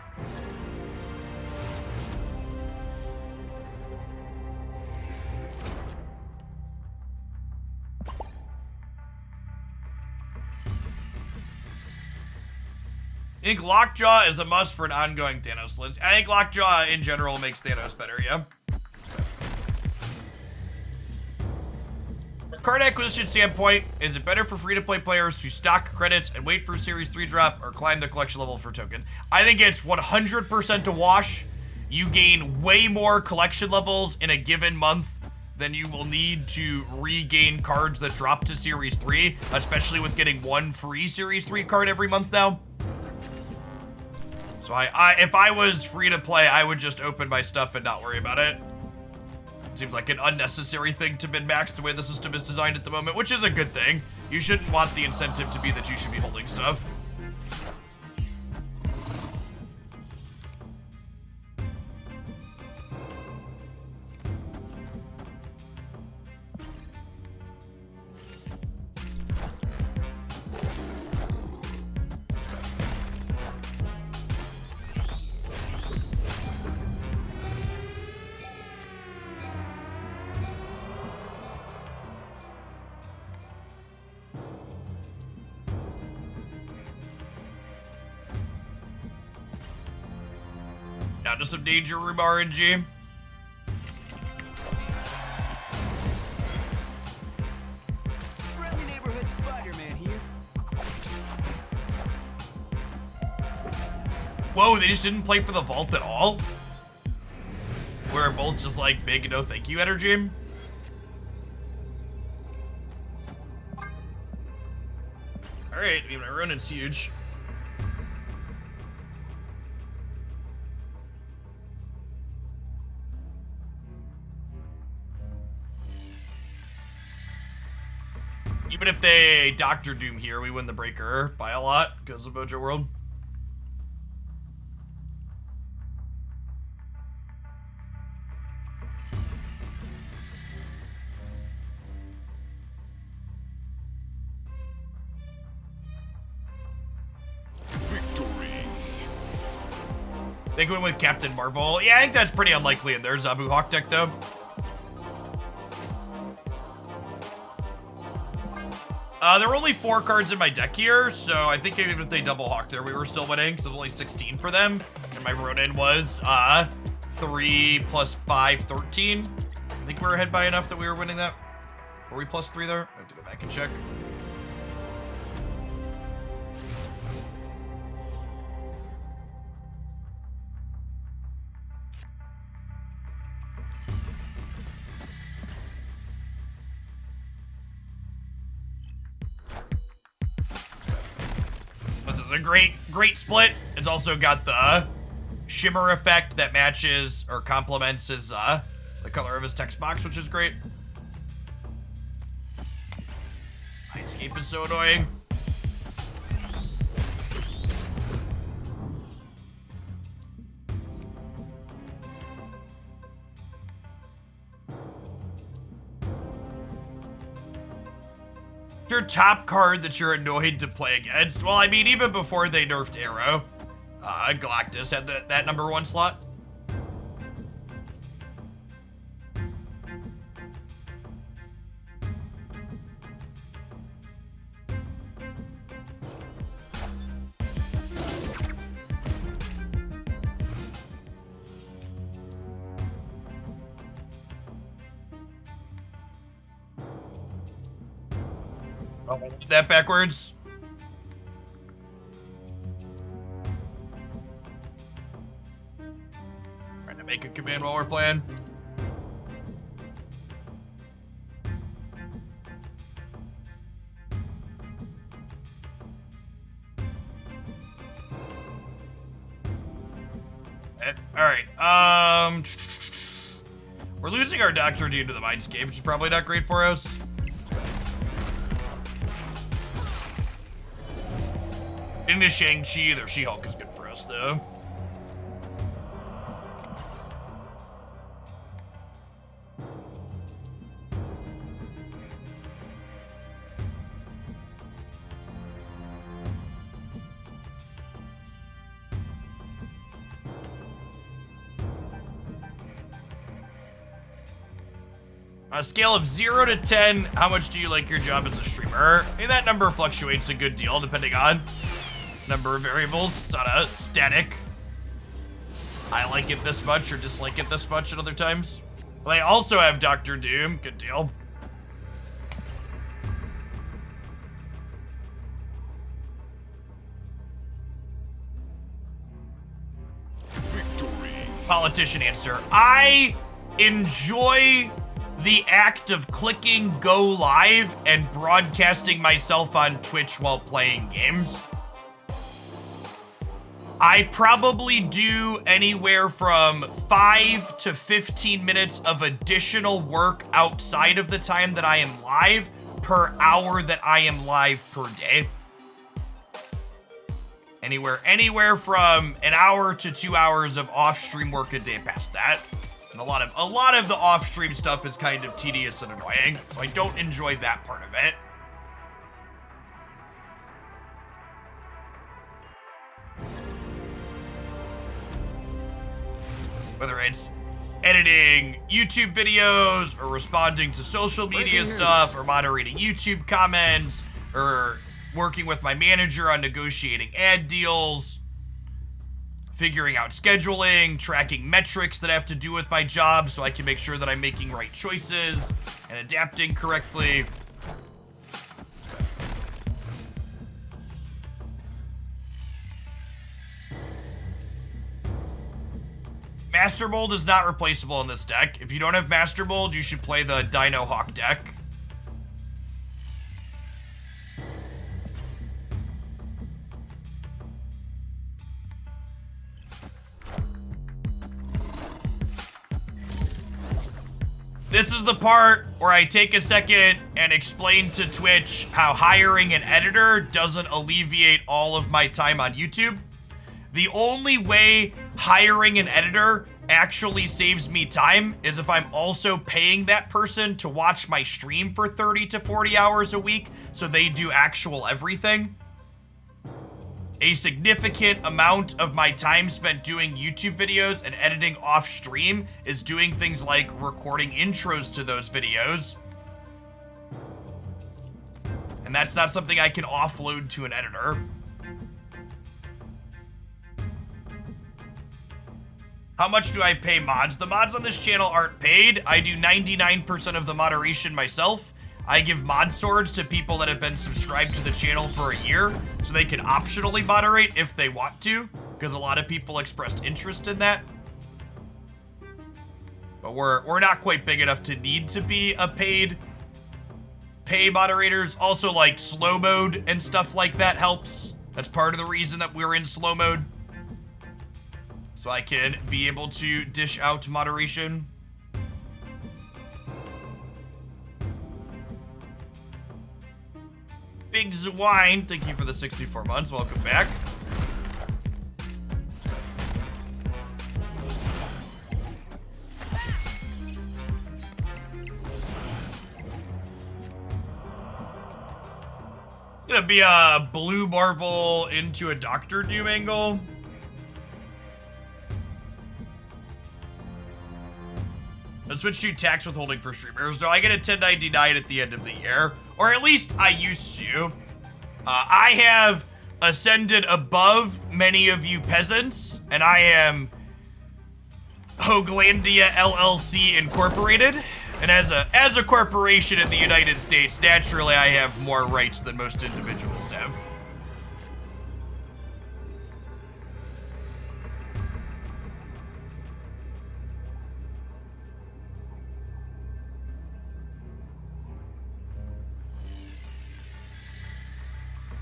I think Lockjaw is a must for an ongoing Thanos list. I think Lockjaw in general makes Thanos better, yeah. From a card acquisition standpoint, is it better for free-to-play players to stock credits and wait for Series 3 drop or climb the collection level for token? I think it's 100% a wash. You gain way more collection levels in a given month than you will need to regain cards that drop to Series 3, especially with getting one free Series 3 card every month now. So if I was free to play, I would just open my stuff and not worry about it. Seems like an unnecessary thing to min-max the way the system is designed at the moment, which is a good thing. You shouldn't want the incentive to be that you should be holding stuff. Down to some Danger Room RNG. Friendly neighborhood Spider-Man here. Whoa, they just didn't play for the vault at all? We're both just like big no thank you energy. Alright, I mean, my Ronin's huge. Even if they Doctor Doom here, we win the breaker by a lot because of Mojo World. Victory. They went with Captain Marvel. Yeah, I think that's pretty unlikely in their Zabu Hawk deck, though. There were only 4 cards in my deck here, so I think even if they double hawk there, we were still winning, because it was only 16 for them. And my Ronin was 3 plus 5, 13. I think we were ahead by enough that we were winning that. Were we plus 3 there? I have to go back and check. This is a great split. It's also got the shimmer effect that matches or complements his the color of his text box, which is great. Mindscape is so annoying. Your top card that you're annoyed to play against? Well, I mean, even before they nerfed Arrow, Galactus had that #1 slot. That backwards. Trying to make a command while we're playing. it. All right. We're losing our Dr. Doom to the Mindscape, which is probably not great for us. Into Shang-Chi, their She-Hulk is good for us, though. On a scale of 0 to 10, how much do you like your job as a streamer? I mean, that number fluctuates a good deal depending on number of variables. It's not a static, I like it this much or dislike it this much at other times. But I also have Dr. Doom. Good deal. Victory. Politician answer. I enjoy the act of clicking go live and broadcasting myself on Twitch while playing games. I probably do anywhere from 5 to 15 minutes of additional work outside of the time that I am live per hour that I am live per day. Anywhere from an hour to 2 hours of off-stream work a day past that. And a lot of the off-stream stuff is kind of tedious and annoying, so I don't enjoy that part of it. Whether it's editing YouTube videos or responding to social media stuff or moderating YouTube comments or working with my manager on negotiating ad deals, figuring out scheduling, tracking metrics that have to do with my job so I can make sure that I'm making right choices and adapting correctly. Master Mold is not replaceable in this deck. If you don't have Master Mold, you should play the Dino Hawk deck. This is the part where I take a second and explain to Twitch how hiring an editor doesn't alleviate all of my time on YouTube. The only way hiring an editor actually saves me time is if I'm also paying that person to watch my stream for 30 to 40 hours a week, so they do actual everything. A significant amount of my time spent doing YouTube videos and editing off stream is doing things like recording intros to those videos. And that's not something I can offload to an editor. How much do I pay mods? The mods on this channel aren't paid. I do 99% of the moderation myself. I give mod swords to people that have been subscribed to the channel for a year, so they can optionally moderate if they want to, because a lot of people expressed interest in that. But we're not quite big enough to need to be a pay moderators. Also, like, slow mode and stuff like that helps. That's part of the reason that we're in slow mode. So I can be able to dish out moderation. Big Zwine, thank you for the 64 months. Welcome back. It's gonna be a blue Marvel into a Dr. Doom angle. Let's switch to tax withholding for streamers. So I get a 1099 at the end of the year, or at least I used to. I have ascended above many of you peasants, and I am Hoaglandia LLC Incorporated. And as a corporation in the United States, naturally I have more rights than most individuals have.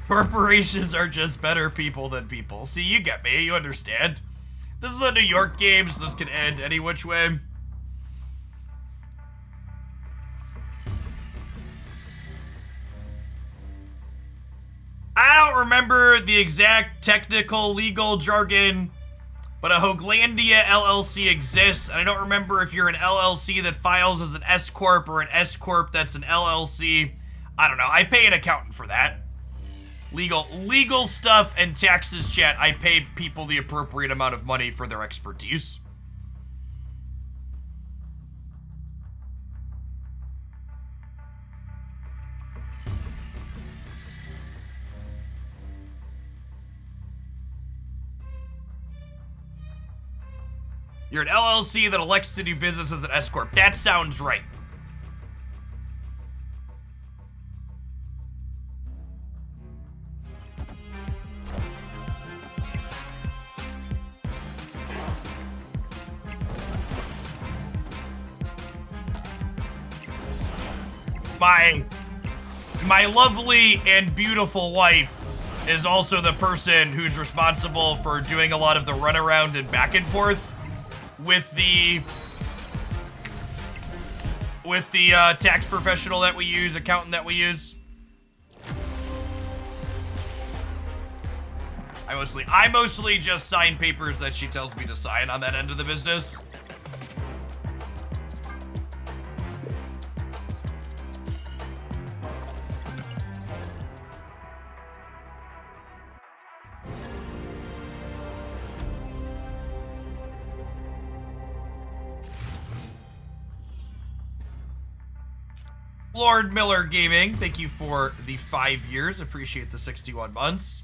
Corporations are just better people than people. See, you get me. You understand. This is a New York game, so this can end any which way. I don't remember the exact technical legal jargon, but a Hoaglandia LLC exists, and I don't remember if you're an LLC that files as an S-Corp or an S-Corp that's an LLC. I don't know. I pay an accountant for that. Legal stuff and taxes, chat. I pay people the appropriate amount of money for their expertise. You're an LLC that elects to do business as an S-Corp. That sounds right. My lovely and beautiful wife is also the person who's responsible for doing a lot of the runaround and back and forth with the tax professional that we use, accountant that we use. I mostly just sign papers that she tells me to sign on that end of the business. Lord Miller Gaming, thank you for the 5 years. Appreciate the 61 months.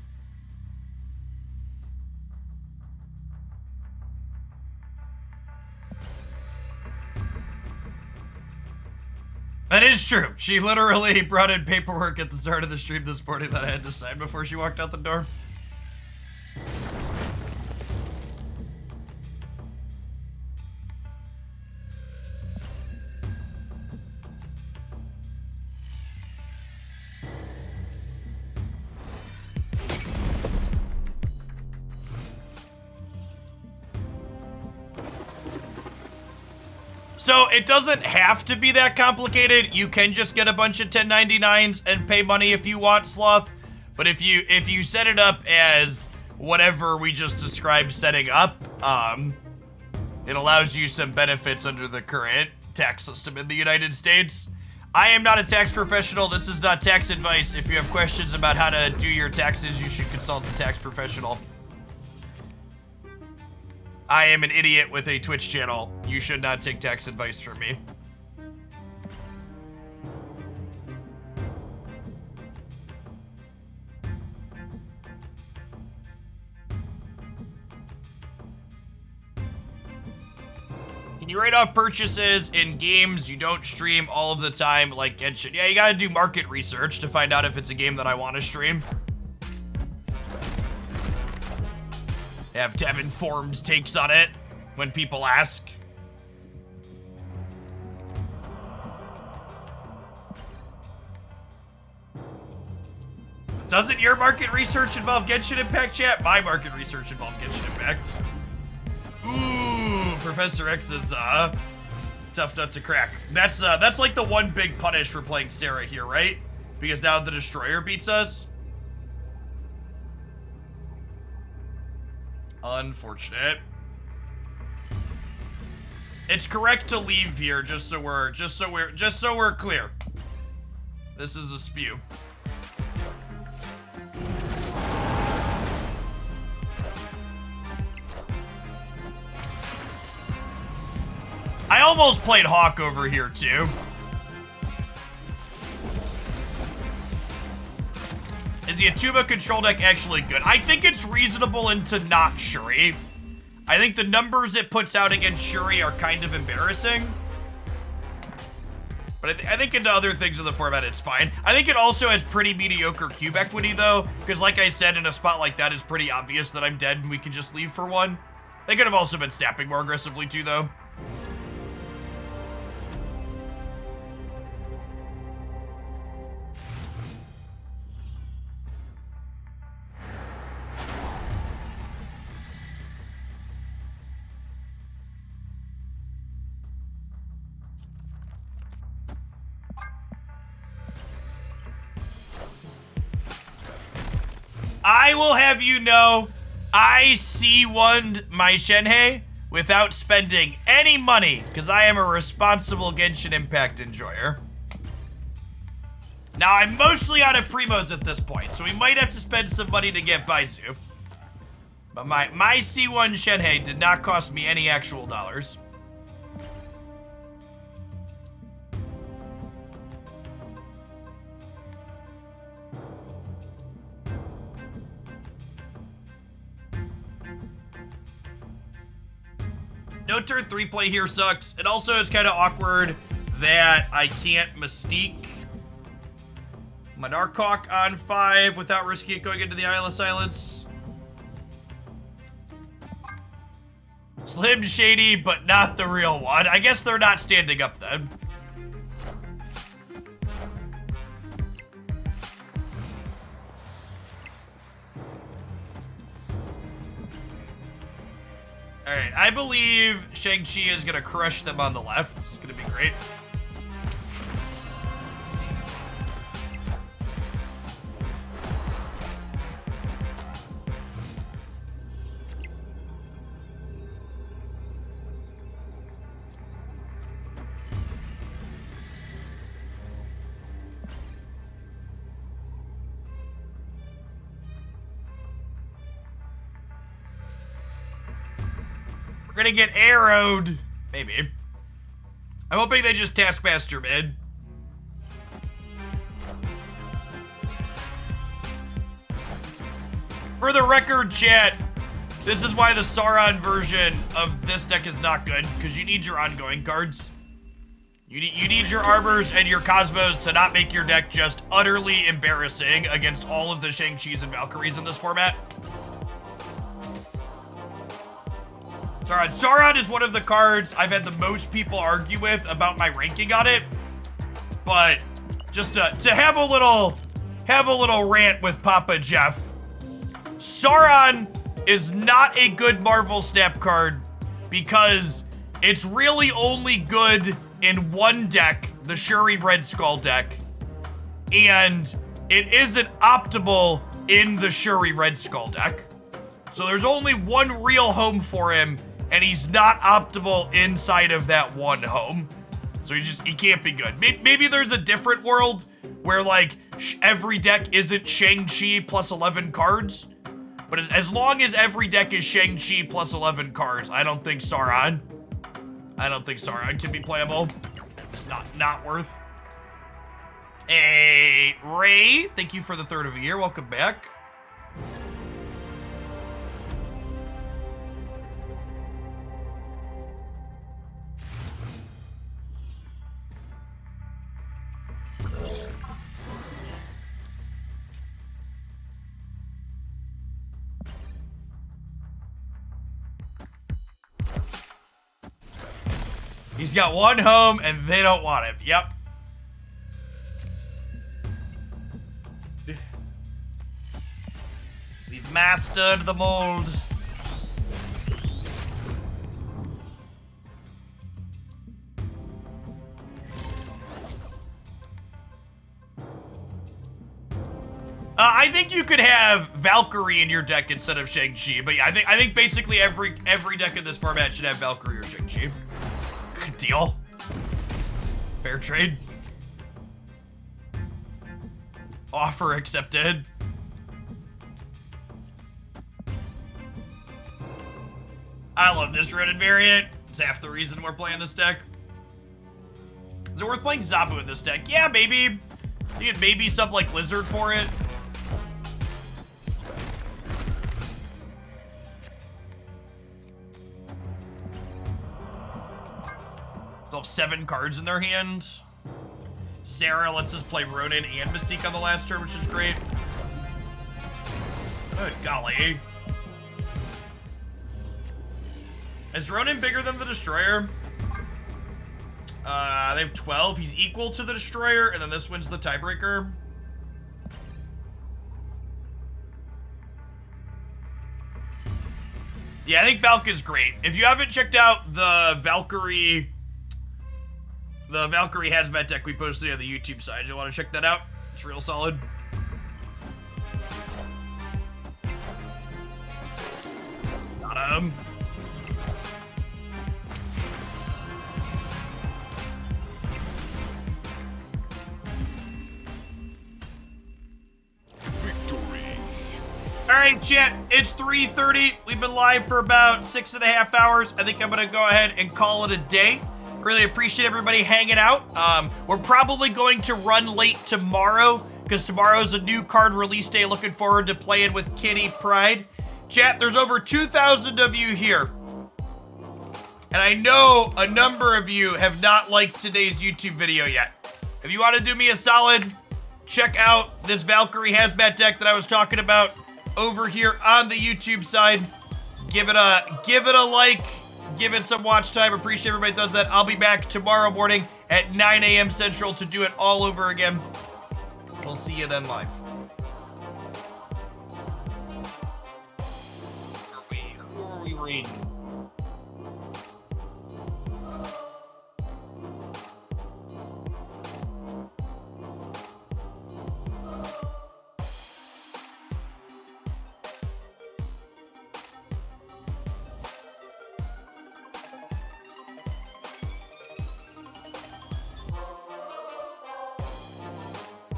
That is true. She literally brought in paperwork at the start of the stream this morning that I had to sign before she walked out the door. So it doesn't have to be that complicated. You can just get a bunch of 1099s and pay money if you want, Sloth. But if you set it up as whatever we just described setting up, it allows you some benefits under the current tax system in the United States. I am not a tax professional. This is not tax advice. If you have questions about how to do your taxes, you should consult a tax professional. I am an idiot with a Twitch channel. You should not take tax advice from me. Can you write off purchases in games you don't stream all of the time, like Genshin? Yeah, you gotta do market research to find out if it's a game that I want to stream. Have to have informed takes on it when people ask. Doesn't your market research involve Genshin Impact, chat? My market research involves Genshin Impact. Ooh, Professor X is tough nut to crack. That's like the one big punish for playing Sarah here, right? Because now the Destroyer beats us. Unfortunate. It's correct to leave here, just so we're clear. This is a spew. I almost played Hawk over here too. Is the Atuma control deck actually good? I think it's reasonable into not Shuri. I think the numbers it puts out against Shuri are kind of embarrassing. But I think into other things of the format, it's fine. I think it also has pretty mediocre cube equity, though. Because like I said, in a spot like that, it's pretty obvious that I'm dead and we can just leave for one. They could have also been snapping more aggressively, too, though. I will have you know, I C1'd my Shenhei without spending any money, because I am a responsible Genshin Impact enjoyer. Now, I'm mostly out of primos at this point, so we might have to spend some money to get Baizu. But my C1 Shenhei did not cost me any actual dollars. No turn 3 play here sucks. It also is kind of awkward that I can't Mystique my Darkhawk on 5 without risking it going into the Isle of Silence. Slim Shady, but not the real one. I guess they're not standing up then. Alright, I believe Shang-Chi is gonna crush them on the left. It's gonna be great. We're gonna get arrowed. Maybe. I'm hoping they just Taskmaster mid. For the record, chat, this is why the Sauron version of this deck is not good, because you need your ongoing cards. You need your Arbors and your Cosmos to not make your deck just utterly embarrassing against all of the Shang-Chis and Valkyries in this format. Sauron is one of the cards I've had the most people argue with about my ranking on it. But just to have a little rant with Papa Jeff. Sauron is not a good Marvel Snap card because it's really only good in one deck, the Shuri Red Skull deck. And it isn't optimal in the Shuri Red Skull deck. So there's only one real home for him, and he's not optimal inside of that one home. So he can't be good. Maybe there's a different world where like every deck isn't Shang-Chi plus 11 cards. But as long as every deck is Shang-Chi plus 11 cards, I don't think Sauron can be playable. It's not worth. Hey, Ray, thank you for the 3rd of a year. Welcome back. He's got one home and they don't want him. Yep. We've mastered the mold. I think you could have Valkyrie in your deck instead of Shang-Chi, but yeah, I think basically every deck in this format should have Valkyrie or Shang-Chi. Deal. Fair trade. Offer accepted. I love this Ronin variant. It's half the reason we're playing this deck. Is it worth playing Zabu in this deck? Yeah, maybe. You could maybe sub like Lizard for it. They'll have 7 cards in their hand. Sarah lets us play Ronin and Mystique on the last turn, which is great. Good golly. Is Ronin bigger than the Destroyer? They have 12. He's equal to the Destroyer, and then this wins the tiebreaker. Yeah, I think Valk is great. If you haven't checked out the Valkyrie Hazmat deck we posted on the YouTube side, you'll want to check that out. It's real solid. him. Victory. All right, chat, it's 3:30. We've been live for about 6.5 hours. I think I'm gonna go ahead and call it a day. Really appreciate everybody hanging out. We're probably going to run late tomorrow because tomorrow's a new card release day. Looking forward to playing with Kitty Pride. Chat, there's over 2,000 of you here. And I know a number of you have not liked today's YouTube video yet. If you want to do me a solid, check out this Valkyrie Hazmat deck that I was talking about over here on the YouTube side. Give it a like, give it some watch time. Appreciate everybody does that. I'll be back tomorrow morning at 9 a.m. Central to do it all over again. We'll see you then live. Who are we reading?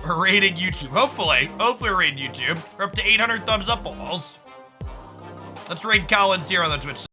We're rating YouTube. Hopefully we're rating YouTube. We're up to 800 thumbs up almost. Let's raid Collins here on the Twitch.